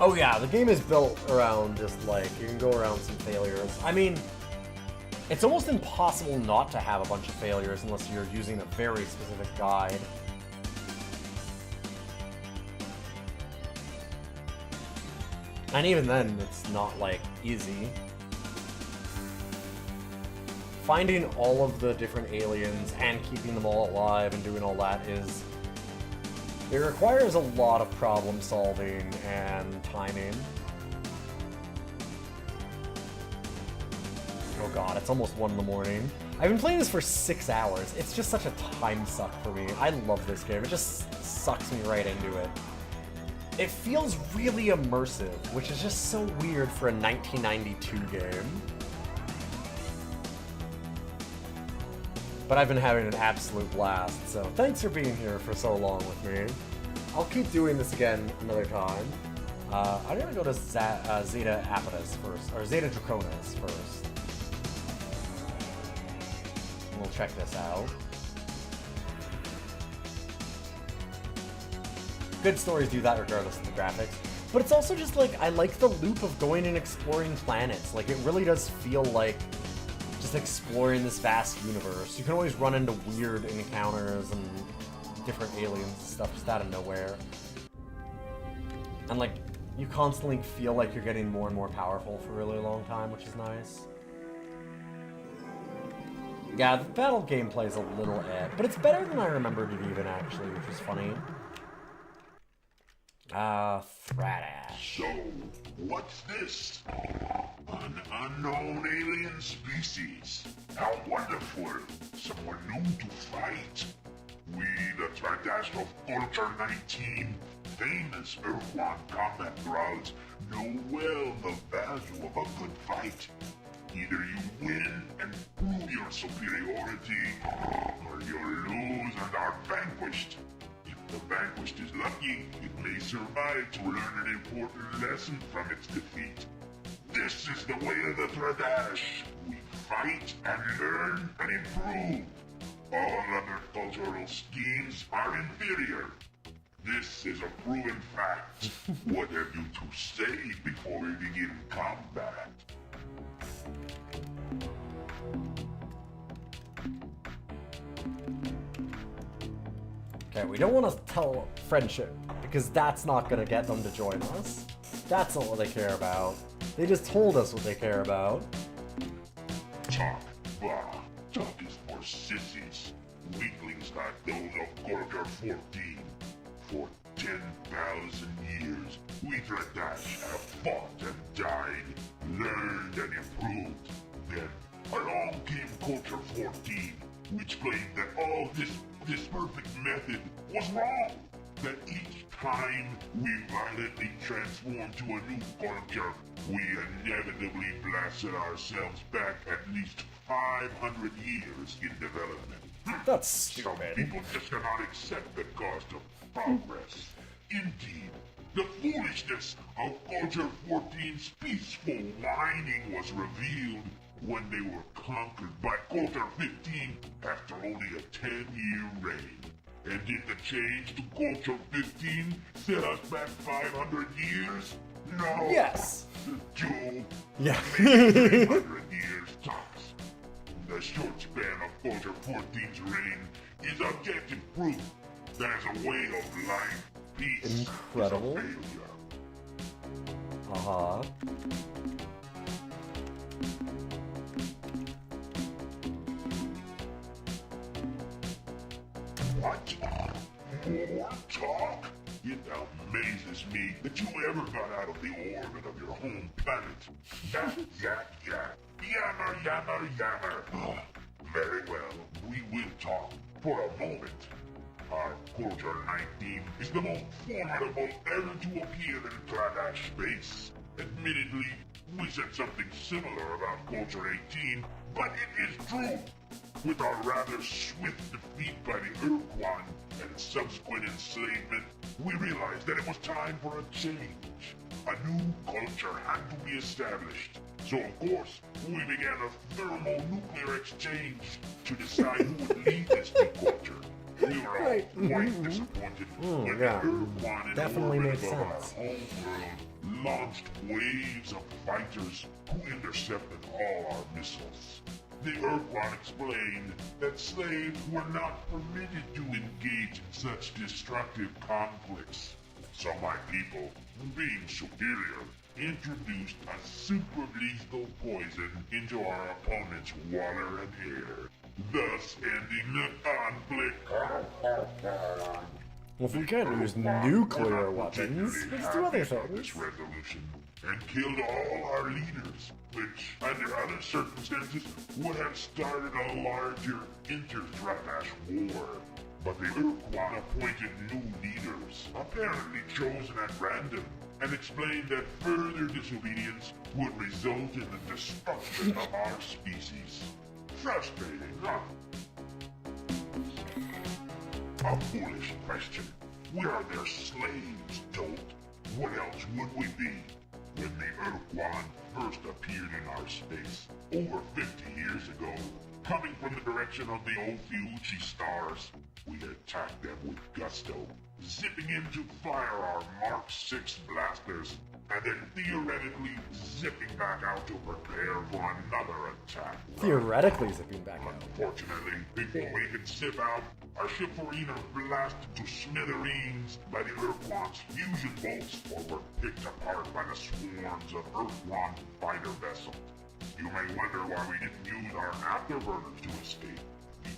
Oh yeah, the game is built around just like, you can go around some failures. I mean, it's almost impossible not to have a bunch of failures unless you're using a very specific guide. And even then, it's not, like, easy. Finding all of the different aliens and keeping them all alive and doing all that is... It requires a lot of problem solving and timing. Oh god, it's almost 1 in the morning. I've been playing this for 6 hours. It's just such a time suck for me. I love this game. It just sucks me right into it. It feels really immersive, which is just so weird for a 1992 game. But I've been having an absolute blast, so thanks for being here for so long with me. I'll keep doing this again another time. I'm gonna go to Zeta Apitis first, or Zeta Draconis first. And we'll check this out. Good stories do that regardless of the graphics. But it's also just like, I like the loop of going and exploring planets. Like, it really does feel like just exploring this vast universe. You can always run into weird encounters and different aliens and stuff just out of nowhere. And like, you constantly feel like you're getting more and more powerful for a really long time, which is nice. Yeah, the battle gameplay is a little but it's better than I remembered it even, actually, which is funny. Thradash. So, what's this? An unknown alien species. How wonderful. Someone new to fight. We, the Thradash of Culture 19, famous Ur-Quan combat thralls, know well the value of a good fight. Either you win and prove your superiority, or you lose and are vanquished. The vanquished is lucky, it may survive to learn an important lesson from its defeat. This is the way of the Thradash. We fight and learn and improve. All other cultural schemes are inferior. This is a proven fact. What have you to say before we begin combat? Okay, we don't want to tell friendship, because that's not going to get them to join us. That's not what they care about. They just told us what they care about. Talk, bah. Talk is for sissies. Weaklings like those of Corridor 14. For 10,000 years, we Thradash have fought and died, learned and improved. Then, along came Culture 14, which claimed that all this perfect method was wrong. That each time we violently transformed to a new culture, we inevitably blasted ourselves back at least 500 years in development. That's stupid. Some people just cannot accept the cost of progress. Indeed, the foolishness of Culture 14's peaceful whining was revealed when they were conquered by Culture 15 after only a 10-year reign. And did the change to Culture 15 set us back 500 years? No. Yes. 2. Yeah. Maybe 300 years tops. The short span of Culture 14's reign is objective proof that as a way of life, peace Incredible. is a failure. Uh-huh. What? More talk? It amazes me that you ever got out of the orbit of your home planet. Yak, yak, yak. Yammer, yammer, yammer. Very well, we will talk for a moment. Our Culture 19 is the most formidable ever to appear in Thradash space. Admittedly, we said something similar about Culture 18, but it is true. With our rather swift defeat by the Ur-Quan and subsequent enslavement, we realized that it was time for a change. A new culture had to be established. So of course, we began a thermonuclear exchange to decide who would lead this new culture. We were all Right. quite disappointed when yeah. the Ur-Quan in Definitely orbit makes above our sense. home world launched waves of fighters who intercepted all our missiles. The Ur-Quan explained that slaves were not permitted to engage in such destructive conflicts. So my people, being superior, introduced a super lethal poison into our opponent's water and air, thus ending the conflict. Well, if we can't use nuclear weapons, let's do other things. This revolution and killed all our leaders, which, under other circumstances, would have started a larger inter-Thradash war. But the Ur-Quan appointed new leaders, apparently chosen at random, and explained that further disobedience would result in the destruction of our species. Frustrating, huh? A foolish question. We are their slaves, dolt. What else would we be? When the Ur-Quan first appeared in our space, over 50 years ago, coming from the direction of the Ophiuchi stars, we attacked them with gusto, zipping in to fire our Mark 6 blasters, and then theoretically zipping back out to prepare for another attack. Theoretically zipping back out. Unfortunately, before we could zip out, our ships were either blasted to smithereens by the Ur-Quan's fusion bolts, or were picked apart by the swarms of Ur-Quan fighter vessels. You may wonder why we didn't use our afterburners to escape.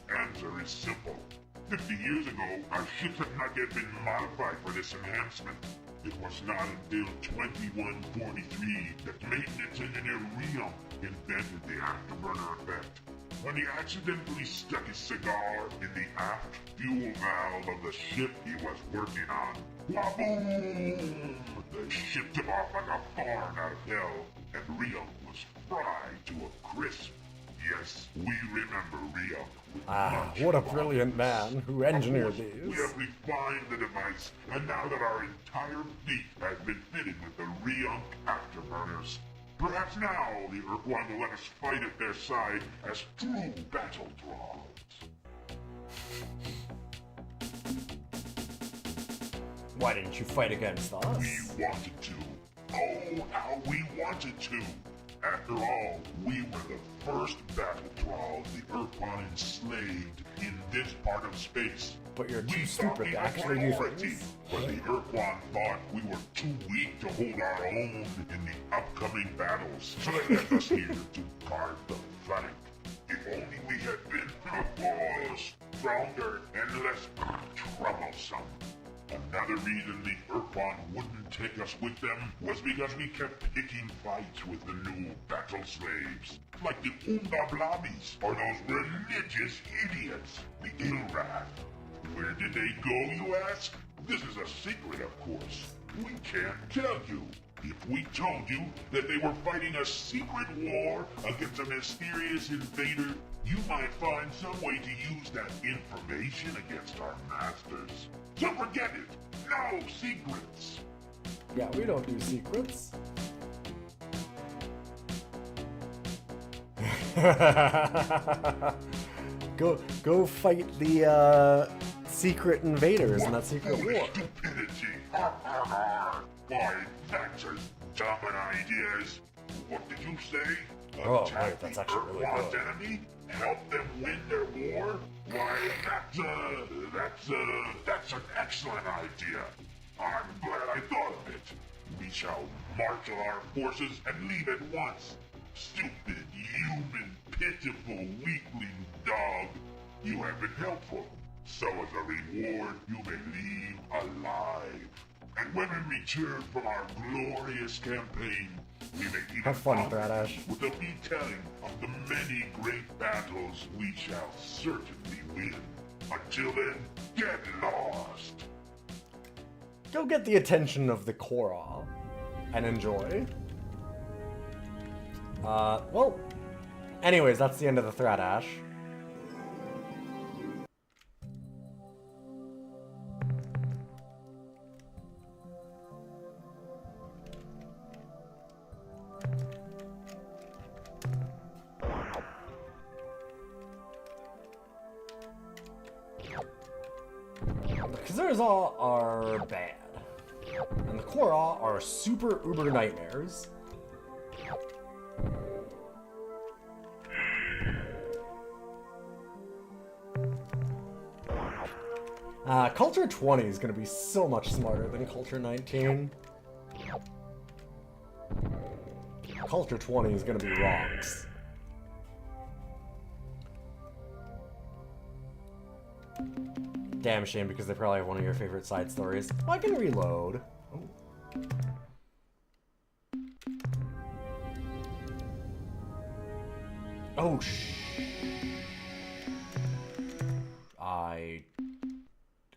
The answer is simple. 50 years ago, our ships had not yet been modified for this enhancement. It was not until 2143 that maintenance engineer Rio invented the afterburner effect. When he accidentally stuck his cigar in the aft fuel valve of the ship he was working on, waboom! The ship took off like a barn out of hell, and Rio was fried to a crisp. Yes, we remember Rio. Ah, what a brilliant man who engineered We these. have refined the device, and now that our entire fleet has been fitted with the Reunk afterburners, perhaps now the Ur-Quan will let us fight at their side as true battle thralls. Why didn't you fight against us? We wanted to. Oh, how we wanted to. After all, we were the first battle thralls the Ur-Quan enslaved in this part of space. But you're too We stupid thought we to had actually do priority, things. but the Ur-Quan thought we were too weak to hold our own in the upcoming battles, so they left us here to guard the flank. If only we had been stronger and less troublesome. Another reason the Ur-Quan wouldn't take us with them was because we kept picking fights with the new battle slaves, like the Umbablabis or those religious idiots, the Ilrath. Where did they go, you ask? This is a secret, of course. We can't tell you. If we told you that they were fighting a secret war against a mysterious invader, you might find some way to use that information against our masters. So forget it. No secrets. Yeah, we don't do secrets. Go fight the secret invaders in that secret war. Stupidity. Why, that's as dumb an idea as... What did you say? Oh, Attack right, that's the actually really Ur-Quan's good. enemy? Help them win their war? Why, that's an excellent idea. I'm glad I thought of it. We shall marshal our forces and leave at once. Stupid, human, pitiful, weakling dog. You have been helpful. So as a reward, you may leave alive. And when we return from our glorious campaign, we may even Have fun, honor Thradash. with a retelling of the many great battles we shall certainly win. Until then, get lost. Go get the attention of the Korra and enjoy. Well, anyways, that's the end of the Thradash. Minotaurs are bad. And the Korra are super uber nightmares. Culture 20 is going to be so much smarter than Culture 19. Culture 20 is going to be rocks. Damn shame, because they probably have one of your favorite side stories. Oh, I can reload. Oh,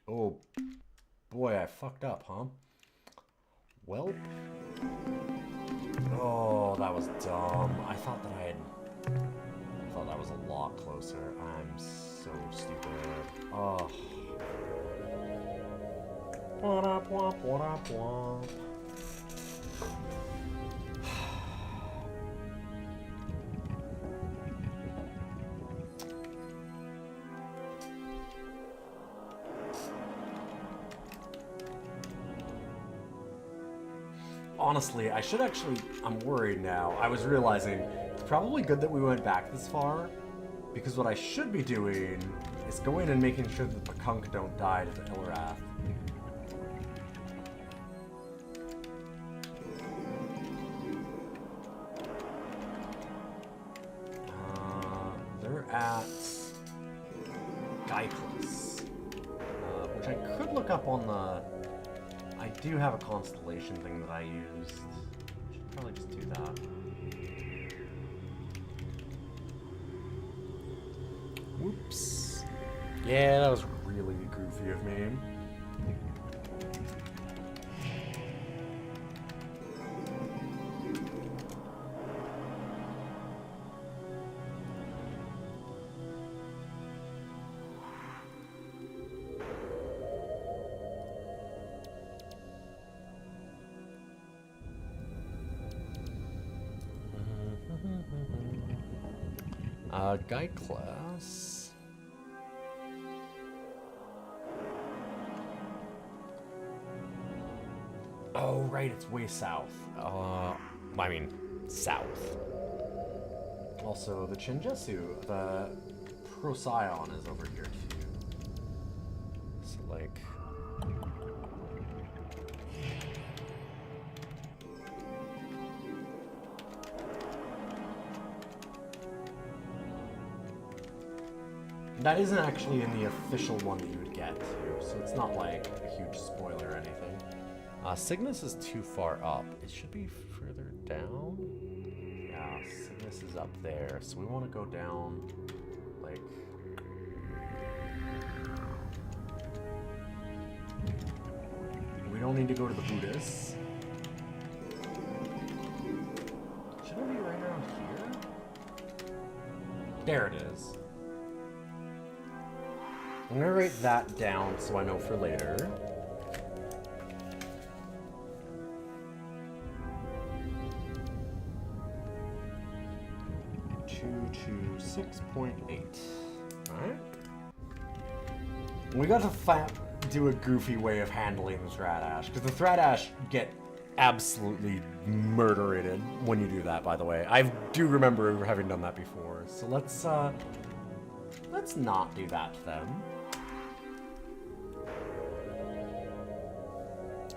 Oh, boy, I fucked up, huh? Well. Oh, that was dumb. I thought that was a lot closer. I'm so stupid. Oh. Womp, womp, womp, womp. Honestly, I'm worried now. I was realizing it's probably good that we went back this far, because what I should be doing is going and making sure that the Kunk don't die to the Ilrath. They're at Geichlus, which I could look up on the... I do have a constellation thing that I used. Should probably just do that. Whoops. Yeah, that was really goofy of me. Guy class. Oh, right, it's way south. I mean, south. Also, the Chinjesu, the Procyon is over here too. So, like... That isn't actually in the official one that you would get to, so it's not like a huge spoiler or anything. Cygnus is too far up. It should be further down. Yeah, Cygnus is up there, so we want to go down, like... We don't need to go to the Buddhists. Shouldn't it be right around here? There it is. I'm gonna write that down so I know for later. To 6.8. Alright. We got to do a goofy way of handling the Thradash, because the Thradash get absolutely murderated when you do that, by the way. I do remember having done that before, so let's not do that to them.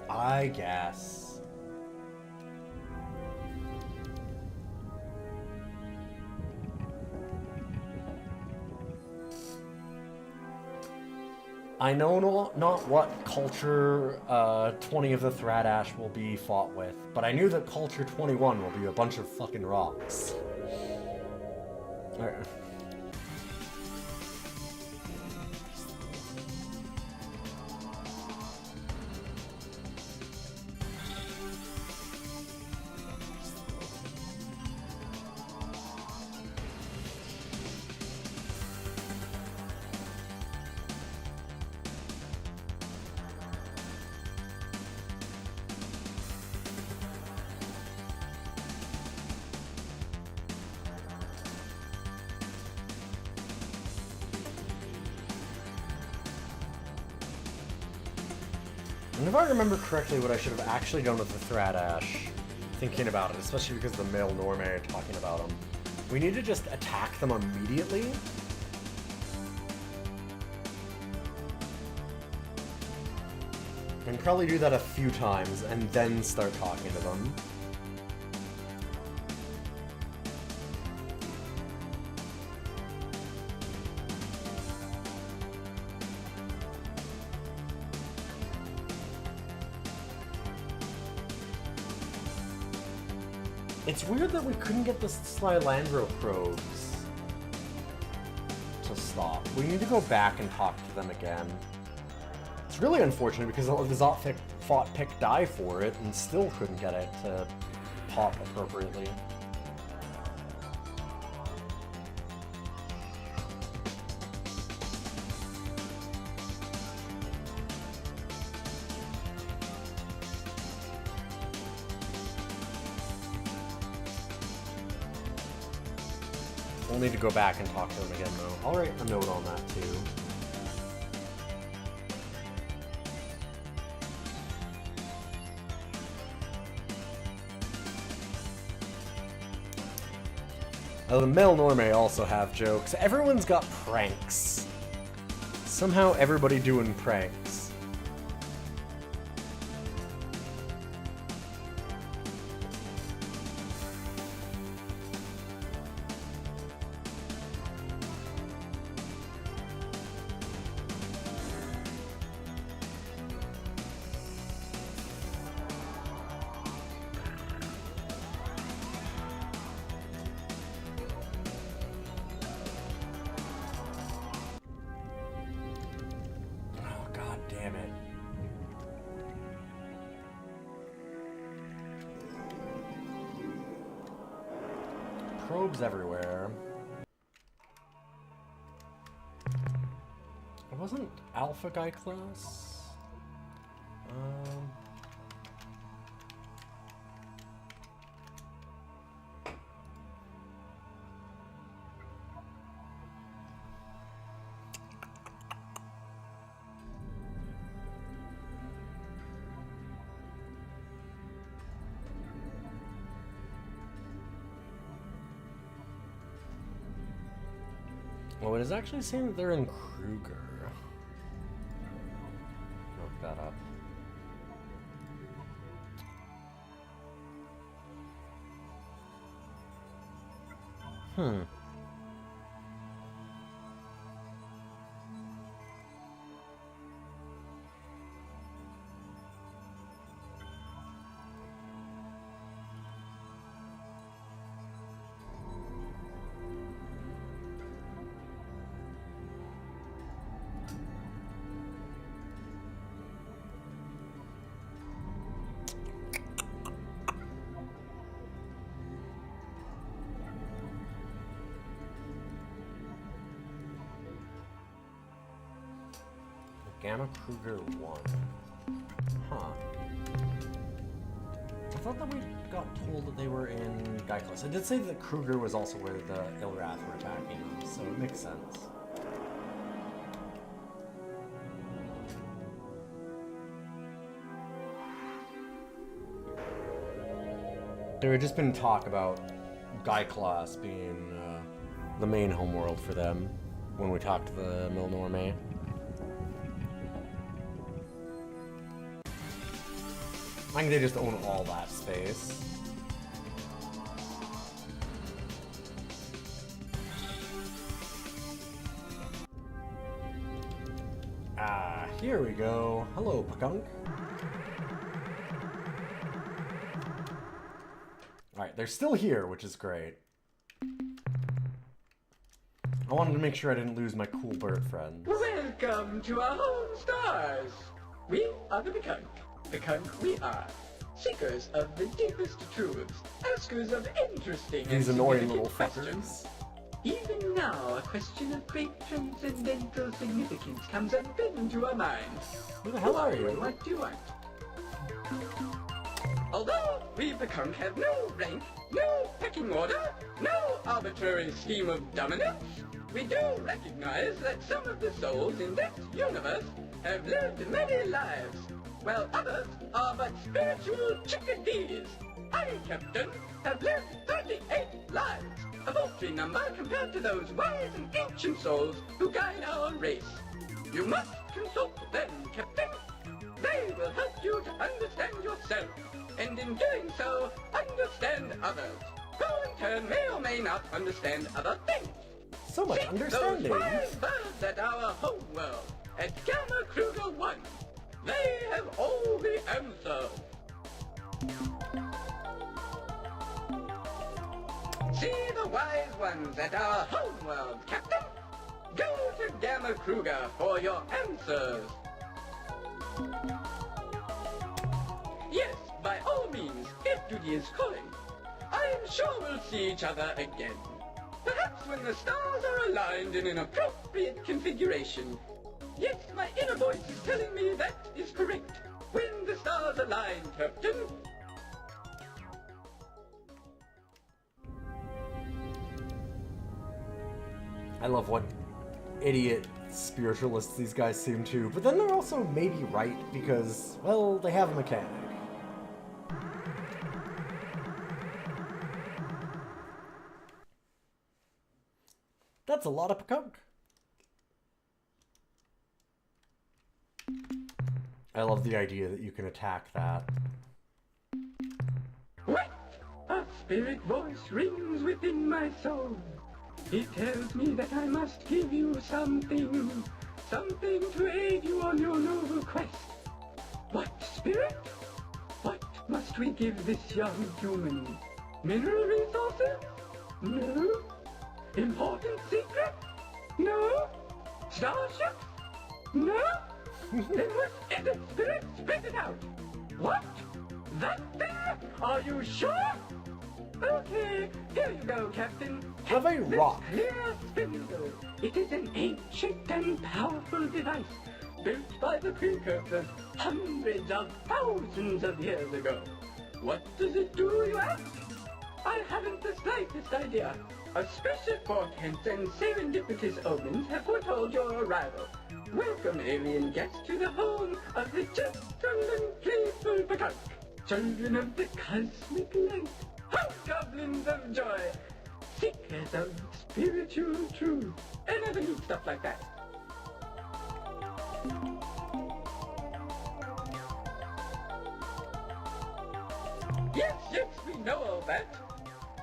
I guess. I know not what culture 20 of the Thradash will be fought with, but I knew that culture 21 will be a bunch of fucking rocks. Alright. And if I remember correctly, what I should have actually done with the Thradash, thinking about it, especially because the male Norme are talking about them, we need to just attack them immediately. And probably do that a few times, and then start talking to them. It's weird that we couldn't get the Slilandro probes to stop. We need to go back and talk to them again. It's really unfortunate because the Zot fought Pick Die for it and still couldn't get it to pop appropriately. We'll need to go back and talk to them again, though. I'll write a note on that, too. Oh, the male Norme also have jokes. Everyone's got pranks. Somehow everybody doing pranks. Probes everywhere. It wasn't Alpha Guy class? Well, it is actually saying that they're in Kruger. Look that up. Gamma Kruger 1. Huh. I thought that we got told that they were in Guy class. I did say that Kruger was also where the Ilrath were attacking them, so it makes sense. There had just been talk about Guy class being the main homeworld for them when we talked to the Milnorme. I think they just own all that space. Here we go. Hello, Pakunk. Alright, they're still here, which is great. I wanted to make sure I didn't lose my cool bird friends. Welcome to our home stars. We are the Pakunk. Pakunk we are. Seekers of the deepest truths. Askers of interesting These and annoying little questions. fuckers. Even now, a question of great transcendental significance comes up into our minds. Who the hell are you? What do you want? Although we Pakunk have no rank, no pecking order, no arbitrary scheme of dominance, we do recognize that some of the souls in that universe have lived many lives. while others are but spiritual chickadees. I, Captain, have lived 38 lives, a paltry number compared to those wise and ancient souls who guide our race. You must consult them, Captain. They will help you to understand yourself, and in doing so, understand others, who in turn may or may not understand other things. So much Seek understanding. those wise birds at our home world, at Gamma Kruger 1. They have all the answers. See the wise ones at our home world, Captain. Go to Gamma Kruger for your answers. Yes, by all means, if duty is calling. I'm sure we'll see each other again. Perhaps when the stars are aligned in an appropriate configuration. Yes, my inner voice is telling me that is correct. When the stars align, Captain. I love what idiot spiritualists these guys seem to, but then they're also maybe right because, well, they have a mechanic. That's a lot of pekunk. I love the idea that you can attack that. What? A spirit voice rings within my soul. It tells me that I must give you something. Something to aid you on your noble quest. What, spirit? What must we give this young human? Mineral resources? No. Important secret? No. Starships? No. Then what is it, spirit? Spit it out. What? That thing? Are you sure? Okay, here you go, Captain. Have a rock. Clear spindle. It is an ancient and powerful device built by the precursors hundreds of thousands of years ago. What does it do, you ask? I haven't the slightest idea. Auspicious portents and serendipitous omens have foretold your arrival. Welcome, alien guest, to the home of the gentle and playful pekunk, children of the cosmic light, hobgoblins of joy, seekers of spiritual truth, and other neat stuff like that. Yes, we know all that.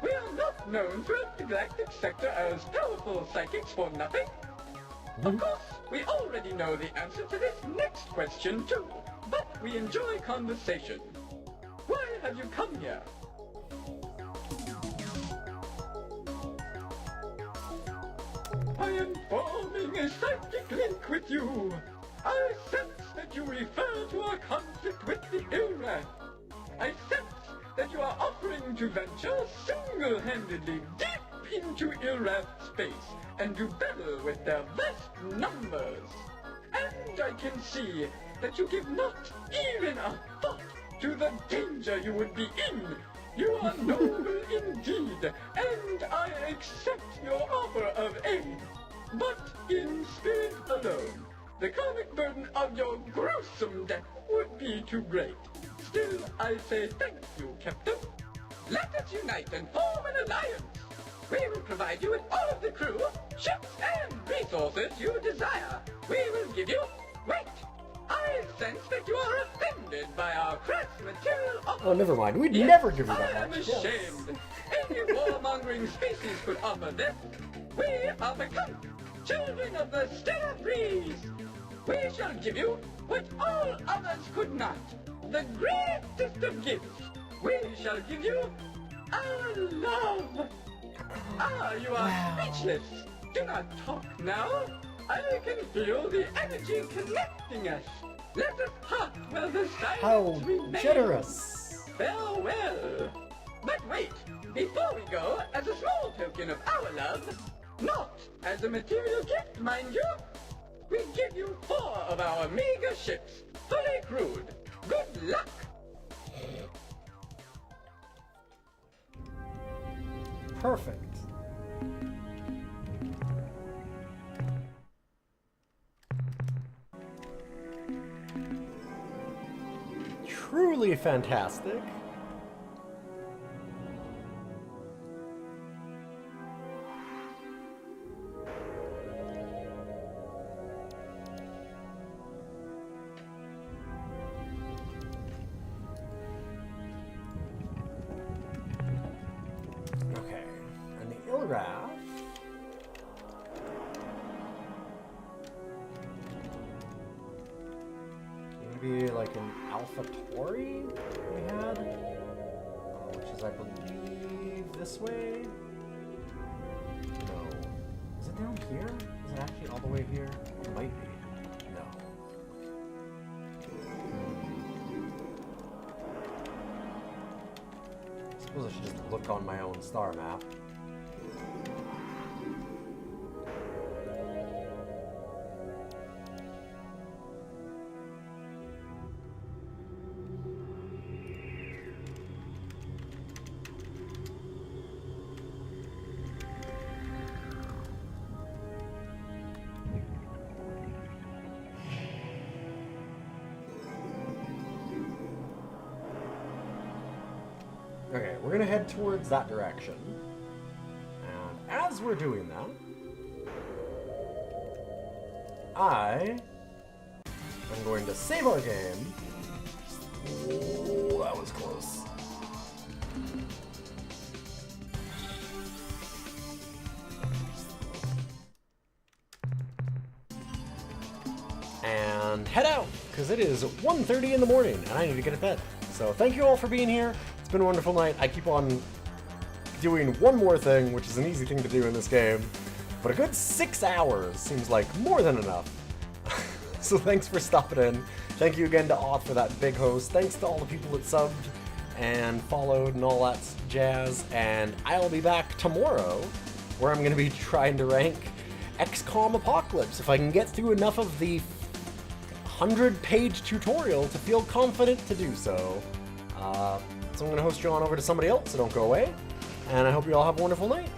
We are not known throughout the galactic sector as powerful psychics for nothing. Of course, we already know the answer to this next question too, but we enjoy conversation. Why have you come here? I am forming a psychic link with you. I sense that you refer to our conflict with the Ur-Quan. I sense that you are offering to venture single-handedly deep into Ur-Quan space and do battle with their vast numbers. And I can see that you give not even a thought to the danger you would be in. You are noble indeed, and I accept your offer of aid. But in spirit alone, the karmic burden of your gruesome death would be too great. Still, I say thank you, Captain. Let us unite and form an alliance. We will provide you with all of the crew, ships, and resources you desire. We will give you... Wait! I sense that you are offended by our crass material offer. Oh, never mind. We'd Yes, never give you that I am much. ashamed. Any warmongering species could offer this. We are the children of the stellar breeze. We shall give you what all others could not. The greatest of gifts. We shall give you our love. You are speechless. Do not talk now. I can feel the energy connecting us. Let us part while the silence How remains. generous. Farewell. But wait, before we go, as a small token of our love, not as a material gift, mind you, we give you 4 of our meager ships, fully crewed. Good luck. Perfect. truly fantastic. Okay, and the Ilrath. Maybe like an Alpha Tauri we had, which is, I believe, this way. No, is it down here? Is it actually all the way here? It might be. No. I suppose I should just look on my own star map. Okay, we're gonna head towards that direction. And as we're doing that, I am going to save our game. Oh, that was close. And head out, because it is 1:30 in the morning and I need to get to bed. So thank you all for being here. It's been a wonderful night. I keep on doing one more thing, which is an easy thing to do in this game, but a good 6 hours seems like more than enough. So thanks for stopping in. Thank you again to Auth for that big host. Thanks to all the people that subbed and followed and all that jazz. And I'll be back tomorrow, where I'm going to be trying to rank XCOM Apocalypse if I can get through enough of the 100-page tutorial to feel confident to do so. So I'm going to host you on over to somebody else, so don't go away. And I hope you all have a wonderful night.